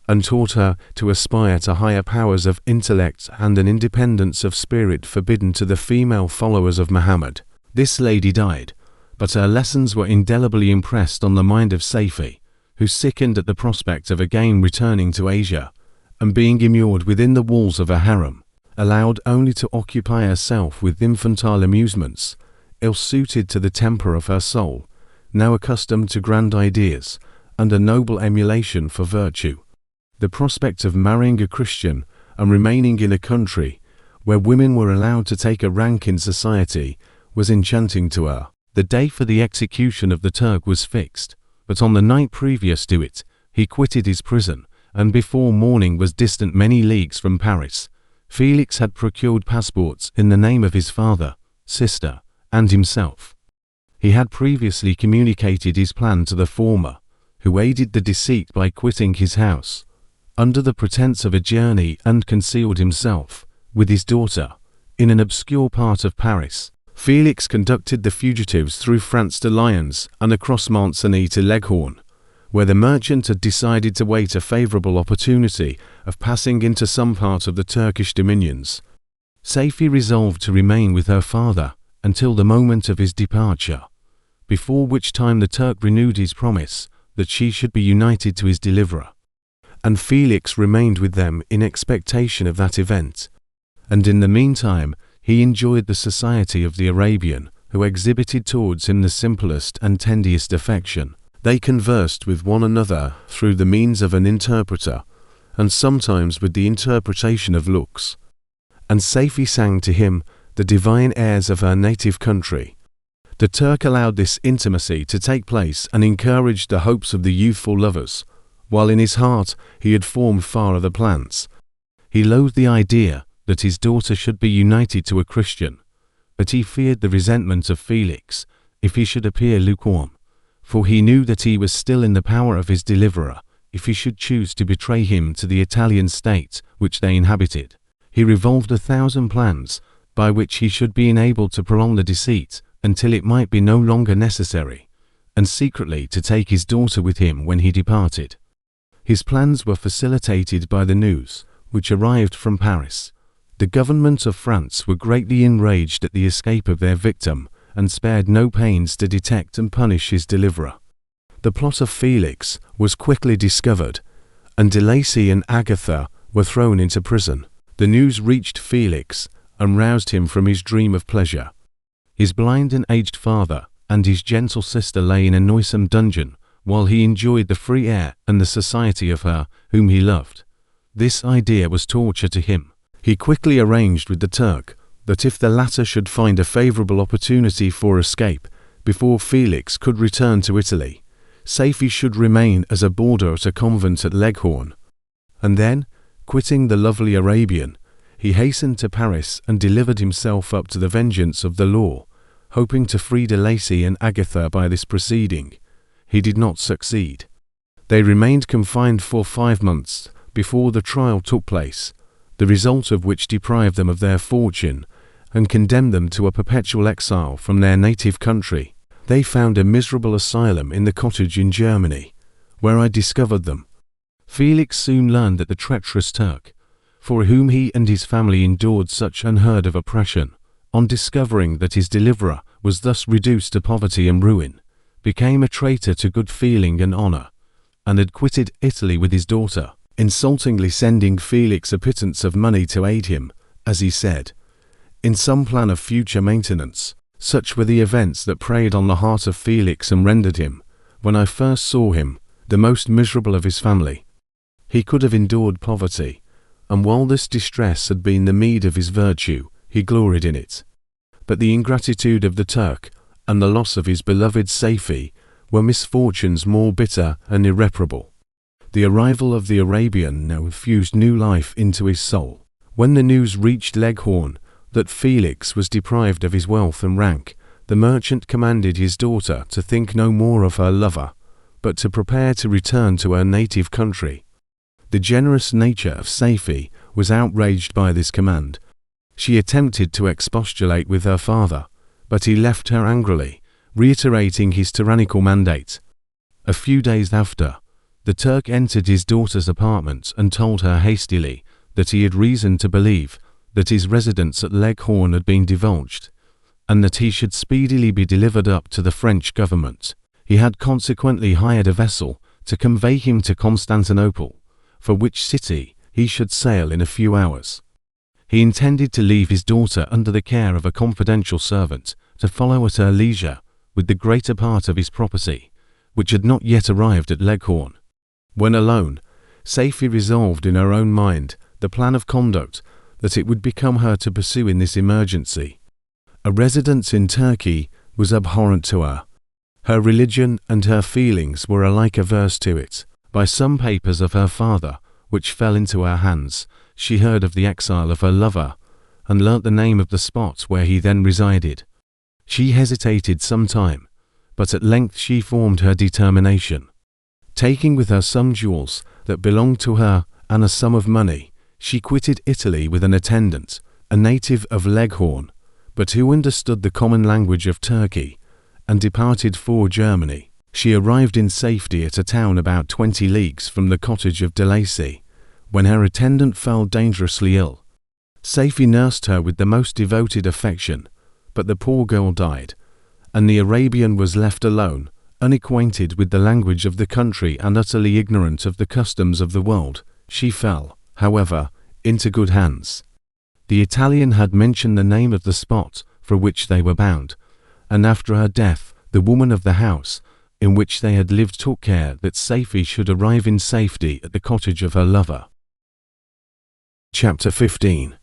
and taught her to aspire to higher powers of intellect and an independence of spirit forbidden to the female followers of Muhammad. This lady died, but her lessons were indelibly impressed on the mind of Saifi, who sickened at the prospect of again returning to Asia, and being immured within the walls of a harem, allowed only to occupy herself with infantile amusements, ill-suited to the temper of her soul, now accustomed to grand ideas and a noble emulation for virtue. The prospect of marrying a Christian and remaining in a country where women were allowed to take a rank in society was enchanting to her. The day for the execution of the Turk was fixed, but on the night previous to it, he quitted his prison, and before morning was distant many leagues from Paris. Felix had procured passports in the name of his father, sister, and himself. He had previously communicated his plan to the former, who aided the deceit by quitting his house, under the pretense of a journey, and concealed himself, with his daughter, in an obscure part of Paris. Felix conducted the fugitives through France to Lyons and across Mont-Cenis to Leghorn, where the merchant had decided to wait a favourable opportunity of passing into some part of the Turkish dominions. Safie resolved to remain with her father until the moment of his departure, before which time the Turk renewed his promise that she should be united to his deliverer. And Felix remained with them in expectation of that event. And in the meantime, he enjoyed the society of the Arabian, who exhibited towards him the simplest and tenderest affection. They conversed with one another through the means of an interpreter, and sometimes with the interpretation of looks. And Safie sang to him the divine airs of her native country. The Turk allowed this intimacy to take place and encouraged the hopes of the youthful lovers, while in his heart he had formed far other plans. He loathed the idea that his daughter should be united to a Christian, but he feared the resentment of Felix if he should appear lukewarm, for he knew that he was still in the power of his deliverer if he should choose to betray him to the Italian state which they inhabited. He revolved 1,000 plans by which he should be enabled to prolong the deceit until it might be no longer necessary, and secretly to take his daughter with him when he departed. His plans were facilitated by the news which arrived from Paris. The government of France were greatly enraged at the escape of their victim and spared no pains to detect and punish his deliverer. The plot of Felix was quickly discovered, and de Lacy and Agatha were thrown into prison. The news reached Felix and roused him from his dream of pleasure. His blind and aged father and his gentle sister lay in a noisome dungeon, while he enjoyed the free air and the society of her whom he loved. This idea was torture to him. He quickly arranged with the Turk that if the latter should find a favorable opportunity for escape before Felix could return to Italy, Safie should remain as a boarder at a convent at Leghorn. And then, quitting the lovely Arabian, he hastened to Paris and delivered himself up to the vengeance of the law, hoping to free de Lacy and Agatha by this proceeding. He did not succeed. They remained confined for 5 months before the trial took place, the result of which deprived them of their fortune and condemned them to a perpetual exile from their native country. They found a miserable asylum in the cottage in Germany, where I discovered them. Felix soon learned that the treacherous Turk, for whom he and his family endured such unheard of oppression, on discovering that his deliverer was thus reduced to poverty and ruin, became a traitor to good feeling and honor, and had quitted Italy with his daughter, insultingly sending Felix a pittance of money to aid him, as he said, in some plan of future maintenance. Such were the events that preyed on the heart of Felix and rendered him, when I first saw him, the most miserable of his family. He could have endured poverty, and while this distress had been the meed of his virtue, he gloried in it. But the ingratitude of the Turk and the loss of his beloved Safie were misfortunes more bitter and irreparable. The arrival of the Arabian now infused new life into his soul. When the news reached Leghorn that Felix was deprived of his wealth and rank, the merchant commanded his daughter to think no more of her lover, but to prepare to return to her native country. The generous nature of Safie was outraged by this command. She attempted to expostulate with her father, but he left her angrily, reiterating his tyrannical mandate. A few days after, the Turk entered his daughter's apartment and told her hastily that he had reason to believe that his residence at Leghorn had been divulged, and that he should speedily be delivered up to the French government. He had consequently hired a vessel to convey him to Constantinople, for which city he should sail in a few hours. He intended to leave his daughter under the care of a confidential servant to follow at her leisure with the greater part of his property, which had not yet arrived at Leghorn. When alone, Safie resolved in her own mind the plan of conduct that it would become her to pursue in this emergency. A residence in Turkey was abhorrent to her. Her religion and her feelings were alike averse to it. By some papers of her father, which fell into her hands, she heard of the exile of her lover, and learnt the name of the spot where he then resided. She hesitated some time, but at length she formed her determination. Taking with her some jewels that belonged to her and a sum of money, she quitted Italy with an attendant, a native of Leghorn, but who understood the common language of Turkey, and departed for Germany. She arrived in safety at a town about 20 leagues from the cottage of de Lacy, when her attendant fell dangerously ill. Safie nursed her with the most devoted affection, but the poor girl died, and the Arabian was left alone, unacquainted with the language of the country and utterly ignorant of the customs of the world. She fell, however, into good hands. The Italian had mentioned the name of the spot for which they were bound, and after her death, the woman of the house in which they had lived took care that Safie should arrive in safety at the cottage of her lover. Chapter 15.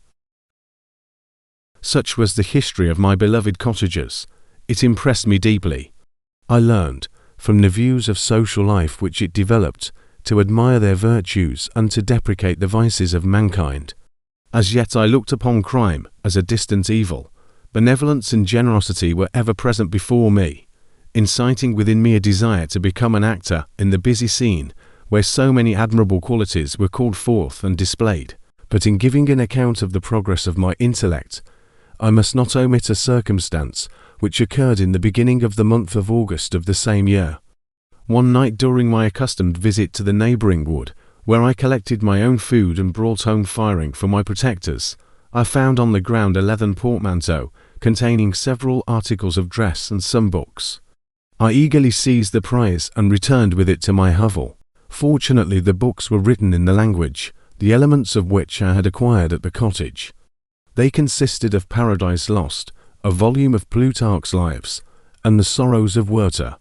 Such was the history of my beloved cottagers. It impressed me deeply. I learned, from the views of social life which it developed, to admire their virtues and to deprecate the vices of mankind. As yet I looked upon crime as a distant evil. Benevolence and generosity were ever present before me, inciting within me a desire to become an actor in the busy scene where so many admirable qualities were called forth and displayed. But in giving an account of the progress of my intellect, I must not omit a circumstance which occurred in the beginning of the month of August of the same year. One night during my accustomed visit to the neighbouring wood, where I collected my own food and brought home firing for my protectors, I found on the ground a leathern portmanteau containing several articles of dress and some books. I eagerly seized the prize and returned with it to my hovel. Fortunately, the books were written in the language, the elements of which I had acquired at the cottage. They consisted of Paradise Lost, a volume of Plutarch's Lives, and the Sorrows of Werther.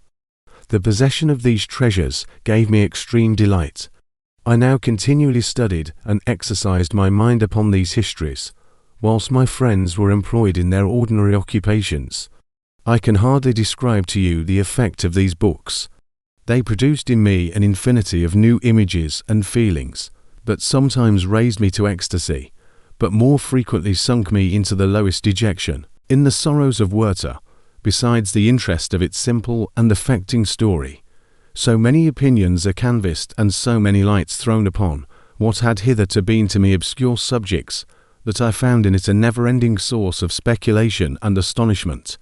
The possession of these treasures gave me extreme delight. I now continually studied and exercised my mind upon these histories, whilst my friends were employed in their ordinary occupations. I can hardly describe to you the effect of these books. They produced in me an infinity of new images and feelings, that sometimes raised me to ecstasy, but more frequently sunk me into the lowest dejection. In the Sorrows of Werther, besides the interest of its simple and affecting story, so many opinions are canvassed and so many lights thrown upon what had hitherto been to me obscure subjects, that I found in it a never-ending source of speculation and astonishment.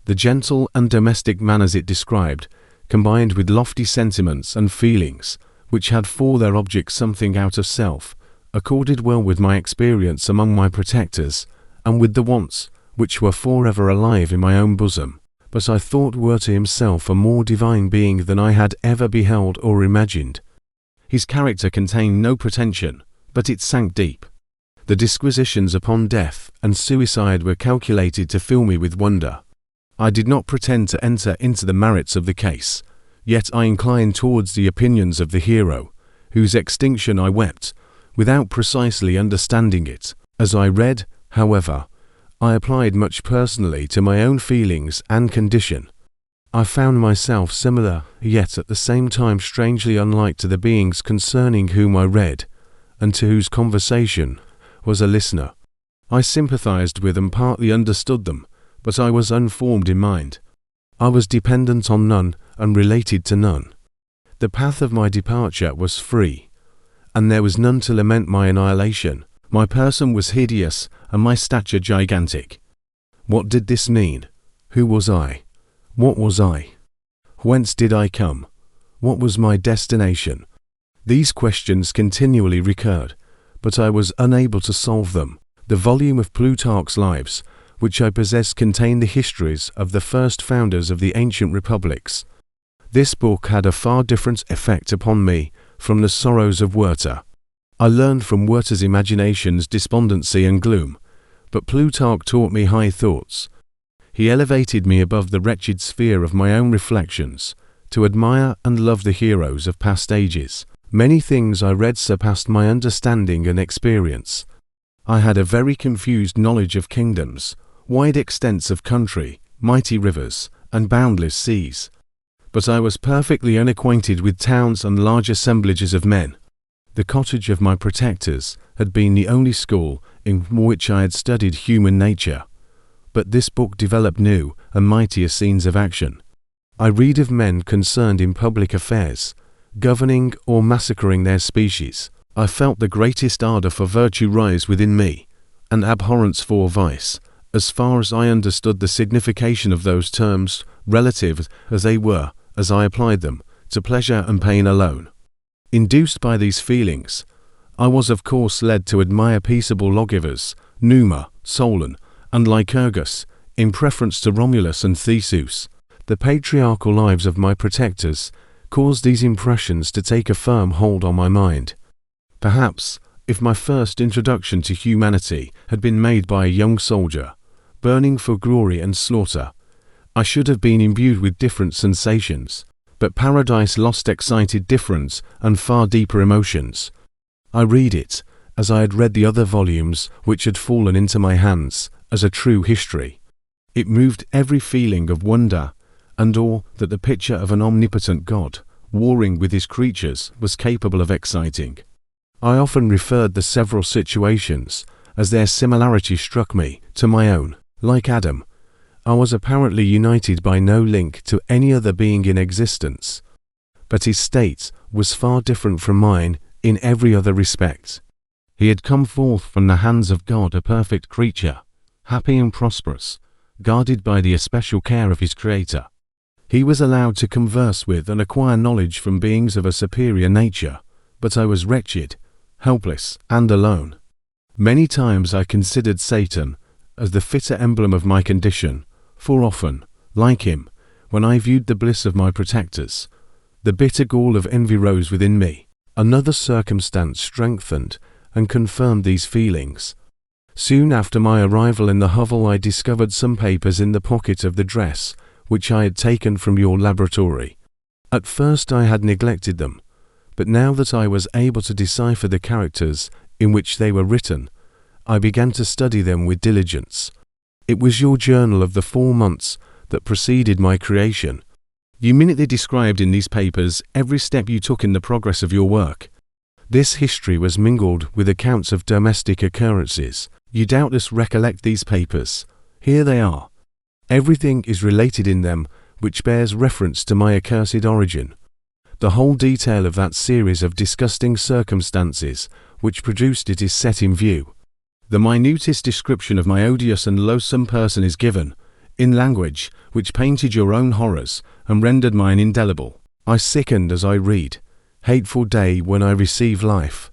The gentle and domestic manners it described, combined with lofty sentiments and feelings, which had for their object something out of self, accorded well with my experience among my protectors, and with the wants which were forever alive in my own bosom. But I thought Werther himself a more divine being than I had ever beheld or imagined. His character contained no pretension, but it sank deep. The disquisitions upon death and suicide were calculated to fill me with wonder. I did not pretend to enter into the merits of the case, yet I inclined towards the opinions of the hero, whose extinction I wept, without precisely understanding it. As I read, however, I applied much personally to my own feelings and condition. I found myself similar, yet at the same time strangely unlike to the beings concerning whom I read, and to whose conversation was a listener. I sympathized with and partly understood them, but I was unformed in mind. I was dependent on none and related to none. The path of my departure was free, and there was none to lament my annihilation. My person was hideous and my stature gigantic. What did this mean? Who was I? What was I? Whence did I come? What was my destination? These questions continually recurred, but I was unable to solve them. The volume of Plutarch's Lives, which I possessed, contained the histories of the first founders of the ancient republics. This book had a far different effect upon me from the Sorrows of Werther. I learned from Werther's imaginations despondency and gloom, but Plutarch taught me high thoughts. He elevated me above the wretched sphere of my own reflections, to admire and love the heroes of past ages. Many things I read surpassed my understanding and experience. I had a very confused knowledge of kingdoms, wide extents of country, mighty rivers, and boundless seas. But I was perfectly unacquainted with towns and large assemblages of men. The cottage of my protectors had been the only school in which I had studied human nature. But this book developed new and mightier scenes of action. I read of men concerned in public affairs, governing or massacring their species. I felt the greatest ardour for virtue rise within me, and abhorrence for vice, as far as I understood the signification of those terms, relative as they were, as I applied them, to pleasure and pain alone. Induced by these feelings, I was of course led to admire peaceable lawgivers Numa, Solon, and Lycurgus, in preference to Romulus and Theseus. The patriarchal lives of my protectors caused these impressions to take a firm hold on my mind. Perhaps, if my first introduction to humanity had been made by a young soldier, burning for glory and slaughter, I should have been imbued with different sensations, but Paradise Lost excited different and far deeper emotions. I read it, as I had read the other volumes which had fallen into my hands, as a true history. It moved every feeling of wonder and awe that the picture of an omnipotent God, warring with his creatures, was capable of exciting. I often referred the several situations, as their similarity struck me, to my own. Like Adam, I was apparently united by no link to any other being in existence, but his state was far different from mine in every other respect. He had come forth from the hands of God a perfect creature, happy and prosperous, guarded by the especial care of his Creator. He was allowed to converse with and acquire knowledge from beings of a superior nature, but I was wretched, helpless, and alone. Many times I considered Satan as the fitter emblem of my condition, for often, like him, when I viewed the bliss of my protectors, the bitter gall of envy rose within me. Another circumstance strengthened and confirmed these feelings. Soon after my arrival in the hovel I discovered some papers in the pocket of the dress which I had taken from your laboratory. At first I had neglected them, but now that I was able to decipher the characters in which they were written, I began to study them with diligence. It was your journal of the 4 months that preceded my creation. You minutely described in these papers every step you took in the progress of your work. This history was mingled with accounts of domestic occurrences. You doubtless recollect these papers. Here they are. Everything is related in them which bears reference to my accursed origin. The whole detail of that series of disgusting circumstances which produced it is set in view. The minutest description of my odious and loathsome person is given, in language which painted your own horrors and rendered mine indelible. I sickened as I read. Hateful day when I receive life.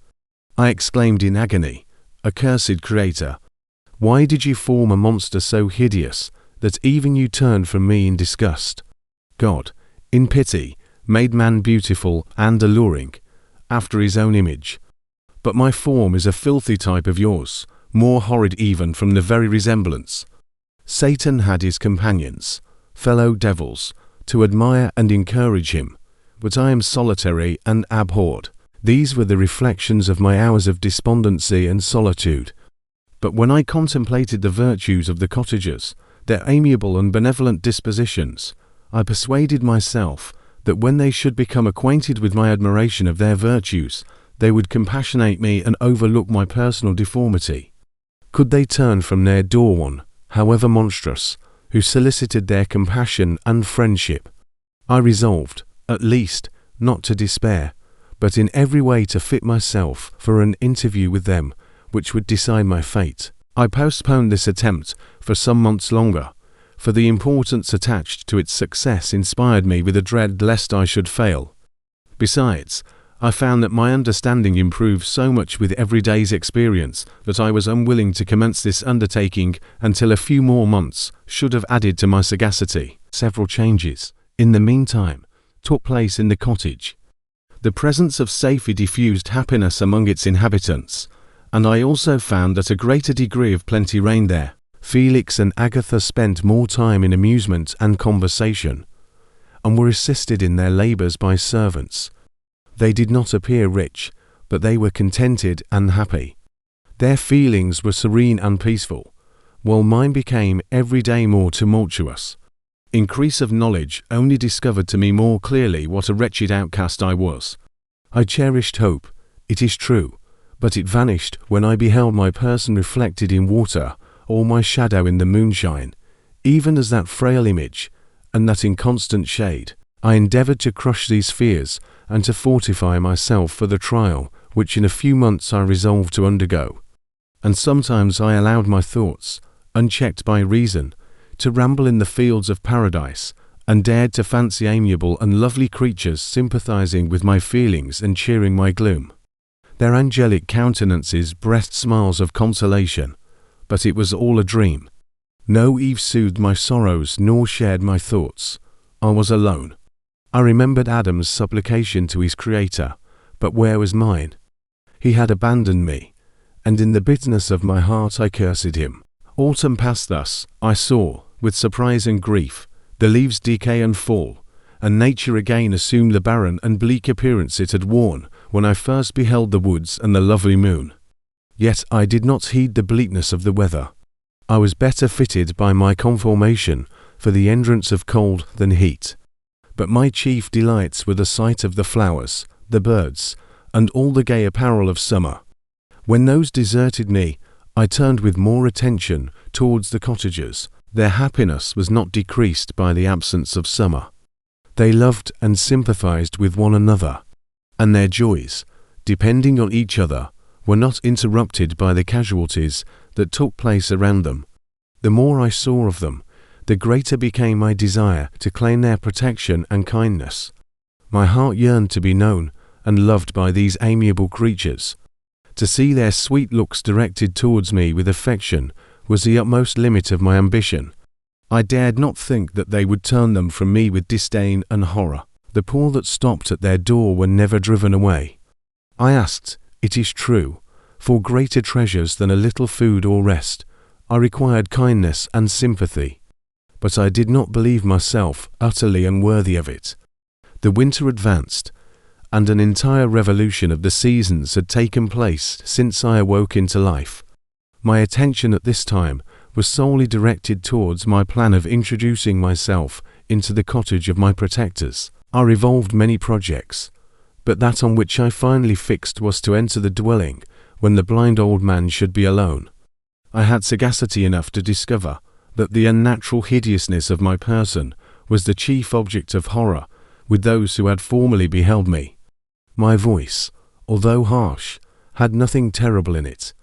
I exclaimed in agony, accursed Creator, why did you form a monster so hideous that even you turned from me in disgust? God, in pity, made man beautiful and alluring, after his own image. But my form is a filthy type of yours, more horrid even from the very resemblance. Satan had his companions, fellow devils, to admire and encourage him, but I am solitary and abhorred. These were the reflections of my hours of despondency and solitude. But when I contemplated the virtues of the cottagers, their amiable and benevolent dispositions, I persuaded myself that when they should become acquainted with my admiration of their virtues, they would compassionate me and overlook my personal deformity. Could they turn from their dear one, however monstrous, who solicited their compassion and friendship? I resolved, at least, not to despair, but in every way to fit myself for an interview with them, which would decide my fate. I postponed this attempt for some months longer, for the importance attached to its success inspired me with a dread lest I should fail. Besides, I found that my understanding improved so much with every day's experience that I was unwilling to commence this undertaking until a few more months should have added to my sagacity. Several changes, in the meantime, took place in the cottage. The presence of safety diffused happiness among its inhabitants, and I also found that a greater degree of plenty reigned there. Felix and Agatha spent more time in amusement and conversation, and were assisted in their labours by servants. They did not appear rich, but they were contented and happy. Their feelings were serene and peaceful, while mine became every day more tumultuous. Increase of knowledge only discovered to me more clearly what a wretched outcast I was. I cherished hope, it is true, but it vanished when I beheld my person reflected in water, or my shadow in the moonshine, even as that frail image, and that inconstant shade. I endeavoured to crush these fears, and to fortify myself for the trial which in a few months I resolved to undergo. And sometimes I allowed my thoughts, unchecked by reason, to ramble in the fields of paradise, and dared to fancy amiable and lovely creatures sympathizing with my feelings and cheering my gloom. Their angelic countenances breathed smiles of consolation, but it was all a dream. No Eve soothed my sorrows nor shared my thoughts. I was alone. I remembered Adam's supplication to his Creator, but where was mine? He had abandoned me, and in the bitterness of my heart I cursed him. Autumn passed thus. I saw, with surprise and grief, the leaves decay and fall, and nature again assumed the barren and bleak appearance it had worn when I first beheld the woods and the lovely moon. Yet I did not heed the bleakness of the weather. I was better fitted by my conformation for the entrance of cold than heat. But my chief delights were the sight of the flowers, the birds, and all the gay apparel of summer. When those deserted me, I turned with more attention towards the cottagers. Their happiness was not decreased by the absence of summer. They loved and sympathized with one another, and their joys, depending on each other, were not interrupted by the casualties that took place around them. The more I saw of them, the greater became my desire to claim their protection and kindness. My heart yearned to be known and loved by these amiable creatures. To see their sweet looks directed towards me with affection was the utmost limit of my ambition. I dared not think that they would turn them from me with disdain and horror. The poor that stopped at their door were never driven away. I asked, it is true, for greater treasures than a little food or rest. I required kindness and sympathy, but I did not believe myself utterly unworthy of it. The winter advanced, and an entire revolution of the seasons had taken place since I awoke into life. My attention at this time was solely directed towards my plan of introducing myself into the cottage of my protectors. I revolved many projects, but that on which I finally fixed was to enter the dwelling when the blind old man should be alone. I had sagacity enough to discover that the unnatural hideousness of my person was the chief object of horror with those who had formerly beheld me. My voice, although harsh, had nothing terrible in it.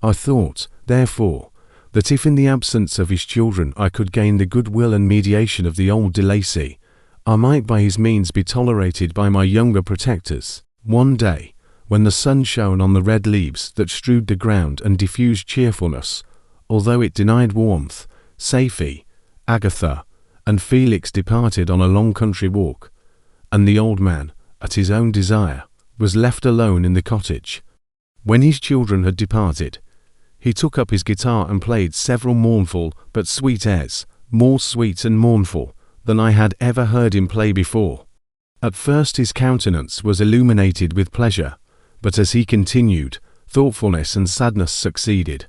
I thought, therefore, that if in the absence of his children I could gain the goodwill and mediation of the old de Lacy, I might by his means be tolerated by my younger protectors. One day, when the sun shone on the red leaves that strewed the ground and diffused cheerfulness, although it denied warmth, Safie, Agatha, and Felix departed on a long country walk, and the old man, at his own desire, was left alone in the cottage. When his children had departed, he took up his guitar and played several mournful but sweet airs, more sweet and mournful than I had ever heard him play before. At first his countenance was illuminated with pleasure, but as he continued, thoughtfulness and sadness succeeded.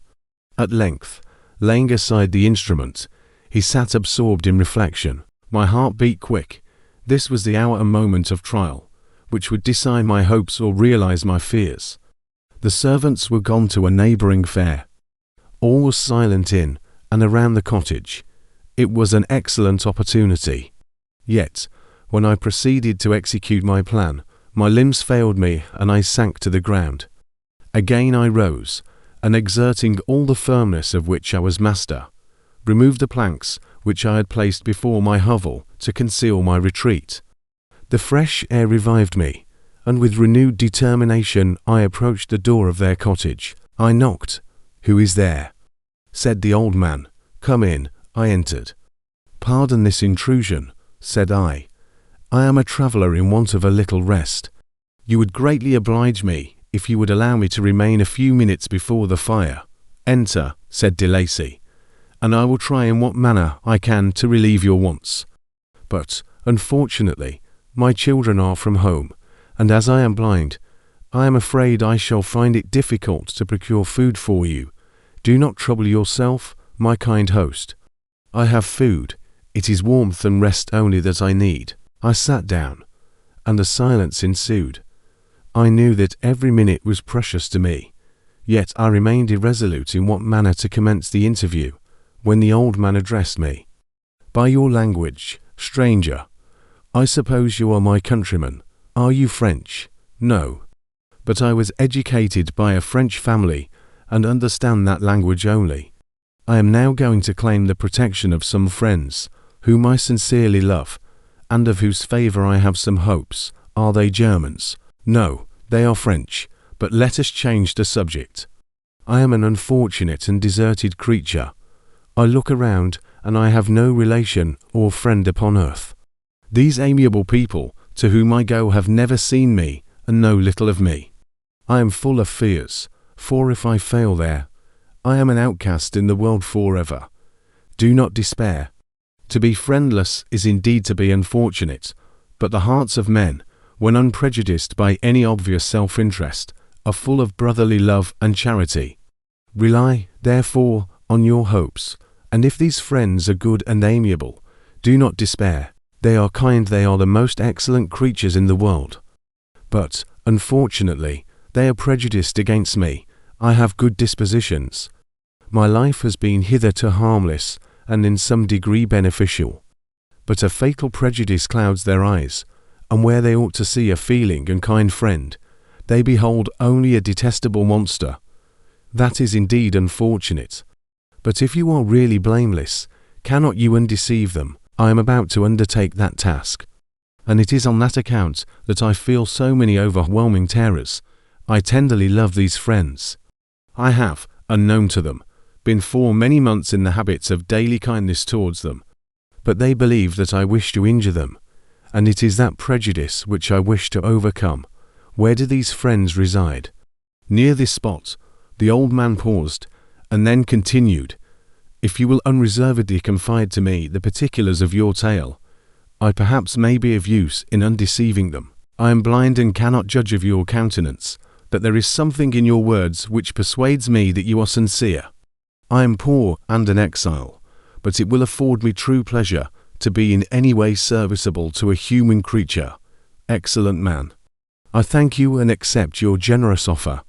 At length, laying aside the instrument, he sat absorbed in reflection. My heart beat quick. This was the hour and moment of trial, which would decide my hopes or realize my fears. The servants were gone to a neighboring fair. All was silent in and around the cottage. It was an excellent opportunity. Yet, when I proceeded to execute my plan, my limbs failed me and I sank to the ground. Again I rose, and exerting all the firmness of which I was master, removed the planks which I had placed before my hovel to conceal my retreat. The fresh air revived me, and with renewed determination I approached the door of their cottage. I knocked. "Who is there?" said the old man. "Come in." I entered. "Pardon this intrusion," said I. "I am a traveller in want of a little rest. You would greatly oblige me if you would allow me to remain a few minutes before the fire." "Enter," said de Lacy, "and I will try in what manner I can to relieve your wants. But, unfortunately, my children are from home, and as I am blind, I am afraid I shall find it difficult to procure food for you. Do not trouble yourself, my kind host. I have food. It is warmth and rest only that I need." I sat down, and a silence ensued. I knew that every minute was precious to me, yet I remained irresolute in what manner to commence the interview, when the old man addressed me. "By your language, stranger, I suppose you are my countryman. Are you French?" "No, but I was educated by a French family and understand that language only. I am now going to claim the protection of some friends, whom I sincerely love, and of whose favour I have some hopes. Are they Germans?" "No, they are French, but let us change the subject. I am an unfortunate and deserted creature. I look around, and I have no relation or friend upon earth. These amiable people to whom I go have never seen me and know little of me. I am full of fears, for if I fail there, I am an outcast in the world forever. Do not despair. To be friendless is indeed to be unfortunate, but the hearts of men, when unprejudiced by any obvious self-interest, are full of brotherly love and charity. Rely, therefore, on your hopes, and if these friends are good and amiable, do not despair. They are kind, they are the most excellent creatures in the world. But, unfortunately, they are prejudiced against me. I have good dispositions. My life has been hitherto harmless and in some degree beneficial. But a fatal prejudice clouds their eyes, and where they ought to see a feeling and kind friend, they behold only a detestable monster. That is indeed unfortunate. But if you are really blameless, cannot you undeceive them? I am about to undertake that task. And it is on that account that I feel so many overwhelming terrors. I tenderly love these friends. I have, unknown to them, been for many months in the habits of daily kindness towards them. But they believe that I wish to injure them, and it is that prejudice which I wish to overcome. Where do these friends reside? Near this spot. The old man paused, and then continued, If you will unreservedly confide to me the particulars of your tale, I perhaps may be of use in undeceiving them. I am blind and cannot judge of your countenance, but there is something in your words which persuades me that you are sincere. I am poor and an exile, but it will afford me true pleasure to be in any way serviceable to a human creature. Excellent man, I thank you and accept your generous offer.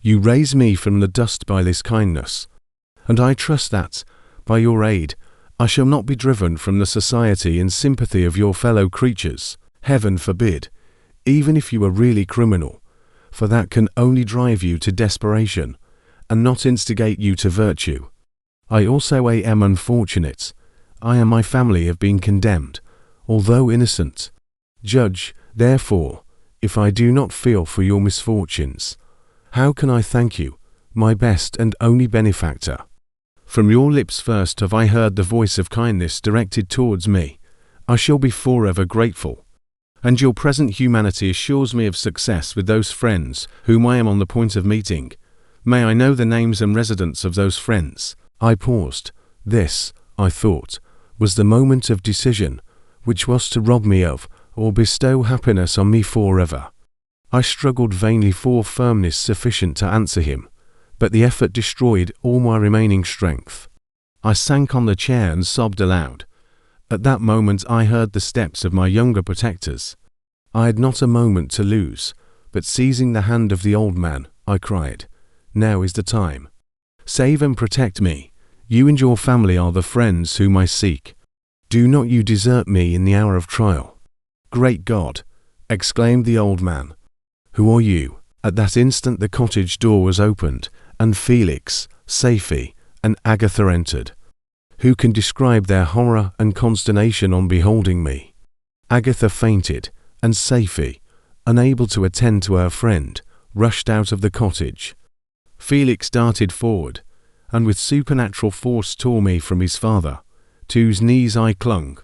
You raise me from the dust by this kindness, and I trust that, by your aid, I shall not be driven from the society and sympathy of your fellow creatures. Heaven forbid, even if you are really criminal, for that can only drive you to desperation, and not instigate you to virtue. I also am unfortunate. I and my family have been condemned, although innocent. Judge, therefore, if I do not feel for your misfortunes. How can I thank you, my best and only benefactor? From your lips first have I heard the voice of kindness directed towards me. I shall be forever grateful. And your present humanity assures me of success with those friends whom I am on the point of meeting. May I know the names and residence of those friends? I paused. This, I thought, was the moment of decision, which was to rob me of, or bestow happiness on me forever. I struggled vainly for firmness sufficient to answer him, but the effort destroyed all my remaining strength. I sank on the chair and sobbed aloud. At that moment I heard the steps of my younger protectors. I had not a moment to lose, but seizing the hand of the old man, I cried, Now is the time. Save and protect me. You and your family are the friends whom I seek. Do not you desert me in the hour of trial. Great God! Exclaimed the old man. Who are you? At that instant the cottage door was opened, and Felix, Safie, and Agatha entered. Who can describe their horror and consternation on beholding me? Agatha fainted, and Safie, unable to attend to her friend, rushed out of the cottage. Felix darted forward, and with supernatural force tore me from his father, to whose knees I clung.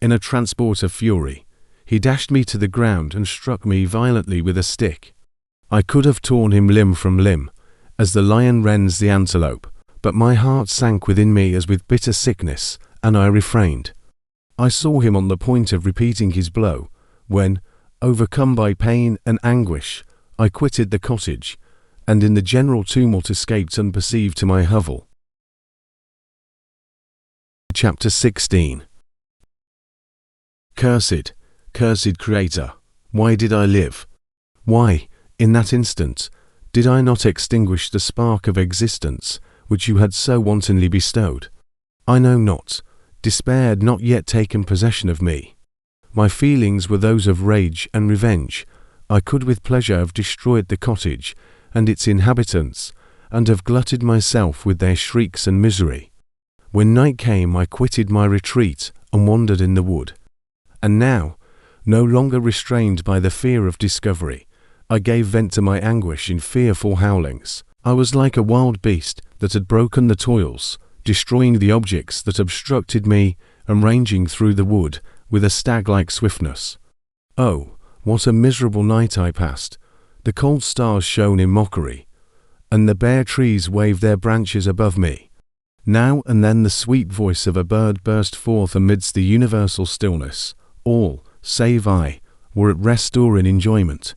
In a transport of fury, he dashed me to the ground and struck me violently with a stick. I could have torn him limb from limb, as the lion rends the antelope, but my heart sank within me as with bitter sickness, and I refrained. I saw him on the point of repeating his blow, when, overcome by pain and anguish, I quitted the cottage, and in the general tumult escaped unperceived to my hovel. Chapter 16. Cursed, cursed Creator, why did I live? Why, in that instant, did I not extinguish the spark of existence which you had so wantonly bestowed? I know not. Despair had not yet taken possession of me. My feelings were those of rage and revenge. I could with pleasure have destroyed the cottage and its inhabitants, and have glutted myself with their shrieks and misery. When night came I quitted my retreat and wandered in the wood. And now, no longer restrained by the fear of discovery, I gave vent to my anguish in fearful howlings. I was like a wild beast that had broken the toils, destroying the objects that obstructed me and ranging through the wood with a stag-like swiftness. Oh, what a miserable night I passed! The cold stars shone in mockery, and the bare trees waved their branches above me. Now and then the sweet voice of a bird burst forth amidst the universal stillness. All, save I, were at rest or in enjoyment.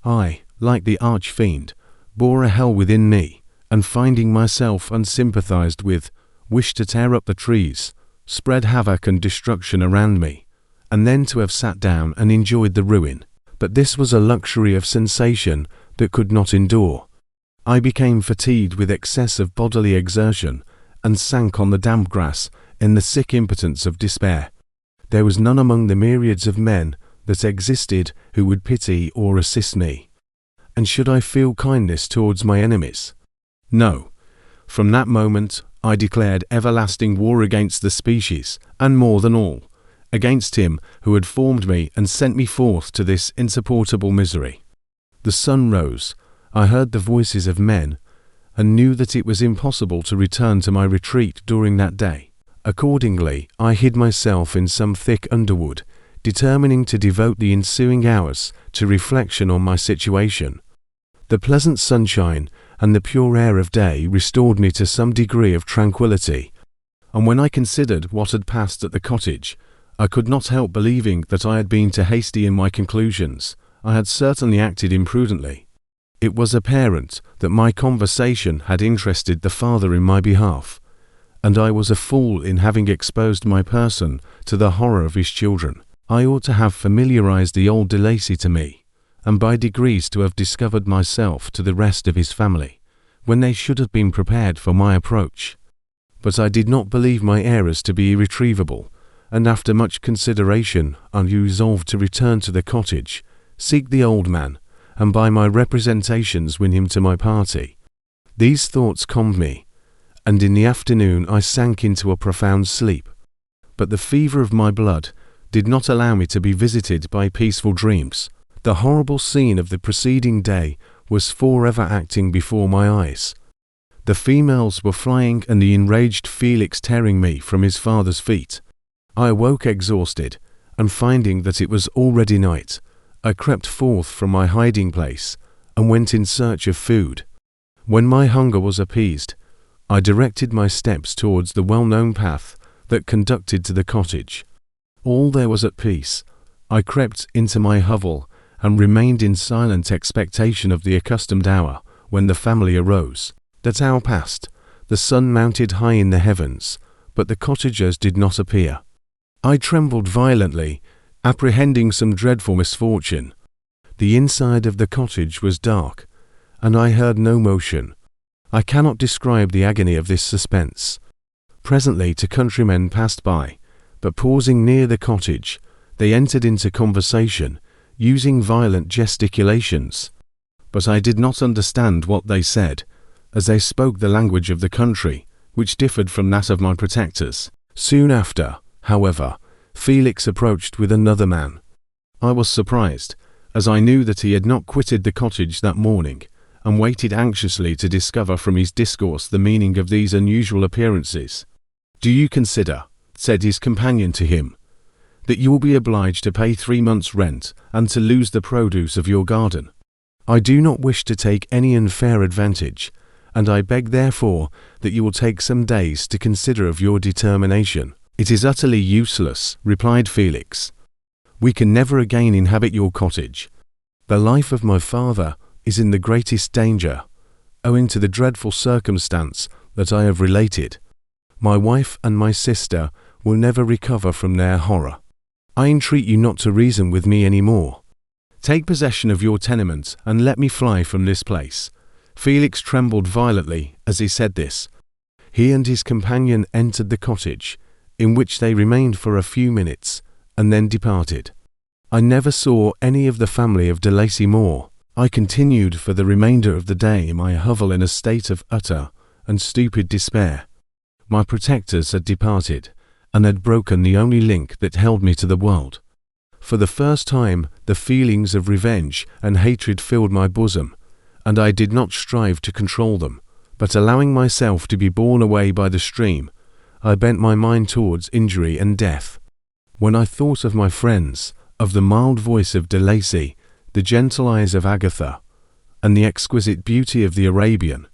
I, like the arch-fiend, bore a hell within me, and finding myself unsympathized with, wished to tear up the trees, spread havoc and destruction around me, and then to have sat down and enjoyed the ruin. But this was a luxury of sensation that could not endure. I became fatigued with excess of bodily exertion, and sank on the damp grass in the sick impotence of despair. There was none among the myriads of men that existed who would pity or assist me. And should I feel kindness towards my enemies? No. From that moment I declared everlasting war against the species, and more than all, against him who had formed me and sent me forth to this insupportable misery. The sun rose, I heard the voices of men, and knew that it was impossible to return to my retreat during that day. Accordingly, I hid myself in some thick underwood, determining to devote the ensuing hours to reflection on my situation. The pleasant sunshine and the pure air of day restored me to some degree of tranquillity, and when I considered what had passed at the cottage, I could not help believing that I had been too hasty in my conclusions. I had certainly acted imprudently. It was apparent that my conversation had interested the father in my behalf, and I was a fool in having exposed my person to the horror of his children. I ought to have familiarized the old de Lacy to me, and by degrees to have discovered myself to the rest of his family, when they should have been prepared for my approach. But I did not believe my errors to be irretrievable, and after much consideration I resolved to return to the cottage, seek the old man, and by my representations win him to my party. These thoughts calmed me, and in the afternoon I sank into a profound sleep. But the fever of my blood did not allow me to be visited by peaceful dreams. The horrible scene of the preceding day was forever acting before my eyes. The females were flying and the enraged Felix tearing me from his father's feet. I awoke exhausted, and finding that it was already night, I crept forth from my hiding place and went in search of food. When my hunger was appeased, I directed my steps towards the well-known path that conducted to the cottage. All there was at peace. I crept into my hovel and remained in silent expectation of the accustomed hour when the family arose. That hour passed, the sun mounted high in the heavens, but the cottagers did not appear. I trembled violently, apprehending some dreadful misfortune. The inside of the cottage was dark, and I heard no motion. I cannot describe the agony of this suspense. Presently 2 countrymen passed by, but pausing near the cottage, they entered into conversation, using violent gesticulations. But I did not understand what they said, as they spoke the language of the country, which differed from that of my protectors. Soon after, however, Felix approached with another man. I was surprised, as I knew that he had not quitted the cottage that morning, and waited anxiously to discover from his discourse the meaning of these unusual appearances. "Do you consider," said his companion to him, "that you will be obliged to pay 3 months' rent and to lose the produce of your garden? I do not wish to take any unfair advantage, and I beg therefore that you will take some days to consider of your determination." "It is utterly useless," replied Felix. "We can never again inhabit your cottage. The life of my father is in the greatest danger, owing to the dreadful circumstance that I have related. My wife and my sister will never recover from their horror. I entreat you not to reason with me any more. Take possession of your tenement and let me fly from this place." Felix trembled violently as he said this. He and his companion entered the cottage, in which they remained for a few minutes, and then departed. I never saw any of the family of de Lacy more. I continued for the remainder of the day in my hovel in a state of utter and stupid despair. My protectors had departed, and had broken the only link that held me to the world. For the first time the feelings of revenge and hatred filled my bosom, and I did not strive to control them, but allowing myself to be borne away by the stream, I bent my mind towards injury and death. When I thought of my friends, of the mild voice of de Lacy, the gentle eyes of Agatha, and the exquisite beauty of the Arabian,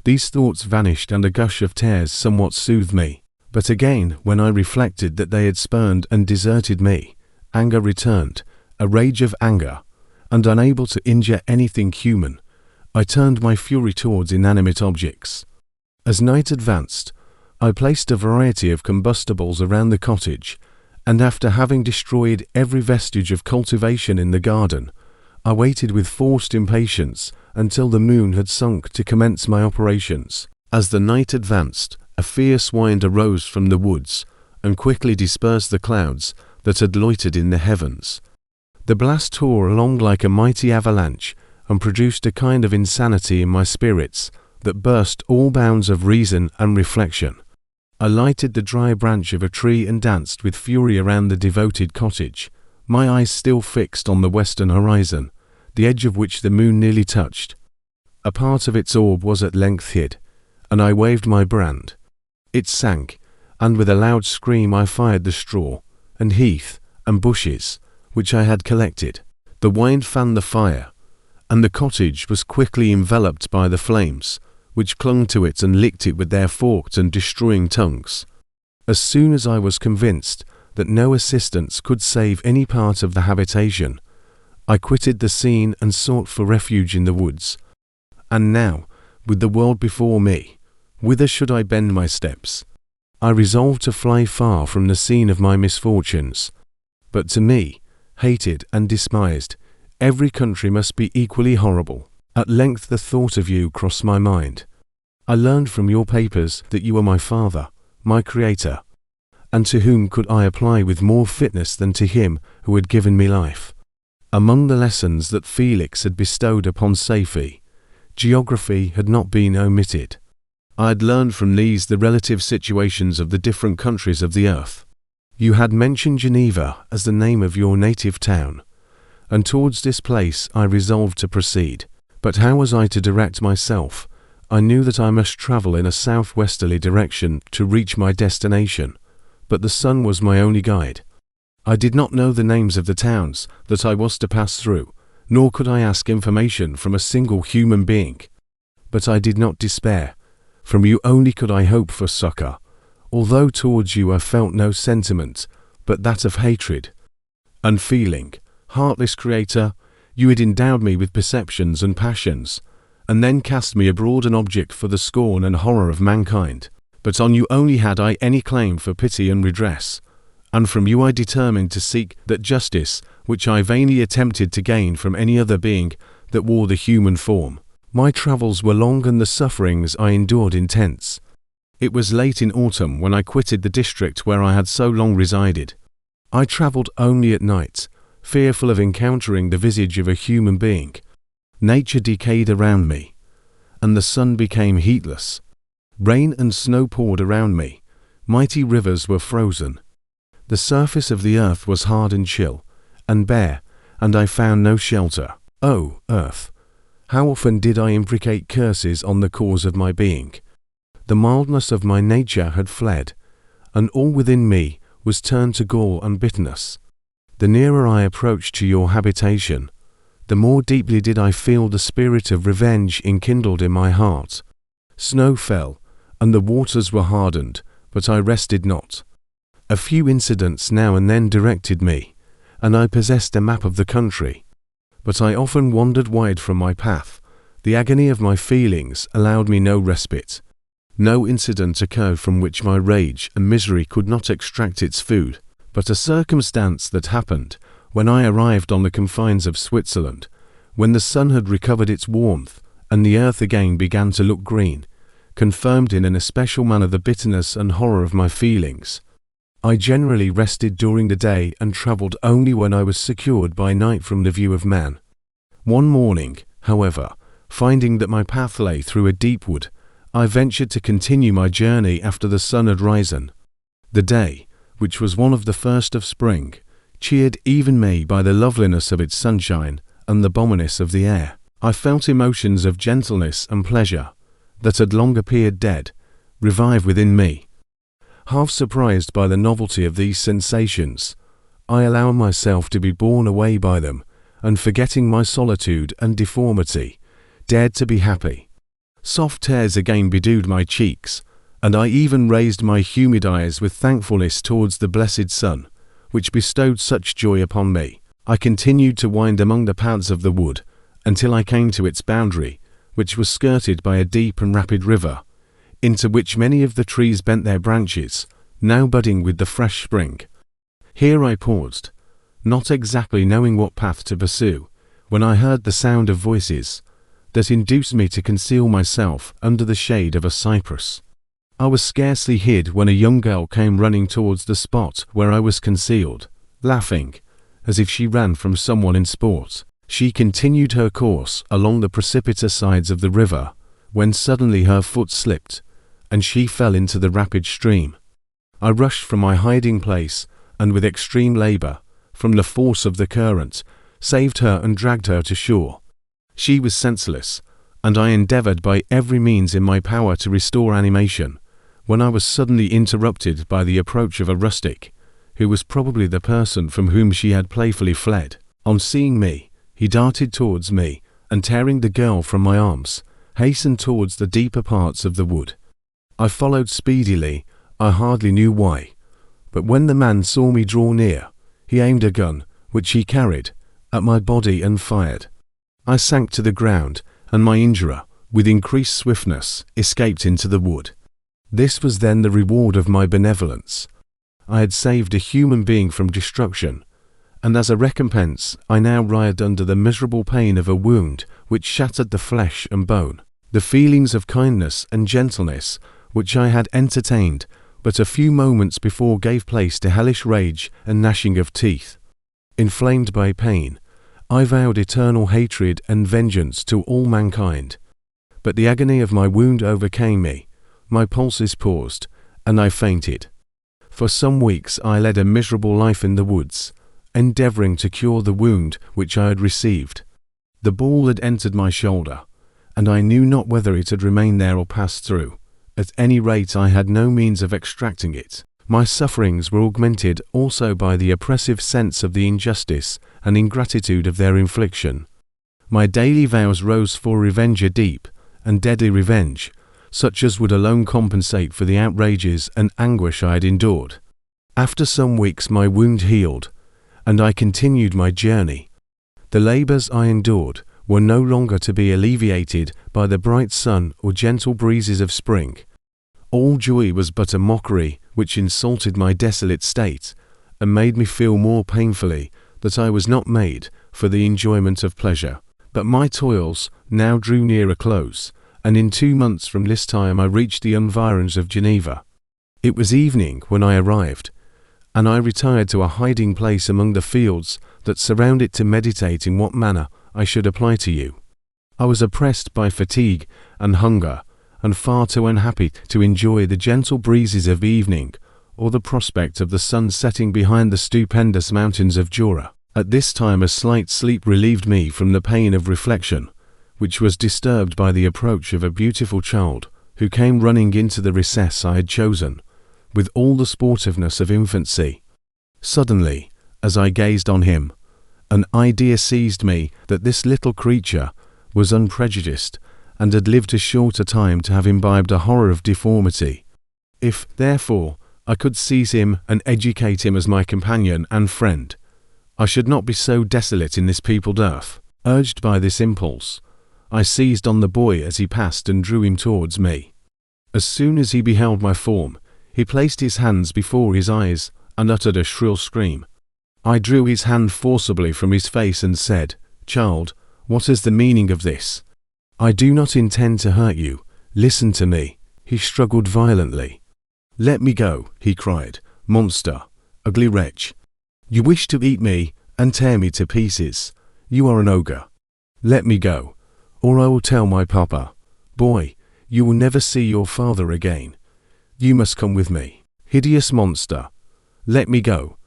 these thoughts vanished and a gush of tears somewhat soothed me. But again, when I reflected that they had spurned and deserted me, anger returned, a rage of anger, and unable to injure anything human, I turned my fury towards inanimate objects. As night advanced, I placed a variety of combustibles around the cottage, and after having destroyed every vestige of cultivation in the garden, I waited with forced impatience until the moon had sunk to commence my operations. As the night advanced, a fierce wind arose from the woods and quickly dispersed the clouds that had loitered in the heavens. The blast tore along like a mighty avalanche and produced a kind of insanity in my spirits that burst all bounds of reason and reflection. I lighted the dry branch of a tree and danced with fury around the devoted cottage, my eyes still fixed on the western horizon, the edge of which the moon nearly touched. A part of its orb was at length hid, and I waved my brand. It sank, and with a loud scream I fired the straw, and heath, and bushes, which I had collected. The wind fanned the fire, and the cottage was quickly enveloped by the flames, which clung to it and licked it with their forked and destroying tongues. As soon as I was convinced that no assistance could save any part of the habitation, I quitted the scene and sought for refuge in the woods. And now, with the world before me, whither should I bend my steps? I resolved to fly far from the scene of my misfortunes. But to me, hated and despised, every country must be equally horrible. At length the thought of you crossed my mind. I learned from your papers that you were my father, my creator, and to whom could I apply with more fitness than to him who had given me life? Among the lessons that Felix had bestowed upon Safie, geography had not been omitted. I had learned from these the relative situations of the different countries of the earth. You had mentioned Geneva as the name of your native town, and towards this place I resolved to proceed. But how was I to direct myself? I knew that I must travel in a southwesterly direction to reach my destination, but the sun was my only guide. I did not know the names of the towns that I was to pass through, nor could I ask information from a single human being. But I did not despair. From you only could I hope for succor, although towards you I felt no sentiment but that of hatred. Unfeeling, heartless creator, you had endowed me with perceptions and passions, and then cast me abroad an object for the scorn and horror of mankind. But on you only had I any claim for pity and redress, and from you I determined to seek that justice which I vainly attempted to gain from any other being that wore the human form. My travels were long and the sufferings I endured intense. It was late in autumn when I quitted the district where I had so long resided. I travelled only at night, fearful of encountering the visage of a human being. Nature decayed around me, and the sun became heatless. Rain and snow poured around me. Mighty rivers were frozen. The surface of the earth was hard and chill, and bare, and I found no shelter. O earth, how often did I imprecate curses on the cause of my being? The mildness of my nature had fled, and all within me was turned to gall and bitterness. The nearer I approached to your habitation, the more deeply did I feel the spirit of revenge enkindled in my heart. Snow fell, and the waters were hardened, but I rested not. A few incidents now and then directed me, and I possessed a map of the country. But I often wandered wide from my path. The agony of my feelings allowed me no respite. No incident occurred from which my rage and misery could not extract its food. But a circumstance that happened when I arrived on the confines of Switzerland, when the sun had recovered its warmth and the earth again began to look green, confirmed in an especial manner the bitterness and horror of my feelings. I generally rested during the day and travelled only when I was secured by night from the view of man. One morning, however, finding that my path lay through a deep wood, I ventured to continue my journey after the sun had risen. The day, which was one of the first of spring, cheered even me by the loveliness of its sunshine and the balminess of the air. I felt emotions of gentleness and pleasure, that had long appeared dead, revive within me. Half surprised by the novelty of these sensations, I allowed myself to be borne away by them, and forgetting my solitude and deformity, dared to be happy. Soft tears again bedewed my cheeks, and I even raised my humid eyes with thankfulness towards the blessed sun, which bestowed such joy upon me. I continued to wind among the paths of the wood, until I came to its boundary, which was skirted by a deep and rapid river, into which many of the trees bent their branches, now budding with the fresh spring. Here I paused, not exactly knowing what path to pursue, when I heard the sound of voices, that induced me to conceal myself under the shade of a cypress. I was scarcely hid when a young girl came running towards the spot where I was concealed, laughing, as if she ran from someone in sport. She continued her course along the precipitous sides of the river, when suddenly her foot slipped, and she fell into the rapid stream. I rushed from my hiding place, and with extreme labour, from the force of the current, saved her and dragged her to shore. She was senseless, and I endeavoured by every means in my power to restore animation, when I was suddenly interrupted by the approach of a rustic, who was probably the person from whom she had playfully fled. On seeing me, he darted towards me, and tearing the girl from my arms, hastened towards the deeper parts of the wood. I followed speedily, I hardly knew why, but when the man saw me draw near, he aimed a gun, which he carried, at my body and fired. I sank to the ground, and my injurer, with increased swiftness, escaped into the wood. This was then the reward of my benevolence. I had saved a human being from destruction, and as a recompense I now writhed under the miserable pain of a wound which shattered the flesh and bone. The feelings of kindness and gentleness which I had entertained but a few moments before gave place to hellish rage and gnashing of teeth. Inflamed by pain, I vowed eternal hatred and vengeance to all mankind. But the agony of my wound overcame me, my pulses paused, and I fainted. For some weeks I led a miserable life in the woods, endeavouring to cure the wound which I had received. The ball had entered my shoulder, and I knew not whether it had remained there or passed through. At any rate, I had no means of extracting it. My sufferings were augmented also by the oppressive sense of the injustice and ingratitude of their infliction. My daily vows rose for revenge, a deep and deadly revenge, such as would alone compensate for the outrages and anguish I had endured. After some weeks my wound healed, and I continued my journey. The labours I endured were no longer to be alleviated by the bright sun or gentle breezes of spring. All joy was but a mockery which insulted my desolate state, and made me feel more painfully that I was not made for the enjoyment of pleasure. But my toils now drew near a close, and in 2 months from this time I reached the environs of Geneva. It was evening when I arrived, and I retired to a hiding place among the fields that surround it to meditate in what manner I should apply to you. I was oppressed by fatigue and hunger, and far too unhappy to enjoy the gentle breezes of evening or the prospect of the sun setting behind the stupendous mountains of Jura. At this time a slight sleep relieved me from the pain of reflection, which was disturbed by the approach of a beautiful child, who came running into the recess I had chosen, with all the sportiveness of infancy. Suddenly, as I gazed on him, an idea seized me that this little creature was unprejudiced, and had lived too short a time to have imbibed a horror of deformity. If, therefore, I could seize him and educate him as my companion and friend, I should not be so desolate in this peopled earth. Urged by this impulse, I seized on the boy as he passed and drew him towards me. As soon as he beheld my form, he placed his hands before his eyes and uttered a shrill scream. I drew his hand forcibly from his face and said, "Child, what is the meaning of this? I do not intend to hurt you. Listen to me." He struggled violently. "Let me go," he cried. "Monster, ugly wretch. You wish to eat me and tear me to pieces. You are an ogre. Let me go, or I will tell my papa. Boy, you will never see your father again. You must come with me. Hideous monster, let me go.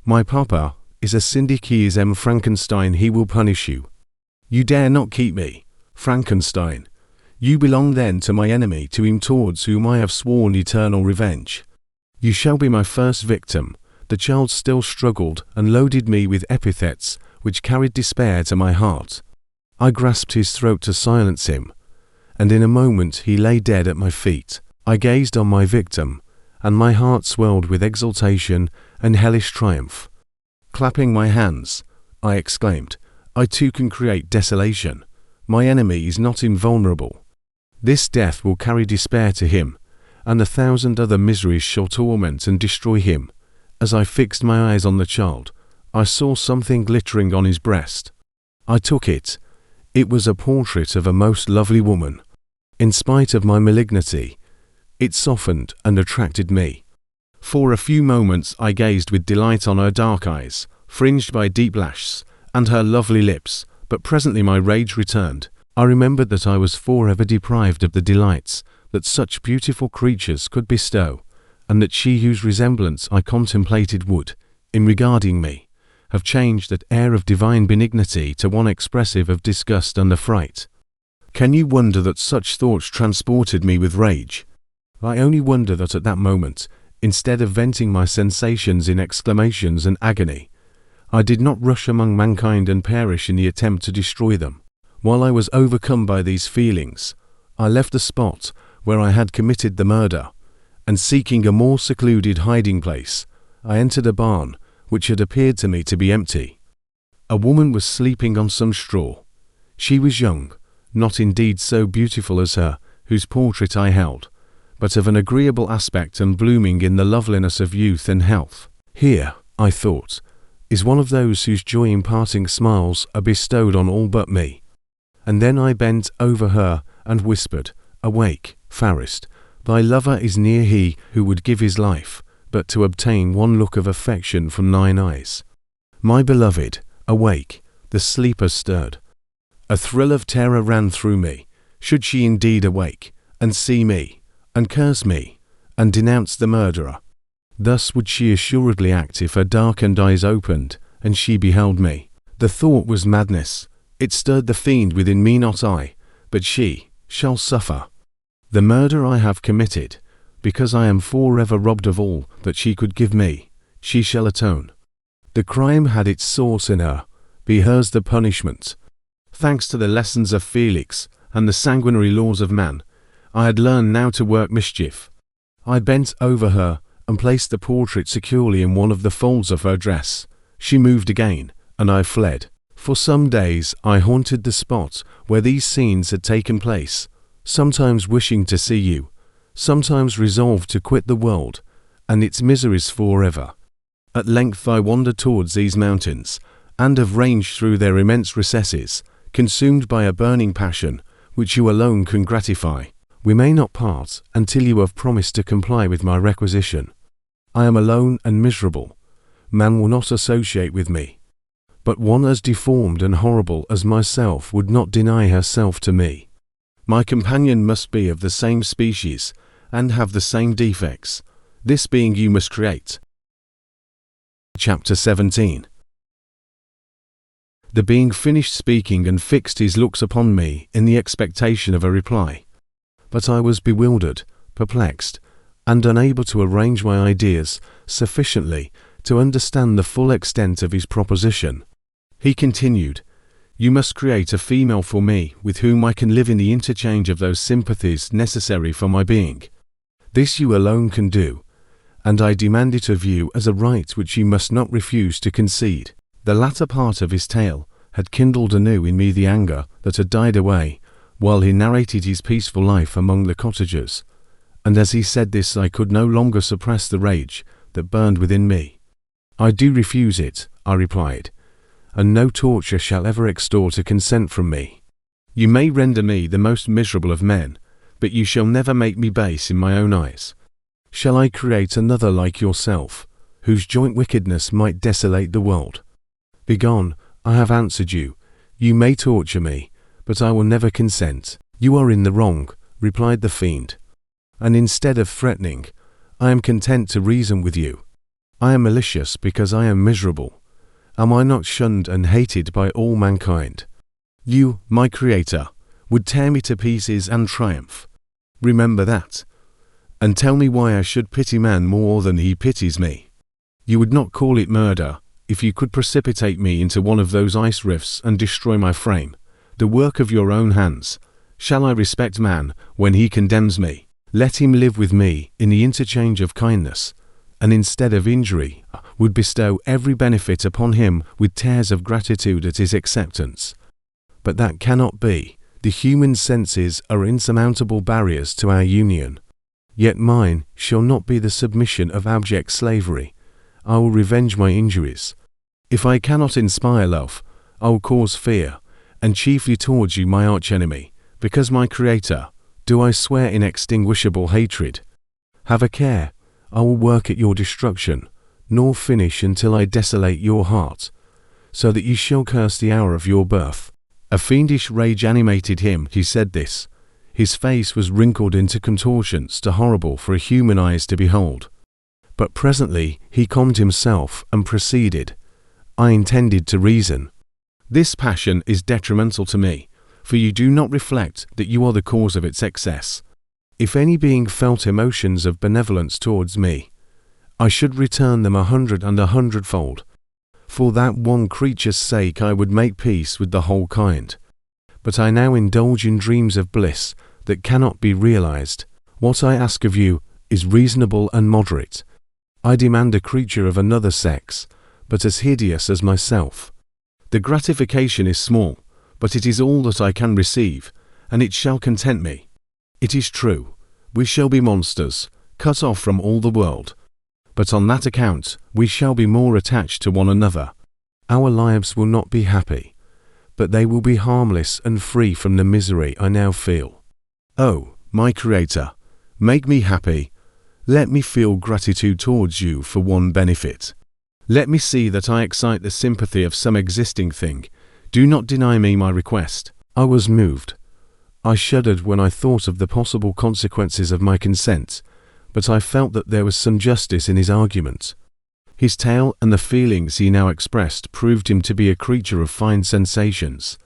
My papa is a syndicus Frankenstein. He will punish you. You dare not keep me. Frankenstein. You belong then to my enemy, to him towards whom I have sworn eternal revenge. You shall be my first victim." The child still struggled and loaded me with epithets which carried despair to my heart. I grasped his throat to silence him, and in a moment he lay dead at my feet. I gazed on my victim, and my heart swelled with exultation and hellish triumph. Clapping my hands, I exclaimed, "I too can create desolation. My enemy is not invulnerable. This death will carry despair to him, and 1,000 other miseries shall torment and destroy him." As I fixed my eyes on the child, I saw something glittering on his breast. I took it. It was a portrait of a most lovely woman. In spite of my malignity, it softened and attracted me. For a few moments I gazed with delight on her dark eyes, fringed by deep lashes, and her lovely lips, but presently my rage returned. I remembered that I was forever deprived of the delights that such beautiful creatures could bestow, and that she whose resemblance I contemplated would, in regarding me, have changed that air of divine benignity to one expressive of disgust and affright. Can you wonder that such thoughts transported me with rage? I only wonder that at that moment, instead of venting my sensations in exclamations and agony, I did not rush among mankind and perish in the attempt to destroy them. While I was overcome by these feelings, I left the spot where I had committed the murder, and seeking a more secluded hiding place, I entered a barn which had appeared to me to be empty. A woman was sleeping on some straw. She was young, not indeed so beautiful as her whose portrait I held, but of an agreeable aspect and blooming in the loveliness of youth and health. Here, I thought, is one of those whose joy-imparting smiles are bestowed on all but me. And then I bent over her and whispered, "Awake, fairest. Thy lover is near, he who would give his life, but to obtain one look of affection from thine eyes. My beloved, awake." The sleeper stirred. A thrill of terror ran through me. Should she indeed awake, and see me, and curse me, and denounce the murderer? Thus would she assuredly act if her darkened eyes opened, and she beheld me. The thought was madness. It stirred the fiend within me, not I, but she, shall suffer. The murder I have committed, because I am forever robbed of all that she could give me, she shall atone. The crime had its source in her, be hers the punishment. Thanks to the lessons of Felix and the sanguinary laws of man, I had learned now to work mischief. I bent over her and placed the portrait securely in one of the folds of her dress. She moved again, and I fled. For some days I haunted the spot where these scenes had taken place, sometimes wishing to see you, sometimes resolved to quit the world and its miseries forever. At length I wandered towards these mountains, and have ranged through their immense recesses, consumed by a burning passion which you alone can gratify. We may not part until you have promised to comply with my requisition. I am alone and miserable. Man will not associate with me, but one as deformed and horrible as myself would not deny herself to me. My companion must be of the same species and have the same defects. This being you must create. Chapter 17. The being finished speaking and fixed his looks upon me in the expectation of a reply. But I was bewildered, perplexed, and unable to arrange my ideas sufficiently to understand the full extent of his proposition. He continued, "You must create a female for me with whom I can live in the interchange of those sympathies necessary for my being. This you alone can do, and I demand it of you as a right which you must not refuse to concede." The latter part of his tale had kindled anew in me the anger that had died away while he narrated his peaceful life among the cottagers, and as he said this I could no longer suppress the rage that burned within me. "I do refuse it," I replied, "and no torture shall ever extort a consent from me. You may render me the most miserable of men, but you shall never make me base in my own eyes. Shall I create another like yourself, whose joint wickedness might desolate the world? Begone, I have answered you. You may torture me, but I will never consent." "You are in the wrong," replied the fiend, "and instead of threatening, I am content to reason with you. I am malicious because I am miserable. Am I not shunned and hated by all mankind? You, my creator, would tear me to pieces and triumph. Remember that. And tell me why I should pity man more than he pities me. You would not call it murder if you could precipitate me into one of those ice rifts and destroy my frame, the work of your own hands. Shall I respect man when he condemns me? Let him live with me in the interchange of kindness, and instead of injury, would bestow every benefit upon him with tears of gratitude at his acceptance. But that cannot be. The human senses are insurmountable barriers to our union. Yet mine shall not be the submission of abject slavery. I will revenge my injuries. If I cannot inspire love, I will cause fear, and chiefly towards you, my archenemy, because my Creator, do I swear inextinguishable hatred. Have a care, I will work at your destruction, nor finish until I desolate your heart, so that you shall curse the hour of your birth. A fiendish rage animated him. He said this. His face was wrinkled into contortions too horrible for human eyes to behold. But presently he calmed himself and proceeded. I intended to reason. This passion is detrimental to me, for you do not reflect that you are the cause of its excess. If any being felt emotions of benevolence towards me, I should return them 100 and 100-fold. For that one creature's sake I would make peace with the whole kind. But I now indulge in dreams of bliss that cannot be realized. What I ask of you is reasonable and moderate. I demand a creature of another sex, but as hideous as myself. The gratification is small, but it is all that I can receive, and it shall content me. It is true, we shall be monsters, cut off from all the world. But on that account we shall be more attached to one another. Our lives will not be happy, but they will be harmless and free from the misery I now feel. Oh, my Creator, make me happy. Let me feel gratitude towards you for one benefit. Let me see that I excite the sympathy of some existing thing. Do not deny me my request. I was moved. I shuddered when I thought of the possible consequences of my consent, but I felt that there was some justice in his argument. His tale and the feelings he now expressed proved him to be a creature of fine sensations,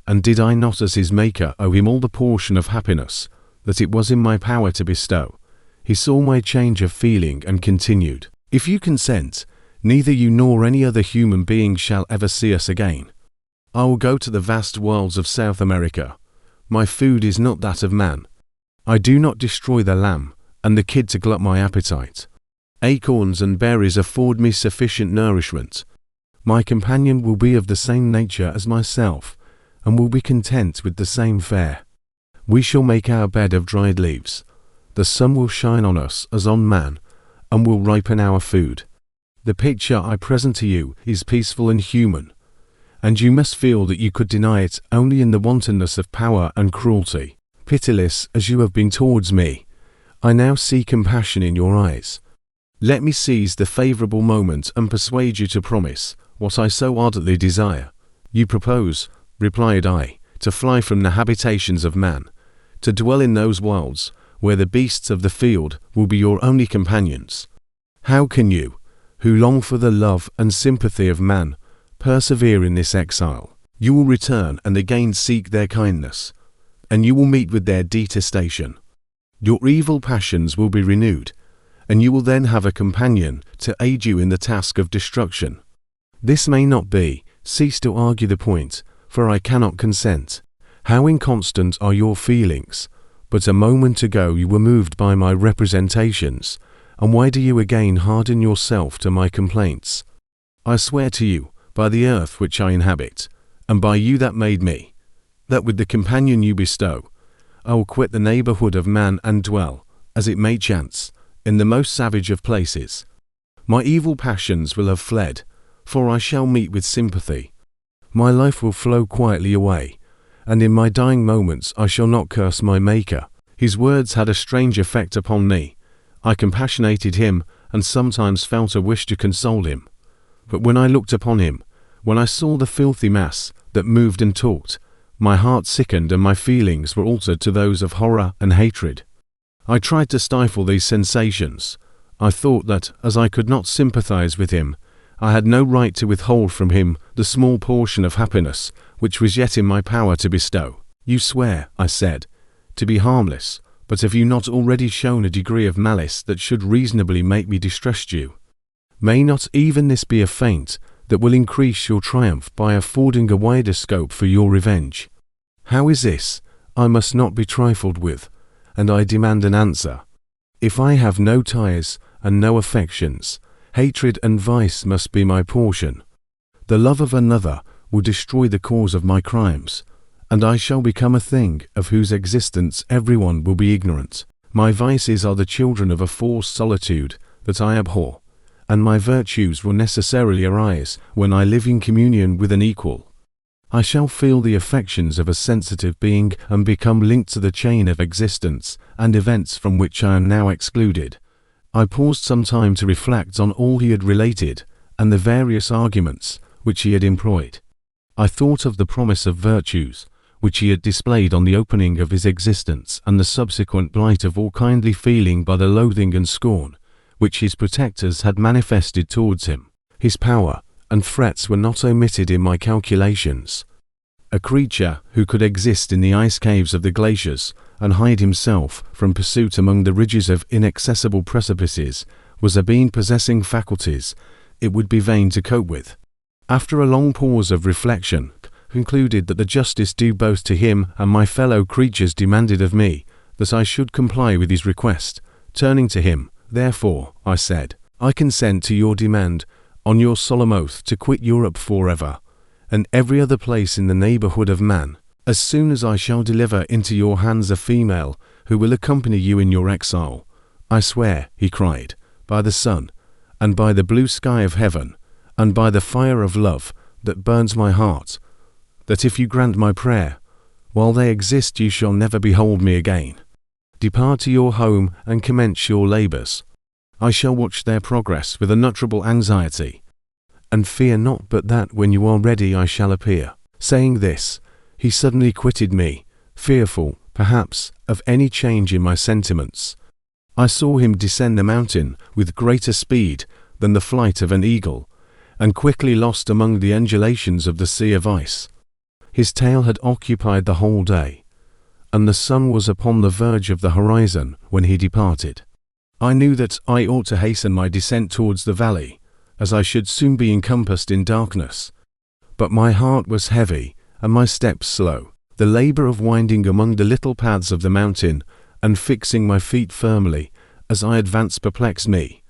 and did I not as his maker owe him all the portion of happiness that it was in my power to bestow? He saw my change of feeling and continued, If you consent, neither you nor any other human being shall ever see us again. I will go to the vast wilds of South America. My food is not that of man. I do not destroy the lamb and the kid to glut my appetite. Acorns and berries afford me sufficient nourishment. My companion will be of the same nature as myself, and will be content with the same fare. We shall make our bed of dried leaves. The sun will shine on us as on man, and will ripen our food. The picture I present to you is peaceful and human, and you must feel that you could deny it only in the wantonness of power and cruelty. Pitiless as you have been towards me, I now see compassion in your eyes. Let me seize the favourable moment and persuade you to promise what I so ardently desire. You propose, replied I, to fly from the habitations of man, to dwell in those wilds where the beasts of the field will be your only companions. How can you, who long for the love and sympathy of man, persevere in this exile? You will return and again seek their kindness, and you will meet with their detestation. Your evil passions will be renewed, and you will then have a companion to aid you in the task of destruction. This may not be. Cease to argue the point, for I cannot consent. How inconstant are your feelings! But a moment ago you were moved by my representations, and why do you again harden yourself to my complaints? I swear to you, by the earth which I inhabit, and by you that made me, that with the companion you bestow, I will quit the neighbourhood of man and dwell, as it may chance, in the most savage of places. My evil passions will have fled, for I shall meet with sympathy. My life will flow quietly away, and in my dying moments I shall not curse my Maker. His words had a strange effect upon me. I compassionated him, and sometimes felt a wish to console him. But when I looked upon him, when I saw the filthy mass that moved and talked, my heart sickened and my feelings were altered to those of horror and hatred. I tried to stifle these sensations. I thought that, as I could not sympathize with him, I had no right to withhold from him the small portion of happiness which was yet in my power to bestow. You swear, I said, to be harmless, but have you not already shown a degree of malice that should reasonably make me distrust you? May not even this be a feint that will increase your triumph by affording a wider scope for your revenge? How is this? I must not be trifled with, and I demand an answer. If I have no ties and no affections, hatred and vice must be my portion. The love of another will destroy the cause of my crimes, and I shall become a thing of whose existence everyone will be ignorant. My vices are the children of a forced solitude that I abhor, and my virtues will necessarily arise when I live in communion with an equal. I shall feel the affections of a sensitive being and become linked to the chain of existence and events from which I am now excluded. I paused some time to reflect on all he had related and the various arguments which he had employed. I thought of the promise of virtues which he had displayed on the opening of his existence and the subsequent blight of all kindly feeling by the loathing and scorn which his protectors had manifested towards him. His power and threats were not omitted in my calculations. A creature who could exist in the ice caves of the glaciers and hide himself from pursuit among the ridges of inaccessible precipices was a being possessing faculties it would be vain to cope with. After a long pause of reflection, concluded that the justice due both to him and my fellow creatures demanded of me that I should comply with his request. Turning to him, therefore, I said, I consent to your demand, on your solemn oath to quit Europe forever, and every other place in the neighbourhood of man, as soon as I shall deliver into your hands a female who will accompany you in your exile. I swear, he cried, by the sun, and by the blue sky of heaven, and by the fire of love that burns my heart, that if you grant my prayer, while they exist you shall never behold me again. Depart to your home and commence your labours. I shall watch their progress with unutterable anxiety, and fear not but that when you are ready I shall appear. Saying this, he suddenly quitted me, fearful, perhaps, of any change in my sentiments. I saw him descend the mountain with greater speed than the flight of an eagle, and quickly lost among the undulations of the sea of ice. His tale had occupied the whole day, and the sun was upon the verge of the horizon when he departed. I knew that I ought to hasten my descent towards the valley, as I should soon be encompassed in darkness. But my heart was heavy, and my steps slow. The labour of winding among the little paths of the mountain, and fixing my feet firmly as I advanced perplexed me,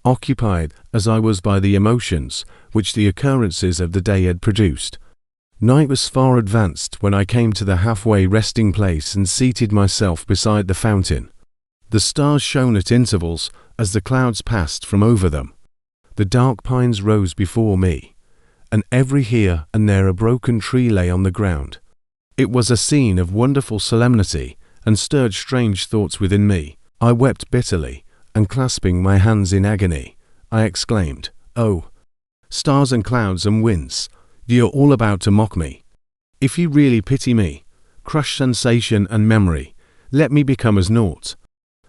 occupied as I was by the emotions which the occurrences of the day had produced. Night was far advanced when I came to the halfway resting place and seated myself beside the fountain. The stars shone at intervals as the clouds passed from over them. The dark pines rose before me, and every here and there a broken tree lay on the ground. It was a scene of wonderful solemnity and stirred strange thoughts within me. I wept bitterly, and clasping my hands in agony, I exclaimed, "Oh, stars and clouds and winds, you're all about to mock me. If you really pity me, crush sensation and memory, let me become as naught.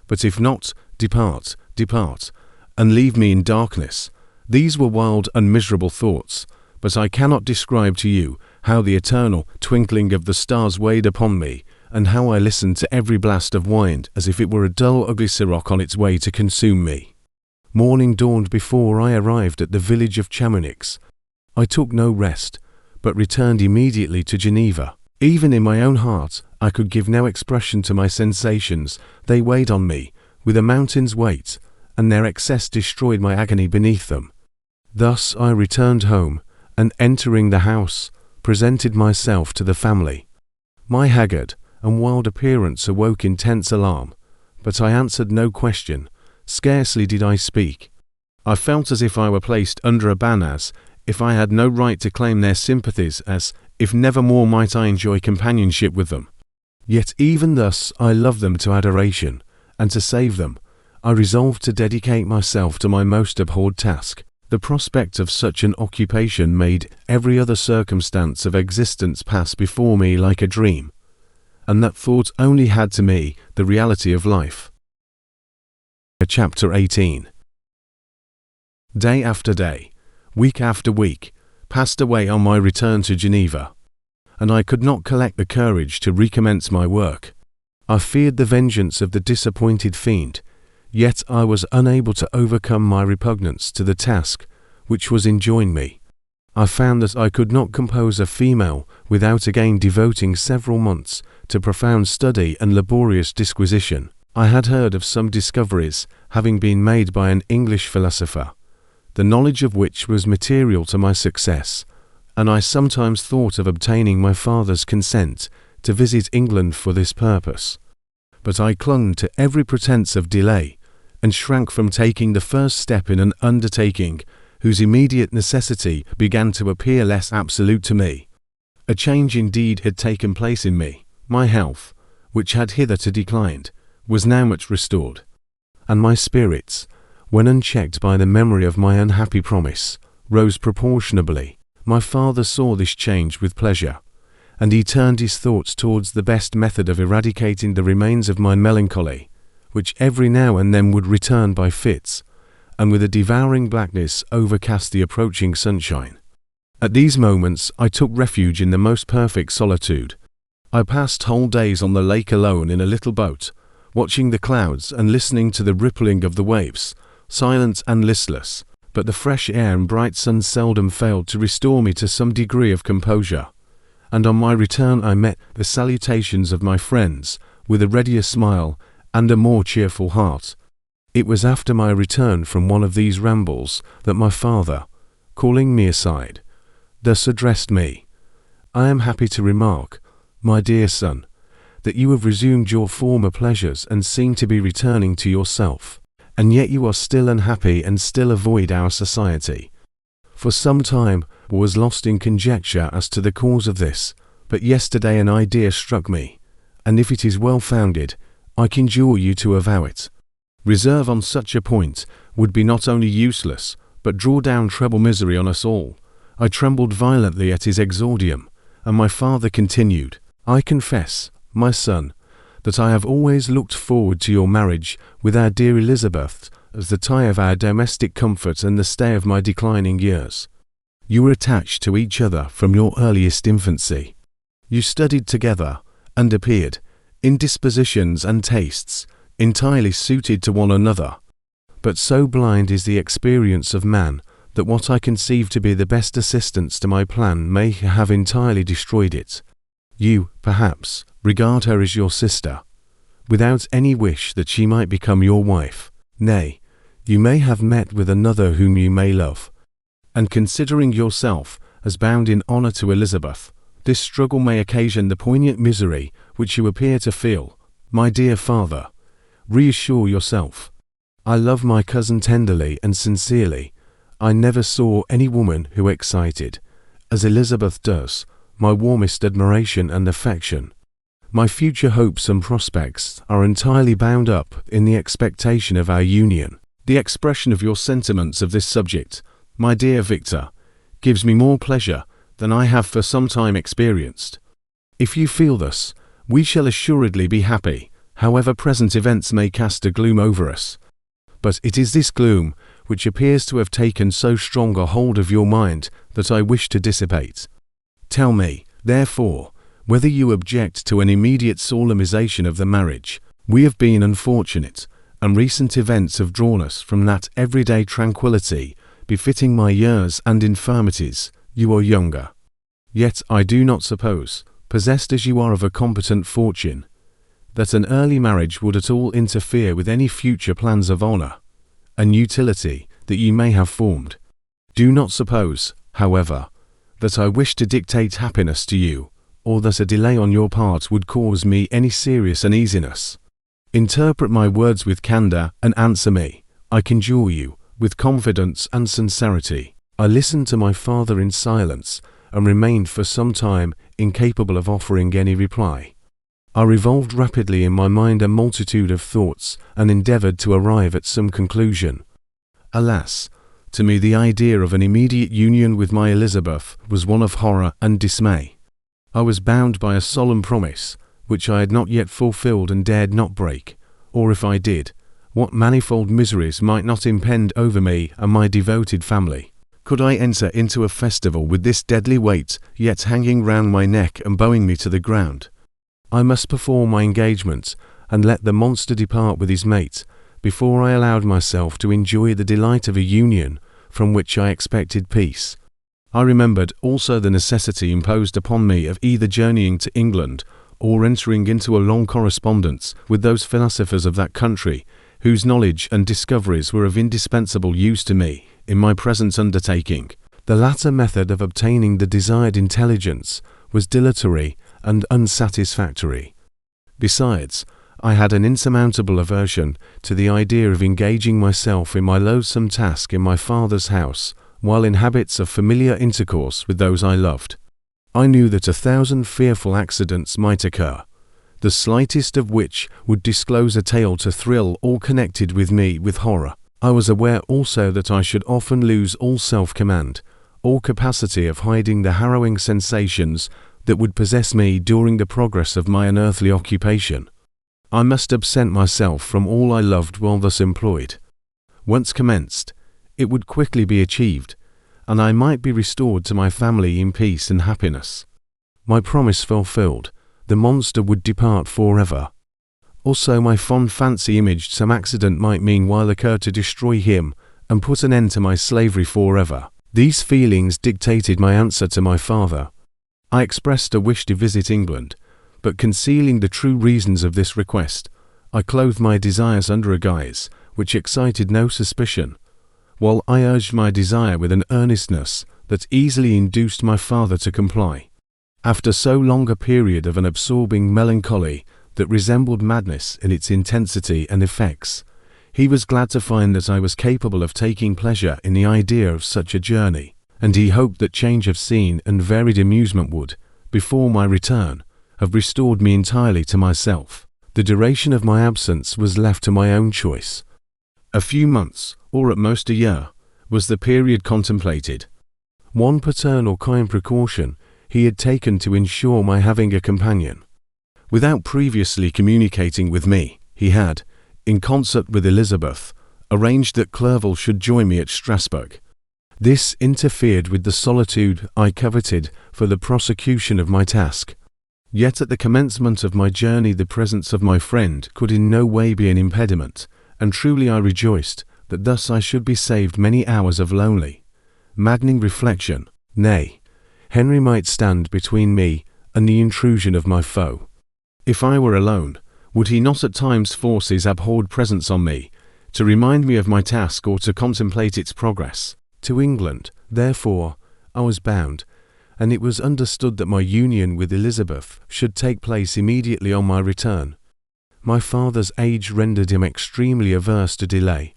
But if not, depart, depart, and leave me in darkness." These were wild and miserable thoughts, but I cannot describe to you how the eternal twinkling of the stars weighed upon me, and how I listened to every blast of wind as if it were a dull ugly siroc on its way to consume me. Morning dawned before I arrived at the village of Chamonix. I took no rest, but returned immediately to Geneva. Even in my own heart I could give no expression to my sensations. They weighed on me with a mountain's weight, and their excess destroyed my agony beneath them. Thus I returned home, and entering the house, presented myself to the family. My haggard and wild appearance awoke intense alarm, but I answered no question. Scarcely did I speak. I felt as if I were placed under a ban, as if I had no right to claim their sympathies, as if never more might I enjoy companionship with them. Yet even thus I loved them to adoration, and to save them, I resolved to dedicate myself to my most abhorred task. The prospect of such an occupation made every other circumstance of existence pass before me like a dream, and that thought only had to me the reality of life. Chapter 18. Day after day, week after week, passed away on my return to Geneva, and I could not collect the courage to recommence my work. I feared the vengeance of the disappointed fiend, yet I was unable to overcome my repugnance to the task which was enjoined me. I found that I could not compose a female without again devoting several months to profound study and laborious disquisition. I had heard of some discoveries having been made by an English philosopher, the knowledge of which was material to my success, and I sometimes thought of obtaining my father's consent to visit England for this purpose. But I clung to every pretence of delay, and shrank from taking the first step in an undertaking whose immediate necessity began to appear less absolute to me. A change indeed had taken place in me. My health, which had hitherto declined, was now much restored, and my spirits, when unchecked by the memory of my unhappy promise, rose proportionably. My father saw this change with pleasure, and he turned his thoughts towards the best method of eradicating the remains of my melancholy, which every now and then would return by fits, and with a devouring blackness overcast the approaching sunshine. At these moments I took refuge in the most perfect solitude. I passed whole days on the lake alone in a little boat, watching the clouds and listening to the rippling of the waves, silent and listless, but the fresh air and bright sun seldom failed to restore me to some degree of composure, and on my return I met the salutations of my friends with a readier smile and a more cheerful heart. It was after my return from one of these rambles that my father, calling me aside, thus addressed me: "I am happy to remark, my dear son, that you have resumed your former pleasures and seem to be returning to yourself, and yet you are still unhappy and still avoid our society." For some time I was lost in conjecture as to the cause of this, but yesterday an idea struck me, and if it is well founded, I conjure you to avow it. Reserve on such a point would be not only useless, but draw down treble misery on us all. I trembled violently at his exordium, and my father continued: "I confess, my son, that I have always looked forward to your marriage with our dear Elizabeth as the tie of our domestic comfort and the stay of my declining years. You were attached to each other from your earliest infancy. You studied together, and appeared, in dispositions and tastes, entirely suited to one another. But so blind is the experience of man that what I conceive to be the best assistance to my plan may have entirely destroyed it. You, perhaps, regard her as your sister, without any wish that she might become your wife. Nay, you may have met with another whom you may love, and considering yourself as bound in honour to Elizabeth, this struggle may occasion the poignant misery which you appear to feel. My dear father, reassure yourself. I love my cousin tenderly and sincerely. I never saw any woman who excited, as Elizabeth does, my warmest admiration and affection. My future hopes and prospects are entirely bound up in the expectation of our union. The expression of your sentiments of this subject, my dear Victor, gives me more pleasure than I have for some time experienced. If you feel thus, we shall assuredly be happy, however present events may cast a gloom over us. But it is this gloom which appears to have taken so strong a hold of your mind that I wish to dissipate. Tell me, therefore, whether you object to an immediate solemnization of the marriage. We have been unfortunate, and recent events have drawn us from that everyday tranquillity befitting my years and infirmities. You are younger. Yet I do not suppose, possessed as you are of a competent fortune, that an early marriage would at all interfere with any future plans of honour and utility that you may have formed. Do not suppose, however, that I wish to dictate happiness to you, or that a delay on your part would cause me any serious uneasiness. Interpret my words with candour and answer me, I conjure you, with confidence and sincerity. I listened to my father in silence and remained for some time incapable of offering any reply. I revolved rapidly in my mind a multitude of thoughts and endeavoured to arrive at some conclusion. Alas, to me the idea of an immediate union with my Elizabeth was one of horror and dismay. I was bound by a solemn promise, which I had not yet fulfilled and dared not break, or if I did, what manifold miseries might not impend over me and my devoted family. Could I enter into a festival with this deadly weight yet hanging round my neck and bowing me to the ground? I must perform my engagement and let the monster depart with his mate before I allowed myself to enjoy the delight of a union from which I expected peace. I remembered also the necessity imposed upon me of either journeying to England or entering into a long correspondence with those philosophers of that country whose knowledge and discoveries were of indispensable use to me in my present undertaking. The latter method of obtaining the desired intelligence was dilatory and unsatisfactory. Besides, I had an insurmountable aversion to the idea of engaging myself in my loathsome task in my father's house while in habits of familiar intercourse with those I loved. I knew that 1,000 fearful accidents might occur, the slightest of which would disclose a tale to thrill all connected with me with horror. I was aware also that I should often lose all self-command, all capacity of hiding the harrowing sensations that would possess me during the progress of my unearthly occupation. I must absent myself from all I loved while thus employed. Once commenced, it would quickly be achieved, and I might be restored to my family in peace and happiness. My promise fulfilled, the monster would depart forever. Also my fond fancy imaged some accident might meanwhile occur to destroy him and put an end to my slavery forever. These feelings dictated my answer to my father. I expressed a wish to visit England, but concealing the true reasons of this request, I clothed my desires under a guise which excited no suspicion, while I urged my desire with an earnestness that easily induced my father to comply. After so long a period of an absorbing melancholy that resembled madness in its intensity and effects, he was glad to find that I was capable of taking pleasure in the idea of such a journey, and he hoped that change of scene and varied amusement would, before my return, have restored me entirely to myself. The duration of my absence was left to my own choice. A few months, or at most a year, was the period contemplated. One paternal kind precaution he had taken to ensure my having a companion. Without previously communicating with me, he had, in concert with Elizabeth, arranged that Clerval should join me at Strasbourg. This interfered with the solitude I coveted for the prosecution of my task. Yet at the commencement of my journey the presence of my friend could in no way be an impediment, and truly I rejoiced that thus I should be saved many hours of lonely, maddening reflection. Nay, Henry might stand between me and the intrusion of my foe. If I were alone, would he not at times force his abhorred presence on me, to remind me of my task or to contemplate its progress? To England, therefore, I was bound, and it was understood that my union with Elizabeth should take place immediately on my return. My father's age rendered him extremely averse to delay.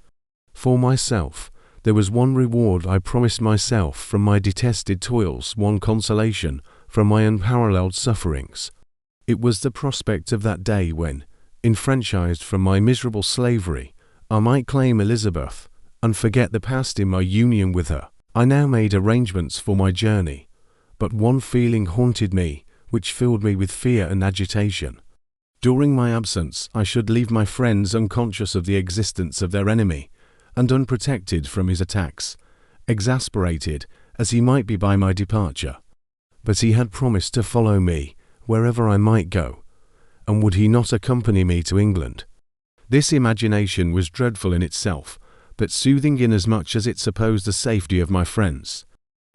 For myself, there was one reward I promised myself from my detested toils, one consolation from my unparalleled sufferings. It was the prospect of that day when, enfranchised from my miserable slavery, I might claim Elizabeth and forget the past in my union with her. I now made arrangements for my journey, but one feeling haunted me which filled me with fear and agitation. During my absence I should leave my friends unconscious of the existence of their enemy and unprotected from his attacks, exasperated as he might be by my departure. But he had promised to follow me wherever I might go, and would he not accompany me to England? This imagination was dreadful in itself, but soothing inasmuch as it supposed the safety of my friends.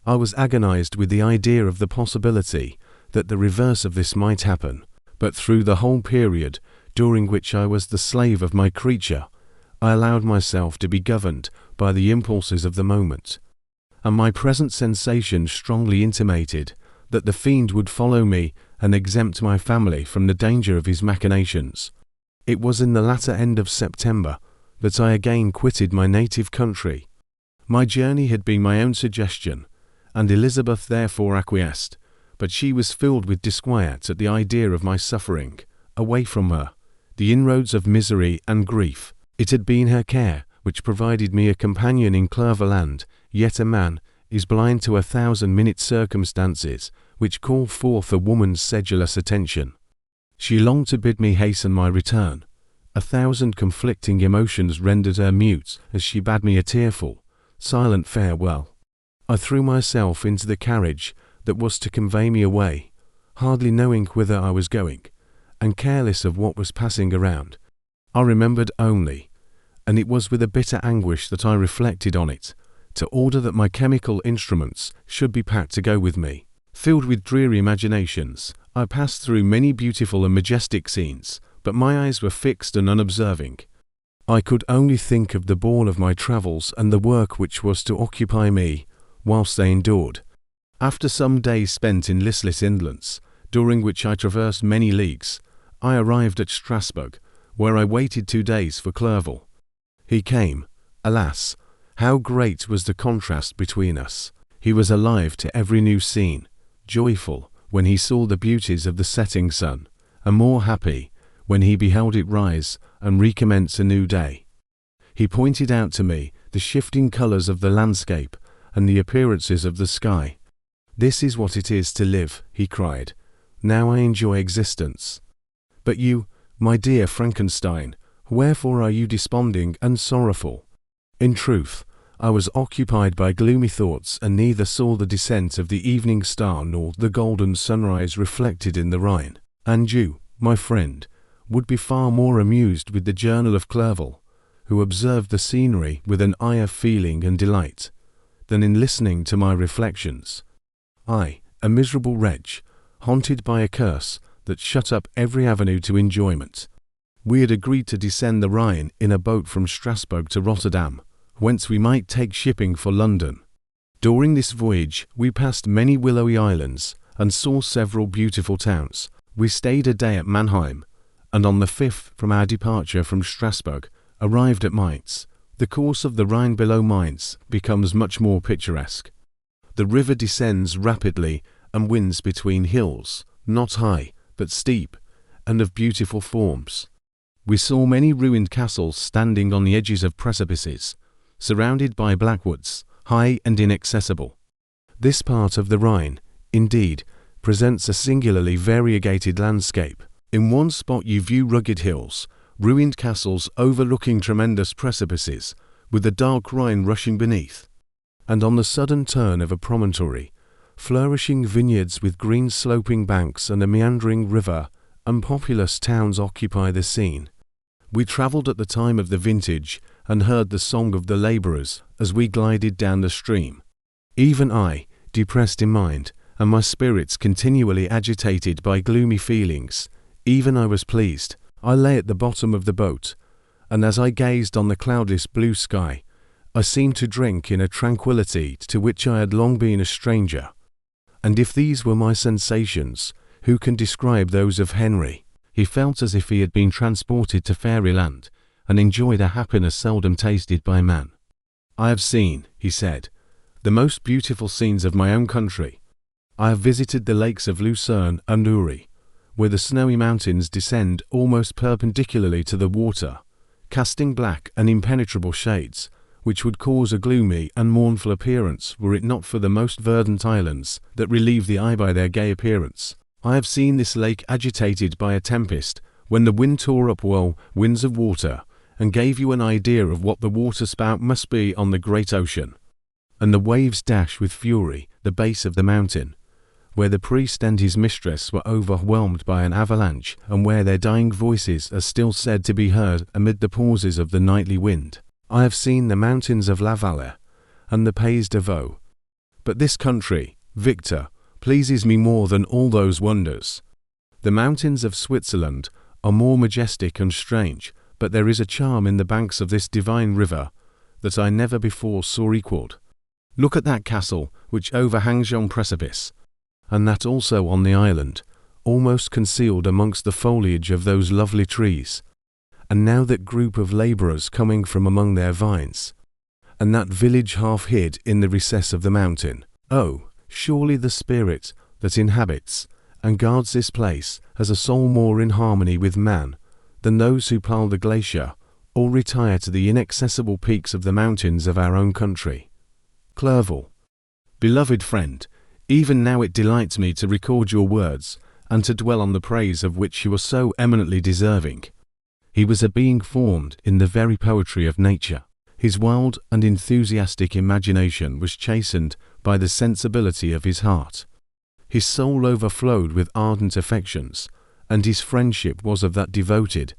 I was agonized with the idea of the possibility that the reverse of this might happen, but through the whole period during which I was the slave of my creature, I allowed myself to be governed by the impulses of the moment, and my present sensation strongly intimated that the fiend would follow me and exempt my family from the danger of his machinations. It was in the latter end of September that I again quitted my native country. My journey had been my own suggestion, and Elizabeth therefore acquiesced, but she was filled with disquiet at the idea of my suffering, away from her, the inroads of misery and grief. It had been her care which provided me a companion in Clerval, yet a man is blind to 1,000 minute circumstances which call forth a woman's sedulous attention. She longed to bid me hasten my return. 1,000 conflicting emotions rendered her mute as she bade me a tearful, silent farewell. I threw myself into the carriage that was to convey me away, hardly knowing whither I was going, and careless of what was passing around. I remembered only, and it was with a bitter anguish that I reflected on it, to order that my chemical instruments should be packed to go with me. Filled with dreary imaginations, I passed through many beautiful and majestic scenes, but my eyes were fixed and unobserving. I could only think of the ball of my travels and the work which was to occupy me whilst they endured. After some days spent in listless indolence, during which I traversed many leagues, I arrived at Strasbourg, where I waited 2 days for Clerval. He came. Alas, how great was the contrast between us! He was alive to every new scene, joyful when he saw the beauties of the setting sun, and more happy when he beheld it rise and recommence a new day. He pointed out to me the shifting colours of the landscape and the appearances of the sky. "This is what it is to live," he cried. "Now I enjoy existence. But you, my dear Frankenstein, wherefore are you desponding and sorrowful?" In truth, I was occupied by gloomy thoughts, and neither saw the descent of the evening star nor the golden sunrise reflected in the Rhine. And you, my friend, would be far more amused with the journal of Clerval, who observed the scenery with an eye of feeling and delight, than in listening to my reflections. I, a miserable wretch, haunted by a curse that shut up every avenue to enjoyment. We had agreed to descend the Rhine in a boat from Strasbourg to Rotterdam, whence we might take shipping for London. During this voyage we passed many willowy islands and saw several beautiful towns. We stayed a day at Mannheim, and on the 5th from our departure from Strasbourg arrived at Mainz. The course of the Rhine below Mainz becomes much more picturesque. The river descends rapidly and winds between hills, not high, but steep, and of beautiful forms. We saw many ruined castles standing on the edges of precipices, surrounded by black woods, high and inaccessible. This part of the Rhine, indeed, presents a singularly variegated landscape. In one spot you view rugged hills, ruined castles overlooking tremendous precipices, with the dark Rhine rushing beneath, and on the sudden turn of a promontory, flourishing vineyards with green sloping banks and a meandering river, and populous towns occupy the scene. We travelled at the time of the vintage, and heard the song of the labourers as we glided down the stream. Even I, depressed in mind, and my spirits continually agitated by gloomy feelings, even I was pleased. I lay at the bottom of the boat, and as I gazed on the cloudless blue sky, I seemed to drink in a tranquillity to which I had long been a stranger. And if these were my sensations, who can describe those of Henry? He felt as if he had been transported to fairyland, and enjoyed a happiness seldom tasted by man. "I have seen," he said, "the most beautiful scenes of my own country. I have visited the lakes of Lucerne and Uri, where the snowy mountains descend almost perpendicularly to the water, casting black and impenetrable shades, which would cause a gloomy and mournful appearance were it not for the most verdant islands that relieve the eye by their gay appearance. I have seen this lake agitated by a tempest, when the wind tore up whirlwinds of water, and gave you an idea of what the waterspout must be on the great ocean. And the waves dash with fury the base of the mountain, where the priest and his mistress were overwhelmed by an avalanche, and where their dying voices are still said to be heard amid the pauses of the nightly wind. I have seen the mountains of La Valais and the Pays de Vaud. But this country, Victor, pleases me more than all those wonders. The mountains of Switzerland are more majestic and strange, but there is a charm in the banks of this divine river that I never before saw equalled. Look at that castle which overhangs yon precipice, and that also on the island, almost concealed amongst the foliage of those lovely trees. And now that group of labourers coming from among their vines, and that village half hid in the recess of the mountain. Oh, surely the spirit that inhabits and guards this place has a soul more in harmony with man than those who pile the glacier or retire to the inaccessible peaks of the mountains of our own country. Clerval, beloved friend, even now it delights me to record your words and to dwell on the praise of which you are so eminently deserving. He was a being formed in the very poetry of nature. His wild and enthusiastic imagination was chastened by the sensibility of his heart. His soul overflowed with ardent affections, and his friendship was of that devoted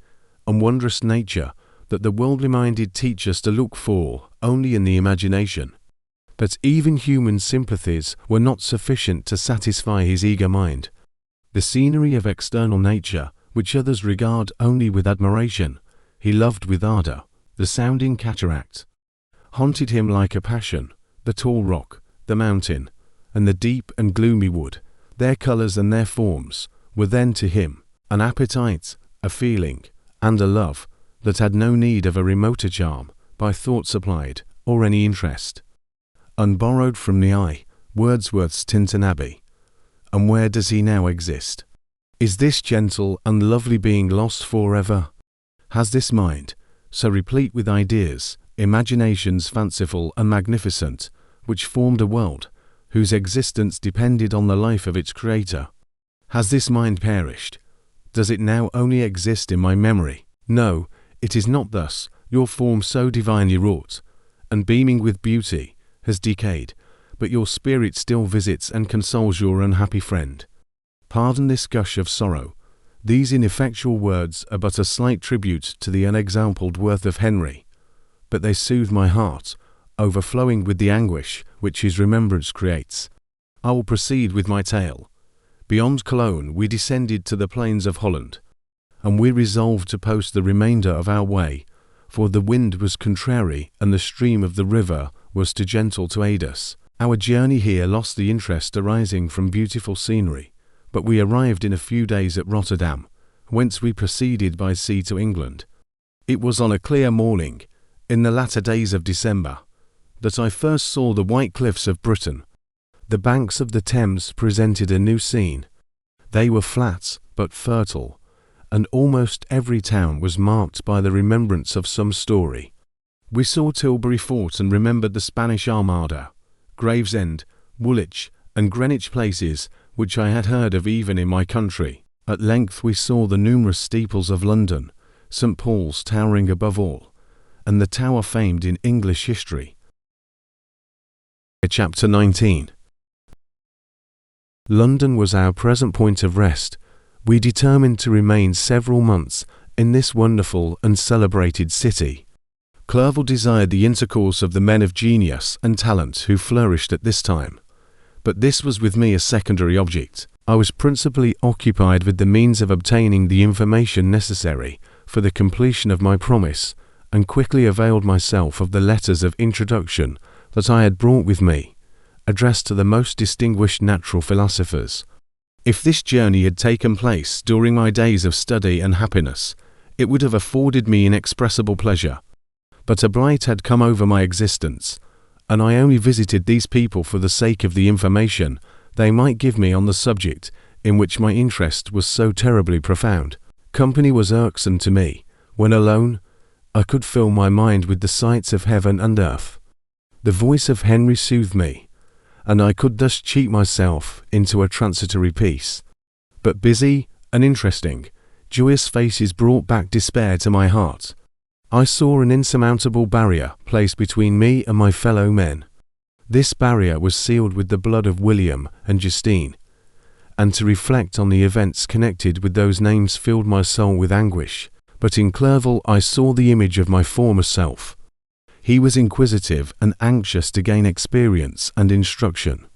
and wondrous nature that the worldly-minded teach us to look for only in the imagination. But even human sympathies were not sufficient to satisfy his eager mind. The scenery of external nature, which others regard only with admiration, he loved with ardor. The sounding cataract haunted him like a passion. The tall rock, the mountain, and the deep and gloomy wood, their colors and their forms, were then to him an appetite, a feeling, and a love that had no need of a remoter charm, by thought supplied, or any interest. Unborrowed from the eye, Wordsworth's Tintern Abbey. And where does he now exist? Is this gentle and lovely being lost forever? Has this mind, so replete with ideas, imaginations fanciful and magnificent, which formed a world, whose existence depended on the life of its creator, has this mind perished? Does it now only exist in my memory? No, it is not thus. Your form so divinely wrought, and beaming with beauty, has decayed, but your spirit still visits and consoles your unhappy friend. Pardon this gush of sorrow. These ineffectual words are but a slight tribute to the unexampled worth of Henry, but they soothe my heart, overflowing with the anguish which his remembrance creates. I will proceed with my tale. Beyond Cologne we descended to the plains of Holland, and we resolved to post the remainder of our way, for the wind was contrary and the stream of the river was too gentle to aid us. Our journey here lost the interest arising from beautiful scenery, but we arrived in a few days at Rotterdam, whence we proceeded by sea to England. It was on a clear morning, in the latter days of December, that I first saw the white cliffs of Britain. The banks of the Thames presented a new scene. They were flat but fertile, and almost every town was marked by the remembrance of some story. We saw Tilbury Fort and remembered the Spanish Armada, Gravesend, Woolwich, and Greenwich places, which I had heard of even in my country. At length we saw the numerous steeples of London, St. Paul's towering above all, and the tower famed in English history. Chapter 19. London was our present point of rest. We determined to remain several months in this wonderful and celebrated city. Clerval desired the intercourse of the men of genius and talent who flourished at this time, but this was with me a secondary object. I was principally occupied with the means of obtaining the information necessary for the completion of my promise, and quickly availed myself of the letters of introduction that I had brought with me, addressed to the most distinguished natural philosophers. If this journey had taken place during my days of study and happiness, it would have afforded me inexpressible pleasure. But a blight had come over my existence, and I only visited these people for the sake of the information they might give me on the subject in which my interest was so terribly profound. Company was irksome to me. When alone, I could fill my mind with the sights of heaven and earth. The voice of Henry soothed me, and I could thus cheat myself into a transitory peace. But busy and interesting, joyous faces brought back despair to my heart. I saw an insurmountable barrier placed between me and my fellow men. This barrier was sealed with the blood of William and Justine, and to reflect on the events connected with those names filled my soul with anguish. But in Clerval I saw the image of my former self. He was inquisitive and anxious to gain experience and instruction.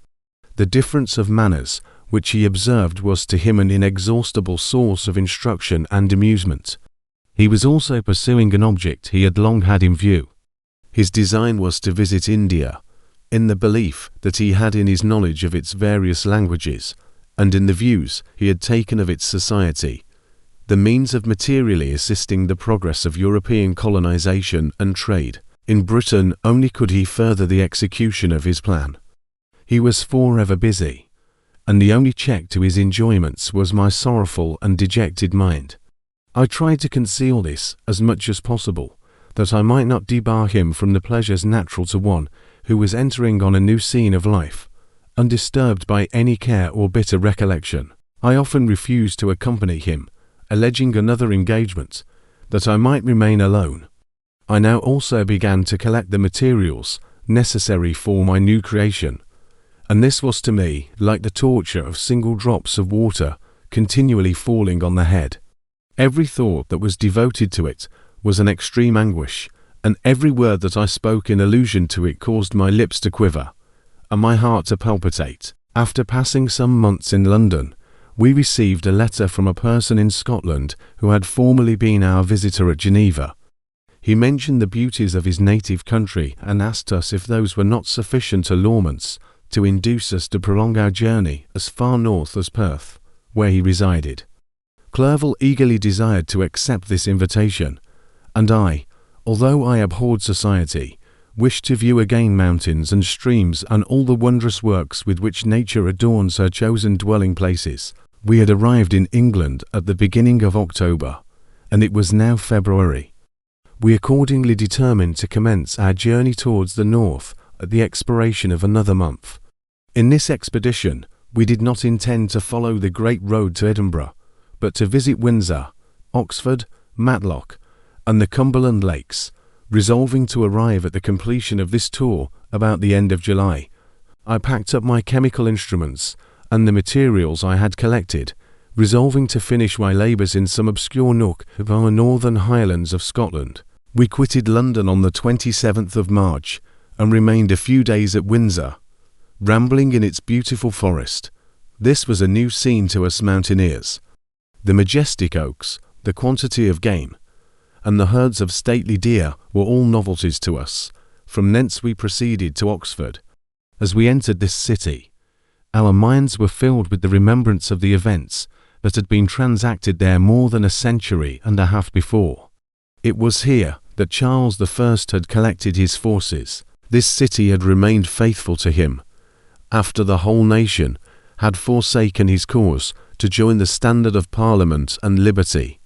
The difference of manners which he observed was to him an inexhaustible source of instruction and amusement. He was also pursuing an object he had long had in view. His design was to visit India, in the belief that he had in his knowledge of its various languages, and in the views he had taken of its society, the means of materially assisting the progress of European colonization and trade. In Britain only could he further the execution of his plan. He was forever busy, and the only check to his enjoyments was my sorrowful and dejected mind. I tried to conceal this as much as possible, that I might not debar him from the pleasures natural to one who was entering on a new scene of life, undisturbed by any care or bitter recollection. I often refused to accompany him, alleging another engagement, that I might remain alone. I now also began to collect the materials necessary for my new creation, and this was to me like the torture of single drops of water continually falling on the head. Every thought that was devoted to it was an extreme anguish, and every word that I spoke in allusion to it caused my lips to quiver and my heart to palpitate. After passing some months in London, we received a letter from a person in Scotland who had formerly been our visitor at Geneva. He mentioned the beauties of his native country and asked us if those were not sufficient allurements to induce us to prolong our journey as far north as Perth, where he resided. Clerval eagerly desired to accept this invitation, and I, although I abhorred society, wished to view again mountains and streams and all the wondrous works with which nature adorns her chosen dwelling places. We had arrived in England at the beginning of October, and it was now February. We accordingly determined to commence our journey towards the north at the expiration of another month. In this expedition, we did not intend to follow the great road to Edinburgh, but to visit Windsor, Oxford, Matlock, and the Cumberland Lakes, resolving to arrive at the completion of this tour about the end of July. I packed up my chemical instruments and the materials I had collected, resolving to finish my labours in some obscure nook of our northern highlands of Scotland. We quitted London on the 27th of March and remained a few days at Windsor, rambling in its beautiful forest. This was a new scene to us mountaineers. The majestic oaks, the quantity of game, and the herds of stately deer were all novelties to us. From thence we proceeded to Oxford. As we entered this city, our minds were filled with the remembrance of the events that had been transacted there more than a century and a half before. It was here that Charles I had collected his forces. This city had remained faithful to him, after the whole nation had forsaken his cause to join the standard of Parliament and liberty.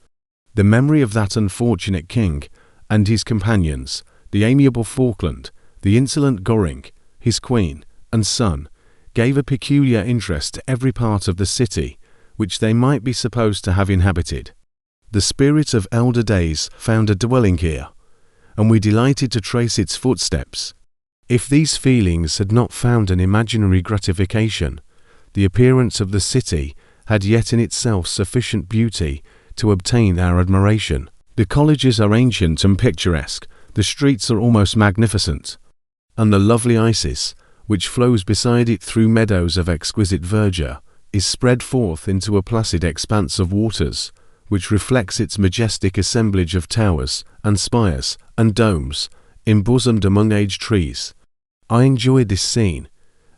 The memory of that unfortunate king and his companions, the amiable Falkland, the insolent Goring, his queen and son, gave a peculiar interest to every part of the city which they might be supposed to have inhabited. The spirit of elder days found a dwelling here, and we delighted to trace its footsteps. If these feelings had not found an imaginary gratification, the appearance of the city had yet in itself sufficient beauty to obtain our admiration. The colleges are ancient and picturesque, the streets are almost magnificent, and the lovely Isis, which flows beside it through meadows of exquisite verdure, is spread forth into a placid expanse of waters, which reflects its majestic assemblage of towers and spires and domes, embosomed among aged trees. I enjoyed this scene,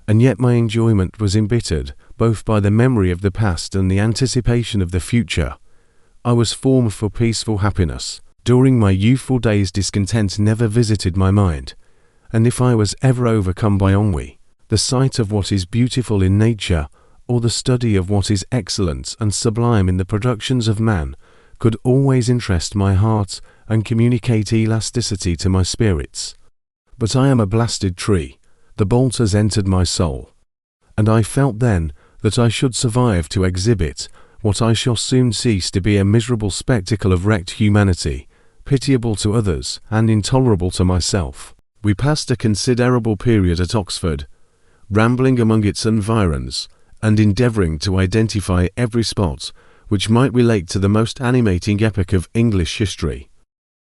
and yet my enjoyment was embittered both by the memory of the past and the anticipation of the future. I was formed for peaceful happiness. During my youthful days discontent never visited my mind, and if I was ever overcome by ennui, the sight of what is beautiful in nature or the study of what is excellent and sublime in the productions of man could always interest my heart and communicate elasticity to my spirits. But I am a blasted tree, the bolt has entered my soul, and I felt then that I should survive to exhibit what I shall soon cease to be, a miserable spectacle of wrecked humanity, pitiable to others and intolerable to myself. We passed a considerable period at Oxford, rambling among its environs and endeavouring to identify every spot which might relate to the most animating epoch of English history.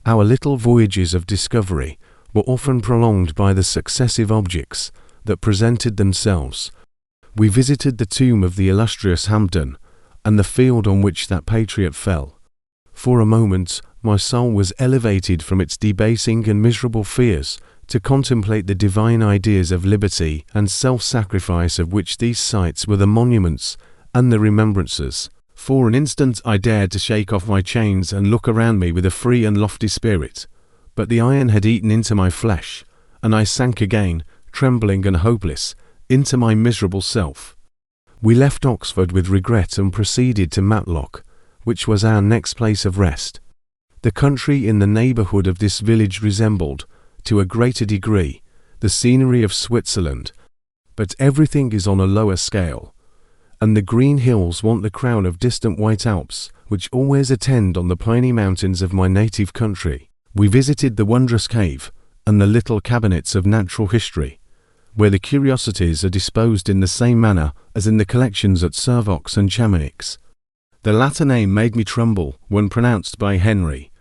Our little voyages of discovery were often prolonged by the successive objects that presented themselves. We visited the tomb of the illustrious Hampden and the field on which that patriot fell. For a moment my soul was elevated from its debasing and miserable fears to contemplate the divine ideas of liberty and self-sacrifice of which these sites were the monuments and the remembrances. For an instant I dared to shake off my chains and look around me with a free and lofty spirit, but the iron had eaten into my flesh, and I sank again, trembling and hopeless, into my miserable self. We left Oxford with regret and proceeded to Matlock, which was our next place of rest. The country in the neighbourhood of this village resembled, to a greater degree, the scenery of Switzerland, but everything is on a lower scale, and the green hills want the crown of distant white Alps which always attend on the piney mountains of my native country. We visited the wondrous cave and the little cabinets of natural history, where the curiosities are disposed in the same manner as in the collections at Servox and Chamonix. The latter name made me tremble when pronounced by Henry,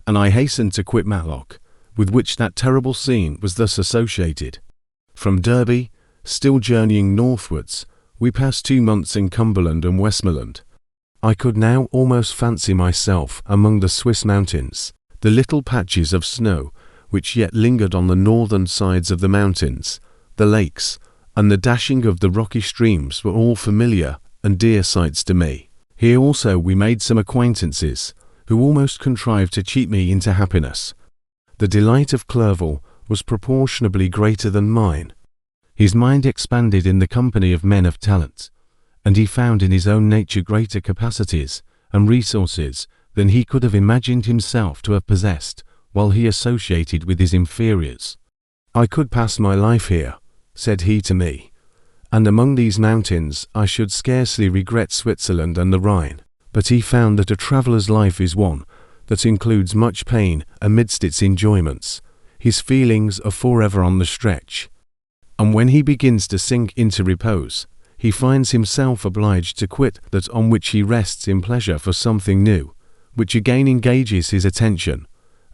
and I hastened to quit Matlock, with which that terrible scene was thus associated. From Derby, still journeying northwards, we passed 2 months in Cumberland and Westmoreland. I could now almost fancy myself among the Swiss mountains. The little patches of snow which yet lingered on the northern sides of the mountains, the lakes, and the dashing of the rocky streams were all familiar and dear sights to me. Here also we made some acquaintances, who almost contrived to cheat me into happiness. The delight of Clerval was proportionably greater than mine. His mind expanded in the company of men of talent, and he found in his own nature greater capacities and resources than he could have imagined himself to have possessed while he associated with his inferiors. "I could pass my life here," said he to me, "and among these mountains I should scarcely regret Switzerland and the Rhine." But he found that a traveller's life is one that includes much pain amidst its enjoyments. His feelings are forever on the stretch, and when he begins to sink into repose, he finds himself obliged to quit that on which he rests in pleasure for something new, which again engages his attention,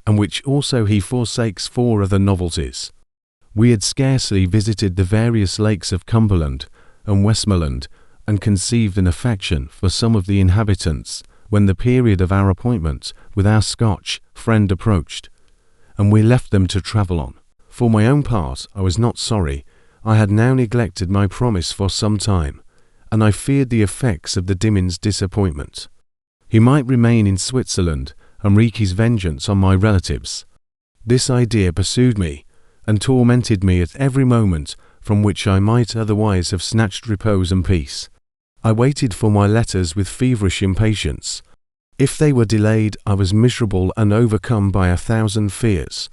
and which also he forsakes for other novelties. We had scarcely visited the various lakes of Cumberland and Westmoreland, and conceived an affection for some of the inhabitants, when the period of our appointment with our Scotch friend approached, and we left them to travel on. For my own part, I was not sorry. I had now neglected my promise for some time, and I feared the effects of the Dimmins' disappointment. He might remain in Switzerland and wreak his vengeance on my relatives. This idea pursued me, and tormented me at every moment from which I might otherwise have snatched repose and peace. I waited for my letters with feverish impatience. If they were delayed, I was miserable and overcome by 1,000 fears.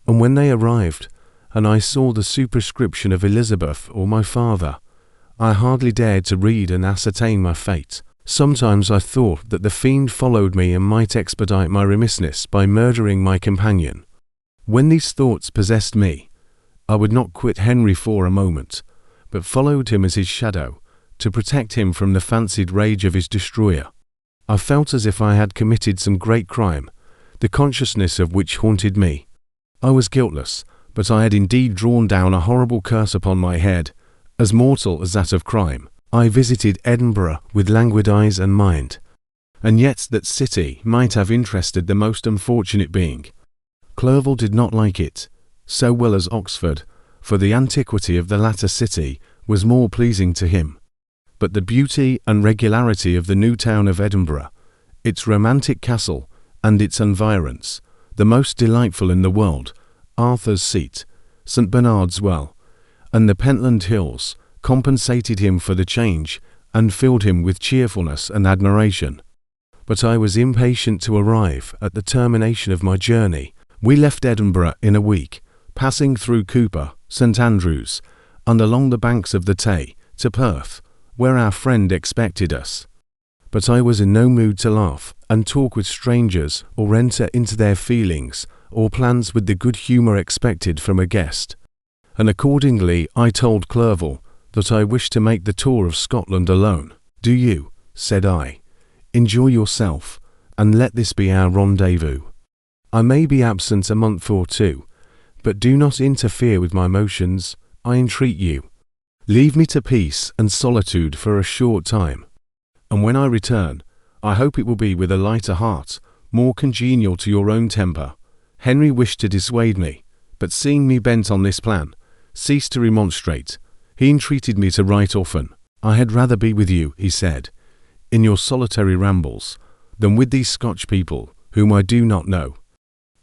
And when they arrived, and I saw the superscription of Elizabeth or my father, I hardly dared to read and ascertain my fate. Sometimes I thought that the fiend followed me and might expedite my remissness by murdering my companion. When these thoughts possessed me, I would not quit Henry for a moment, but followed him as his shadow, to protect him from the fancied rage of his destroyer. I felt as if I had committed some great crime, the consciousness of which haunted me. I was guiltless, but I had indeed drawn down a horrible curse upon my head, as mortal as that of crime. I visited Edinburgh with languid eyes and mind, and yet that city might have interested the most unfortunate being. Clerval did not like it so well as Oxford, for the antiquity of the latter city was more pleasing to him. But the beauty and regularity of the new town of Edinburgh, its romantic castle and its environs, the most delightful in the world, Arthur's Seat, St. Bernard's Well, and the Pentland Hills, compensated him for the change and filled him with cheerfulness and admiration. But I was impatient to arrive at the termination of my journey. We left Edinburgh in a week, passing through Cooper, St. Andrews, and along the banks of the Tay, to Perth, where our friend expected us. But I was in no mood to laugh and talk with strangers or enter into their feelings or plans with the good humour expected from a guest, and accordingly I told Clerval that I wished to make the tour of Scotland alone. "Do you," said I, "enjoy yourself, and let this be our rendezvous. I may be absent a month or two, but do not interfere with my motions, I entreat you. Leave me to peace and solitude for a short time, and when I return, I hope it will be with a lighter heart, more congenial to your own temper." Henry wished to dissuade me, but seeing me bent on this plan, ceased to remonstrate. He entreated me to write often. "I had rather be with you," he said, "in your solitary rambles, than with these Scotch people, whom I do not know.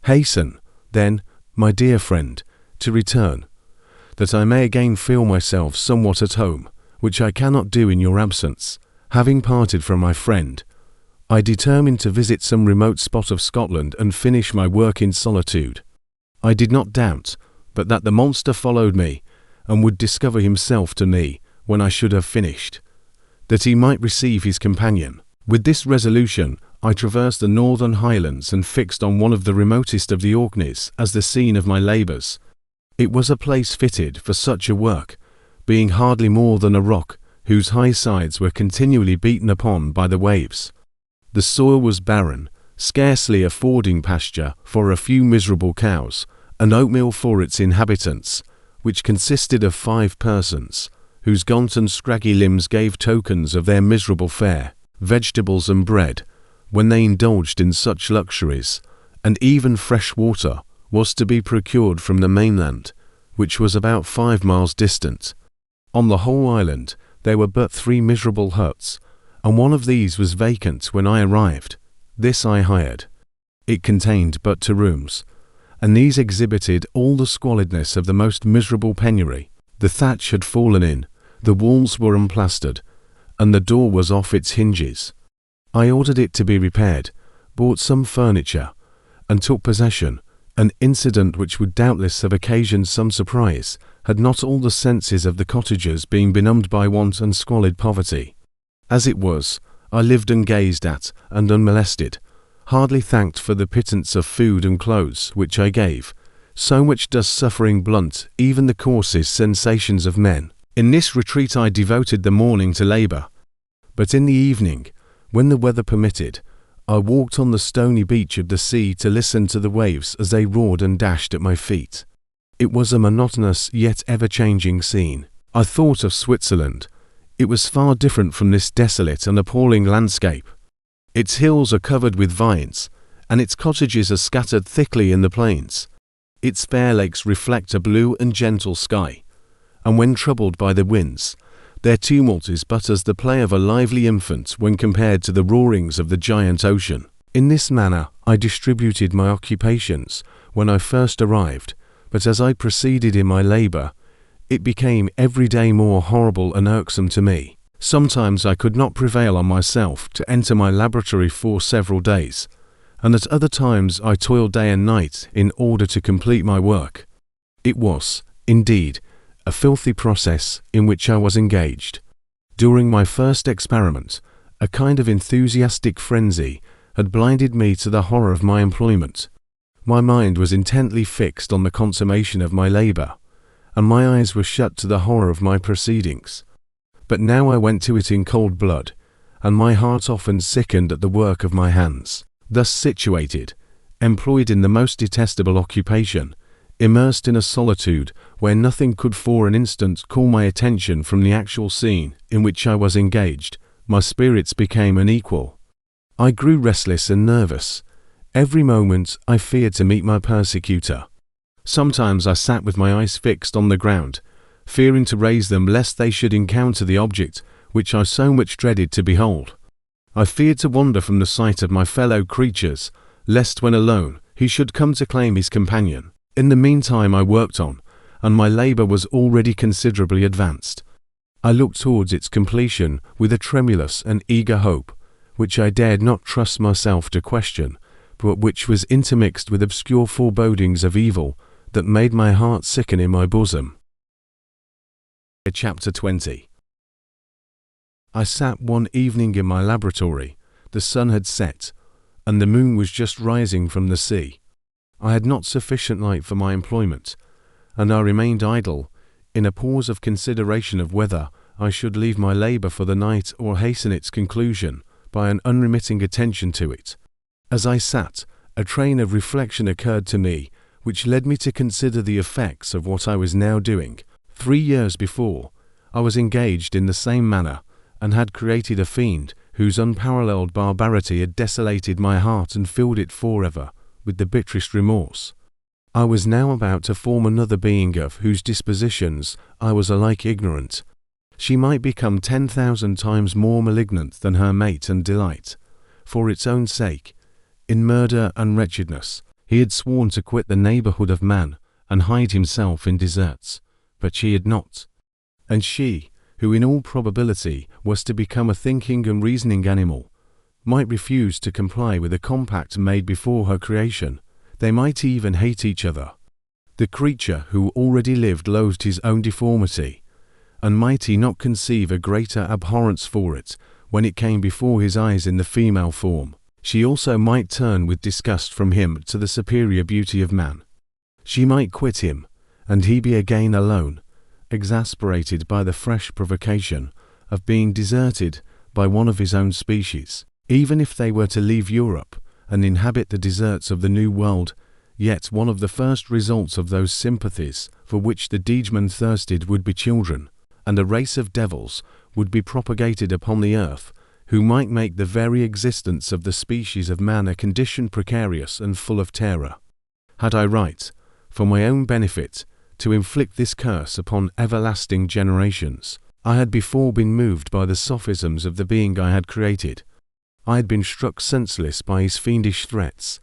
Hasten, then, my dear friend, to return, that I may again feel myself somewhat at home, which I cannot do in your absence." Having parted from my friend, I determined to visit some remote spot of Scotland and finish my work in solitude. I did not doubt but that the monster followed me, and would discover himself to me when I should have finished, that he might receive his companion. With this resolution, I traversed the northern highlands and fixed on one of the remotest of the Orkneys as the scene of my labours. It was a place fitted for such a work, being hardly more than a rock, whose high sides were continually beaten upon by the waves. The soil was barren, scarcely affording pasture for a few miserable cows, and oatmeal for its inhabitants, which consisted of 5 persons, whose gaunt and scraggy limbs gave tokens of their miserable fare, vegetables and bread, when they indulged in such luxuries, and even fresh water was to be procured from the mainland, which was about 5 miles distant. On the whole island there were but 3 miserable huts, and one of these was vacant when I arrived. This I hired. It contained but 2 rooms, and these exhibited all the squalidness of the most miserable penury. The thatch had fallen in, the walls were unplastered, and the door was off its hinges. I ordered it to be repaired, bought some furniture, and took possession, an incident which would doubtless have occasioned some surprise, had not all the senses of the cottagers been benumbed by want and squalid poverty. As it was, I lived ungazed at and unmolested, hardly thanked for the pittance of food and clothes which I gave. So much does suffering blunt even the coarsest sensations of men. In this retreat I devoted the morning to labour, but in the evening, when the weather permitted, I walked on the stony beach of the sea to listen to the waves as they roared and dashed at my feet. It was a monotonous yet ever-changing scene. I thought of Switzerland. It was far different from this desolate and appalling landscape. Its hills are covered with vines, and its cottages are scattered thickly in the plains. Its fair lakes reflect a blue and gentle sky, and when troubled by the winds, their tumult is but as the play of a lively infant when compared to the roarings of the giant ocean. In this manner I distributed my occupations when I first arrived, but as I proceeded in my labour, it became every day more horrible and irksome to me. Sometimes I could not prevail on myself to enter my laboratory for several days, and at other times I toiled day and night in order to complete my work. It was, indeed, a filthy process in which I was engaged. During my first experiment, a kind of enthusiastic frenzy had blinded me to the horror of my employment. My mind was intently fixed on the consummation of my labour, and my eyes were shut to the horror of my proceedings. But now I went to it in cold blood, and my heart often sickened at the work of my hands. Thus situated, employed in the most detestable occupation, immersed in a solitude where nothing could for an instant call my attention from the actual scene in which I was engaged, my spirits became unequal. I grew restless and nervous. Every moment I feared to meet my persecutor. Sometimes I sat with my eyes fixed on the ground, fearing to raise them lest they should encounter the object which I so much dreaded to behold. I feared to wander from the sight of my fellow creatures, lest when alone he should come to claim his companion. In the meantime I worked on, and my labour was already considerably advanced. I looked towards its completion with a tremulous and eager hope, which I dared not trust myself to question, but which was intermixed with obscure forebodings of evil that made my heart sicken in my bosom. Chapter 20. I sat one evening in my laboratory. The sun had set, and the moon was just rising from the sea. I had not sufficient light for my employment, and I remained idle, in a pause of consideration of whether I should leave my labour for the night or hasten its conclusion by an unremitting attention to it. As I sat, a train of reflection occurred to me, which led me to consider the effects of what I was now doing. 3 years before, I was engaged in the same manner, and had created a fiend whose unparalleled barbarity had desolated my heart and filled it forever with the bitterest remorse. I was now about to form another being of whose dispositions I was alike ignorant. She might become 10,000 times more malignant than her mate and delight. For its own sake, in murder and wretchedness, he had sworn to quit the neighbourhood of man and hide himself in deserts, but she had not. And she, who in all probability was to become a thinking and reasoning animal, might refuse to comply with a compact made before her creation. They might even hate each other. The creature who already lived loathed his own deformity, and might he not conceive a greater abhorrence for it when it came before his eyes in the female form? She also might turn with disgust from him to the superior beauty of man. She might quit him, and he be again alone, exasperated by the fresh provocation of being deserted by one of his own species. Even if they were to leave Europe and inhabit the deserts of the New World, yet one of the first results of those sympathies for which the Degeman thirsted would be children, and a race of devils would be propagated upon the earth, who might make the very existence of the species of man a condition precarious and full of terror. Had I right, for my own benefit, to inflict this curse upon everlasting generations? I had before been moved by the sophisms of the being I had created. I had been struck senseless by his fiendish threats.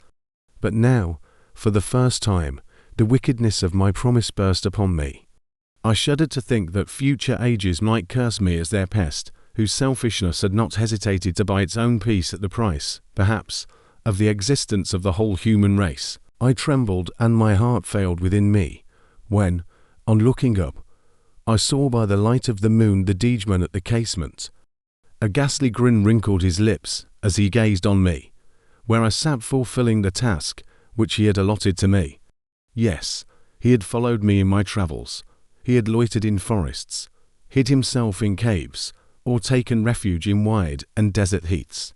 But now, for the first time, the wickedness of my promise burst upon me. I shuddered to think that future ages might curse me as their pest, whose selfishness had not hesitated to buy its own peace at the price, perhaps, of the existence of the whole human race. I trembled and my heart failed within me, when, on looking up, I saw by the light of the moon the Degeman at the casement. A ghastly grin wrinkled his lips as he gazed on me, where I sat fulfilling the task which he had allotted to me. Yes, he had followed me in my travels. He had loitered in forests, hid himself in caves, or taken refuge in wide and desert heaths.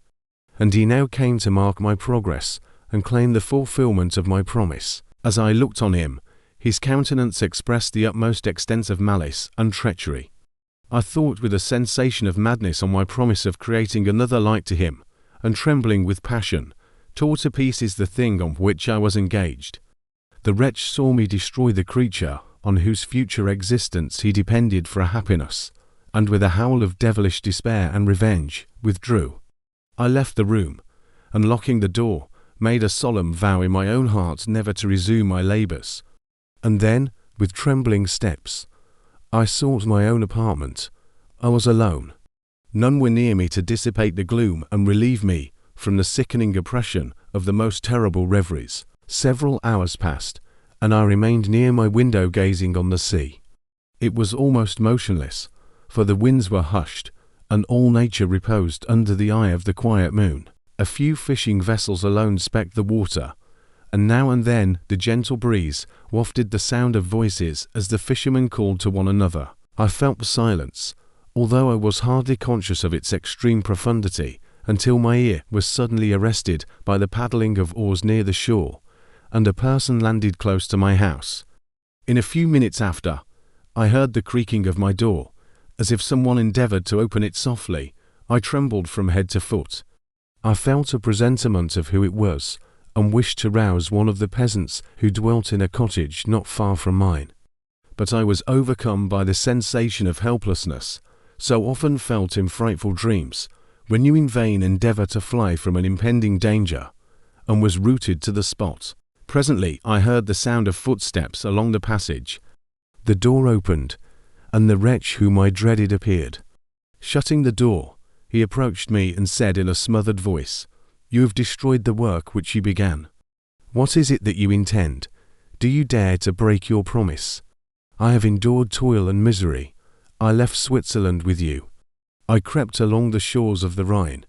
And he now came to mark my progress and claim the fulfillment of my promise. As I looked on him, his countenance expressed the utmost extent of malice and treachery. I thought with a sensation of madness on my promise of creating another like to him, and trembling with passion, tore to pieces the thing on which I was engaged. The wretch saw me destroy the creature on whose future existence he depended for a happiness, and with a howl of devilish despair and revenge, withdrew. I left the room, and locking the door, made a solemn vow in my own heart never to resume my labours. And then, with trembling steps, I sought my own apartment. I was alone. None were near me to dissipate the gloom and relieve me from the sickening oppression of the most terrible reveries. Several hours passed, and I remained near my window gazing on the sea. It was almost motionless, for the winds were hushed, and all nature reposed under the eye of the quiet moon. A few fishing vessels alone specked the water, and now and then the gentle breeze wafted the sound of voices as the fishermen called to one another. I felt the silence, although I was hardly conscious of its extreme profundity, until my ear was suddenly arrested by the paddling of oars near the shore, and a person landed close to my house. In a few minutes after, I heard the creaking of my door, as if someone endeavoured to open it softly. I trembled from head to foot. I felt a presentiment of who it was, and wished to rouse one of the peasants who dwelt in a cottage not far from mine. But I was overcome by the sensation of helplessness, so often felt in frightful dreams, when you in vain endeavour to fly from an impending danger, and was rooted to the spot. Presently I heard the sound of footsteps along the passage. The door opened, and the wretch whom I dreaded appeared. Shutting the door, he approached me and said in a smothered voice, "You have destroyed the work which you began. What is it that you intend? Do you dare to break your promise? I have endured toil and misery. I left Switzerland with you. I crept along the shores of the Rhine,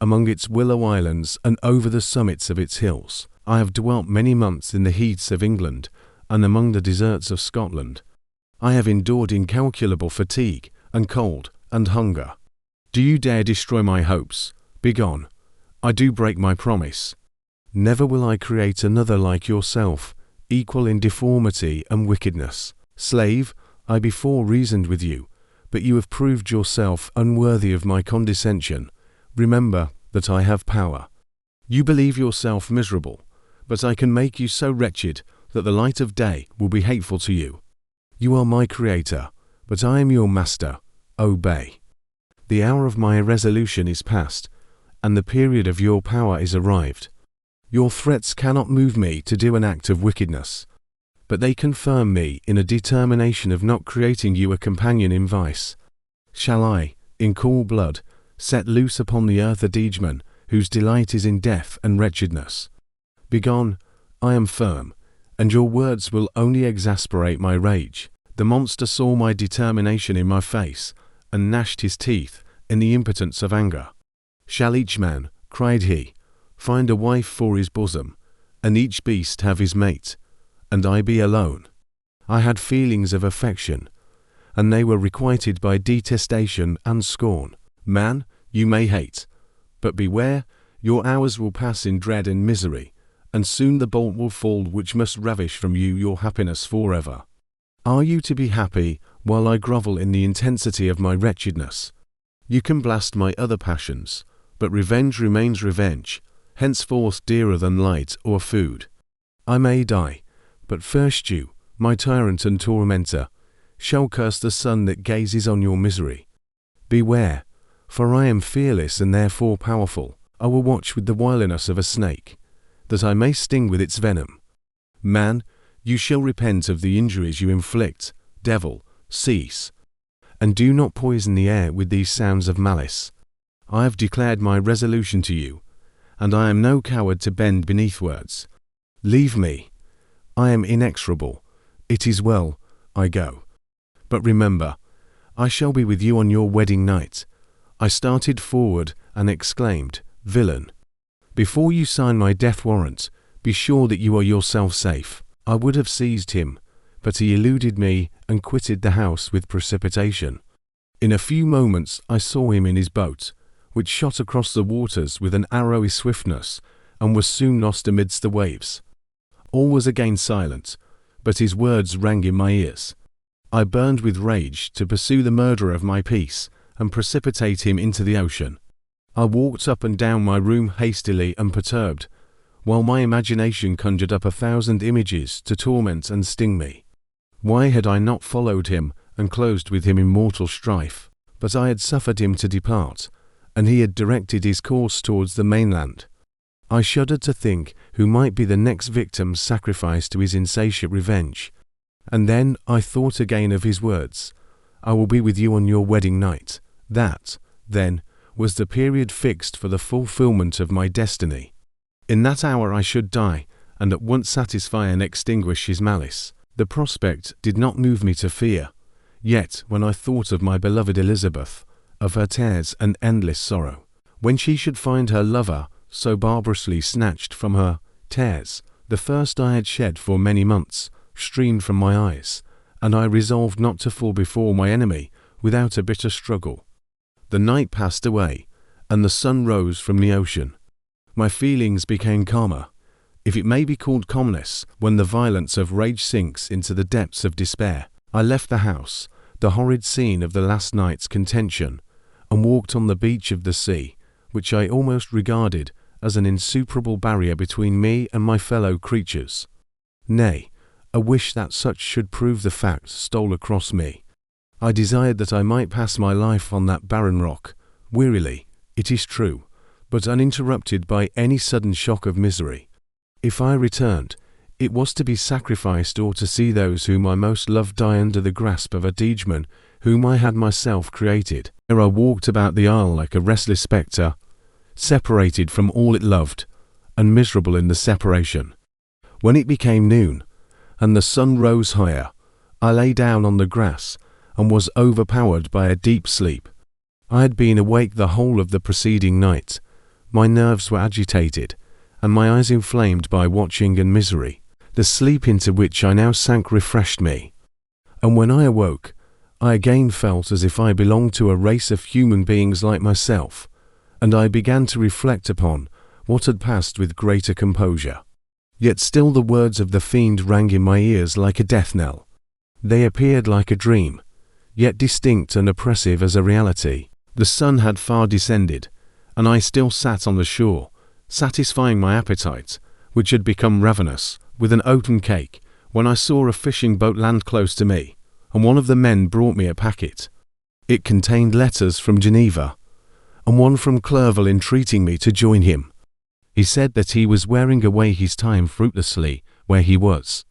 among its willow islands and over the summits of its hills. I have dwelt many months in the heaths of England and among the deserts of Scotland. I have endured incalculable fatigue and cold and hunger. Do you dare destroy my hopes? Begone. I do break my promise. Never will I create another like yourself, equal in deformity and wickedness. Slave, I before reasoned with you, but you have proved yourself unworthy of my condescension. Remember that I have power. You believe yourself miserable, but I can make you so wretched that the light of day will be hateful to you. You are my creator, but I am your master. Obey. The hour of my irresolution is past, and the period of your power is arrived. Your threats cannot move me to do an act of wickedness, but they confirm me in a determination of not creating you a companion in vice. Shall I, in cool blood, set loose upon the earth a Degeman whose delight is in death and wretchedness? Begone, I am firm, and your words will only exasperate my rage. The monster saw my determination in my face, and gnashed his teeth in the impotence of anger. Shall each man, cried he, find a wife for his bosom, and each beast have his mate, and I be alone. I had feelings of affection, and they were requited by detestation and scorn. Man, you may hate, but beware, your hours will pass in dread and misery, and soon the bolt will fall which must ravish from you your happiness forever. Are you to be happy while I grovel in the intensity of my wretchedness? You can blast my other passions, but revenge remains revenge, henceforth dearer than light or food. I may die, but first you, my tyrant and tormentor, shall curse the sun that gazes on your misery. Beware, for I am fearless and therefore powerful. I will watch with the wiliness of a snake, that I may sting with its venom. Man, you shall repent of the injuries you inflict. Devil, cease, and do not poison the air with these sounds of malice. I have declared my resolution to you, and I am no coward to bend beneath words. Leave me. I am inexorable. It is well, I go. But remember, I shall be with you on your wedding night. I started forward and exclaimed, Villain! Before you sign my death warrant, be sure that you are yourself safe. I would have seized him, but he eluded me and quitted the house with precipitation. In a few moments I saw him in his boat, which shot across the waters with an arrowy swiftness, and was soon lost amidst the waves. All was again silent, but his words rang in my ears. I burned with rage to pursue the murderer of my peace, and precipitate him into the ocean. I walked up and down my room hastily and perturbed, while my imagination conjured up 1,000 images to torment and sting me. Why had I not followed him and closed with him in mortal strife? But I had suffered him to depart, and he had directed his course towards the mainland. I shuddered to think who might be the next victim sacrificed to his insatiate revenge. And then I thought again of his words, I will be with you on your wedding night. That, then, was the period fixed for the fulfillment of my destiny. In that hour I should die, and at once satisfy and extinguish his malice. The prospect did not move me to fear, yet when I thought of my beloved Elizabeth, of her tears and endless sorrow, when she should find her lover so barbarously snatched from her, tears, the first I had shed for many months, streamed from my eyes, and I resolved not to fall before my enemy without a bitter struggle. The night passed away, and the sun rose from the ocean. My feelings became calmer, if it may be called calmness, when the violence of rage sinks into the depths of despair. I left the house, the horrid scene of the last night's contention, and walked on the beach of the sea, which I almost regarded as an insuperable barrier between me and my fellow creatures. Nay, a wish that such should prove the fact stole across me. I desired that I might pass my life on that barren rock, wearily, it is true, but uninterrupted by any sudden shock of misery. If I returned, it was to be sacrificed or to see those whom I most loved die under the grasp of a demon whom I had myself created. There I walked about the isle like a restless spectre, separated from all it loved, and miserable in the separation. When it became noon, and the sun rose higher, I lay down on the grass, and was overpowered by a deep sleep. I had been awake the whole of the preceding night. My nerves were agitated, and my eyes inflamed by watching and misery. The sleep into which I now sank refreshed me, and when I awoke, I again felt as if I belonged to a race of human beings like myself, and I began to reflect upon what had passed with greater composure. Yet still the words of the fiend rang in my ears like a death knell. They appeared like a dream, yet distinct and oppressive as a reality. The sun had far descended, and I still sat on the shore, satisfying my appetite, which had become ravenous, with an oaten cake, when I saw a fishing boat land close to me, and one of the men brought me a packet. It contained letters from Geneva, and one from Clerval entreating me to join him. He said that he was wearing away his time fruitlessly where he was,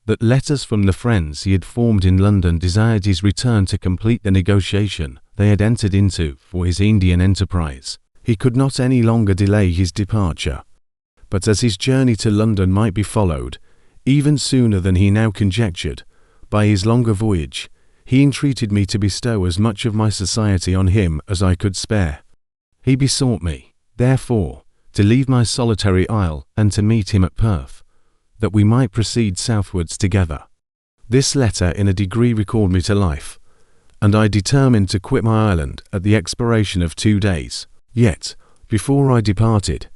that letters from the friends he had formed in London desired his return to complete the negotiation they had entered into for his Indian enterprise. He could not any longer delay his departure, but as his journey to London might be followed, even sooner than he now conjectured, by his longer voyage, he entreated me to bestow as much of my society on him as I could spare. He besought me, therefore, to leave my solitary isle and to meet him at Perth, that we might proceed southwards together. This letter in a degree recalled me to life, and I determined to quit my island at the expiration of 2 days. Yet, before I departed,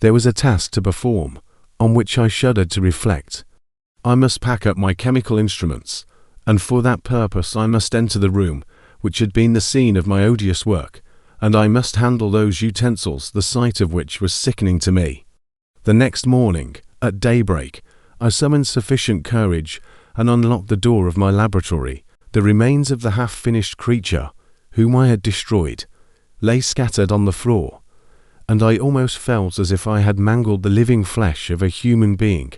there was a task to perform, on which I shuddered to reflect. I must pack up my chemical instruments, and for that purpose I must enter the room which had been the scene of my odious work, and I must handle those utensils the sight of which was sickening to me. The next morning, at daybreak, I summoned sufficient courage and unlocked the door of my laboratory. The remains of the half-finished creature, whom I had destroyed, lay scattered on the floor, and I almost felt as if I had mangled the living flesh of a human being.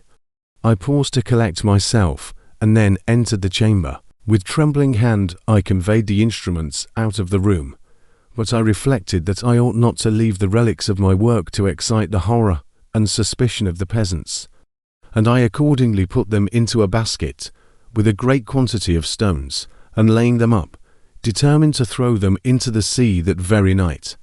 I paused to collect myself, and then entered the chamber. With trembling hand I conveyed the instruments out of the room, but I reflected that I ought not to leave the relics of my work to excite the horror and suspicion of the peasants, and I accordingly put them into a basket with a great quantity of stones, and laying them up, determined to throw them into the sea that very night.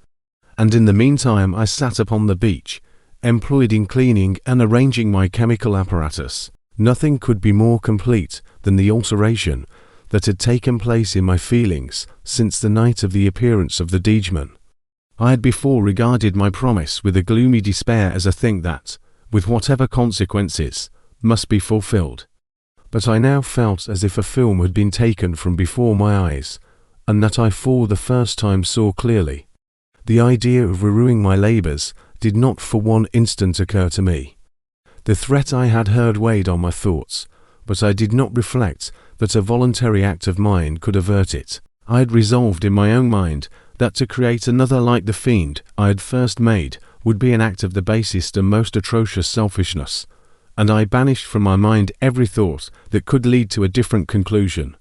And in the meantime I sat upon the beach, employed in cleaning and arranging my chemical apparatus. Nothing could be more complete than the alteration that had taken place in my feelings since the night of the appearance of the Degeman. I had before regarded my promise with a gloomy despair as a thing that, with whatever consequences, must be fulfilled. But I now felt as if a film had been taken from before my eyes, and that I for the first time saw clearly. The idea of renewing my labours did not for one instant occur to me. The threat I had heard weighed on my thoughts, but I did not reflect that a voluntary act of mine could avert it. I had resolved in my own mind that to create another like the fiend I had first made would be an act of the basest and most atrocious selfishness, and I banished from my mind every thought that could lead to a different conclusion.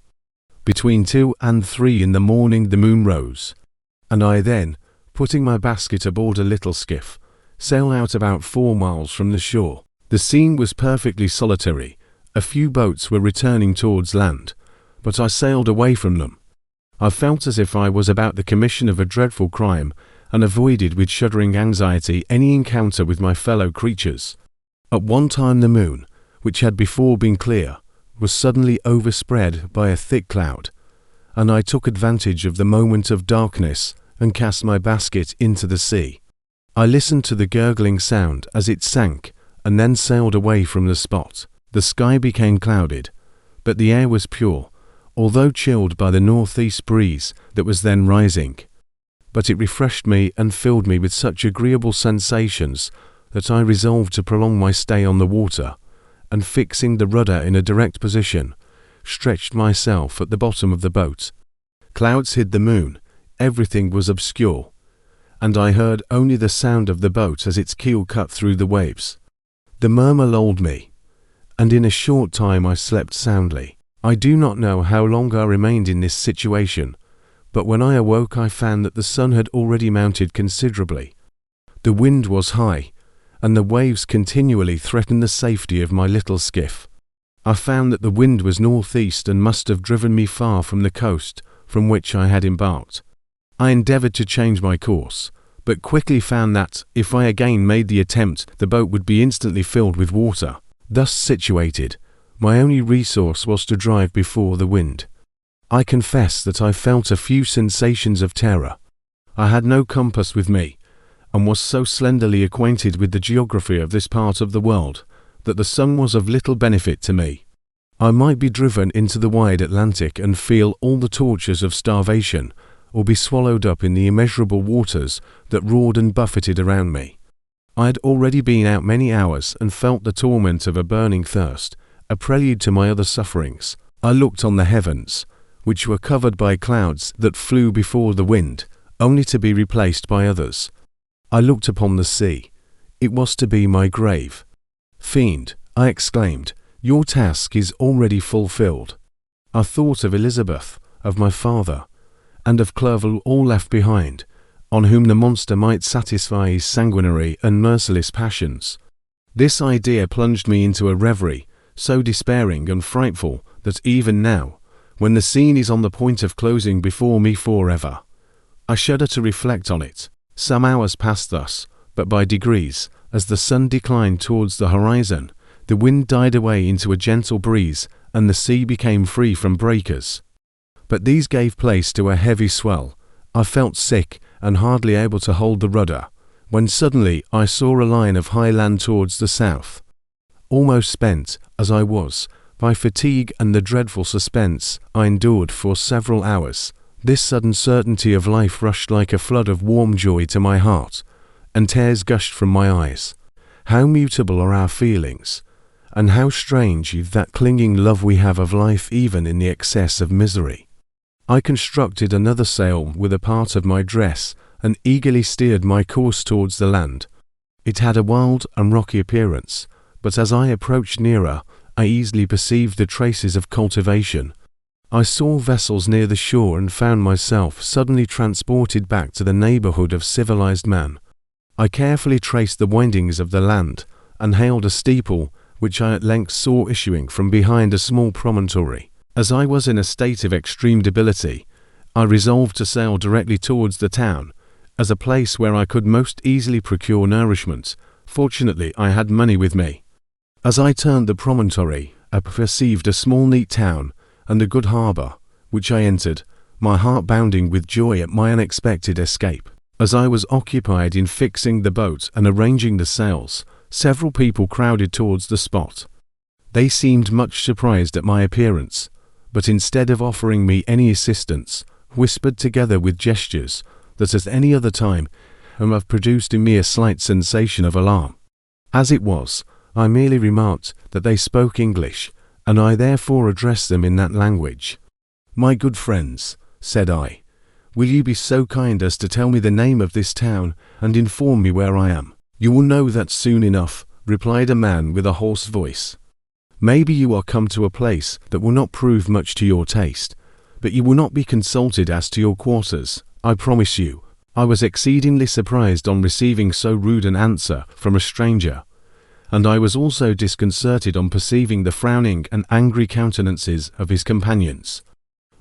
Between 2 and 3 in the morning the moon rose, and I then, putting my basket aboard a little skiff, sailed out about 4 miles from the shore. The scene was perfectly solitary. A few boats were returning towards land, but I sailed away from them. I felt as if I was about the commission of a dreadful crime, and avoided with shuddering anxiety any encounter with my fellow creatures. At one time the moon, which had before been clear, was suddenly overspread by a thick cloud, and I took advantage of the moment of darkness and cast my basket into the sea. I listened to the gurgling sound as it sank, and then sailed away from the spot. The sky became clouded, but the air was pure, although chilled by the northeast breeze that was then rising. But it refreshed me and filled me with such agreeable sensations that I resolved to prolong my stay on the water, and fixing the rudder in a direct position, stretched myself at the bottom of the boat. Clouds hid the moon, everything was obscure, and I heard only the sound of the boat as its keel cut through the waves. The murmur lulled me, and in a short time I slept soundly. I do not know how long I remained in this situation, but when I awoke I found that the sun had already mounted considerably. The wind was high, and the waves continually threatened the safety of my little skiff. I found that the wind was northeast and must have driven me far from the coast from which I had embarked. I endeavoured to change my course, but quickly found that, if I again made the attempt, the boat would be instantly filled with water. Thus situated, my only resource was to drive before the wind. I confess that I felt a few sensations of terror. I had no compass with me, and was so slenderly acquainted with the geography of this part of the world that the sun was of little benefit to me. I might be driven into the wide Atlantic and feel all the tortures of starvation, or be swallowed up in the immeasurable waters that roared and buffeted around me. I had already been out many hours and felt the torment of a burning thirst, a prelude to my other sufferings. I looked on the heavens, which were covered by clouds that flew before the wind, only to be replaced by others. I looked upon the sea. It was to be my grave. "Fiend," I exclaimed, "your task is already fulfilled." I thought of Elizabeth, of my father, and of Clerval, all left behind, on whom the monster might satisfy his sanguinary and merciless passions. This idea plunged me into a reverie, so despairing and frightful that even now, when the scene is on the point of closing before me forever, I shudder to reflect on it. Some hours passed thus, but by degrees, as the sun declined towards the horizon, the wind died away into a gentle breeze, and the sea became free from breakers. But these gave place to a heavy swell. I felt sick and hardly able to hold the rudder, when suddenly I saw a line of high land towards the south. Almost spent, as I was, by fatigue and the dreadful suspense I endured for several hours, this sudden certainty of life rushed like a flood of warm joy to my heart, and tears gushed from my eyes. How mutable are our feelings, and how strange is that clinging love we have of life even in the excess of misery. I constructed another sail with a part of my dress, and eagerly steered my course towards the land. It had a wild and rocky appearance, but as I approached nearer, I easily perceived the traces of cultivation. I saw vessels near the shore and found myself suddenly transported back to the neighborhood of civilized man. I carefully traced the windings of the land, and hailed a steeple, which I at length saw issuing from behind a small promontory. As I was in a state of extreme debility, I resolved to sail directly towards the town, as a place where I could most easily procure nourishment. Fortunately, I had money with me. As I turned the promontory, I perceived a small neat town and a good harbour, which I entered, my heart bounding with joy at my unexpected escape. As I was occupied in fixing the boat and arranging the sails, several people crowded towards the spot. They seemed much surprised at my appearance, but instead of offering me any assistance, whispered together with gestures that at any other time have produced in me a slight sensation of alarm. As it was, I merely remarked that they spoke English, and I therefore addressed them in that language. "My good friends," said I, "will you be so kind as to tell me the name of this town and inform me where I am?" "You will know that soon enough," replied a man with a hoarse voice. "Maybe you are come to a place that will not prove much to your taste, but you will not be consulted as to your quarters, I promise you." I was exceedingly surprised on receiving so rude an answer from a stranger, and I was also disconcerted on perceiving the frowning and angry countenances of his companions.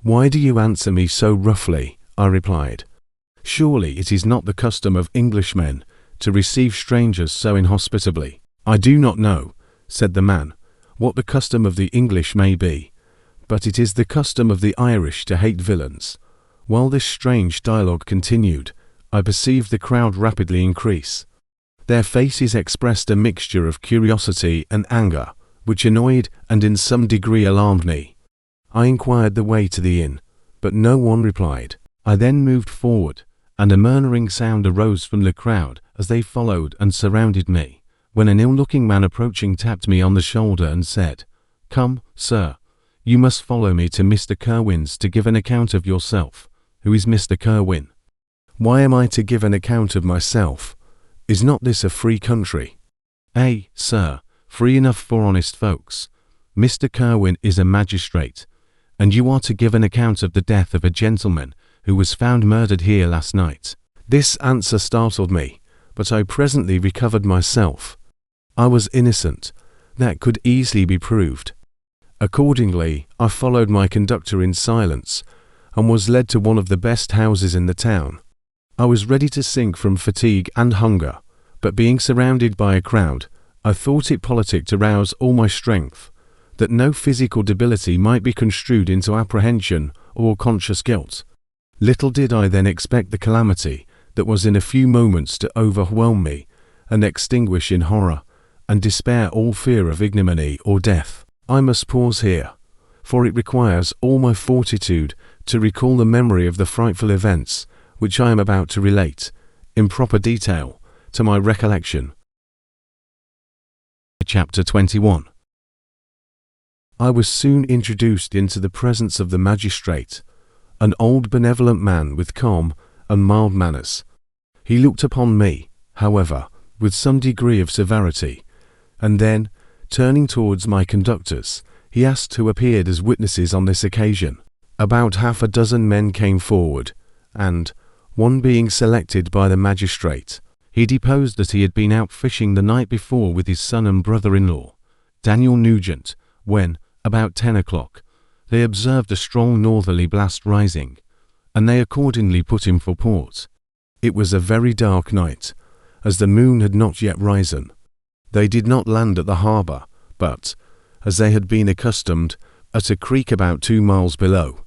"Why do you answer me so roughly?" I replied. "Surely it is not the custom of Englishmen to receive strangers so inhospitably." "I do not know," said the man, "what the custom of the English may be, but it is the custom of the Irish to hate villains." While this strange dialogue continued, I perceived the crowd rapidly increase. Their faces expressed a mixture of curiosity and anger, which annoyed and in some degree alarmed me. I inquired the way to the inn, but no one replied. I then moved forward, and a murmuring sound arose from the crowd as they followed and surrounded me, when an ill-looking man approaching tapped me on the shoulder and said, "Come, sir, you must follow me to Mr. Kerwin's to give an account of yourself." "Who is Mr. Kerwin?" "Why am I to give an account of myself? Is not this a free country?" "Ay, sir, free enough for honest folks. Mr. Kerwin is a magistrate, and you are to give an account of the death of a gentleman who was found murdered here last night." This answer startled me, but I presently recovered myself. I was innocent. That could easily be proved. Accordingly, I followed my conductor in silence, and was led to one of the best houses in the town. I was ready to sink from fatigue and hunger, but being surrounded by a crowd, I thought it politic to rouse all my strength, that no physical debility might be construed into apprehension or conscious guilt. Little did I then expect the calamity that was in a few moments to overwhelm me and extinguish in horror and despair all fear of ignominy or death. I must pause here, for it requires all my fortitude to recall the memory of the frightful events which I am about to relate, in proper detail, to my recollection. Chapter 21. I was soon introduced into the presence of the magistrate, an old benevolent man with calm and mild manners. He looked upon me, however, with some degree of severity, and then, turning towards my conductors, he asked who appeared as witnesses on this occasion. About half a dozen men came forward, and, one being selected by the magistrate, he deposed that he had been out fishing the night before with his son and brother-in-law, Daniel Nugent, when, about 10 o'clock, they observed a strong northerly blast rising, and they accordingly put him for port. It was a very dark night, as the moon had not yet risen. They did not land at the harbour, but, as they had been accustomed, at a creek about 2 miles below.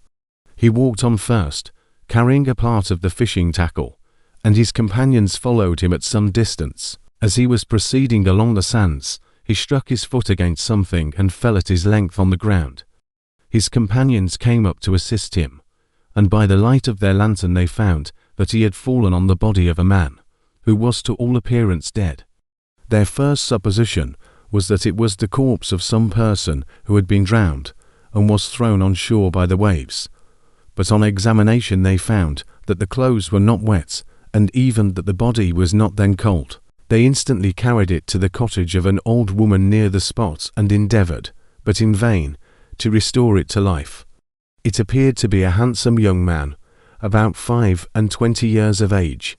He walked on first, carrying a part of the fishing tackle, and his companions followed him at some distance. As he was proceeding along the sands, he struck his foot against something and fell at his length on the ground. His companions came up to assist him, and by the light of their lantern they found that he had fallen on the body of a man, who was to all appearance dead. Their first supposition was that it was the corpse of some person who had been drowned and was thrown on shore by the waves. But on examination they found that the clothes were not wet, and even that the body was not then cold. They instantly carried it to the cottage of an old woman near the spot and endeavoured, but in vain, to restore it to life. It appeared to be a handsome young man, about 25 years of age.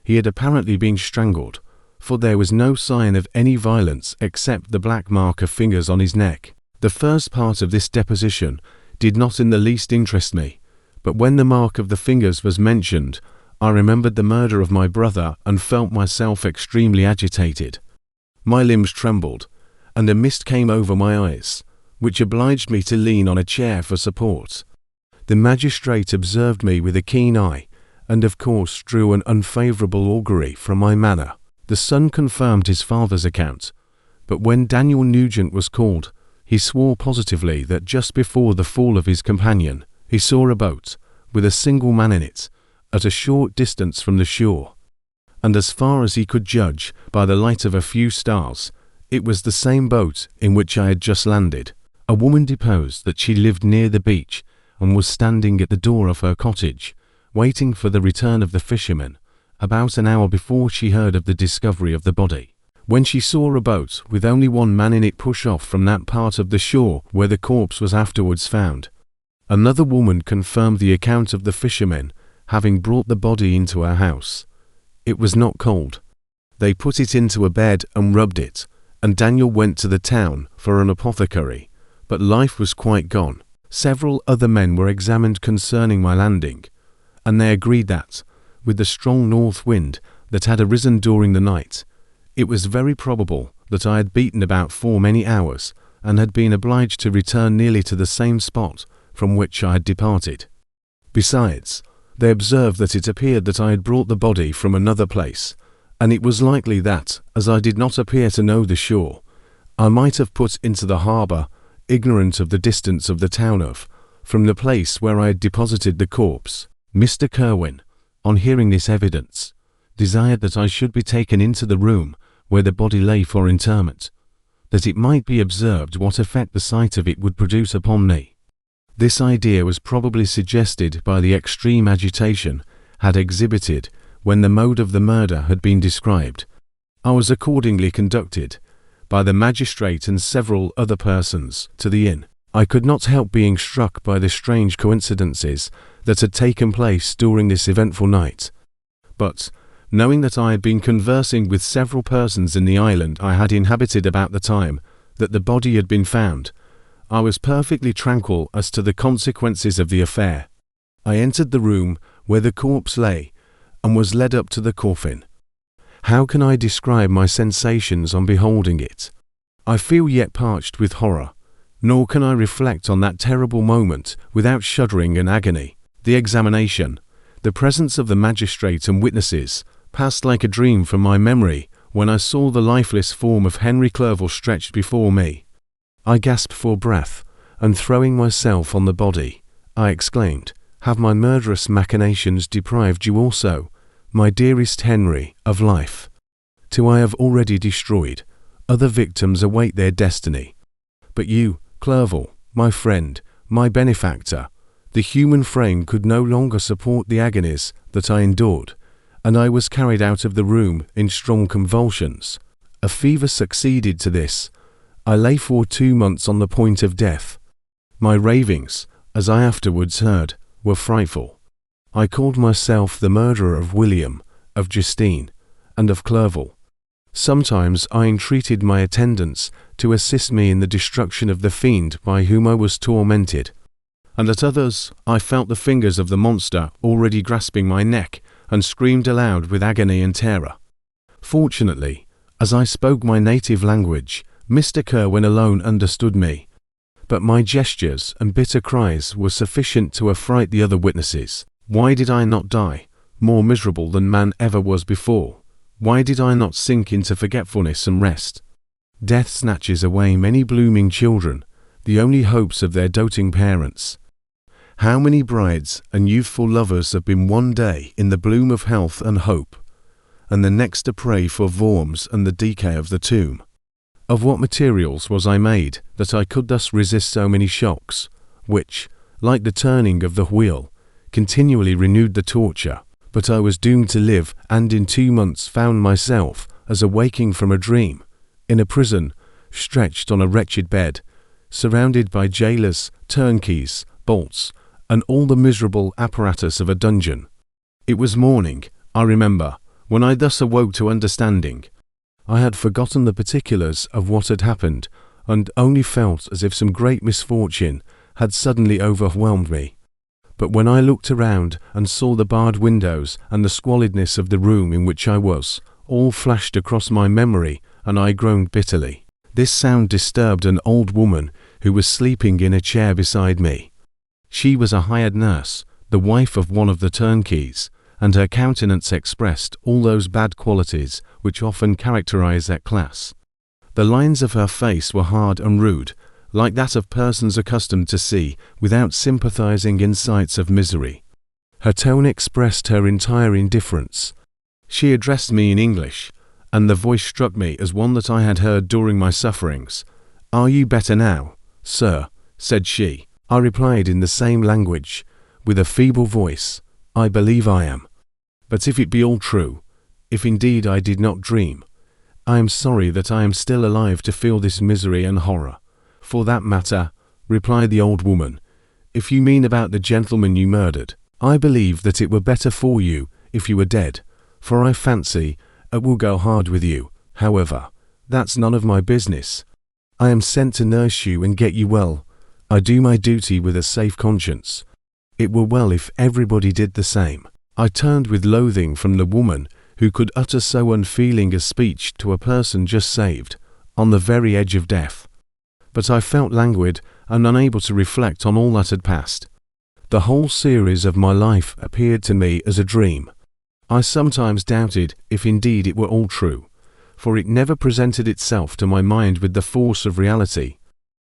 He had apparently been strangled, for there was no sign of any violence except the black mark of fingers on his neck. The first part of this deposition did not in the least interest me, but when the mark of the fingers was mentioned, I remembered the murder of my brother and felt myself extremely agitated. My limbs trembled, and a mist came over my eyes, which obliged me to lean on a chair for support. The magistrate observed me with a keen eye, and of course drew an unfavourable augury from my manner. The son confirmed his father's account, but when Daniel Nugent was called, he swore positively that just before the fall of his companion, he saw a boat, with a single man in it, at a short distance from the shore, and as far as he could judge by the light of a few stars, it was the same boat in which I had just landed. A woman deposed that she lived near the beach and was standing at the door of her cottage, waiting for the return of the fishermen, about an hour before she heard of the discovery of the body, when she saw a boat with only one man in it push off from that part of the shore where the corpse was afterwards found. Another woman confirmed the account of the fishermen having brought the body into her house. It was not cold. They put it into a bed and rubbed it, and Daniel went to the town for an apothecary, but life was quite gone. Several other men were examined concerning my landing, and they agreed that, with the strong north wind that had arisen during the night, it was very probable that I had beaten about for many hours and had been obliged to return nearly to the same spot from which I had departed. Besides, they observed that it appeared that I had brought the body from another place, and it was likely that, as I did not appear to know the shore, I might have put into the harbour, ignorant of the distance of the town from the place where I had deposited the corpse. Mr. Kirwin, on hearing this evidence, desired that I should be taken into the room where the body lay for interment, that it might be observed what effect the sight of it would produce upon me. This idea was probably suggested by the extreme agitation had exhibited when the mode of the murder had been described. I was accordingly conducted, by the magistrate and several other persons, to the inn. I could not help being struck by the strange coincidences that had taken place during this eventful night, but, knowing that I had been conversing with several persons in the island I had inhabited about the time that the body had been found, I was perfectly tranquil as to the consequences of the affair. I entered the room where the corpse lay, and was led up to the coffin. How can I describe my sensations on beholding it? I feel yet parched with horror, nor can I reflect on that terrible moment without shuddering and agony. The examination, the presence of the magistrate and witnesses, passed like a dream from my memory when I saw the lifeless form of Henry Clerval stretched before me. I gasped for breath, and throwing myself on the body, I exclaimed, "Have my murderous machinations deprived you also, my dearest Henry, of life? Two I have already destroyed, other victims await their destiny. But you, Clerval, my friend, my benefactor, the human frame could no longer support the agonies that I endured, and I was carried out of the room in strong convulsions. A fever succeeded to this. I lay for 2 months on the point of death. My ravings, as I afterwards heard, were frightful. I called myself the murderer of William, of Justine, and of Clerval. Sometimes I entreated my attendants to assist me in the destruction of the fiend by whom I was tormented, and at others I felt the fingers of the monster already grasping my neck, and screamed aloud with agony and terror. Fortunately, as I spoke my native language, Mr. Kerwin alone understood me. But my gestures and bitter cries were sufficient to affright the other witnesses. Why did I not die, more miserable than man ever was before? Why did I not sink into forgetfulness and rest? Death snatches away many blooming children, the only hopes of their doting parents. How many brides and youthful lovers have been one day in the bloom of health and hope, and the next a prey for worms and the decay of the tomb? Of what materials was I made that I could thus resist so many shocks, which, like the turning of the wheel, continually renewed the torture? But I was doomed to live, and in 2 months found myself, as awaking from a dream, in a prison, stretched on a wretched bed, surrounded by jailers, turnkeys, bolts, and all the miserable apparatus of a dungeon. It was morning, I remember, when I thus awoke to understanding. I had forgotten the particulars of what had happened, and only felt as if some great misfortune had suddenly overwhelmed me. But when I looked around and saw the barred windows and the squalidness of the room in which I was, all flashed across my memory, and I groaned bitterly. This sound disturbed an old woman who was sleeping in a chair beside me. She was a hired nurse, the wife of one of the turnkeys, and her countenance expressed all those bad qualities which often characterize that class. The lines of her face were hard and rude, like that of persons accustomed to see without sympathizing in sights of misery. Her tone expressed her entire indifference. She addressed me in English, and the voice struck me as one that I had heard during my sufferings. "Are you better now, sir?" said she. I replied in the same language, with a feeble voice, "I believe I am. But if it be all true, if indeed I did not dream, I am sorry that I am still alive to feel this misery and horror." "For that matter," replied the old woman, "if you mean about the gentleman you murdered, I believe that it were better for you if you were dead, for I fancy it will go hard with you. However, that's none of my business. I am sent to nurse you and get you well. I do my duty with a safe conscience. It were well if everybody did the same." I turned with loathing from the woman who could utter so unfeeling a speech to a person just saved, on the very edge of death. But I felt languid and unable to reflect on all that had passed. The whole series of my life appeared to me as a dream. I sometimes doubted if indeed it were all true, for it never presented itself to my mind with the force of reality.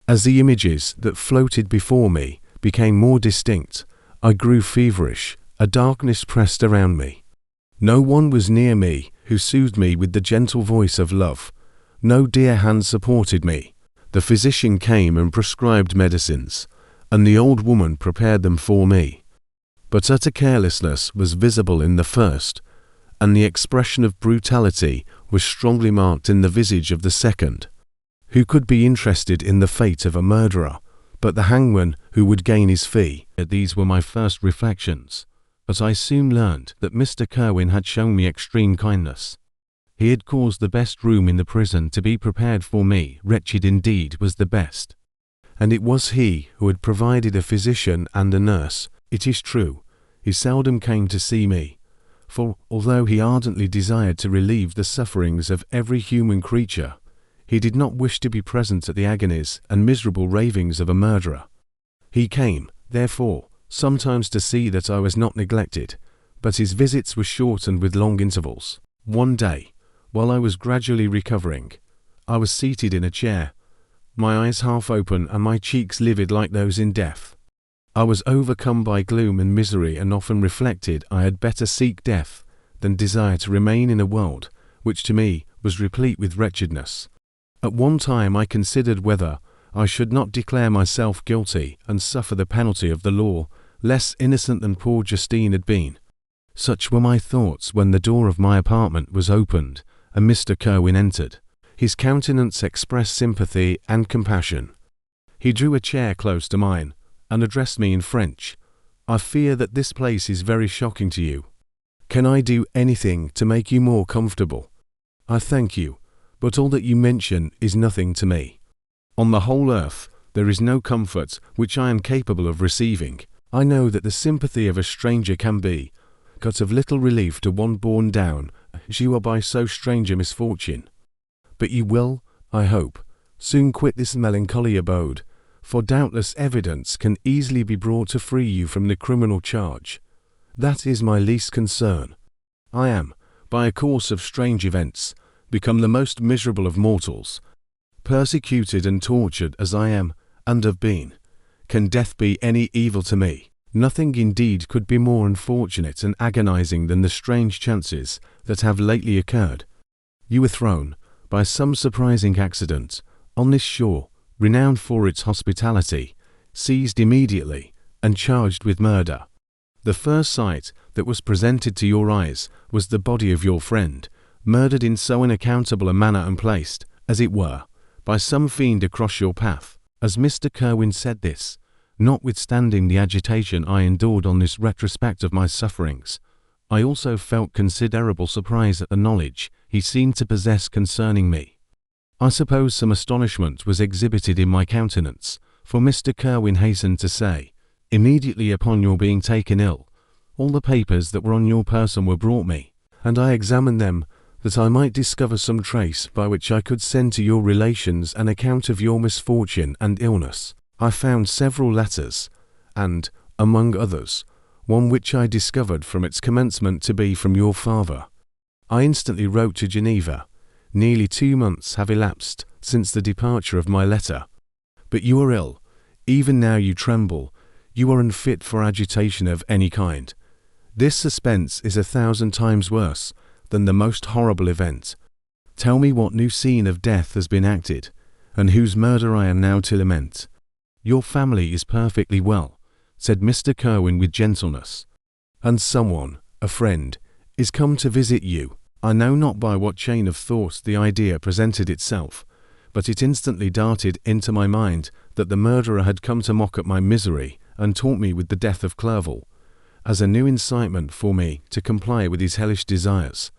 As the images that floated before me became more distinct, I grew feverish, a darkness pressed around me. No one was near me who soothed me with the gentle voice of love. No dear hand supported me. The physician came and prescribed medicines, and the old woman prepared them for me. But utter carelessness was visible in the first, and the expression of brutality was strongly marked in the visage of the second. Who could be interested in the fate of a murderer, but the hangman who would gain his fee? These were my first reflections, but I soon learned that Mr. Kerwin had shown me extreme kindness. He had caused the best room in the prison to be prepared for me. Wretched indeed was the best. And it was he who had provided a physician and a nurse. It is true, he seldom came to see me, for although he ardently desired to relieve the sufferings of every human creature, he did not wish to be present at the agonies and miserable ravings of a murderer. He came, therefore, sometimes to see that I was not neglected, but his visits were shortened with long intervals. One day, while I was gradually recovering, I was seated in a chair, my eyes half open and my cheeks livid like those in death. I was overcome by gloom and misery, and often reflected I had better seek death than desire to remain in a world which to me was replete with wretchedness. At one time I considered whether I should not declare myself guilty and suffer the penalty of the law, less innocent than poor Justine had been. Such were my thoughts when the door of my apartment was opened and Mr. Kerwin entered. His countenance expressed sympathy and compassion. He drew a chair close to mine and addressed me in French. "I fear that this place is very shocking to you. Can I do anything to make you more comfortable? I thank you, but all that you mention is nothing to me. On the whole earth, there is no comfort which I am capable of receiving. I know that the sympathy of a stranger can be but of little relief to one borne down as you are by so strange a misfortune. But you will, I hope, soon quit this melancholy abode, for doubtless evidence can easily be brought to free you from the criminal charge. That is my least concern. I am, by a course of strange events, become the most miserable of mortals. Persecuted and tortured as I am, and have been, can death be any evil to me? Nothing indeed could be more unfortunate and agonizing than the strange chances that have lately occurred. You were thrown, by some surprising accident, on this shore, renowned for its hospitality, seized immediately, and charged with murder. The first sight that was presented to your eyes was the body of your friend, murdered in so unaccountable a manner and placed, as it were, by some fiend across your path. As Mr. Kerwin said this, notwithstanding the agitation I endured on this retrospect of my sufferings, I also felt considerable surprise at the knowledge he seemed to possess concerning me. I suppose some astonishment was exhibited in my countenance, for Mr. Kerwin hastened to say, immediately upon your being taken ill, all the papers that were on your person were brought me, and I examined them that I might discover some trace by which I could send to your relations an account of your misfortune and illness. I found several letters, and, among others, one which I discovered from its commencement to be from your father. I instantly wrote to Geneva. Nearly 2 months have elapsed since the departure of my letter. But you are ill. Even now you tremble. You are unfit for agitation of any kind. This suspense is 1,000 times worse than the most horrible event. Tell me what new scene of death has been acted, and whose murder I am now to lament. Your family is perfectly well, said Mr. Kerwin with gentleness, and someone, a friend, is come to visit you. I know not by what chain of thought the idea presented itself, but it instantly darted into my mind that the murderer had come to mock at my misery and taunt me with the death of Clerval, as a new incitement for me to comply with his hellish desires.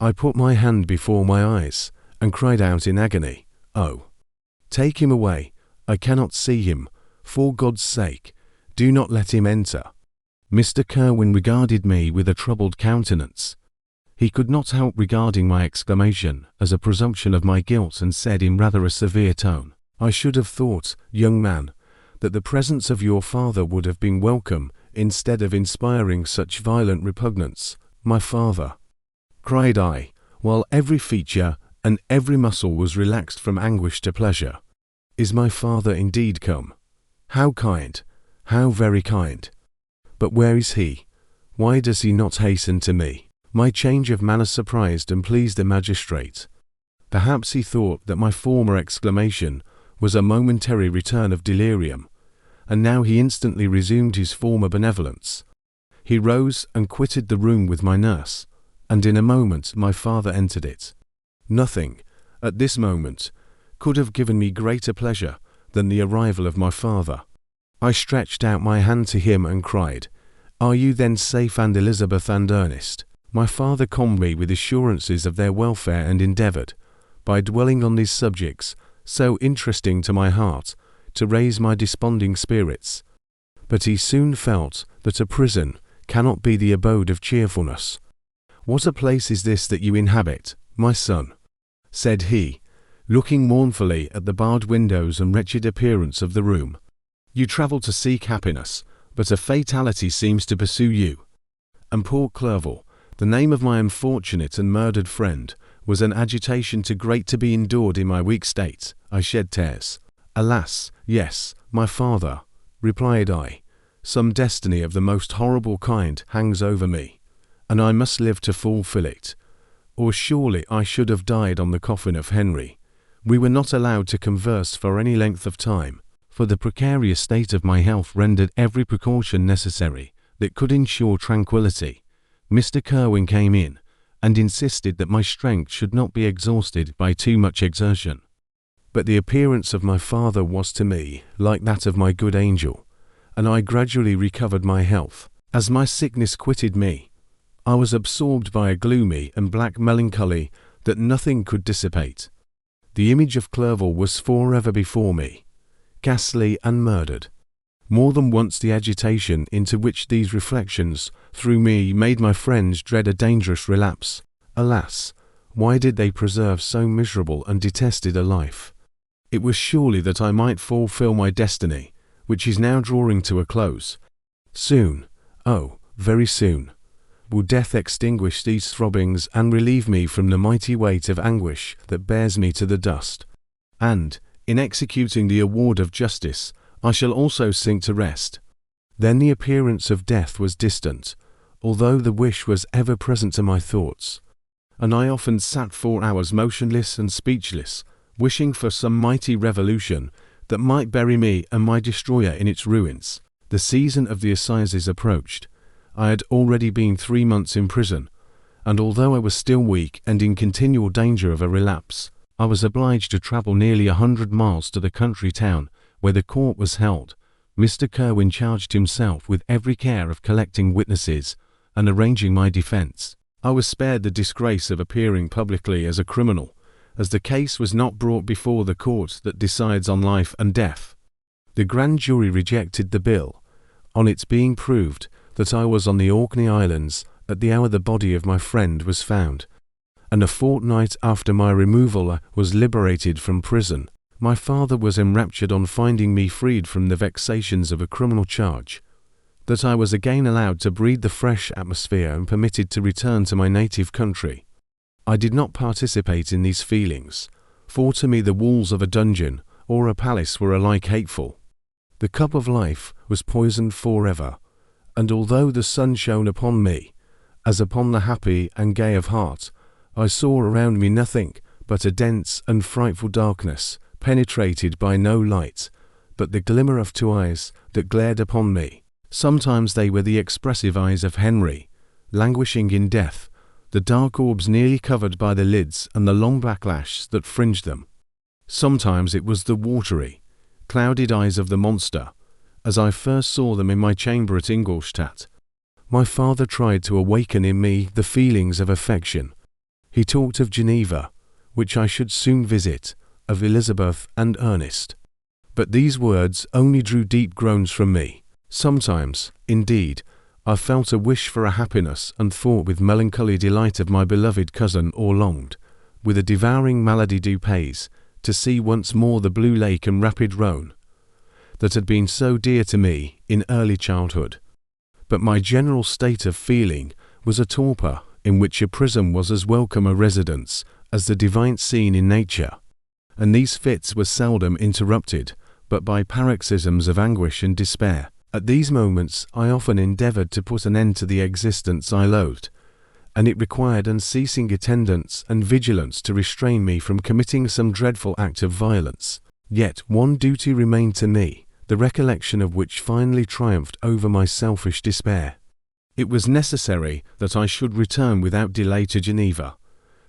I put my hand before my eyes and cried out in agony, "Oh, take him away! I cannot see him. For God's sake, do not let him enter." Mr. Kerwin regarded me with a troubled countenance. He could not help regarding my exclamation as a presumption of my guilt, and said in rather a severe tone, "I should have thought, young man, that the presence of your father would have been welcome instead of inspiring such violent repugnance." "My father!" cried I, while every feature and every muscle was relaxed from anguish to pleasure. "Is my father indeed come? How kind, how very kind! But where is he? Why does he not hasten to me?" My change of manner surprised and pleased the magistrate. Perhaps he thought that my former exclamation was a momentary return of delirium, and now he instantly resumed his former benevolence. He rose and quitted the room with my nurse, and in a moment my father entered it. Nothing, at this moment, could have given me greater pleasure than the arrival of my father. I stretched out my hand to him and cried, "Are you then safe, and Elizabeth and Ernest?" My father calmed me with assurances of their welfare, and endeavoured, by dwelling on these subjects, so interesting to my heart, to raise my desponding spirits. But he soon felt that a prison cannot be the abode of cheerfulness. "What a place is this that you inhabit, my son?" said he, looking mournfully at the barred windows and wretched appearance of the room. "You travel to seek happiness, but a fatality seems to pursue you. And poor Clerval, the name of my unfortunate and murdered friend, was an agitation too great to be endured in my weak state. I shed tears. "Alas, yes, my father," replied I, "some destiny of the most horrible kind hangs over me, and I must live to fulfill it, or surely I should have died on the coffin of Henry." We were not allowed to converse for any length of time, for the precarious state of my health rendered every precaution necessary that could ensure tranquillity. Mr. Kerwin came in, and insisted that my strength should not be exhausted by too much exertion. But the appearance of my father was to me like that of my good angel, and I gradually recovered my health. As my sickness quitted me, I was absorbed by a gloomy and black melancholy that nothing could dissipate. The image of Clerval was forever before me, ghastly and murdered. More than once the agitation into which these reflections threw me made my friends dread a dangerous relapse, Alas, why did they preserve so miserable and detested a life? It was surely that I might fulfill my destiny, which is now drawing to a close. Soon, oh, very soon, will death extinguish these throbbings and relieve me from the mighty weight of anguish that bears me to the dust. And, in executing the award of justice, I shall also sink to rest. Then the appearance of death was distant, although the wish was ever present to my thoughts, and I often sat for hours motionless and speechless, wishing for some mighty revolution that might bury me and my destroyer in its ruins. The season of the assizes approached. I had already been 3 months in prison, and although I was still weak and in continual danger of a relapse, I was obliged to travel nearly 100 miles to the country town where the court was held. Mr. Kerwin charged himself with every care of collecting witnesses and arranging my defense. I was spared the disgrace of appearing publicly as a criminal, as the case was not brought before the court that decides on life and death. The grand jury rejected the bill, on its being proved that I was on the Orkney Islands at the hour the body of my friend was found, and a fortnight after my removal I was liberated from prison. My father was enraptured on finding me freed from the vexations of a criminal charge, that I was again allowed to breathe the fresh atmosphere and permitted to return to my native country. I did not participate in these feelings, for to me the walls of a dungeon or a palace were alike hateful. The cup of life was poisoned forever, and although the sun shone upon me, as upon the happy and gay of heart, I saw around me nothing but a dense and frightful darkness, penetrated by no light, but the glimmer of 2 eyes that glared upon me. Sometimes they were the expressive eyes of Henry, languishing in death, the dark orbs nearly covered by the lids and the long backlash that fringed them. Sometimes it was the watery, clouded eyes of the monster, as I first saw them in my chamber at Ingolstadt. My father tried to awaken in me the feelings of affection. He talked of Geneva, which I should soon visit, of Elizabeth and Ernest. But these words only drew deep groans from me. Sometimes, indeed, I felt a wish for a happiness and thought with melancholy delight of my beloved cousin, or longed, with a devouring malady du pays, to see once more the blue lake and rapid Rhone, that had been so dear to me in early childhood. But my general state of feeling was a torpor in which a prison was as welcome a residence as the divine scene in nature, and these fits were seldom interrupted but by paroxysms of anguish and despair. At these moments I often endeavoured to put an end to the existence I loathed, and it required unceasing attendance and vigilance to restrain me from committing some dreadful act of violence. Yet one duty remained to me, the recollection of which finally triumphed over my selfish despair. It was necessary that I should return without delay to Geneva,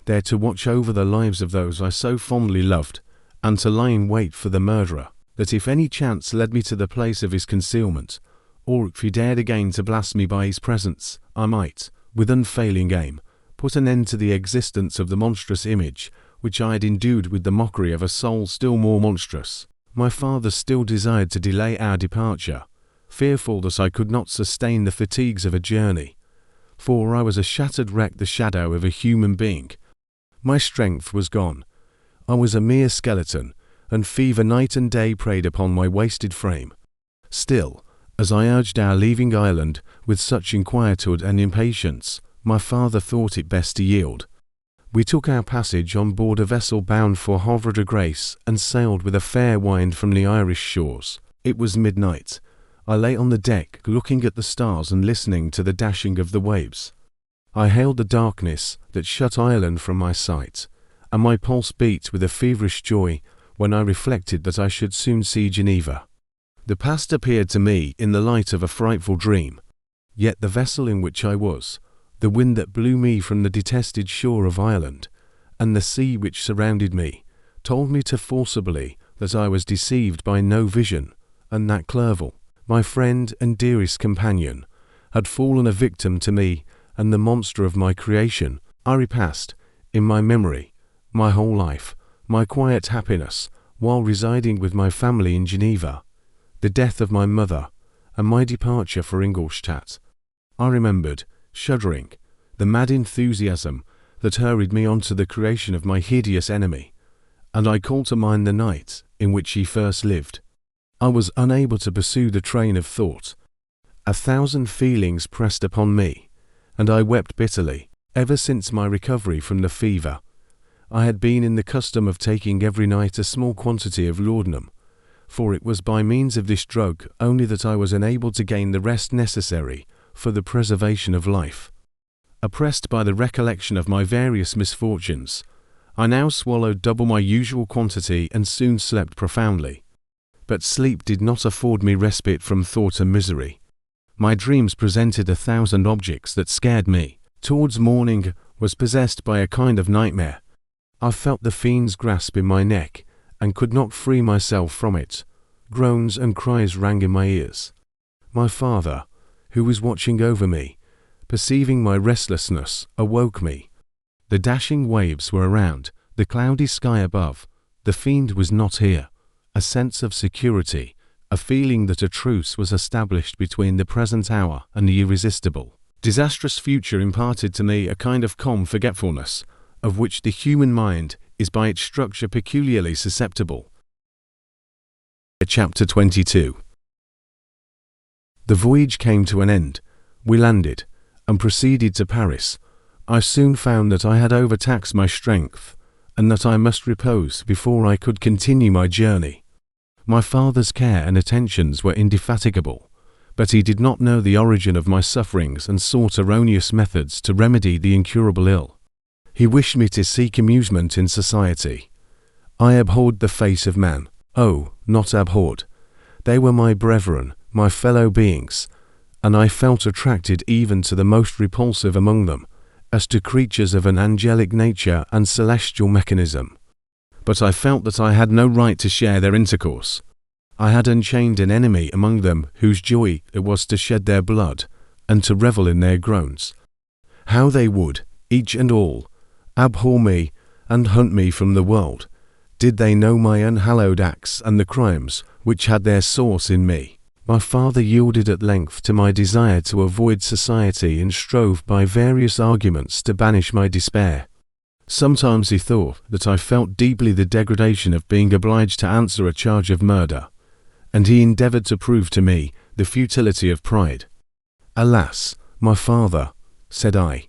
there to watch over the lives of those I so fondly loved, and to lie in wait for the murderer, that if any chance led me to the place of his concealment, or if he dared again to blast me by his presence, I might, with unfailing aim, put an end to the existence of the monstrous image which I had endued with the mockery of a soul still more monstrous. My father still desired to delay our departure, fearful that I could not sustain the fatigues of a journey, for I was a shattered wreck, the shadow of a human being. My strength was gone. I was a mere skeleton, and fever night and day preyed upon my wasted frame. Still, as I urged our leaving Ireland with such inquietude and impatience, my father thought it best to yield. We took our passage on board a vessel bound for Havre de Grace and sailed with a fair wind from the Irish shores. It was midnight. I lay on the deck looking at the stars and listening to the dashing of the waves. I hailed the darkness that shut Ireland from my sight, and my pulse beat with a feverish joy when I reflected that I should soon see Geneva. The past appeared to me in the light of a frightful dream, yet the vessel in which I was, the wind that blew me from the detested shore of Ireland, and the sea which surrounded me, told me forcibly that I was deceived by no vision, and that Clerval, my friend and dearest companion, had fallen a victim to me and the monster of my creation. I repassed, in my memory, my whole life, my quiet happiness, while residing with my family in Geneva, the death of my mother, and my departure for Ingolstadt. I remembered, shuddering, the mad enthusiasm that hurried me on to the creation of my hideous enemy, and I called to mind the night in which he first lived. I was unable to pursue the train of thought. 1,000 feelings pressed upon me, and I wept bitterly. Ever since my recovery from the fever, I had been in the custom of taking every night a small quantity of laudanum, for it was by means of this drug only that I was enabled to gain the rest necessary for the preservation of life. Oppressed by the recollection of my various misfortunes, I now swallowed double my usual quantity and soon slept profoundly. But sleep did not afford me respite from thought and misery. My dreams presented 1,000 objects that scared me. Towards morning was possessed by a kind of nightmare. I felt the fiend's grasp in my neck and could not free myself from it. Groans and cries rang in my ears. My father, who was watching over me, perceiving my restlessness, awoke me. The dashing waves were around, the cloudy sky above. The fiend was not here. A sense of security, a feeling that a truce was established between the present hour and the irresistible, disastrous future imparted to me a kind of calm forgetfulness, of which the human mind is by its structure peculiarly susceptible. Chapter 22. The voyage came to an end. We landed, and proceeded to Paris. I soon found that I had overtaxed my strength, and that I must repose before I could continue my journey. My father's care and attentions were indefatigable, but he did not know the origin of my sufferings and sought erroneous methods to remedy the incurable ill. He wished me to seek amusement in society. I abhorred the face of man. Oh, not abhorred. They were my brethren, my fellow beings, and I felt attracted even to the most repulsive among them, as to creatures of an angelic nature and celestial mechanism. But I felt that I had no right to share their intercourse. I had unchained an enemy among them whose joy it was to shed their blood, and to revel in their groans. How they would, each and all, abhor me and hunt me from the world, did they know my unhallowed acts and the crimes which had their source in me. My father yielded at length to my desire to avoid society and strove by various arguments to banish my despair. Sometimes he thought that I felt deeply the degradation of being obliged to answer a charge of murder, and he endeavoured to prove to me the futility of pride. "Alas, my father," said I,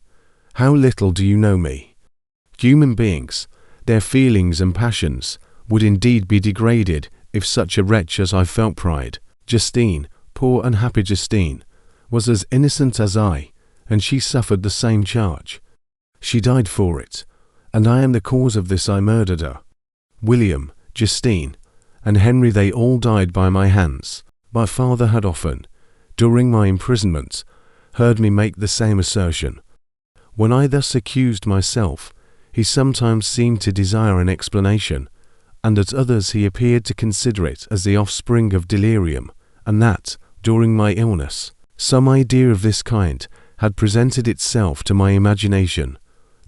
"how little do you know me. Human beings, their feelings and passions, would indeed be degraded if such a wretch as I felt pride. Justine, poor unhappy Justine, was as innocent as I, and she suffered the same charge. She died for it, and I am the cause of this. I murdered her. William, Justine, and Henry, they all died by my hands." My father had often, during my imprisonment, heard me make the same assertion. When I thus accused myself, he sometimes seemed to desire an explanation, and at others he appeared to consider it as the offspring of delirium, and that, during my illness, some idea of this kind had presented itself to my imagination,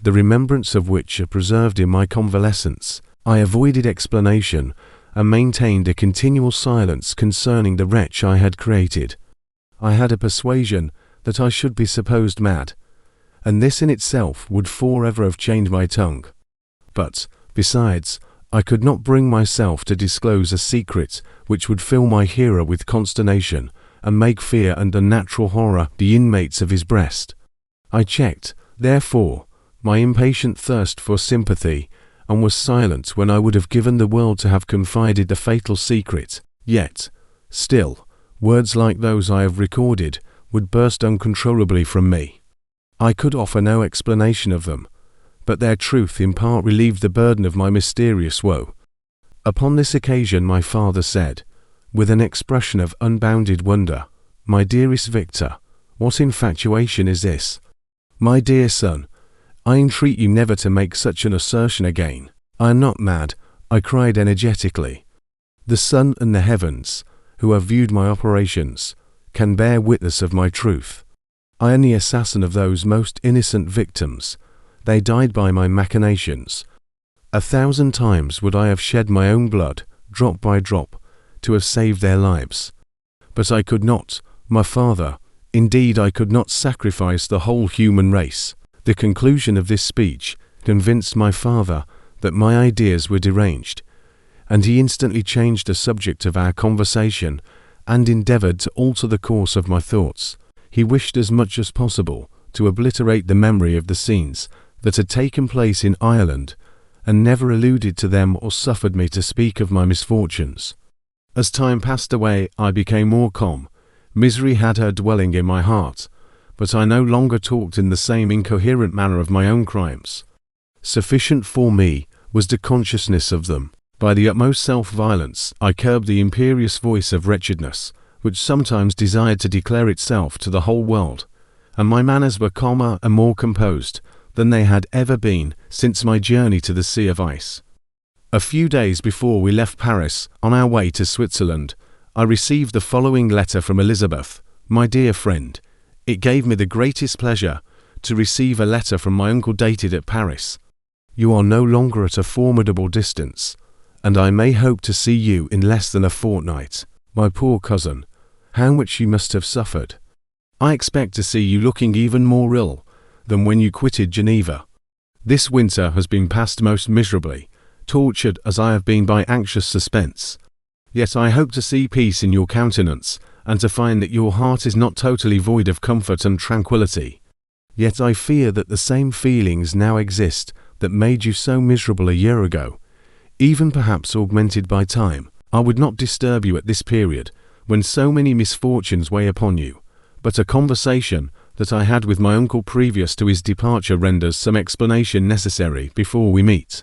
the remembrance of which are preserved in my convalescence. I avoided explanation, and maintained a continual silence concerning the wretch I had created. I had a persuasion that I should be supposed mad, and this in itself would forever have chained my tongue. But, besides, I could not bring myself to disclose a secret which would fill my hearer with consternation, and make fear and unnatural horror the inmates of his breast. I checked, therefore, my impatient thirst for sympathy, and was silent when I would have given the world to have confided the fatal secret. Yet, still, words like those I have recorded would burst uncontrollably from me. I could offer no explanation of them, but their truth in part relieved the burden of my mysterious woe. Upon this occasion my father said, with an expression of unbounded wonder, "My dearest Victor, what infatuation is this? My dear son, I entreat you never to make such an assertion again." "I am not mad," I cried energetically. "The sun and the heavens, who have viewed my operations, can bear witness of my truth. I am the assassin of those most innocent victims. They died by my machinations. 1,000 times would I have shed my own blood, drop by drop, to have saved their lives. But I could not, my father, indeed I could not sacrifice the whole human race. The conclusion of this speech convinced my father that my ideas were deranged, and he instantly changed the subject of our conversation and endeavored to alter the course of my thoughts. He wished as much as possible to obliterate the memory of the scenes that had taken place in Ireland, and never alluded to them or suffered me to speak of my misfortunes. As time passed away, I became more calm. Misery had her dwelling in my heart, but I no longer talked in the same incoherent manner of my own crimes. Sufficient for me was the consciousness of them. By the utmost self-violence, I curbed the imperious voice of wretchedness, which sometimes desired to declare itself to the whole world, and my manners were calmer and more composed than they had ever been since my journey to the Sea of Ice. A few days before we left Paris on our way to Switzerland, I received the following letter from Elizabeth, my dear friend. It gave me the greatest pleasure to receive a letter from my uncle dated at Paris. You are no longer at a formidable distance, and I may hope to see you in less than a fortnight. My poor cousin, how much you must have suffered. I expect to see you looking even more ill than when you quitted Geneva. This winter has been passed most miserably, tortured as I have been by anxious suspense. Yet I hope to see peace in your countenance, and to find that your heart is not totally void of comfort and tranquillity. Yet I fear that the same feelings now exist that made you so miserable a year ago, even perhaps augmented by time. I would not disturb you at this period, when so many misfortunes weigh upon you, but a conversation that I had with my uncle previous to his departure renders some explanation necessary before we meet.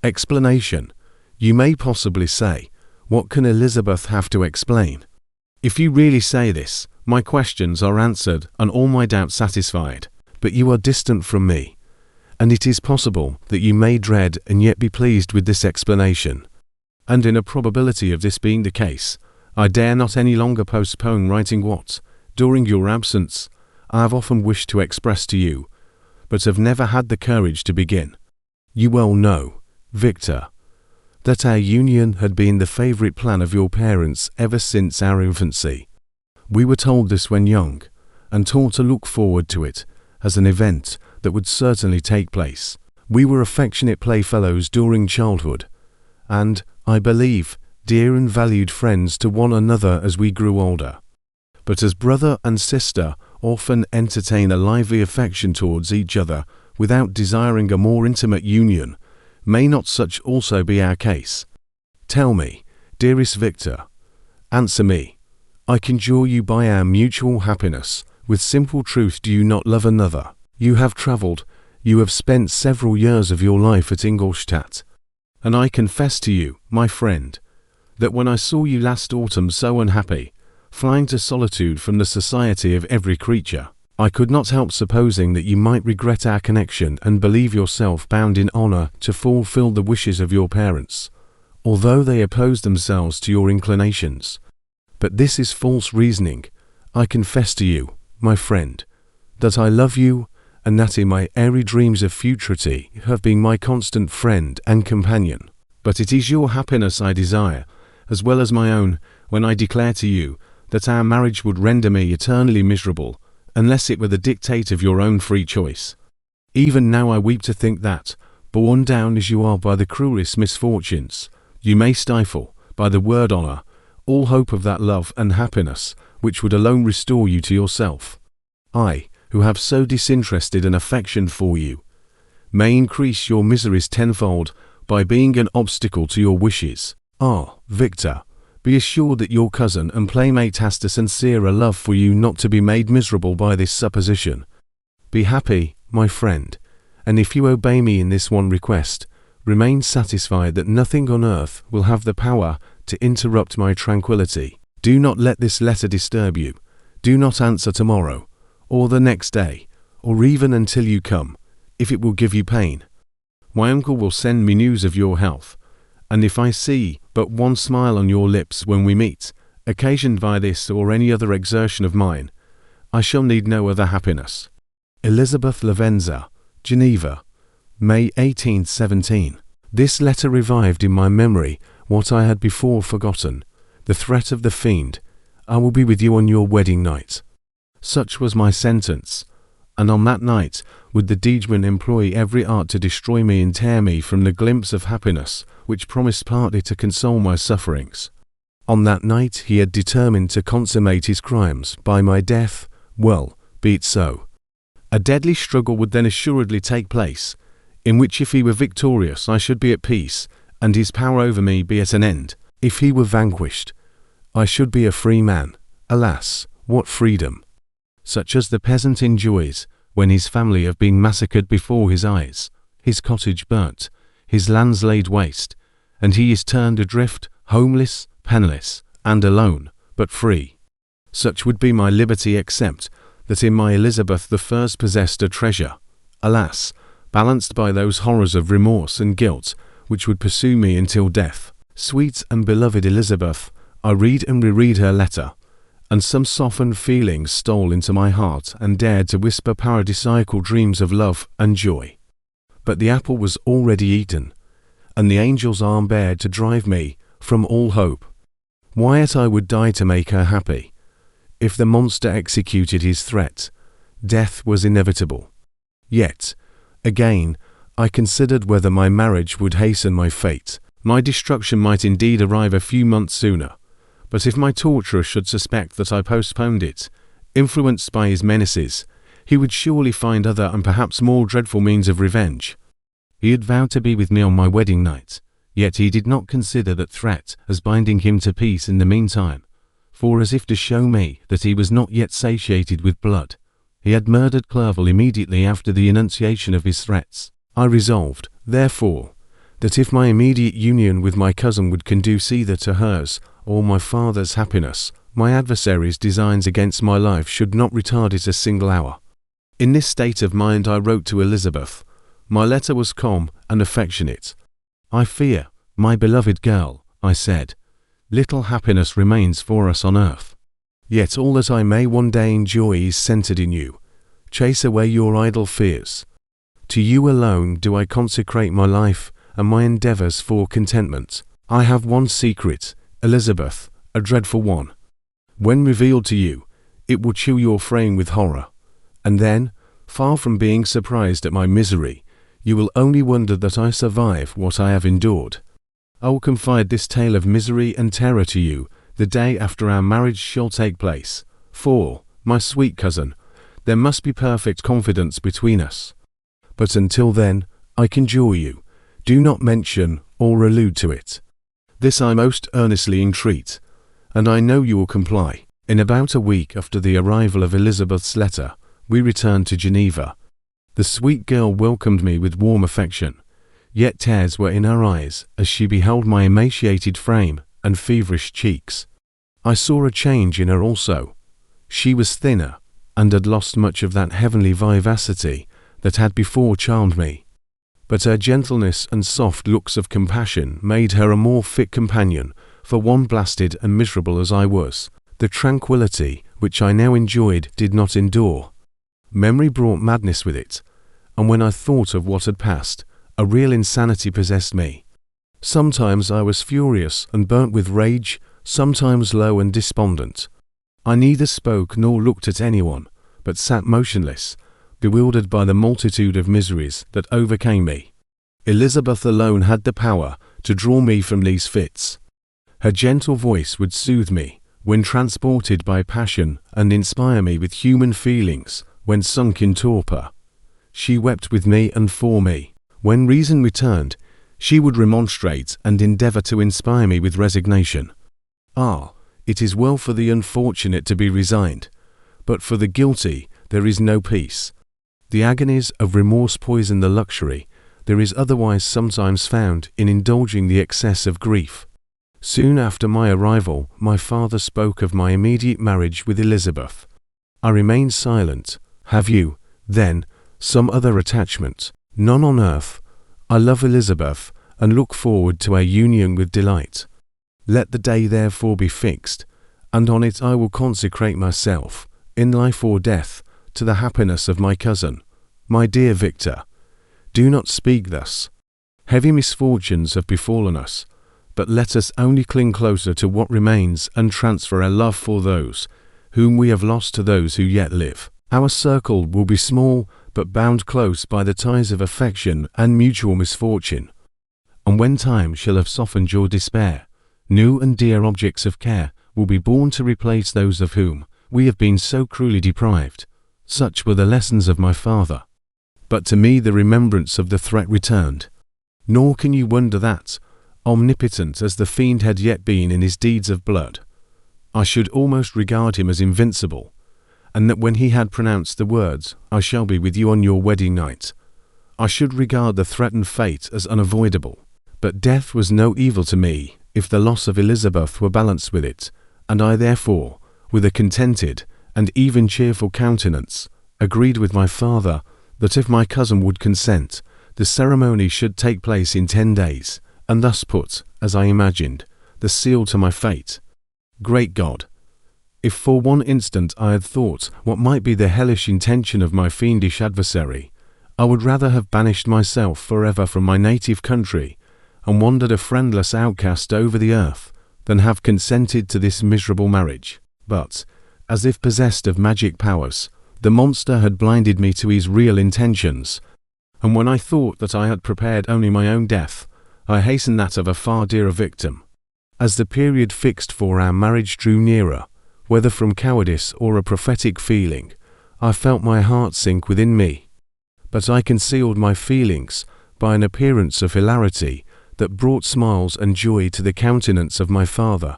Explanation. You may possibly say, what can Elizabeth have to explain? If you really say this, my questions are answered and all my doubts satisfied, but you are distant from me, and it is possible that you may dread and yet be pleased with this explanation. And in a probability of this being the case, I dare not any longer postpone writing what, during your absence, I have often wished to express to you, but have never had the courage to begin. You well know, Victor, that our union had been the favourite plan of your parents ever since our infancy. We were told this when young, and taught to look forward to it as an event that would certainly take place. We were affectionate playfellows during childhood, and, I believe, dear and valued friends to one another as we grew older. But as brother and sister often entertain a lively affection towards each other without desiring a more intimate union, may not such also be our case? Tell me, dearest Victor, answer me. I conjure you by our mutual happiness, with simple truth, do you not love another? You have travelled, you have spent several years of your life at Ingolstadt, and I confess to you, my friend, that when I saw you last autumn so unhappy, flying to solitude from the society of every creature, I could not help supposing that you might regret our connection and believe yourself bound in honour to fulfil the wishes of your parents, although they opposed themselves to your inclinations. But this is false reasoning. I confess to you, my friend, that I love you, and that in my airy dreams of futurity you have been my constant friend and companion. But it is your happiness I desire, as well as my own, when I declare to you that our marriage would render me eternally miserable, unless it were the dictate of your own free choice. Even now I weep to think that, borne down as you are by the cruelest misfortunes, you may stifle, by the word honour, all hope of that love and happiness which would alone restore you to yourself. I, who have so disinterested an affection for you, may increase your miseries tenfold by being an obstacle to your wishes. Ah, Victor, be assured that your cousin and playmate has a sincerer love for you not to be made miserable by this supposition. Be happy, my friend, and if you obey me in this one request, remain satisfied that nothing on earth will have the power to interrupt my tranquillity. Do not let this letter disturb you. Do not answer tomorrow, or the next day, or even until you come, if it will give you pain. My uncle will send me news of your health, and if I see but one smile on your lips when we meet, occasioned by this or any other exertion of mine, I shall need no other happiness. Elizabeth Lavenza, Geneva, May 1817. This letter revived in my memory what I had before forgotten, the threat of the fiend, I will be with you on your wedding night. Such was my sentence. and on that night would the deedman employ every art to destroy me and tear me from the glimpse of happiness which promised partly to console my sufferings. On that night he had determined to consummate his crimes by my death. Well, be it so. A deadly struggle would then assuredly take place, in which if he were victorious I should be at peace, and his power over me be at an end. If he were vanquished, I should be a free man. Alas, what freedom! Such as the peasant enjoys when his family have been massacred before his eyes, his cottage burnt, his lands laid waste, and he is turned adrift, homeless, penniless, and alone, but free. Such would be my liberty, except that in my Elizabeth the first possessed a treasure, alas, balanced by those horrors of remorse and guilt which would pursue me until death. Sweet and beloved Elizabeth, I read and reread her letter, and some softened feelings stole into my heart and dared to whisper paradisiacal dreams of love and joy. But the apple was already eaten, and the angel's arm bared to drive me from all hope. Wyatt, I would die to make her happy. If the monster executed his threat, death was inevitable. Yet, again, I considered whether my marriage would hasten my fate. My destruction might indeed arrive a few months sooner, but if my torturer should suspect that I postponed it, influenced by his menaces, he would surely find other and perhaps more dreadful means of revenge. He had vowed to be with me on my wedding night, yet he did not consider that threat as binding him to peace in the meantime, for as if to show me that he was not yet satiated with blood, he had murdered Clerval immediately after the enunciation of his threats. I resolved, therefore, that if my immediate union with my cousin would conduce either to hers or my father's happiness, my adversary's designs against my life should not retard it a single hour. In this state of mind I wrote to Elizabeth. My letter was calm and affectionate. I fear, my beloved girl, I said, little happiness remains for us on earth. Yet all that I may one day enjoy is centered in you. Chase away your idle fears. To you alone do I consecrate my life and my endeavors for contentment. I have one secret, Elizabeth, a dreadful one. When revealed to you, it will chill your frame with horror. And then, far from being surprised at my misery, you will only wonder that I survive what I have endured. I will confide this tale of misery and terror to you the day after our marriage shall take place. For, my sweet cousin, there must be perfect confidence between us. But until then, I conjure you, do not mention or allude to it. This I most earnestly entreat, and I know you will comply. In about a week after the arrival of Elizabeth's letter, we returned to Geneva. The sweet girl welcomed me with warm affection, yet tears were in her eyes as she beheld my emaciated frame and feverish cheeks. I saw a change in her also. She was thinner, and had lost much of that heavenly vivacity that had before charmed me. But her gentleness and soft looks of compassion made her a more fit companion for one blasted and miserable as I was. The tranquillity which I now enjoyed did not endure. Memory brought madness with it, and when I thought of what had passed, a real insanity possessed me. Sometimes I was furious and burnt with rage, sometimes low and despondent. I neither spoke nor looked at anyone, but sat motionless, bewildered by the multitude of miseries that overcame me. Elizabeth alone had the power to draw me from these fits. Her gentle voice would soothe me when transported by passion and inspire me with human feelings when sunk in torpor. She wept with me and for me. When reason returned, she would remonstrate and endeavour to inspire me with resignation. Ah, it is well for the unfortunate to be resigned, but for the guilty there is no peace. The agonies of remorse poison the luxury there is otherwise sometimes found in indulging the excess of grief. Soon after my arrival, my father spoke of my immediate marriage with Elizabeth. I remained silent. Have you, then, some other attachment? None on earth. I love Elizabeth and look forward to our union with delight. Let the day therefore be fixed, and on it I will consecrate myself, in life or death, to the happiness of my cousin. My dear Victor, do not speak thus. Heavy misfortunes have befallen us, but let us only cling closer to what remains and transfer our love for those whom we have lost to those who yet live. Our circle will be small, but bound close by the ties of affection and mutual misfortune. And when time shall have softened your despair, new and dear objects of care will be born to replace those of whom we have been so cruelly deprived. Such were the lessons of my father. But to me the remembrance of the threat returned. Nor can you wonder that, omnipotent as the fiend had yet been in his deeds of blood, I should almost regard him as invincible, and that when he had pronounced the words, "I shall be with you on your wedding night," I should regard the threatened fate as unavoidable. But death was no evil to me if the loss of Elizabeth were balanced with it, and I therefore, with a contented and even cheerful countenance, agreed with my father that if my cousin would consent, the ceremony should take place in 10 days, and thus put, as I imagined, the seal to my fate. Great God! If for one instant I had thought what might be the hellish intention of my fiendish adversary, I would rather have banished myself forever from my native country and wandered a friendless outcast over the earth than have consented to this miserable marriage. But, as if possessed of magic powers, the monster had blinded me to his real intentions, and when I thought that I had prepared only my own death, I hastened that of a far dearer victim. As the period fixed for our marriage drew nearer, whether from cowardice or a prophetic feeling, I felt my heart sink within me. But I concealed my feelings by an appearance of hilarity that brought smiles and joy to the countenance of my father,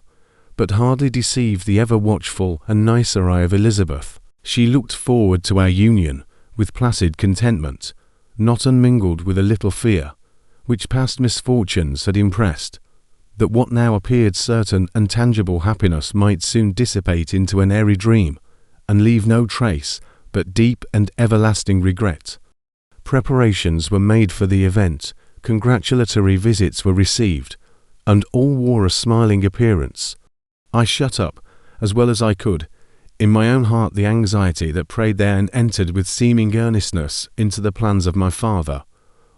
but hardly deceived the ever-watchful and nicer eye of Elizabeth. She looked forward to our union with placid contentment, not unmingled with a little fear, which past misfortunes had impressed, that what now appeared certain and tangible happiness might soon dissipate into an airy dream, and leave no trace but deep and everlasting regret. Preparations were made for the event, congratulatory visits were received, and all wore a smiling appearance. I shut up, as well as I could, in my own heart the anxiety that preyed there and entered with seeming earnestness into the plans of my father,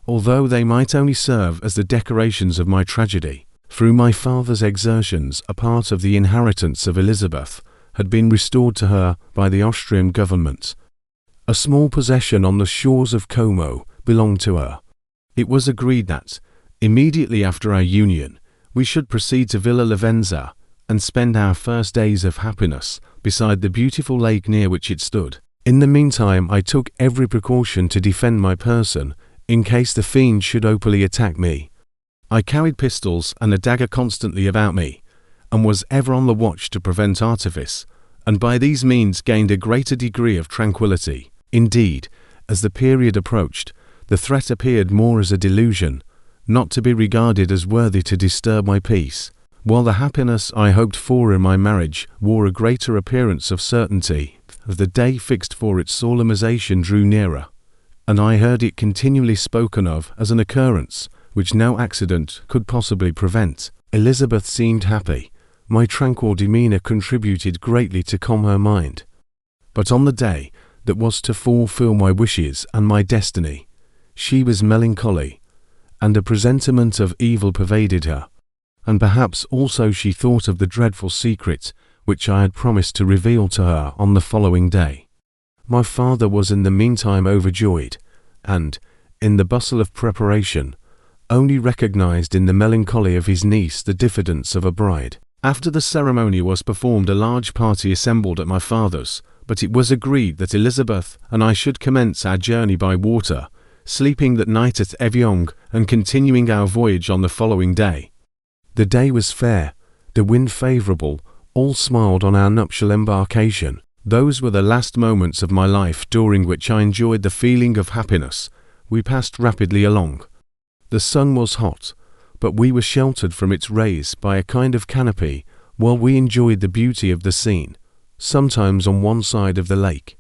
although they might only serve as the decorations of my tragedy. Through my father's exertions, a part of the inheritance of Elizabeth had been restored to her by the Austrian government. A small possession on the shores of Como belonged to her. It was agreed that, immediately after our union, we should proceed to Villa Lavenza and spend our first days of happiness beside the beautiful lake near which it stood. In the meantime, I took every precaution to defend my person in case the fiend should openly attack me. I carried pistols and a dagger constantly about me, and was ever on the watch to prevent artifice, and by these means gained a greater degree of tranquillity. Indeed, as the period approached, the threat appeared more as a delusion, not to be regarded as worthy to disturb my peace, while the happiness I hoped for in my marriage wore a greater appearance of certainty. As the day fixed for its solemnization drew nearer, and I heard it continually spoken of as an occurrence which no accident could possibly prevent, Elizabeth seemed happy. My tranquil demeanour contributed greatly to calm her mind. But on the day that was to fulfil my wishes and my destiny, she was melancholy, and a presentiment of evil pervaded her, and perhaps also she thought of the dreadful secret which I had promised to reveal to her on the following day. My father was in the meantime overjoyed, and, in the bustle of preparation, only recognized in the melancholy of his niece the diffidence of a bride. After the ceremony was performed, a large party assembled at my father's, but it was agreed that Elizabeth and I should commence our journey by water, sleeping that night at Evian and continuing our voyage on the following day. The day was fair, the wind favourable, all smiled on our nuptial embarkation. Those were the last moments of my life during which I enjoyed the feeling of happiness. We passed rapidly along. The sun was hot, but we were sheltered from its rays by a kind of canopy while we enjoyed the beauty of the scene, sometimes on one side of the lake,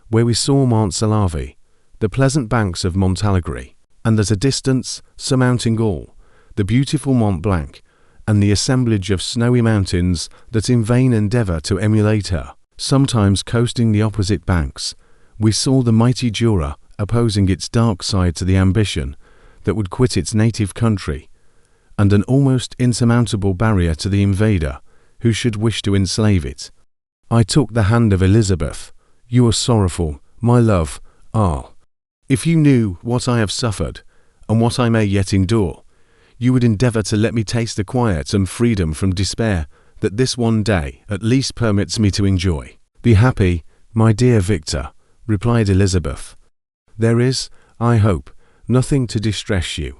where we saw Mont Salave, the pleasant banks of Montalegre, and at a distance, surmounting all, the beautiful Mont Blanc, and the assemblage of snowy mountains that in vain endeavour to emulate her. Sometimes coasting the opposite banks, we saw the mighty Jura opposing its dark side to the ambition that would quit its native country, and an almost insurmountable barrier to the invader who should wish to enslave it. I took the hand of Elizabeth. "You are sorrowful, my love, ah, if you knew what I have suffered, and what I may yet endure, you would endeavour to let me taste the quiet and freedom from despair that this one day at least permits me to enjoy. Be happy, my dear Victor, replied Elizabeth. There is, I hope, nothing to distress you.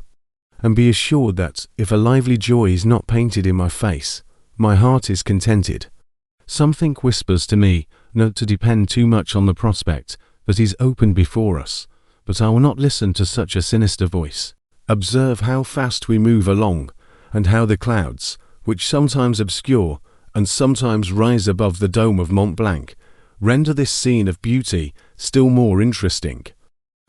And be assured that, if a lively joy is not painted in my face, my heart is contented. Something whispers to me not to depend too much on the prospect that is open before us, but I will not listen to such a sinister voice. Observe how fast we move along, and how the clouds, which sometimes obscure and sometimes rise above the dome of Mont Blanc, render this scene of beauty still more interesting.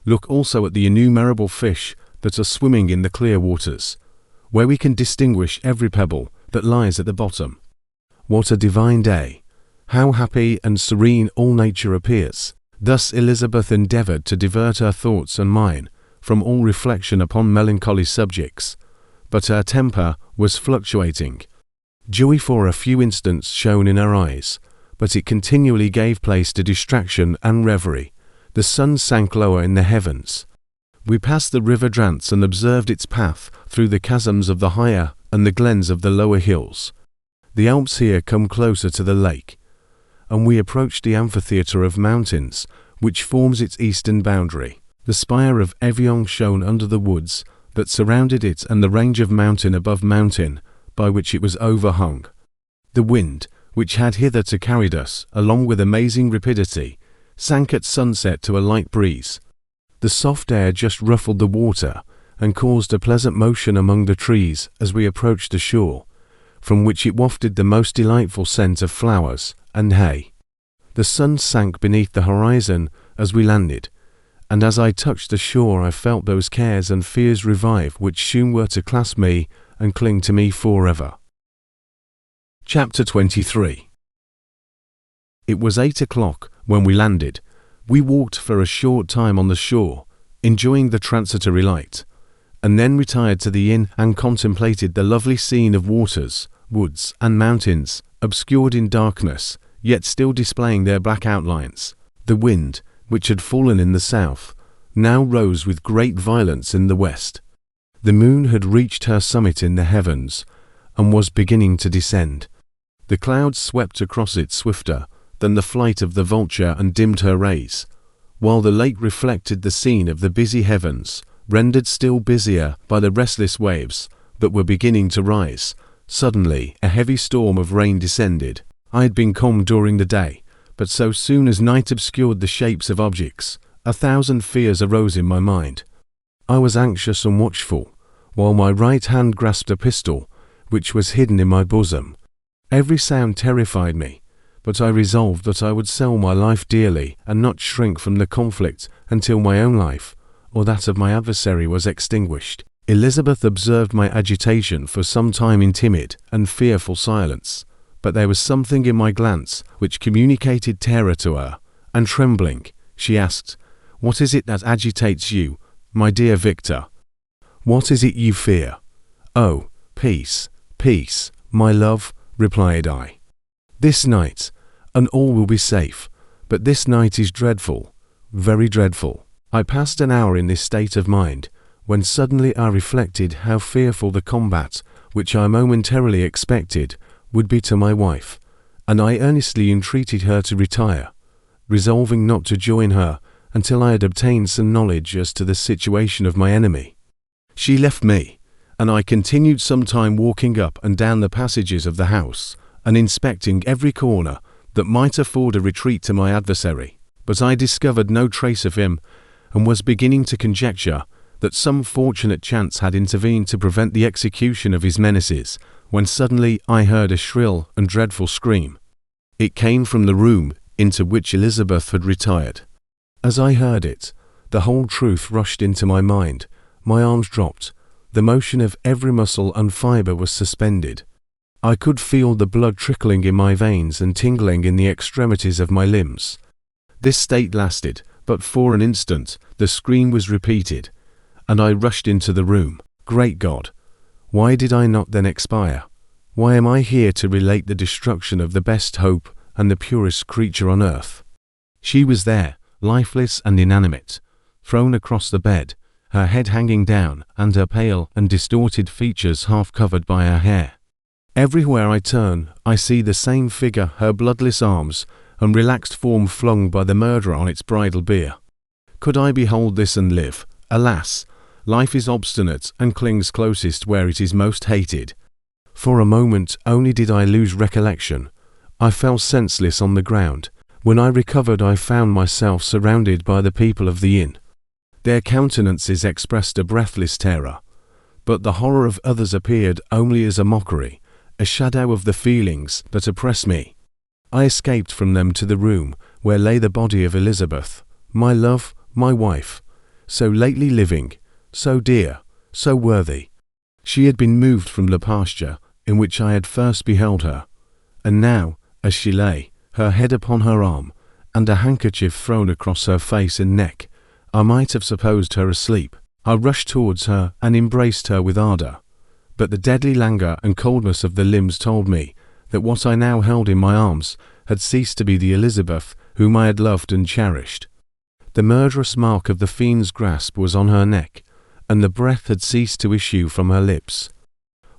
Look also at the innumerable fish that are swimming in the clear waters, where we can distinguish every pebble that lies at the bottom. What a divine day! How happy and serene all nature appears! Thus Elizabeth endeavoured to divert her thoughts and mine from all reflection upon melancholy subjects, but her temper was fluctuating. Joy for a few instants shone in her eyes, but it continually gave place to distraction and reverie. The sun sank lower in the heavens. We passed the river Drance and observed its path through the chasms of the higher and the glens of the lower hills. The Alps here come closer to the lake, and we approached the amphitheatre of mountains which forms its eastern boundary. The spire of Evian shone under the woods that surrounded it and the range of mountain above mountain by which it was overhung. The wind, which had hitherto carried us along with amazing rapidity, sank at sunset to a light breeze. The soft air just ruffled the water and caused a pleasant motion among the trees as we approached the shore, from which it wafted the most delightful scent of flowers and hay. The sun sank beneath the horizon as we landed, and as I touched the shore I felt those cares and fears revive which soon were to clasp me and cling to me forever. Chapter 23. It was 8 o'clock when we landed. We walked for a short time on the shore, enjoying the transitory light, and then retired to the inn and contemplated the lovely scene of waters, woods, and mountains, obscured in darkness, yet still displaying their black outlines. The wind, which had fallen in the south, now rose with great violence in the west. The moon had reached her summit in the heavens, and was beginning to descend. The clouds swept across it swifter than the flight of the vulture and dimmed her rays, while the lake reflected the scene of the busy heavens, rendered still busier by the restless waves that were beginning to rise. Suddenly a heavy storm of rain descended. I had been calm during the day, but so soon as night obscured the shapes of objects, 1,000 fears arose in my mind. I was anxious and watchful, while my right hand grasped a pistol, which was hidden in my bosom. Every sound terrified me, but I resolved that I would sell my life dearly and not shrink from the conflict until my own life, or that of my adversary, was extinguished. Elizabeth observed my agitation for some time in timid and fearful silence, but there was something in my glance which communicated terror to her, and trembling, she asked, "What is it that agitates you, my dear Victor? What is it you fear?" "Oh, peace, peace, my love," replied I. "This night, and all will be safe, but this night is dreadful, very dreadful." I passed an hour in this state of mind, when suddenly I reflected how fearful the combat which I momentarily expected would be to my wife, and I earnestly entreated her to retire, resolving not to join her until I had obtained some knowledge as to the situation of my enemy. She left me, and I continued some time walking up and down the passages of the house, and inspecting every corner that might afford a retreat to my adversary, but I discovered no trace of him, and was beginning to conjecture that some fortunate chance had intervened to prevent the execution of his menaces, when suddenly I heard a shrill and dreadful scream. It came from the room into which Elizabeth had retired. As I heard it, the whole truth rushed into my mind. My arms dropped, the motion of every muscle and fibre was suspended. I could feel the blood trickling in my veins and tingling in the extremities of my limbs. This state lasted but for an instant. The scream was repeated, and I rushed into the room. Great God! Why did I not then expire? Why am I here to relate the destruction of the best hope and the purest creature on earth? She was there, lifeless and inanimate, thrown across the bed, her head hanging down and her pale and distorted features half covered by her hair. Everywhere I turn, I see the same figure, her bloodless arms and relaxed form flung by the murderer on its bridal bier. Could I behold this and live? Alas, life is obstinate and clings closest where it is most hated. For a moment only did I lose recollection. I fell senseless on the ground. When I recovered, I found myself surrounded by the people of the inn. Their countenances expressed a breathless terror, but the horror of others appeared only as a mockery, a shadow of the feelings that oppressed me. I escaped from them to the room where lay the body of Elizabeth, my love, my wife, so lately living, so dear, so worthy. She had been moved from the pasture in which I had first beheld her, and now, as she lay, her head upon her arm, and a handkerchief thrown across her face and neck, I might have supposed her asleep. I rushed towards her and embraced her with ardour, but the deadly languor and coldness of the limbs told me that what I now held in my arms had ceased to be the Elizabeth whom I had loved and cherished. The murderous mark of the fiend's grasp was on her neck, and the breath had ceased to issue from her lips.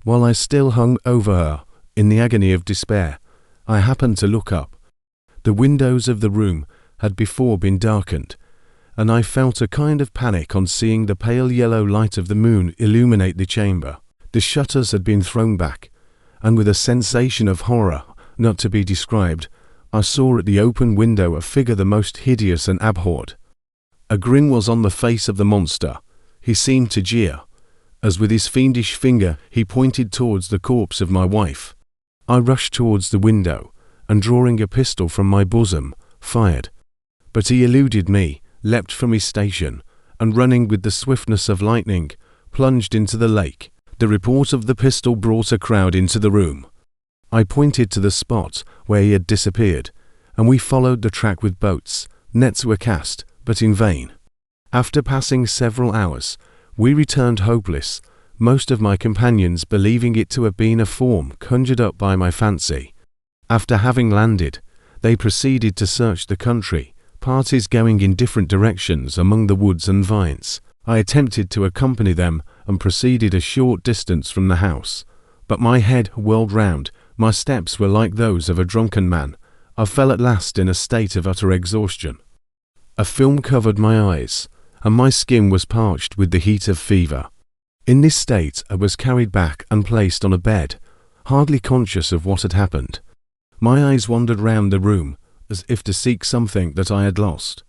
While I still hung over her, in the agony of despair, I happened to look up. The windows of the room had before been darkened, and I felt a kind of panic on seeing the pale yellow light of the moon illuminate the chamber. The shutters had been thrown back, and with a sensation of horror not to be described, I saw at the open window a figure the most hideous and abhorred. A grin was on the face of the monster. He seemed to jeer, as with his fiendish finger he pointed towards the corpse of my wife. I rushed towards the window, and drawing a pistol from my bosom, fired. But he eluded me, leapt from his station, and running with the swiftness of lightning, plunged into the lake. The report of the pistol brought a crowd into the room. I pointed to the spot where he had disappeared, and we followed the track with boats. Nets were cast, but in vain. After passing several hours, we returned hopeless, most of my companions believing it to have been a form conjured up by my fancy. After having landed, they proceeded to search the country, parties going in different directions among the woods and vines. I attempted to accompany them and proceeded a short distance from the house, but my head whirled round, my steps were like those of a drunken man. I fell at last in a state of utter exhaustion. A film covered my eyes, and my skin was parched with the heat of fever. In this state I was carried back and placed on a bed, hardly conscious of what had happened. My eyes wandered round the room, as if to seek something that I had lost.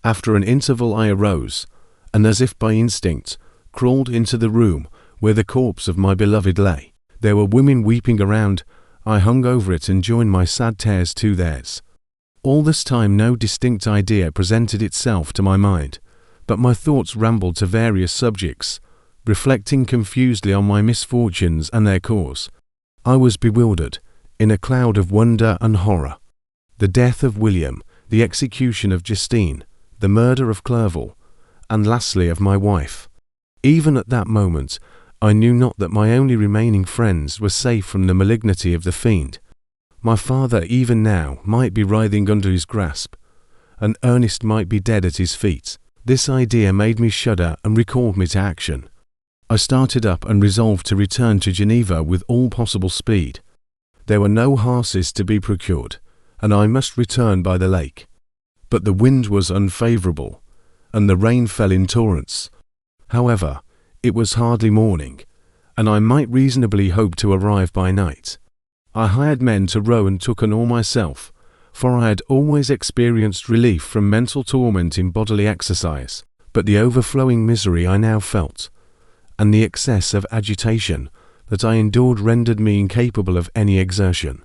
After an interval I arose, and as if by instinct, crawled into the room where the corpse of my beloved lay. There were women weeping around. I hung over it and joined my sad tears to theirs. All this time no distinct idea presented itself to my mind, but my thoughts rambled to various subjects, reflecting confusedly on my misfortunes and their cause. I was bewildered, in a cloud of wonder and horror. The death of William, the execution of Justine, the murder of Clerval, and lastly of my wife. Even at that moment, I knew not that my only remaining friends were safe from the malignity of the fiend. My father even now might be writhing under his grasp, and Ernest might be dead at his feet. This idea made me shudder and recalled me to action. I started up and resolved to return to Geneva with all possible speed. There were no horses to be procured, and I must return by the lake. But the wind was unfavourable, and the rain fell in torrents. However, it was hardly morning, and I might reasonably hope to arrive by night. I hired men to row and took an oar myself, for I had always experienced relief from mental torment in bodily exercise, but the overflowing misery I now felt, and the excess of agitation that I endured rendered me incapable of any exertion.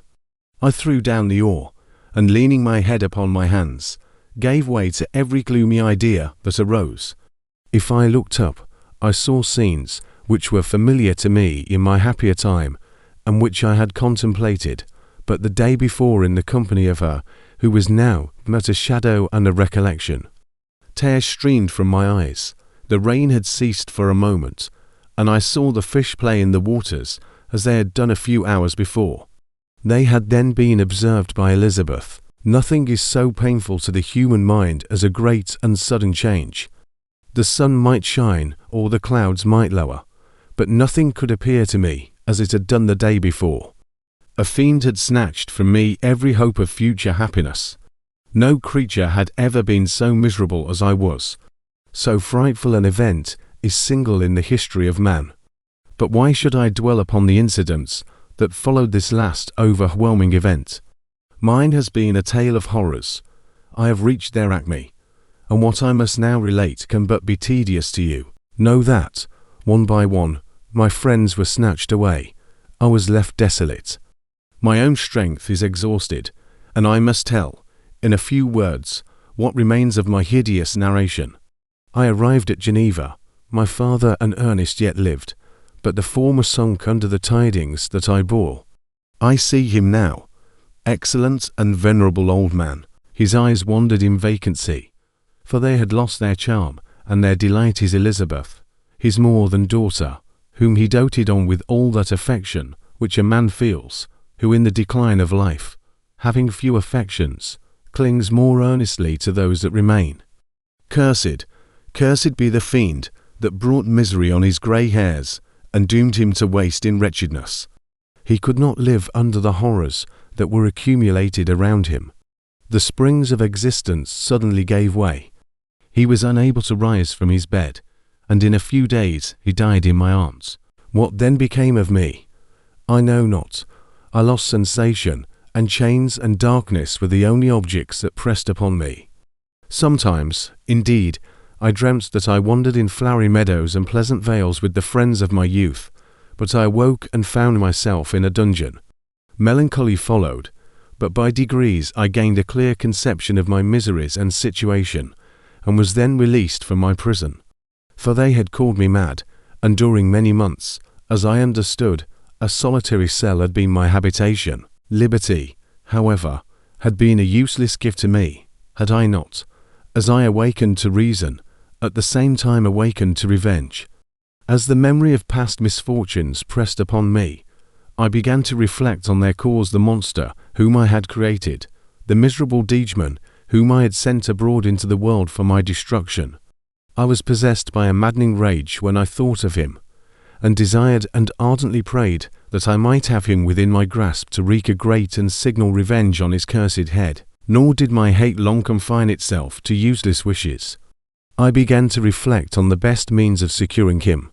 I threw down the oar, and leaning my head upon my hands, gave way to every gloomy idea that arose. If I looked up, I saw scenes which were familiar to me in my happier time, and which I had contemplated but the day before in the company of her who was now but a shadow and a recollection. Tears streamed from my eyes. The rain had ceased for a moment, and I saw the fish play in the waters as they had done a few hours before. They had then been observed by Elizabeth, Nothing is so painful to the human mind as a great and sudden change. The sun might shine or the clouds might lower, but nothing could appear to me as it had done the day before. A fiend had snatched from me every hope of future happiness. No creature had ever been so miserable as I was. So frightful an event is single in the history of man. But why should I dwell upon the incidents that followed this last overwhelming event? Mine has been a tale of horrors. I have reached their acme, and what I must now relate can but be tedious to you. Know that, one by one, my friends were snatched away. I was left desolate. My own strength is exhausted, and I must tell, in a few words, what remains of my hideous narration. I arrived at Geneva. My father and Ernest yet lived, but the former sunk under the tidings that I bore. I see him now, excellent and venerable old man. His eyes wandered in vacancy, for they had lost their charm, and their delight is Elizabeth, his more than daughter, whom he doted on with all that affection which a man feels, who in the decline of life, having few affections, clings more earnestly to those that remain. Cursed, cursed be the fiend that brought misery on his grey hairs, and doomed him to waste in wretchedness. He could not live under the horrors that were accumulated around him. The springs of existence suddenly gave way. He was unable to rise from his bed, and in a few days he died in my arms. What then became of me? I know not. I lost sensation, and chains and darkness were the only objects that pressed upon me. Sometimes, indeed, I dreamt that I wandered in flowery meadows and pleasant vales with the friends of my youth, but I awoke and found myself in a dungeon. Melancholy followed, but by degrees I gained a clear conception of my miseries and situation, and was then released from my prison. For they had called me mad, and during many months, as I understood, a solitary cell had been my habitation. Liberty, however, had been a useless gift to me, had I not, as I awakened to reason, at the same time awakened to revenge. As the memory of past misfortunes pressed upon me, I began to reflect on their cause, the monster whom I had created, the miserable demon whom I had sent abroad into the world for my destruction. I was possessed by a maddening rage when I thought of him, and desired and ardently prayed that I might have him within my grasp to wreak a great and signal revenge on his cursed head. Nor did my hate long confine itself to useless wishes. I began to reflect on the best means of securing him,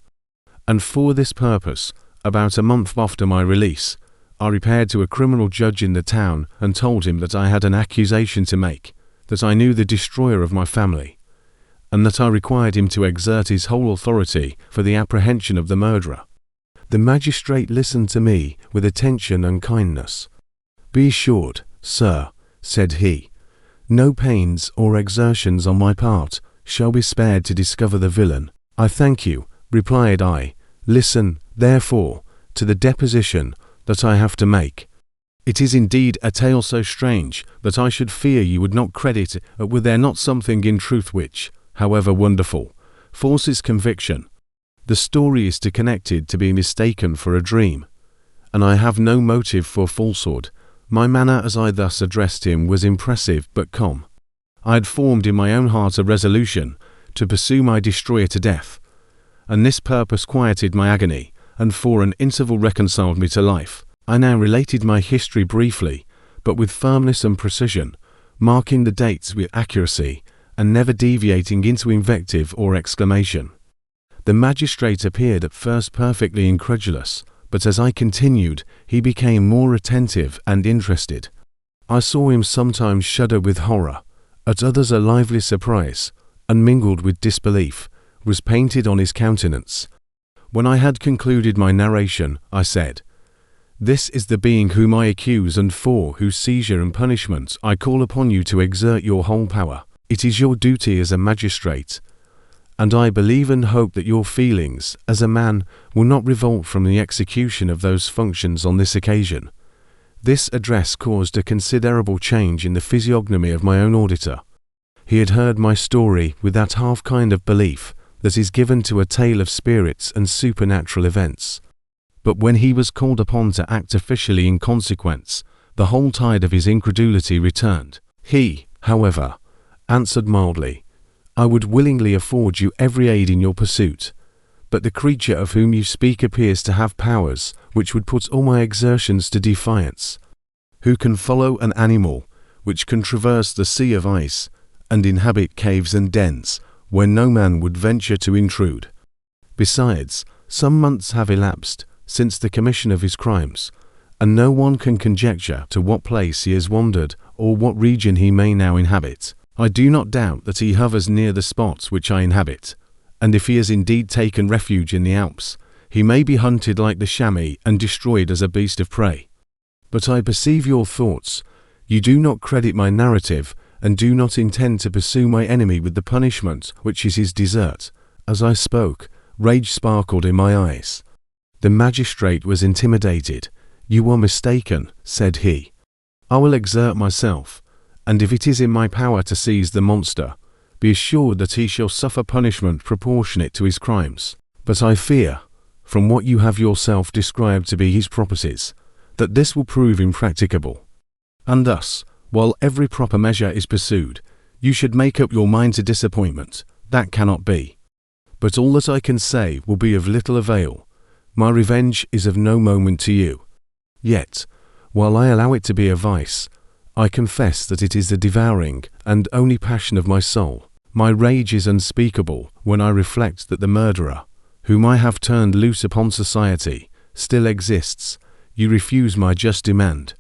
and for this purpose, about a month after my release, I repaired to a criminal judge in the town and told him that I had an accusation to make, that I knew the destroyer of my family, and that I required him to exert his whole authority for the apprehension of the murderer. The magistrate listened to me with attention and kindness. "Be assured, sir," said he, "no pains or exertions on my part shall be spared to discover the villain." "I thank you," replied I. "Listen, therefore, to the deposition that I have to make. It is indeed a tale so strange that I should fear you would not credit it, were there not something in truth which, however wonderful, forces conviction. The story is too connected to be mistaken for a dream, and I have no motive for falsehood. My manner as I thus addressed him was impressive but calm. I had formed in my own heart a resolution to pursue my destroyer to death, and this purpose quieted my agony, and for an interval reconciled me to life. I now related my history briefly, but with firmness and precision, marking the dates with accuracy, and never deviating into invective or exclamation. The magistrate appeared at first perfectly incredulous, but as I continued, he became more attentive and interested. I saw him sometimes shudder with horror, at others a lively surprise, and mingled with disbelief, was painted on his countenance. When I had concluded my narration, I said, "This is the being whom I accuse and for whose seizure and punishment I call upon you to exert your whole power. It is your duty as a magistrate, and I believe and hope that your feelings, as a man, will not revolt from the execution of those functions on this occasion." This address caused a considerable change in the physiognomy of my own auditor. He had heard my story with that half kind of belief that is given to a tale of spirits and supernatural events. But when he was called upon to act officially in consequence, the whole tide of his incredulity returned. He, however, answered mildly, "I would willingly afford you every aid in your pursuit, but the creature of whom you speak appears to have powers which would put all my exertions to defiance. Who can follow an animal which can traverse the sea of ice and inhabit caves and dens where no man would venture to intrude? Besides, some months have elapsed since the commission of his crimes, and no one can conjecture to what place he has wandered or what region he may now inhabit. I do not doubt that he hovers near the spot which I inhabit, and if he has indeed taken refuge in the Alps, he may be hunted like the chamois and destroyed as a beast of prey. But I perceive your thoughts. You do not credit my narrative, and do not intend to pursue my enemy with the punishment which is his desert." As I spoke, rage sparkled in my eyes. The magistrate was intimidated. "You are mistaken," said he. "I will exert myself, and if it is in my power to seize the monster, be assured that he shall suffer punishment proportionate to his crimes. But I fear, from what you have yourself described to be his properties, that this will prove impracticable. And thus, while every proper measure is pursued, you should make up your mind to disappointment. That cannot be. But all that I can say will be of little avail. My revenge is of no moment to you. Yet, while I allow it to be a vice, I confess that it is the devouring and only passion of my soul. My rage is unspeakable when I reflect that the murderer, whom I have turned loose upon society, still exists. You refuse my just demand.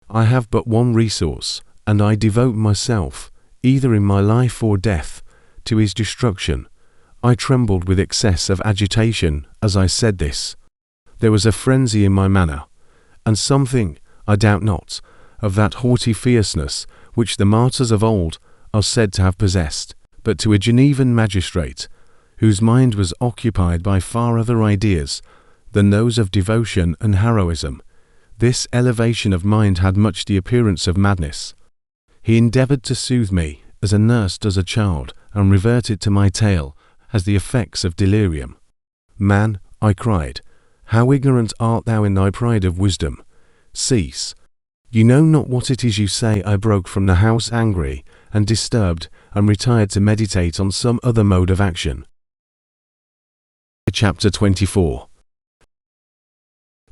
I have but one resource, and I devote myself, either in my life or death, to his destruction." I trembled with excess of agitation as I said this. There was a frenzy in my manner, and something, I doubt not, of that haughty fierceness which the martyrs of old are said to have possessed. But to a Genevan magistrate, whose mind was occupied by far other ideas than those of devotion and heroism, this elevation of mind had much the appearance of madness. He endeavoured to soothe me as a nurse does a child, and reverted to my tale as the effects of delirium. "Man," I cried, "how ignorant art thou in thy pride of wisdom! Cease. You know not what it is you say." I broke from the house angry and disturbed, and retired to meditate on some other mode of action. Chapter 24.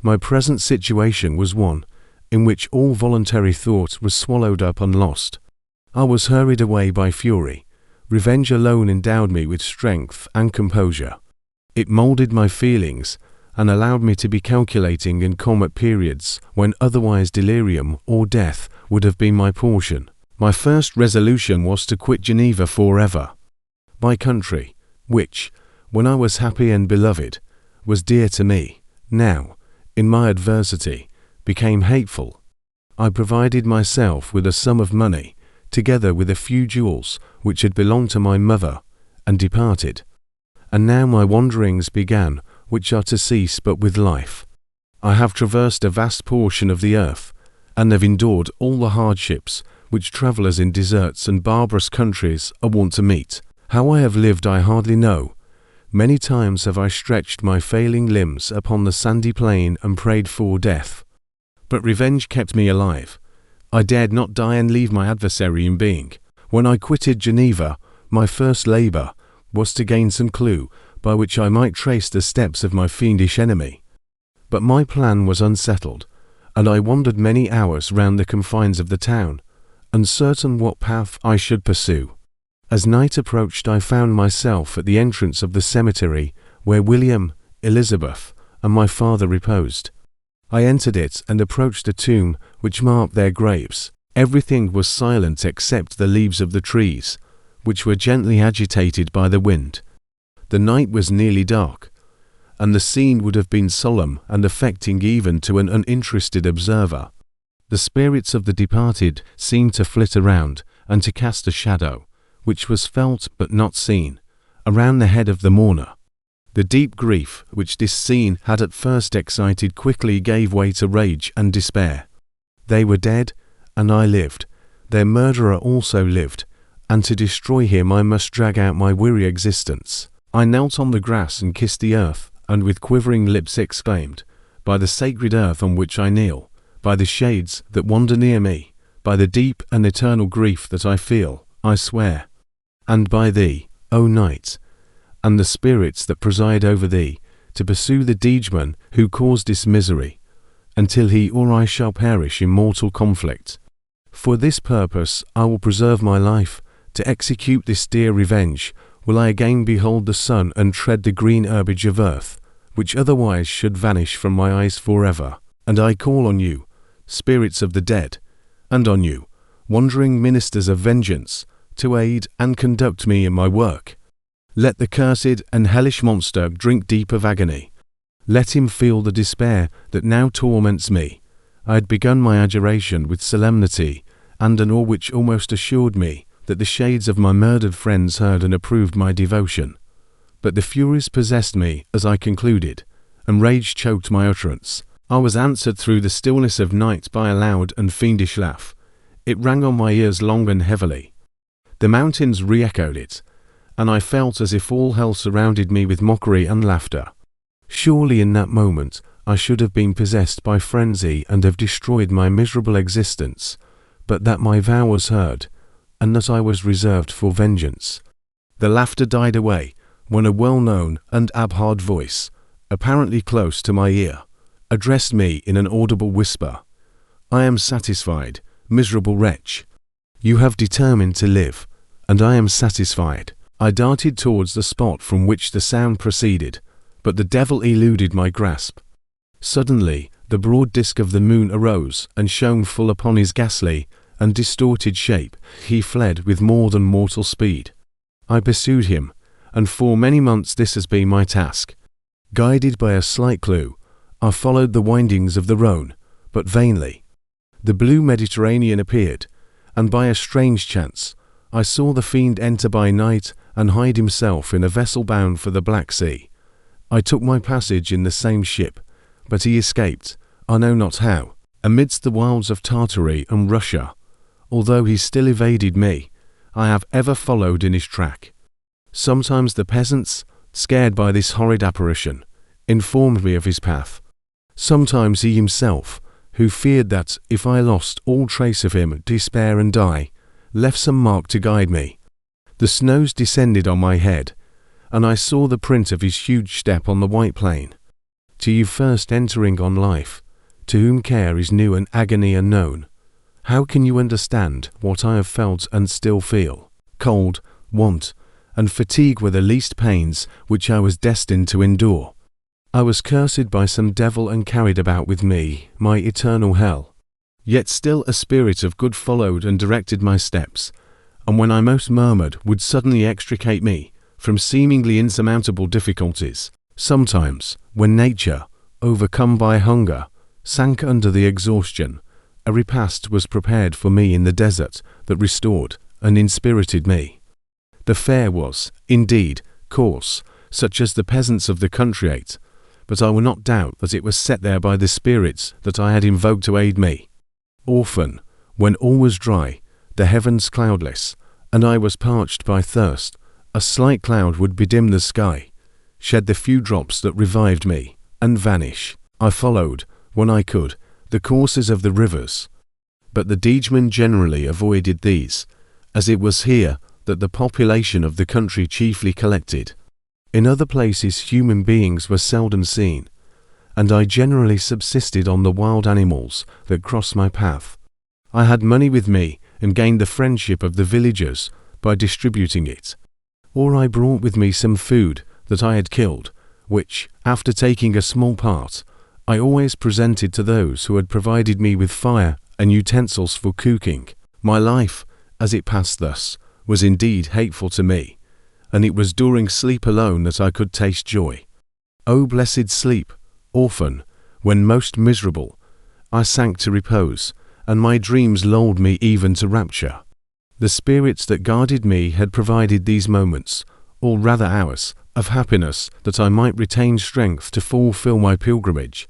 My present situation was one in which all voluntary thought was swallowed up and lost. I was hurried away by fury. Revenge alone endowed me with strength and composure. It moulded my feelings, and allowed me to be calculating in calm at periods when otherwise delirium or death would have been my portion. My first resolution was to quit Geneva forever. My country, which, when I was happy and beloved, was dear to me, now, in my adversity, became hateful. I provided myself with a sum of money, together with a few jewels which had belonged to my mother, and departed. And now my wanderings began, which are to cease but with life. I have traversed a vast portion of the earth, and have endured all the hardships which travellers in deserts and barbarous countries are wont to meet. How I have lived I hardly know. Many times have I stretched my failing limbs upon the sandy plain and prayed for death. But revenge kept me alive. I dared not die and leave my adversary in being. When I quitted Geneva, my first labour was to gain some clue by which I might trace the steps of my fiendish enemy. But my plan was unsettled, and I wandered many hours round the confines of the town, uncertain what path I should pursue. As night approached, I found myself at the entrance of the cemetery where William, Elizabeth, and my father reposed. I entered it and approached a tomb which marked their graves. Everything was silent except the leaves of the trees, which were gently agitated by the wind. The night was nearly dark, and the scene would have been solemn and affecting even to an uninterested observer. The spirits of the departed seemed to flit around and to cast a shadow, which was felt but not seen, around the head of the mourner. The deep grief which this scene had at first excited quickly gave way to rage and despair. They were dead, and I lived. Their murderer also lived, and to destroy him I must drag out my weary existence. I knelt on the grass and kissed the earth, and with quivering lips exclaimed, "By the sacred earth on which I kneel, by the shades that wander near me, by the deep and eternal grief that I feel, I swear, and by thee, O night, and the spirits that preside over thee, to pursue the deedman who caused this misery, until he or I shall perish in mortal conflict. For this purpose I will preserve my life, to execute this dear revenge, will I again behold the sun and tread the green herbage of earth, which otherwise should vanish from my eyes forever. And I call on you, spirits of the dead, and on you, wandering ministers of vengeance, to aid and conduct me in my work. Let the cursed and hellish monster drink deep of agony. Let him feel the despair that now torments me. I had begun my adjuration with solemnity and an awe which almost assured me that the shades of my murdered friends heard and approved my devotion. But the furies possessed me as I concluded, and rage choked my utterance. I was answered through the stillness of night by a loud and fiendish laugh. It rang on my ears long and heavily. The mountains re-echoed it, and I felt as if all hell surrounded me with mockery and laughter. Surely in that moment I should have been possessed by frenzy and have destroyed my miserable existence, but that my vow was heard, and that I was reserved for vengeance. The laughter died away, when a well-known and abhorred voice, apparently close to my ear, addressed me in an audible whisper. I am satisfied, miserable wretch. You have determined to live, and I am satisfied. I darted towards the spot from which the sound proceeded, but the devil eluded my grasp. Suddenly, the broad disk of the moon arose and shone full upon his ghastly and distorted shape. He fled with more than mortal speed. I pursued him, and for many months this has been my task. Guided by a slight clue, I followed the windings of the Rhone, but vainly. The blue Mediterranean appeared, and by a strange chance, I saw the fiend enter by night and hide himself in a vessel bound for the Black Sea. I took my passage in the same ship, but he escaped, I know not how, amidst the wilds of Tartary and Russia. Although he still evaded me, I have ever followed in his track. Sometimes the peasants, scared by this horrid apparition, informed me of his path. Sometimes he himself, who feared that, if I lost all trace of him, despair and die, left some mark to guide me. The snows descended on my head, and I saw the print of his huge step on the white plain. To you first entering on life, to whom care is new and agony unknown, how can you understand what I have felt and still feel? Cold, want, and fatigue were the least pains which I was destined to endure. I was cursed by some devil and carried about with me my eternal hell. Yet still a spirit of good followed and directed my steps, and when I most murmured would suddenly extricate me from seemingly insurmountable difficulties. Sometimes, when nature, overcome by hunger, sank under the exhaustion, a repast was prepared for me in the desert that restored and inspirited me. The fare was, indeed, coarse, such as the peasants of the country ate, but I will not doubt that it was set there by the spirits that I had invoked to aid me. Often, when all was dry, the heavens cloudless, and I was parched by thirst, a slight cloud would bedim the sky, shed the few drops that revived me, and vanish. I followed, when I could, the courses of the rivers, but the deedmen generally avoided these, as it was here that the population of the country chiefly collected. In other places human beings were seldom seen, and I generally subsisted on the wild animals that crossed my path. I had money with me and gained the friendship of the villagers by distributing it, or I brought with me some food that I had killed, which, after taking a small part, I always presented to those who had provided me with fire and utensils for cooking. My life, as it passed thus, was indeed hateful to me, and it was during sleep alone that I could taste joy. O blessed sleep! Often, when most miserable, I sank to repose, and my dreams lulled me even to rapture. The spirits that guarded me had provided these moments, or rather hours, of happiness that I might retain strength to fulfill my pilgrimage.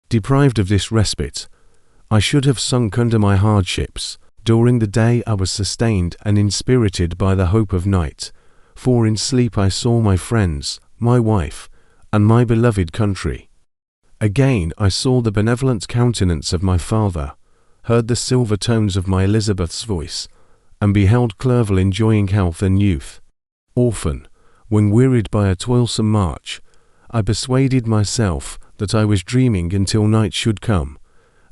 Deprived of this respite, I should have sunk under my hardships. During the day I was sustained and inspirited by the hope of night, for in sleep I saw my friends, my wife, and my beloved country. Again I saw the benevolent countenance of my father, heard the silver tones of my Elizabeth's voice, and beheld Clerval enjoying health and youth. Often, when wearied by a toilsome march, I persuaded myself that I was dreaming until night should come,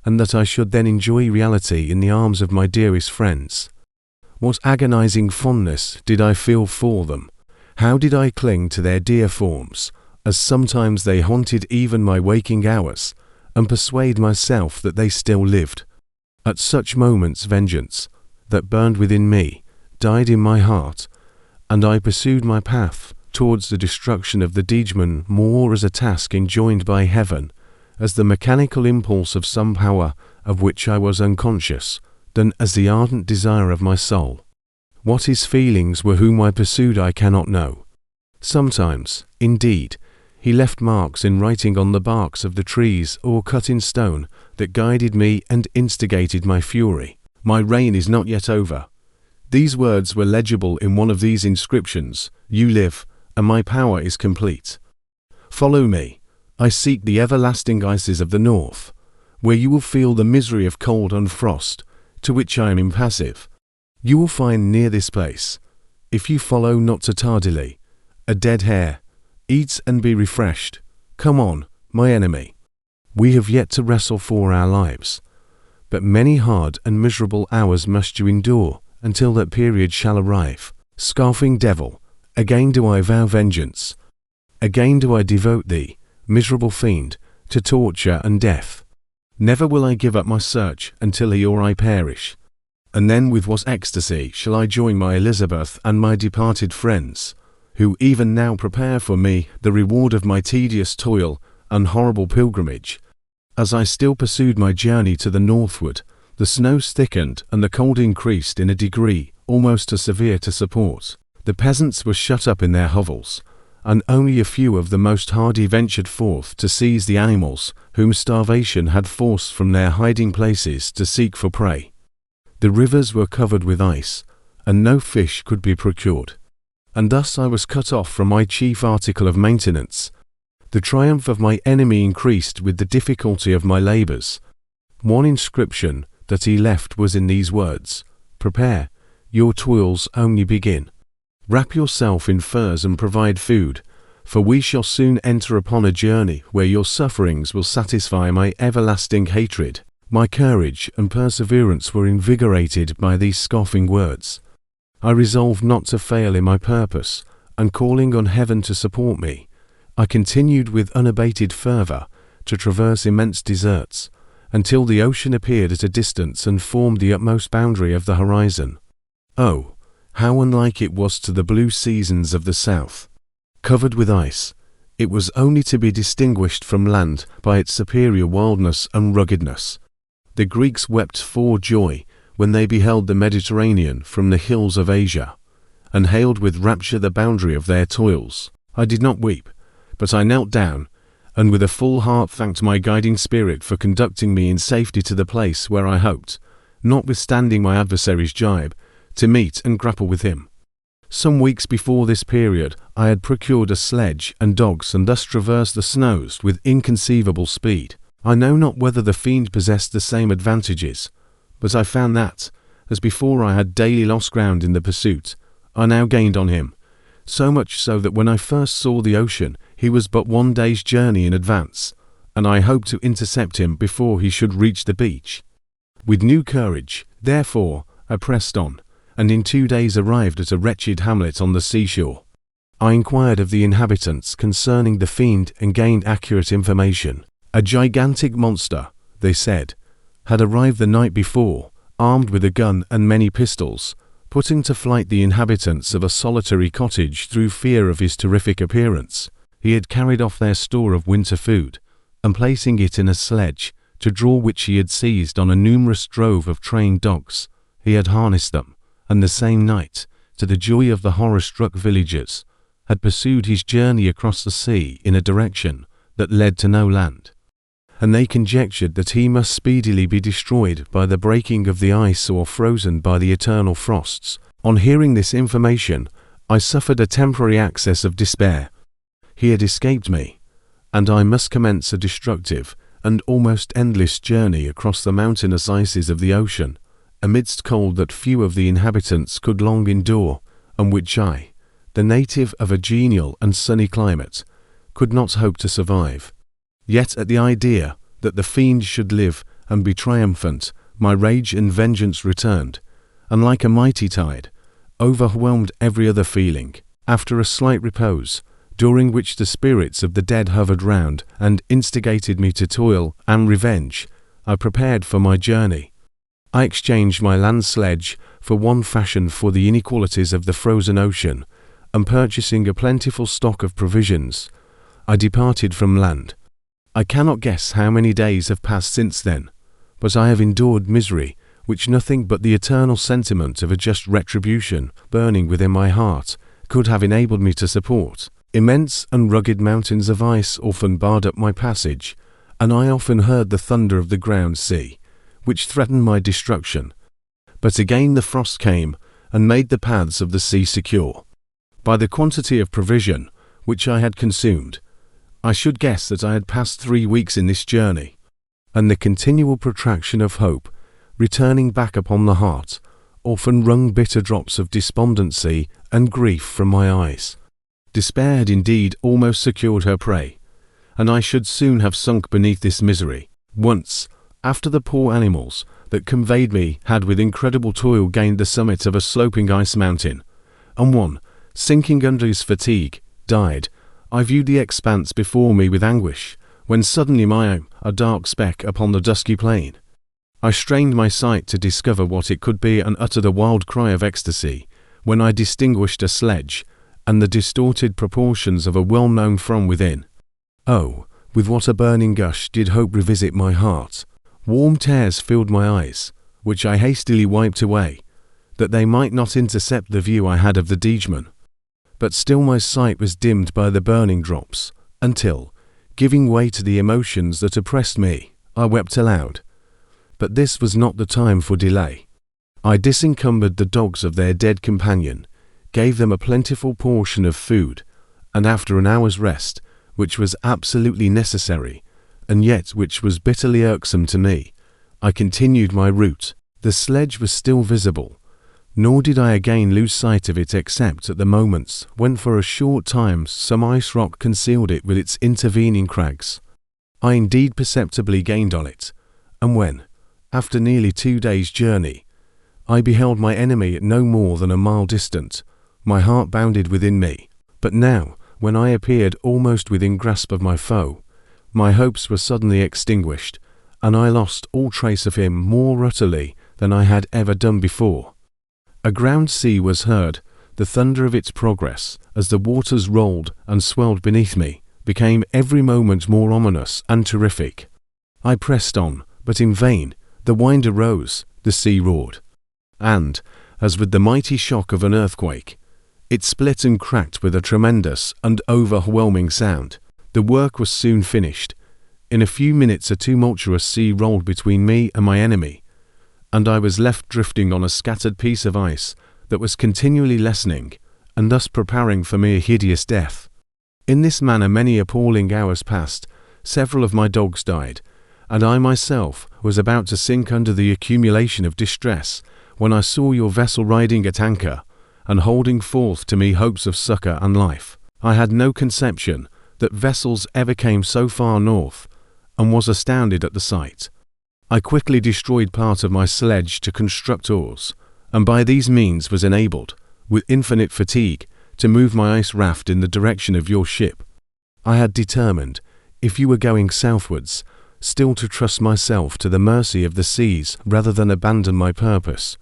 and that I should then enjoy reality in the arms of my dearest friends. What agonizing fondness did I feel for them! How did I cling to their dear forms, as sometimes they haunted even my waking hours, and persuade myself that they still lived. At such moments vengeance, that burned within me, died in my heart, and I pursued my path towards the destruction of the Degeman more as a task enjoined by heaven, as the mechanical impulse of some power of which I was unconscious, than as the ardent desire of my soul. What his feelings were whom I pursued I cannot know. Sometimes, indeed, he left marks in writing on the barks of the trees or cut in stone that guided me and instigated my fury. My reign is not yet over. These words were legible in one of these inscriptions: You live, and my power is complete. Follow me. I seek the everlasting ices of the north, where you will feel the misery of cold and frost, to which I am impassive. You will find near this place, if you follow not so tardily, a dead hare. Eat and be refreshed. Come on, my enemy. We have yet to wrestle for our lives, but many hard and miserable hours must you endure until that period shall arrive. Scoffing devil, again do I vow vengeance. Again do I devote thee, miserable fiend, to torture and death. Never will I give up my search until he or I perish. And then with what ecstasy shall I join my Elizabeth and my departed friends, who even now prepare for me the reward of my tedious toil and horrible pilgrimage. As I still pursued my journey to the northward, the snows thickened and the cold increased in a degree almost too severe to support. The peasants were shut up in their hovels, and only a few of the most hardy ventured forth to seize the animals whom starvation had forced from their hiding places to seek for prey. The rivers were covered with ice, and no fish could be procured. And thus I was cut off from my chief article of maintenance. The triumph of my enemy increased with the difficulty of my labours. One inscription that he left was in these words: Prepare, your toils only begin. Wrap yourself in furs and provide food, for we shall soon enter upon a journey where your sufferings will satisfy my everlasting hatred. My courage and perseverance were invigorated by these scoffing words. I resolved not to fail in my purpose, and calling on heaven to support me, I continued with unabated fervour to traverse immense deserts, until the ocean appeared at a distance and formed the utmost boundary of the horizon. Oh, how unlike it was to the blue seasons of the south! Covered with ice, it was only to be distinguished from land by its superior wildness and ruggedness. The Greeks wept for joy when they beheld the Mediterranean from the hills of Asia, and hailed with rapture the boundary of their toils. I did not weep, but I knelt down, and with a full heart thanked my guiding spirit for conducting me in safety to the place where I hoped, notwithstanding my adversary's jibe, to meet and grapple with him. Some weeks before this period I had procured a sledge and dogs, and thus traversed the snows with inconceivable speed. I know not whether the fiend possessed the same advantages, but I found that, as before I had daily lost ground in the pursuit, I now gained on him, so much so that when I first saw the ocean he was but 1 day's journey in advance, and I hoped to intercept him before he should reach the beach. With new courage, therefore, I pressed on, and in 2 days arrived at a wretched hamlet on the seashore. I inquired of the inhabitants concerning the fiend and gained accurate information. A gigantic monster, they said, had arrived the night before, armed with a gun and many pistols, putting to flight the inhabitants of a solitary cottage through fear of his terrific appearance. He had carried off their store of winter food, and placing it in a sledge, to draw which he had seized on a numerous drove of trained dogs, he had harnessed them, and the same night, to the joy of the horror-struck villagers, had pursued his journey across the sea in a direction that led to no land. And they conjectured that he must speedily be destroyed by the breaking of the ice or frozen by the eternal frosts. On hearing this information, I suffered a temporary access of despair. He had escaped me, and I must commence a destructive and almost endless journey across the mountainous ices of the ocean, amidst cold that few of the inhabitants could long endure, and which I, the native of a genial and sunny climate, could not hope to survive. Yet at the idea that the fiend should live and be triumphant, my rage and vengeance returned, and like a mighty tide, overwhelmed every other feeling. After a slight repose, during which the spirits of the dead hovered round and instigated me to toil and revenge, I prepared for my journey. I exchanged my land sledge for one fashioned for the inequalities of the frozen ocean, and purchasing a plentiful stock of provisions, I departed from land. I cannot guess how many days have passed since then, but I have endured misery which nothing but the eternal sentiment of a just retribution burning within my heart could have enabled me to support. Immense and rugged mountains of ice often barred up my passage, and I often heard the thunder of the ground sea, which threatened my destruction. But again the frost came and made the paths of the sea secure. By the quantity of provision which I had consumed, I should guess that I had passed 3 weeks in this journey, and the continual protraction of hope, returning back upon the heart, often wrung bitter drops of despondency and grief from my eyes. Despair had indeed almost secured her prey, and I should soon have sunk beneath this misery. Once, after the poor animals that conveyed me had with incredible toil gained the summit of a sloping ice mountain, and one, sinking under his fatigue, died, I viewed the expanse before me with anguish, when suddenly a dark speck upon the dusky plain. I strained my sight to discover what it could be and uttered a wild cry of ecstasy, when I distinguished a sledge, and the distorted proportions of a well-known from within. Oh, with what a burning gush did hope revisit my heart! Warm tears filled my eyes, which I hastily wiped away, that they might not intercept the view I had of the Diegeman. But still my sight was dimmed by the burning drops, until, giving way to the emotions that oppressed me, I wept aloud. But this was not the time for delay. I disencumbered the dogs of their dead companion, gave them a plentiful portion of food, and after an hour's rest, which was absolutely necessary, and yet which was bitterly irksome to me, I continued my route. The sledge was still visible, nor did I again lose sight of it except at the moments when for a short time some ice rock concealed it with its intervening crags. I indeed perceptibly gained on it, and when, after nearly 2 days' journey, I beheld my enemy at no more than a mile distant, my heart bounded within me. But now, when I appeared almost within grasp of my foe, my hopes were suddenly extinguished, and I lost all trace of him more utterly than I had ever done before. A ground sea was heard. The thunder of its progress, as the waters rolled and swelled beneath me, became every moment more ominous and terrific. I pressed on, but in vain. The wind arose, the sea roared, and, as with the mighty shock of an earthquake, it split and cracked with a tremendous and overwhelming sound. The work was soon finished. In a few minutes a tumultuous sea rolled between me and my enemy, and I was left drifting on a scattered piece of ice that was continually lessening, and thus preparing for me a hideous death. In this manner many appalling hours passed. Several of my dogs died, and I myself was about to sink under the accumulation of distress, when I saw your vessel riding at anchor, and holding forth to me hopes of succour and life. I had no conception that vessels ever came so far north, and was astounded at the sight. I quickly destroyed part of my sledge to construct oars, and by these means was enabled, with infinite fatigue, to move my ice raft in the direction of your ship. I had determined, if you were going southwards, still to trust myself to the mercy of the seas rather than abandon my purpose.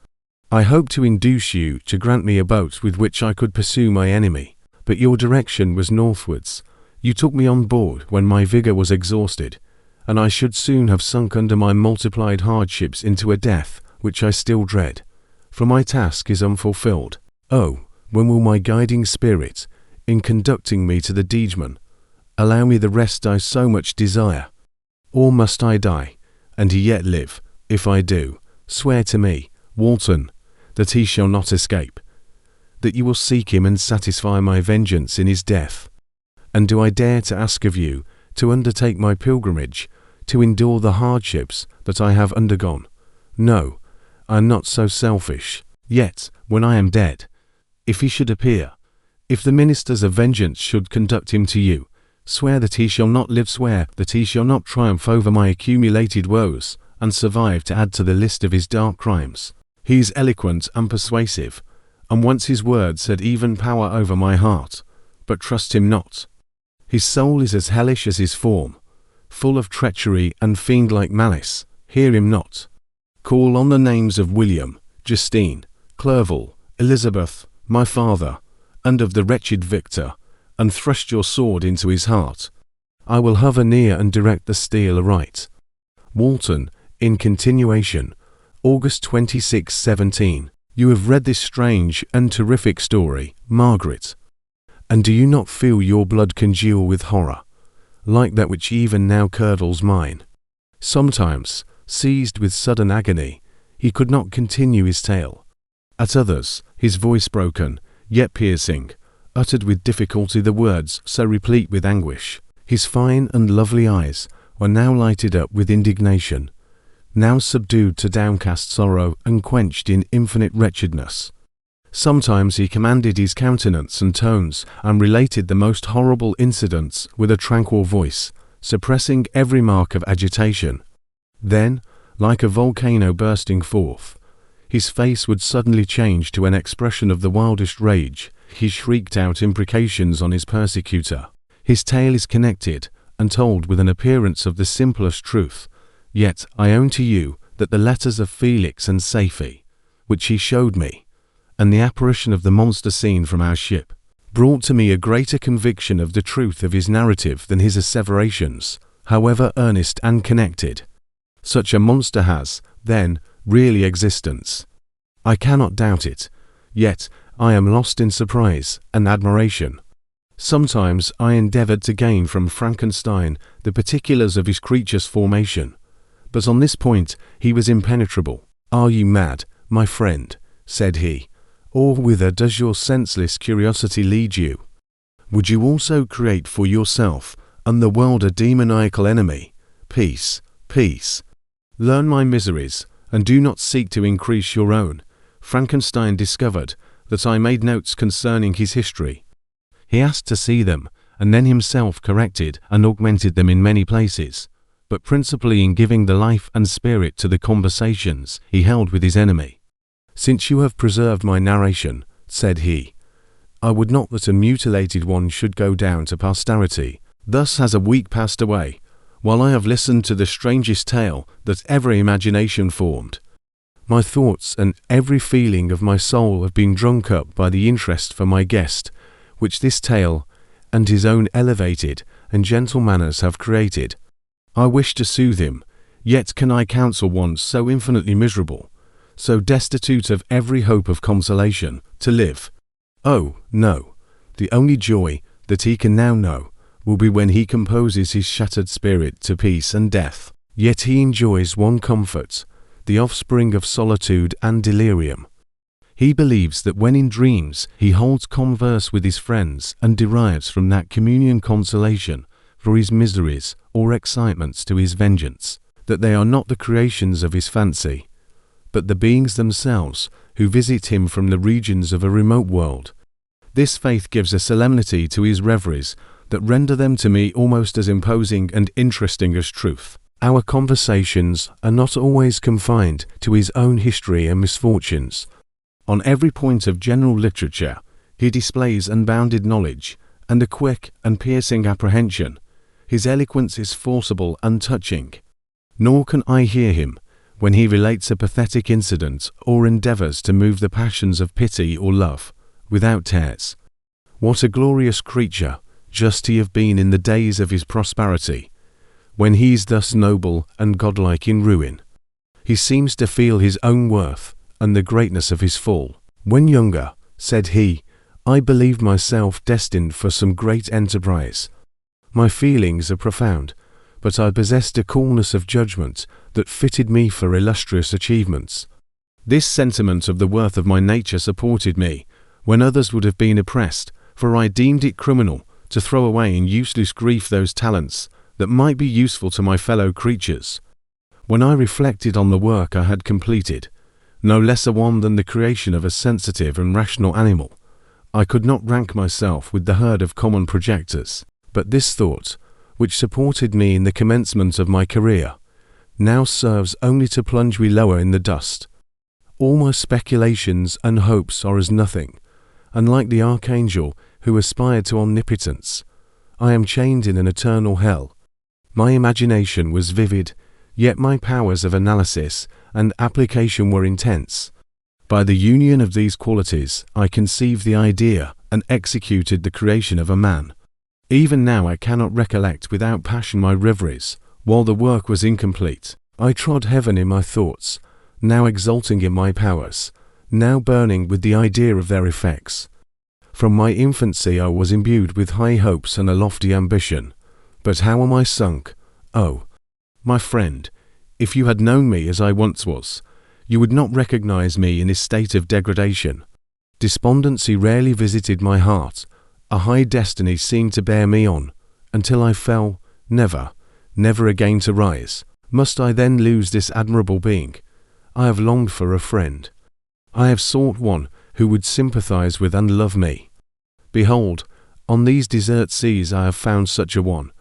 I hoped to induce you to grant me a boat with which I could pursue my enemy, but your direction was northwards. You took me on board when my vigour was exhausted, and I should soon have sunk under my multiplied hardships into a death which I still dread, for my task is unfulfilled. Oh, when will my guiding spirit, in conducting me to the Diegeman, allow me the rest I so much desire? Or must I die, and he yet live? If I do, swear to me, Walton, that he shall not escape, that you will seek him and satisfy my vengeance in his death. And do I dare to ask of you to undertake my pilgrimage, to endure the hardships that I have undergone. No, I am not so selfish. Yet, when I am dead, if he should appear, if the ministers of vengeance should conduct him to you, swear that he shall not live, swear that he shall not triumph over my accumulated woes, and survive to add to the list of his dark crimes. He is eloquent and persuasive, and once his words had even power over my heart, but trust him not. His soul is as hellish as his form, full of treachery and fiend-like malice. Hear him not. Call on the names of William, Justine, Clerval, Elizabeth, my father, and of the wretched Victor, and thrust your sword into his heart. I will hover near and direct the steel aright. Walton, in continuation, August 26, 17. You have read this strange and terrific story, Margaret, and do you not feel your blood congeal with horror, like that which even now curdles mine? Sometimes, seized with sudden agony, he could not continue his tale. At others, his voice broken, yet piercing, uttered with difficulty the words so replete with anguish. His fine and lovely eyes were now lighted up with indignation, now subdued to downcast sorrow and quenched in infinite wretchedness. Sometimes he commanded his countenance and tones, and related the most horrible incidents with a tranquil voice, suppressing every mark of agitation. Then, like a volcano bursting forth, his face would suddenly change to an expression of the wildest rage. He shrieked out imprecations on his persecutor. His tale is connected, and told with an appearance of the simplest truth. Yet I own to you that the letters of Felix and Safie, which he showed me, and the apparition of the monster seen from our ship, brought to me a greater conviction of the truth of his narrative than his asseverations, however earnest and connected. Such a monster has, then, really existence. I cannot doubt it, yet I am lost in surprise and admiration. Sometimes I endeavoured to gain from Frankenstein the particulars of his creature's formation, but on this point he was impenetrable. Are you mad, my friend? Said he, or whither does your senseless curiosity lead you? Would you also create for yourself and the world a demoniacal enemy? Peace, peace. Learn my miseries, and do not seek to increase your own. Frankenstein discovered that I made notes concerning his history. He asked to see them, and then himself corrected and augmented them in many places, but principally in giving the life and spirit to the conversations he held with his enemy. Since you have preserved my narration, said he, I would not that a mutilated one should go down to posterity. Thus has a week passed away, while I have listened to the strangest tale that ever imagination formed. My thoughts and every feeling of my soul have been drunk up by the interest for my guest, which this tale and his own elevated and gentle manners have created. I wish to soothe him, yet can I counsel one so infinitely miserable, so destitute of every hope of consolation, to live? Oh, no, the only joy that he can now know will be when he composes his shattered spirit to peace and death. Yet he enjoys one comfort, the offspring of solitude and delirium. He believes that when in dreams he holds converse with his friends and derives from that communion consolation for his miseries or excitements to his vengeance, that they are not the creations of his fancy, but the beings themselves who visit him from the regions of a remote world. This faith gives a solemnity to his reveries that render them to me almost as imposing and interesting as truth. Our conversations are not always confined to his own history and misfortunes. On every point of general literature, he displays unbounded knowledge and a quick and piercing apprehension. His eloquence is forcible and touching. Nor can I hear him when he relates a pathetic incident or endeavours to move the passions of pity or love, without tears. What a glorious creature just he have been in the days of his prosperity, when he is thus noble and godlike in ruin. He seems to feel his own worth and the greatness of his fall. When younger, said he, I believed myself destined for some great enterprise. My feelings are profound, but I possessed a coolness of judgment that fitted me for illustrious achievements. This sentiment of the worth of my nature supported me, when others would have been oppressed, for I deemed it criminal to throw away in useless grief those talents that might be useful to my fellow creatures. When I reflected on the work I had completed, no less a one than the creation of a sensitive and rational animal, I could not rank myself with the herd of common projectors. But this thought, which supported me in the commencement of my career, now serves only to plunge me lower in the dust. All my speculations and hopes are as nothing, and like the archangel who aspired to omnipotence, I am chained in an eternal hell. My imagination was vivid, yet my powers of analysis and application were intense. By the union of these qualities, I conceived the idea and executed the creation of a man. Even now I cannot recollect without passion my reveries, while the work was incomplete. I trod heaven in my thoughts, now exulting in my powers, now burning with the idea of their effects. From my infancy I was imbued with high hopes and a lofty ambition. But how am I sunk? Oh, my friend, if you had known me as I once was, you would not recognize me in this state of degradation. Despondency rarely visited my heart. A high destiny seemed to bear me on, until I fell, never, never again to rise. Must I then lose this admirable being? I have longed for a friend. I have sought one who would sympathize with and love me. Behold, on these desert seas I have found such a one,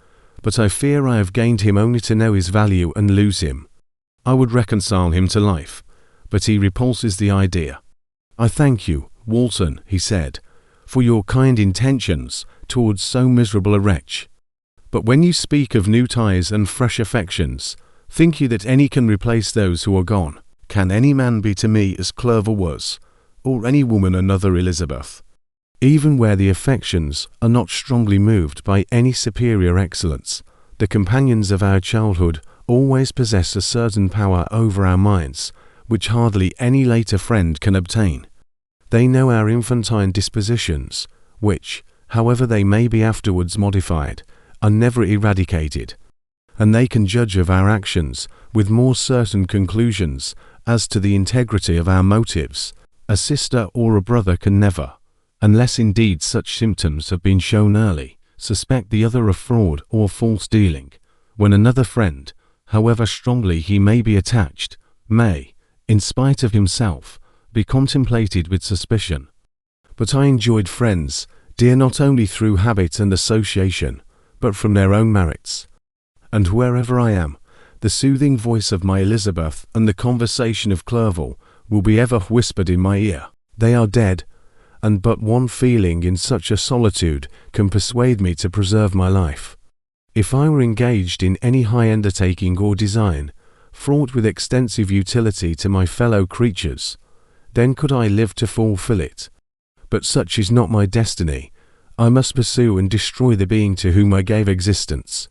but I fear I have gained him only to know his value and lose him. I would reconcile him to life, but he repulses the idea. I thank you, Walton, he said, for your kind intentions towards so miserable a wretch. But when you speak of new ties and fresh affections, think you that any can replace those who are gone? Can any man be to me as Clerval was, or any woman another Elizabeth? Even where the affections are not strongly moved by any superior excellence, the companions of our childhood always possess a certain power over our minds, which hardly any later friend can obtain. They know our infantine dispositions, which, however they may be afterwards modified, are never eradicated, and they can judge of our actions with more certain conclusions as to the integrity of our motives. A sister or a brother can never, unless indeed such symptoms have been shown early, suspect the other of fraud or false dealing, when another friend, however strongly he may be attached, may, in spite of himself, be contemplated with suspicion. But I enjoyed friends, dear not only through habit and association, but from their own merits. And wherever I am, the soothing voice of my Elizabeth and the conversation of Clerval will be ever whispered in my ear. They are dead, and but one feeling in such a solitude can persuade me to preserve my life. If I were engaged in any high undertaking or design, fraught with extensive utility to my fellow creatures, then could I live to fulfill it. But such is not my destiny. I must pursue and destroy the being to whom I gave existence.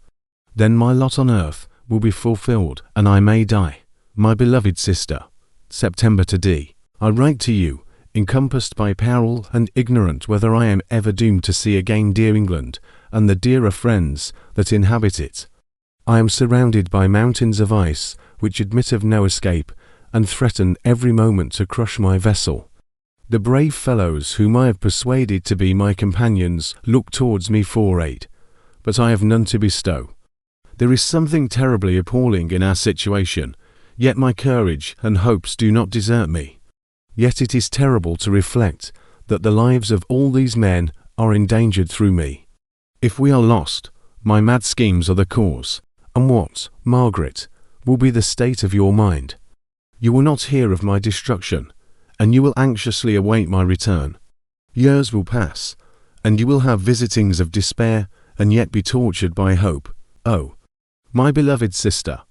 Then my lot on earth will be fulfilled, and I may die. My beloved sister, September to D. I write to you, encompassed by peril and ignorant whether I am ever doomed to see again dear England and the dearer friends that inhabit it. I am surrounded by mountains of ice which admit of no escape and threaten every moment to crush my vessel. The brave fellows whom I have persuaded to be my companions look towards me for aid, but I have none to bestow. There is something terribly appalling in our situation, yet my courage and hopes do not desert me. Yet it is terrible to reflect that the lives of all these men are endangered through me. If we are lost, my mad schemes are the cause. And what, Margaret, will be the state of your mind? You will not hear of my destruction, and you will anxiously await my return. Years will pass, and you will have visitings of despair, and yet be tortured by hope. Oh, my beloved sister,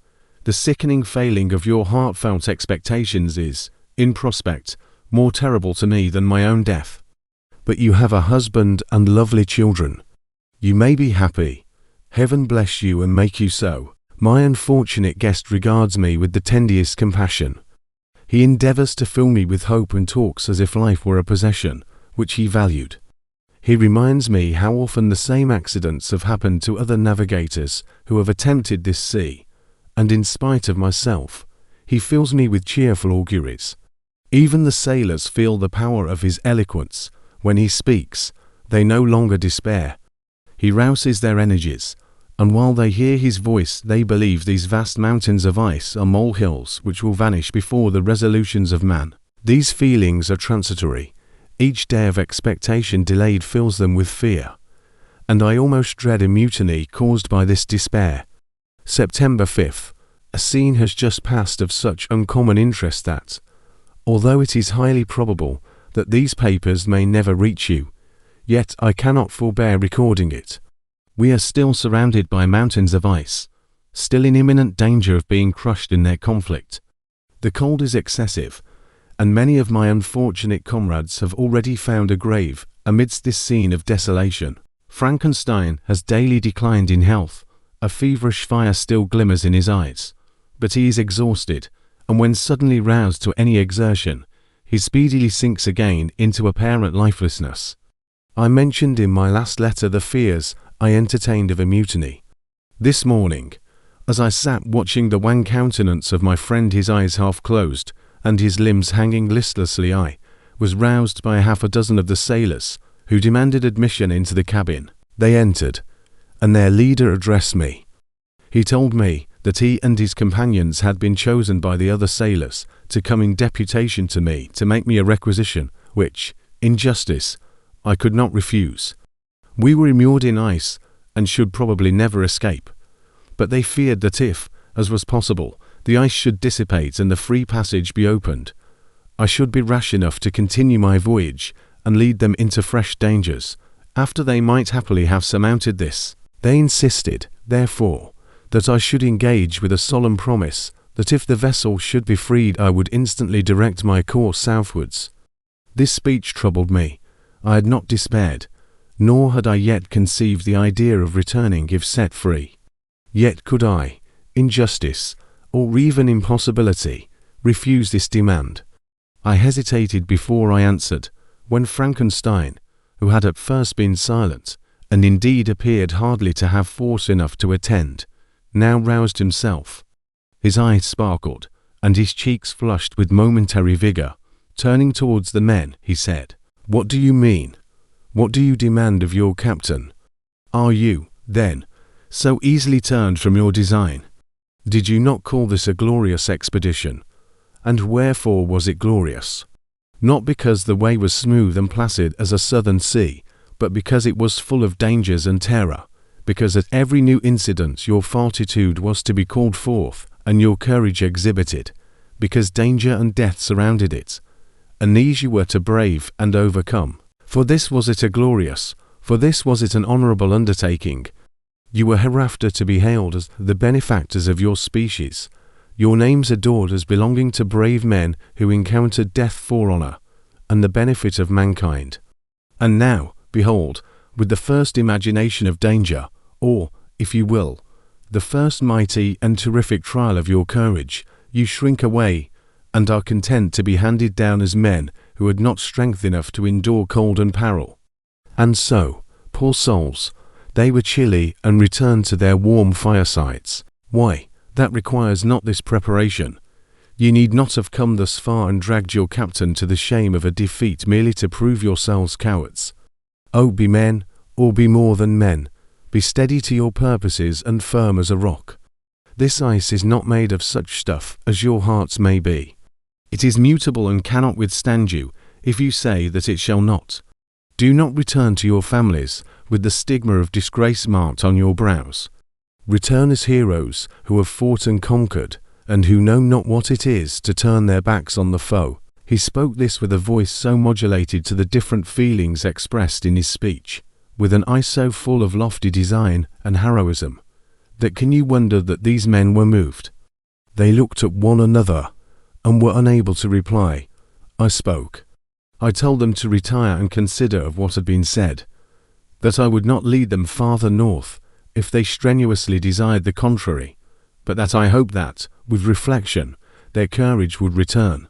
the sickening failing of your heartfelt expectations is, in prospect, more terrible to me than my own death. But you have a husband and lovely children. You may be happy. Heaven bless you and make you so. My unfortunate guest regards me with the tenderest compassion. He endeavours to fill me with hope and talks as if life were a possession, which he valued. He reminds me how often the same accidents have happened to other navigators who have attempted this sea, and in spite of myself, he fills me with cheerful auguries. Even the sailors feel the power of his eloquence. When he speaks, they no longer despair. He rouses their energies, and while they hear his voice they believe these vast mountains of ice are molehills which will vanish before the resolutions of man. These feelings are transitory. Each day of expectation delayed fills them with fear, and I almost dread a mutiny caused by this despair. September 5th. A scene has just passed of such uncommon interest that, although it is highly probable that these papers may never reach you, yet I cannot forbear recording it. We are still surrounded by mountains of ice, still in imminent danger of being crushed in their conflict. The cold is excessive, and many of my unfortunate comrades have already found a grave amidst this scene of desolation. Frankenstein has daily declined in health. A feverish fire still glimmers in his eyes, but he is exhausted, and when suddenly roused to any exertion, he speedily sinks again into apparent lifelessness. I mentioned in my last letter the fears I entertained of a mutiny. This morning, as I sat watching the wan countenance of my friend, his eyes half closed and his limbs hanging listlessly, I was roused by half a dozen of the sailors, who demanded admission into the cabin. They entered, and their leader addressed me. He told me that he and his companions had been chosen by the other sailors to come in deputation to me to make me a requisition, which, in justice, I could not refuse. We were immured in ice, and should probably never escape, but they feared that if, as was possible, the ice should dissipate and the free passage be opened, I should be rash enough to continue my voyage and lead them into fresh dangers, after they might happily have surmounted this. They insisted, therefore, that I should engage with a solemn promise that if the vessel should be freed I would instantly direct my course southwards. This speech troubled me. I had not despaired, nor had I yet conceived the idea of returning if set free. Yet could I, in justice, or even in possibility, refuse this demand? I hesitated before I answered, when Frankenstein, who had at first been silent, and indeed appeared hardly to have force enough to attend, now roused himself. His eyes sparkled, and his cheeks flushed with momentary vigor. Turning towards the men, he said, "What do you mean? What do you demand of your captain? Are you, then, so easily turned from your design? Did you not call this a glorious expedition? And wherefore was it glorious? Not because the way was smooth and placid as a southern sea, but because it was full of dangers and terror, because at every new incident your fortitude was to be called forth and your courage exhibited, because danger and death surrounded it, and these you were to brave and overcome. For this was it a glorious, for this was it an honourable undertaking. You were hereafter to be hailed as the benefactors of your species, your names adored as belonging to brave men who encountered death for honour and the benefit of mankind. And now, behold, with the first imagination of danger, or, if you will, the first mighty and terrific trial of your courage, you shrink away and are content to be handed down as men who had not strength enough to endure cold and peril. And so, poor souls, they were chilly and returned to their warm firesides. Why, that requires not this preparation. You need not have come thus far and dragged your captain to the shame of a defeat merely to prove yourselves cowards. Oh, be men, or be more than men. Be steady to your purposes and firm as a rock. This ice is not made of such stuff as your hearts may be. It is mutable and cannot withstand you if you say that it shall not. Do not return to your families with the stigma of disgrace marked on your brows. Return as heroes who have fought and conquered, and who know not what it is to turn their backs on the foe. He spoke this with a voice so modulated to the different feelings expressed in his speech, with an eye so full of lofty design and heroism, that can you wonder that these men were moved? They looked at one another, and were unable to reply. I spoke. I told them to retire and consider of what had been said, that I would not lead them farther north, if they strenuously desired the contrary, but that I hoped that, with reflection, their courage would return.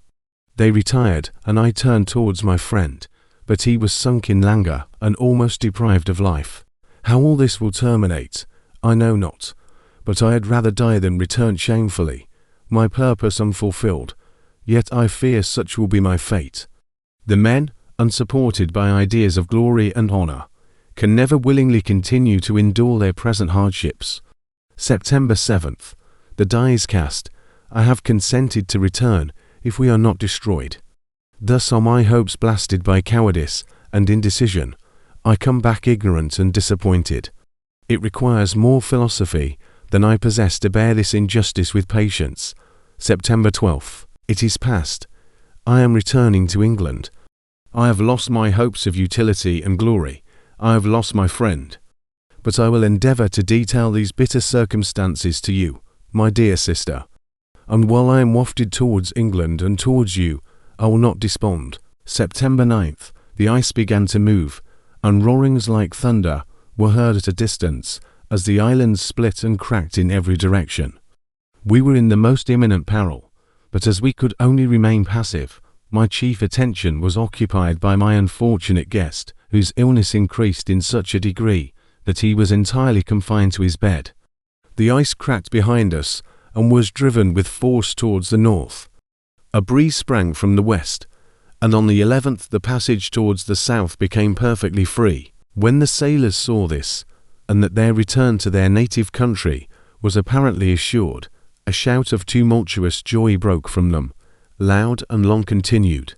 They retired, and I turned towards my friend, but he was sunk in languor and almost deprived of life. How all this will terminate, I know not, but I had rather die than return shamefully, my purpose unfulfilled, yet I fear such will be my fate. The men, unsupported by ideas of glory and honour, can never willingly continue to endure their present hardships. September 7th. The die is cast. I have consented to return if we are not destroyed. Thus are my hopes blasted by cowardice and indecision. I come back ignorant and disappointed. It requires more philosophy than I possess to bear this injustice with patience. September 12th. It is past. I am returning to England. I have lost my hopes of utility and glory. I have lost my friend. But I will endeavour to detail these bitter circumstances to you, my dear sister. And while I am wafted towards England and towards you, I will not despond. September 9th. The ice began to move, and roarings like thunder were heard at a distance as the islands split and cracked in every direction. We were in the most imminent peril, but as we could only remain passive, my chief attention was occupied by my unfortunate guest, whose illness increased in such a degree that he was entirely confined to his bed. The ice cracked behind us and was driven with force towards the north. A breeze sprang from the west, and on the 11th the passage towards the south became perfectly free. When the sailors saw this, and that their return to their native country was apparently assured, a shout of tumultuous joy broke from them, loud and long continued.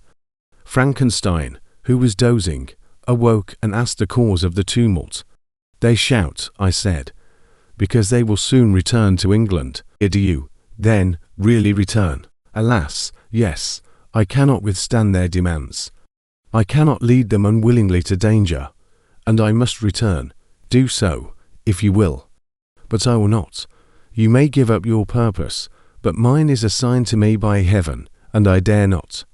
Frankenstein, who was dozing, awoke and asked the cause of the tumult. "They shout," I said, "because they will soon return to England." "Do you, then, really return?" "Alas, yes. I cannot withstand their demands. I cannot lead them unwillingly to danger, and I must return. Do so, if you will." "But I will not. You may give up your purpose, but mine is assigned to me by heaven, and I dare not.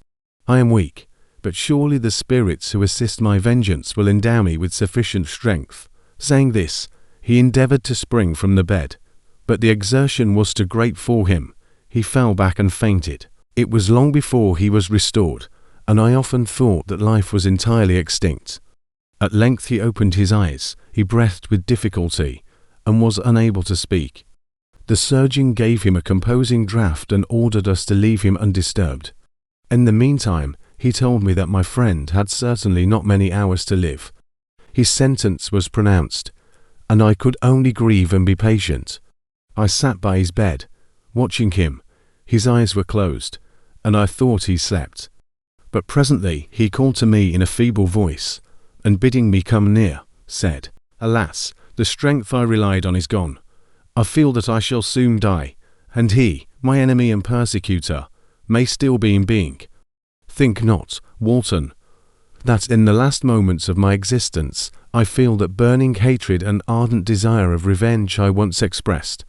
I am weak, but surely the spirits who assist my vengeance will endow me with sufficient strength." Saying this, he endeavoured to spring from the bed, but the exertion was too great for him. He fell back and fainted. It was long before he was restored, and I often thought that life was entirely extinct. At length he opened his eyes, he breathed with difficulty, and was unable to speak. The surgeon gave him a composing draught and ordered us to leave him undisturbed. In the meantime, he told me that my friend had certainly not many hours to live. His sentence was pronounced, and I could only grieve and be patient. I sat by his bed, watching him. His eyes were closed, and I thought he slept. But presently he called to me in a feeble voice, and bidding me come near, said, "Alas, the strength I relied on is gone. I feel that I shall soon die, and he, my enemy and persecutor, may still be in being. Think not, Walton, that in the last moments of my existence I feel that burning hatred and ardent desire of revenge I once expressed.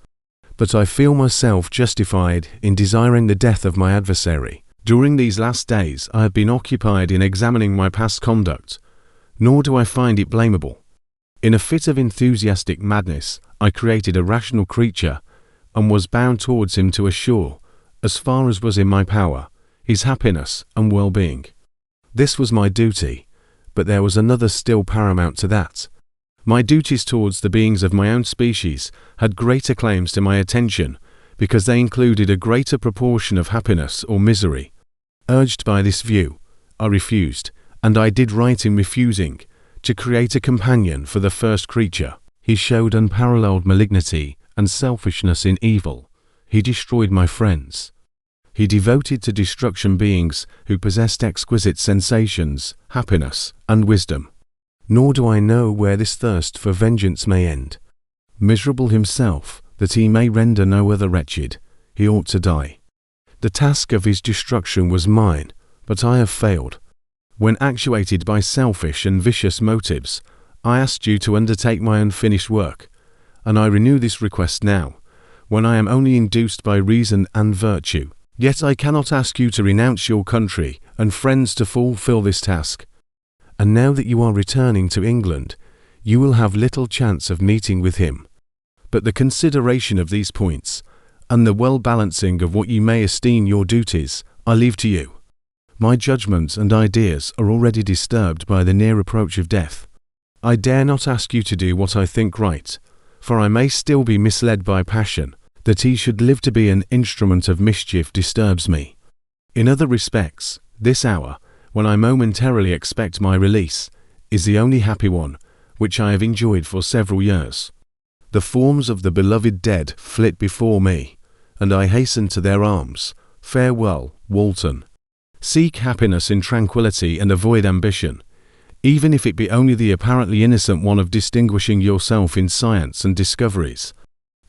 But I feel myself justified in desiring the death of my adversary. During these last days I have been occupied in examining my past conduct, nor do I find it blamable. In a fit of enthusiastic madness I created a rational creature, and was bound towards him to assure, as far as was in my power, his happiness and well-being. This was my duty, but there was another still paramount to that. My duties towards the beings of my own species had greater claims to my attention, because they included a greater proportion of happiness or misery. Urged by this view, I refused, and I did right in refusing, to create a companion for the first creature. He showed unparalleled malignity and selfishness in evil. He destroyed my friends. He devoted to destruction beings who possessed exquisite sensations, happiness, and wisdom. Nor do I know where this thirst for vengeance may end. Miserable himself, that he may render no other wretched, he ought to die. The task of his destruction was mine, but I have failed. When actuated by selfish and vicious motives, I asked you to undertake my unfinished work, and I renew this request now, when I am only induced by reason and virtue. Yet I cannot ask you to renounce your country and friends to fulfill this task. And now that you are returning to England, you will have little chance of meeting with him. But the consideration of these points, and the well-balancing of what you may esteem your duties, I leave to you. My judgment and ideas are already disturbed by the near approach of death. I dare not ask you to do what I think right, for I may still be misled by passion. That he should live to be an instrument of mischief disturbs me. In other respects, this hour, when I momentarily expect my release, is the only happy one, which I have enjoyed for several years. The forms of the beloved dead flit before me, and I hasten to their arms. Farewell, Walton. Seek happiness in tranquility and avoid ambition, even if it be only the apparently innocent one of distinguishing yourself in science and discoveries.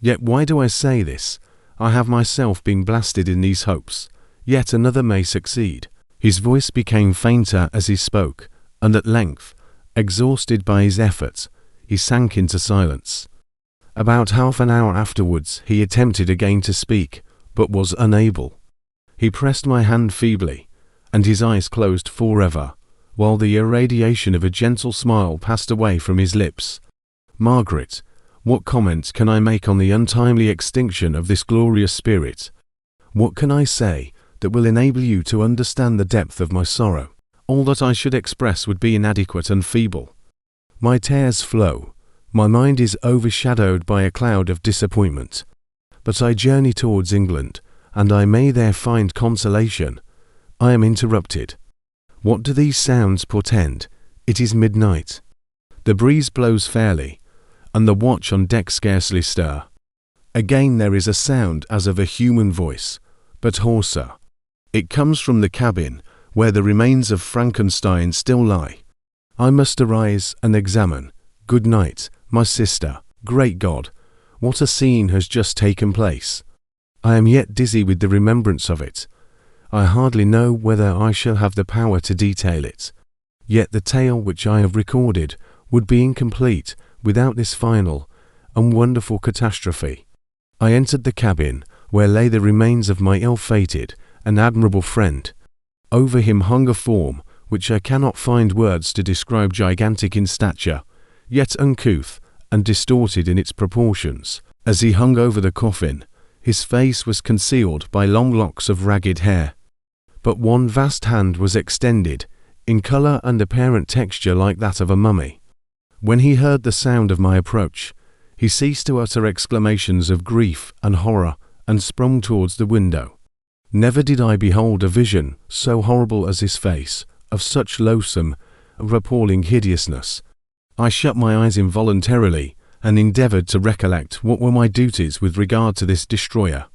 Yet why do I say this? I have myself been blasted in these hopes. Yet another may succeed. His voice became fainter as he spoke, and at length, exhausted by his efforts, he sank into silence. About half an hour afterwards he attempted again to speak, but was unable. He pressed my hand feebly, and his eyes closed forever, while the irradiation of a gentle smile passed away from his lips. Margaret, what comment can I make on the untimely extinction of this glorious spirit? What can I say that will enable you to understand the depth of my sorrow? All that I should express would be inadequate and feeble. My tears flow. My mind is overshadowed by a cloud of disappointment. But I journey towards England, and I may there find consolation. I am interrupted. What do these sounds portend? It is midnight. The breeze blows fairly, and the watch on deck scarcely stir. Again there is a sound as of a human voice, but hoarser. It comes from the cabin, where the remains of Frankenstein still lie. I must arise and examine. Good night, my sister. Great God, what a scene has just taken place! I am yet dizzy with the remembrance of it. I hardly know whether I shall have the power to detail it. Yet the tale which I have recorded would be incomplete without this final and wonderful catastrophe. I entered the cabin, where lay the remains of my ill-fated and admirable friend. Over him hung a form which I cannot find words to describe, gigantic in stature, yet uncouth and distorted in its proportions. As he hung over the coffin, his face was concealed by long locks of ragged hair, but one vast hand was extended, in colour and apparent texture like that of a mummy. When he heard the sound of my approach, he ceased to utter exclamations of grief and horror, and sprung towards the window. Never did I behold a vision so horrible as his face, of such loathsome, appalling hideousness. I shut my eyes involuntarily, and endeavoured to recollect what were my duties with regard to this destroyer.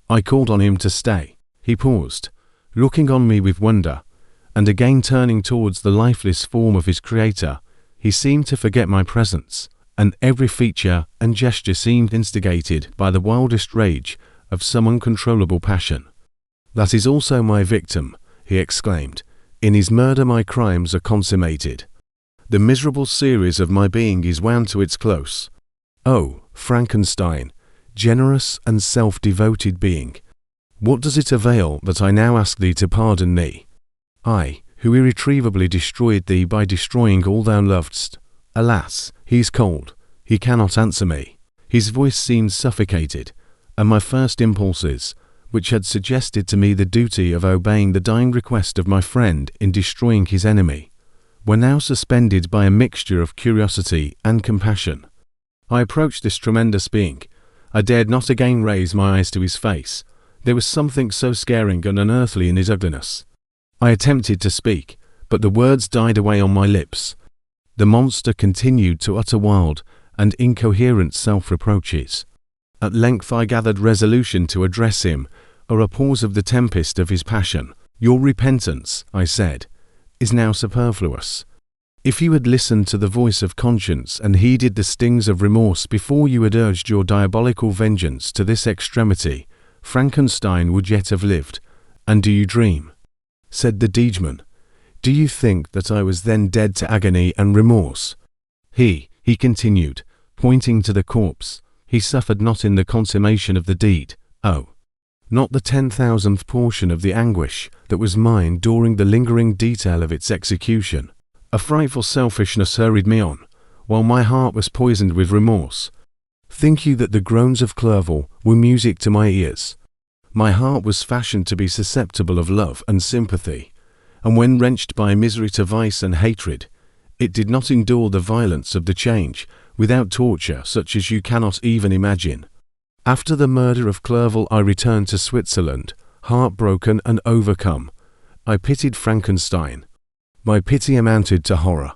I called on him to stay. He paused, looking on me with wonder, and again turning towards the lifeless form of his creator, he seemed to forget my presence, and every feature and gesture seemed instigated by the wildest rage of some uncontrollable passion. "That is also my victim," he exclaimed. "In his murder my crimes are consummated. The miserable series of my being is wound to its close. Oh, Frankenstein, generous and self-devoted being, what does it avail that I now ask thee to pardon me? I, who irretrievably destroyed thee by destroying all thou lovedst. Alas, he is cold, he cannot answer me." His voice seemed suffocated, and my first impulses, which had suggested to me the duty of obeying the dying request of my friend in destroying his enemy, were now suspended by a mixture of curiosity and compassion. I approached this tremendous being. I dared not again raise my eyes to his face. There was something so scaring and unearthly in his ugliness. I attempted to speak, but the words died away on my lips. The monster continued to utter wild and incoherent self-reproaches. At length I gathered resolution to address him, or a pause of the tempest of his passion. "Your repentance," I said, "is now superfluous. If you had listened to the voice of conscience and heeded the stings of remorse before you had urged your diabolical vengeance to this extremity, Frankenstein would yet have lived. And do you dream?" said the Degeman. "Do you think that I was then dead to agony and remorse? He continued, pointing to the corpse, he suffered not in the consummation of the deed, oh, not the 10,000th portion of the anguish that was mine during the lingering detail of its execution. A frightful selfishness hurried me on, while my heart was poisoned with remorse. Think you that the groans of Clerval were music to my ears? My heart was fashioned to be susceptible of love and sympathy, and when wrenched by misery to vice and hatred, it did not endure the violence of the change without torture such as you cannot even imagine. After the murder of Clerval I returned to Switzerland, heartbroken and overcome. I pitied Frankenstein. My pity amounted to horror.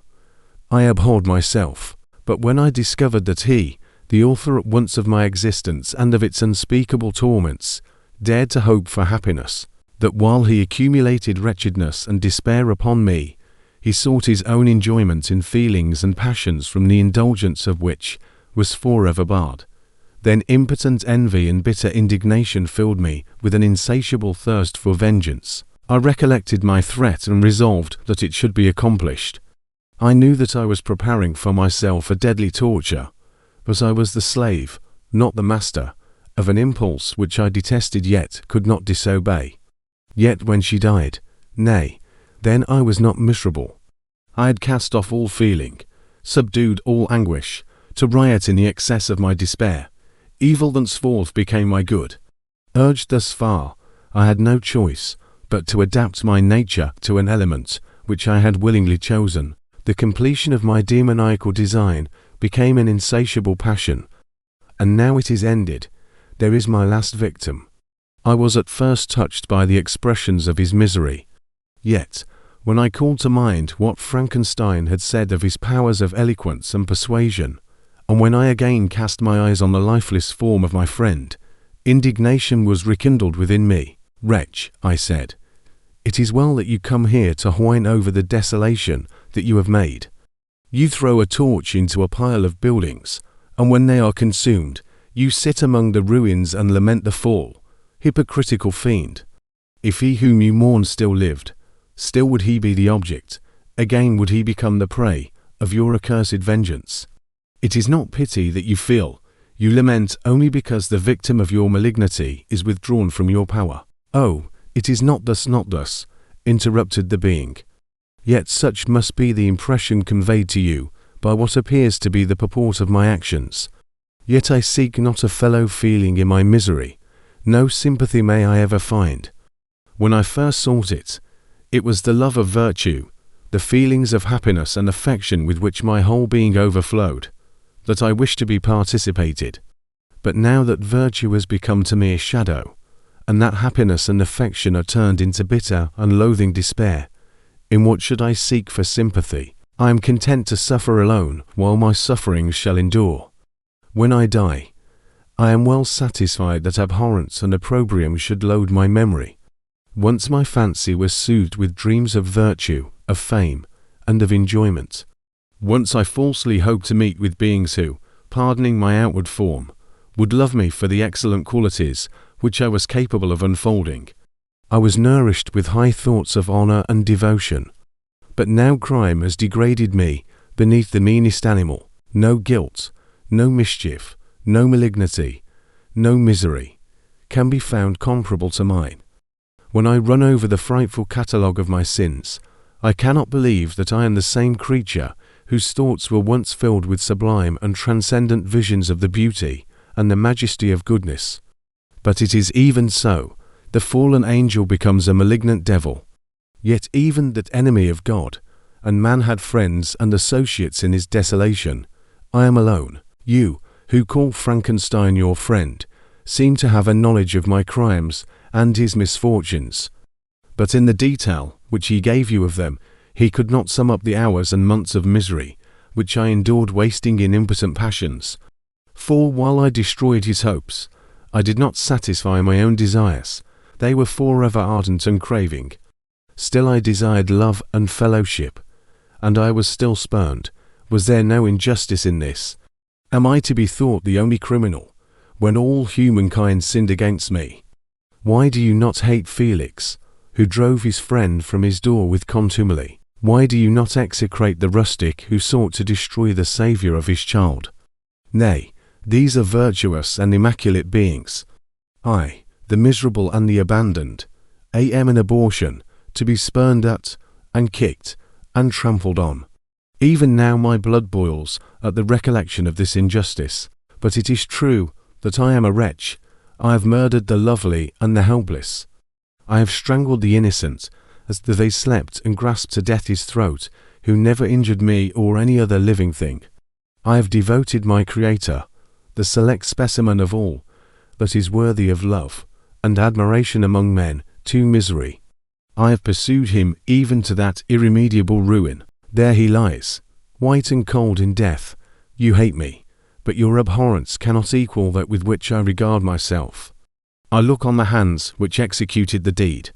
I abhorred myself. But when I discovered that he, the author at once of my existence and of its unspeakable torments, dared to hope for happiness, that while he accumulated wretchedness and despair upon me, he sought his own enjoyment in feelings and passions from the indulgence of which was forever barred, then impotent envy and bitter indignation filled me with an insatiable thirst for vengeance. I recollected my threat and resolved that it should be accomplished. I knew that I was preparing for myself a deadly torture, but I was the slave, not the master, of an impulse which I detested yet could not disobey. Yet when she died, nay, then I was not miserable. I had cast off all feeling, subdued all anguish, to riot in the excess of my despair. Evil thenceforth became my good. Urged thus far, I had no choice but to adapt my nature to an element which I had willingly chosen. The completion of my demoniacal design became an insatiable passion, and now it is ended. There is my last victim. I was at first touched by the expressions of his misery. Yet, when I called to mind what Frankenstein had said of his powers of eloquence and persuasion, and when I again cast my eyes on the lifeless form of my friend, indignation was rekindled within me. "Wretch," I said, "it is well that you come here to whine over the desolation that you have made. You throw a torch into a pile of buildings, and when they are consumed, you sit among the ruins and lament the fall. Hypocritical fiend! If he whom you mourn still lived, still would he be the object, again would he become the prey, of your accursed vengeance. It is not pity that you feel, you lament only because the victim of your malignity is withdrawn from your power." "Oh, it is not thus," interrupted the being. "Yet such must be the impression conveyed to you by what appears to be the purport of my actions. Yet I seek not a fellow feeling in my misery, no sympathy may I ever find. When I first sought it, it was the love of virtue, the feelings of happiness and affection with which my whole being overflowed, that I wished to be participated. But now that virtue has become to me a shadow, and that happiness and affection are turned into bitter and loathing despair, in what should I seek for sympathy? I am content to suffer alone while my sufferings shall endure. When I die, I am well satisfied that abhorrence and opprobrium should load my memory. Once my fancy was soothed with dreams of virtue, of fame, and of enjoyment. Once I falsely hoped to meet with beings who, pardoning my outward form, would love me for the excellent qualities which I was capable of unfolding. I was nourished with high thoughts of honor and devotion. But now crime has degraded me beneath the meanest animal. No guilt, no mischief, no malignity, no misery can be found comparable to mine. When I run over the frightful catalogue of my sins, I cannot believe that I am the same creature whose thoughts were once filled with sublime and transcendent visions of the beauty and the majesty of goodness. But it is even so. The fallen angel becomes a malignant devil. Yet even that enemy of God, and man had friends and associates in his desolation. I am alone. You, who call Frankenstein your friend, seem to have a knowledge of my crimes and his misfortunes. But in the detail which he gave you of them, he could not sum up the hours and months of misery which I endured wasting in impotent passions. For while I destroyed his hopes, I did not satisfy my own desires. They were forever ardent and craving. Still I desired love and fellowship, and I was still spurned. Was there no injustice in this? Am I to be thought the only criminal, when all humankind sinned against me? Why do you not hate Felix, who drove his friend from his door with contumely? Why do you not execrate the rustic who sought to destroy the Saviour of his child? Nay, these are virtuous and immaculate beings. I, the miserable and the abandoned, am an abortion, to be spurned at, and kicked, and trampled on. Even now my blood boils at the recollection of this injustice. But it is true that I am a wretch. I have murdered the lovely and the helpless. I have strangled the innocent, as they slept and grasped to death his throat, who never injured me or any other living thing. I have devoted my Creator, the select specimen of all that is worthy of love and admiration among men, to misery. I have pursued him even to that irremediable ruin. There he lies, white and cold in death, You hate me, but your abhorrence cannot equal that with which I regard myself. I look on the hands which executed the deed.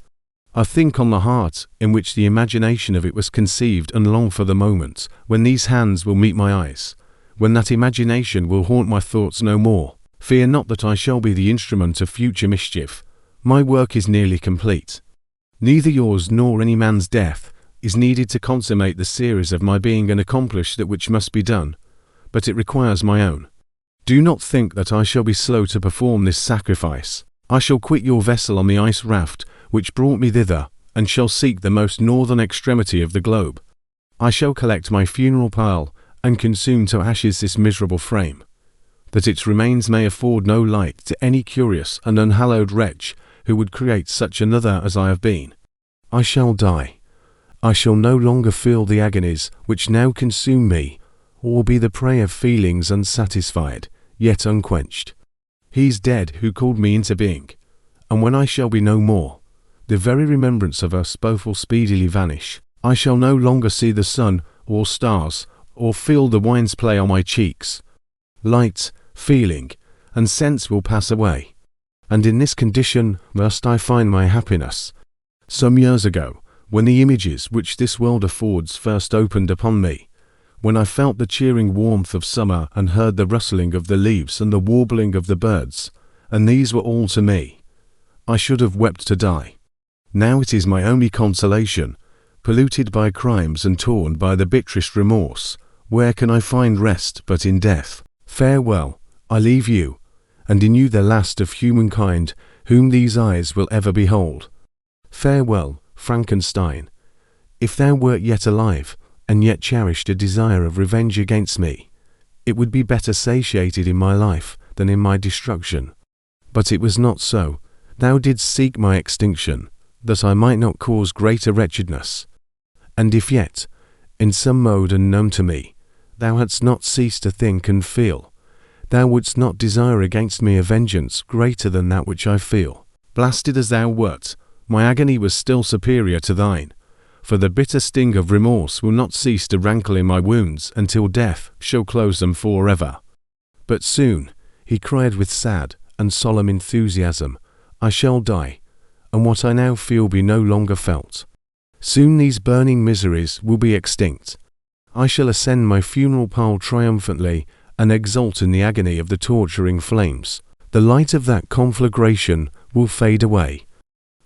I think on the heart in which the imagination of it was conceived, and long for the moment when these hands will meet my eyes, when that imagination will haunt my thoughts no more. Fear not that I shall be the instrument of future mischief. My work is nearly complete. Neither yours nor any man's death is needed to consummate the series of my being and accomplish that which must be done, but it requires my own. Do not think that I shall be slow to perform this sacrifice. I shall quit your vessel on the ice raft which brought me thither, and shall seek the most northern extremity of the globe. I shall collect my funeral pile, and consume to ashes this miserable frame, that its remains may afford no light to any curious and unhallowed wretch who would create such another as I have been. I shall die. I shall no longer feel the agonies which now consume me, or be the prey of feelings unsatisfied, yet unquenched. He's dead who called me into being, and when I shall be no more, the very remembrance of us both will speedily vanish. I shall no longer see the sun or stars, or feel the wine's play on my cheeks. Light, feeling, and sense will pass away, and in this condition must I find my happiness. Some years ago, when the images which this world affords first opened upon me, when I felt the cheering warmth of summer and heard the rustling of the leaves and the warbling of the birds, and these were all to me, I should have wept to die. Now it is my only consolation, polluted by crimes and torn by the bitterest remorse. Where can I find rest but in death? Farewell, I leave you, and in you the last of humankind whom these eyes will ever behold. Farewell, Frankenstein. If thou wert yet alive, and yet cherished a desire of revenge against me, it would be better satiated in my life than in my destruction. But it was not so. Thou didst seek my extinction, that I might not cause greater wretchedness. And if yet, in some mode unknown to me, thou hadst not ceased to think and feel, thou wouldst not desire against me a vengeance greater than that which I feel. Blasted as thou wert, my agony was still superior to thine, for the bitter sting of remorse will not cease to rankle in my wounds until death shall close them forever. But soon, he cried with sad and solemn enthusiasm, I shall die, and what I now feel be no longer felt. Soon these burning miseries will be extinct. I shall ascend my funeral pile triumphantly and exult in the agony of the torturing flames. The light of that conflagration will fade away.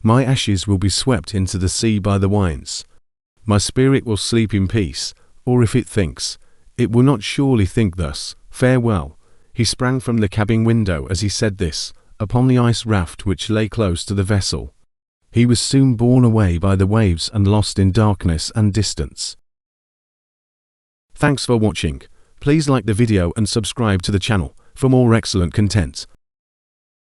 My ashes will be swept into the sea by the winds. My spirit will sleep in peace, or if it thinks, it will not surely think thus. Farewell. He sprang from the cabin window as he said this, upon the ice raft which lay close to the vessel. He was soon borne away by the waves and lost in darkness and distance. Thanks for watching. Please like the video and subscribe to the channel for more excellent content.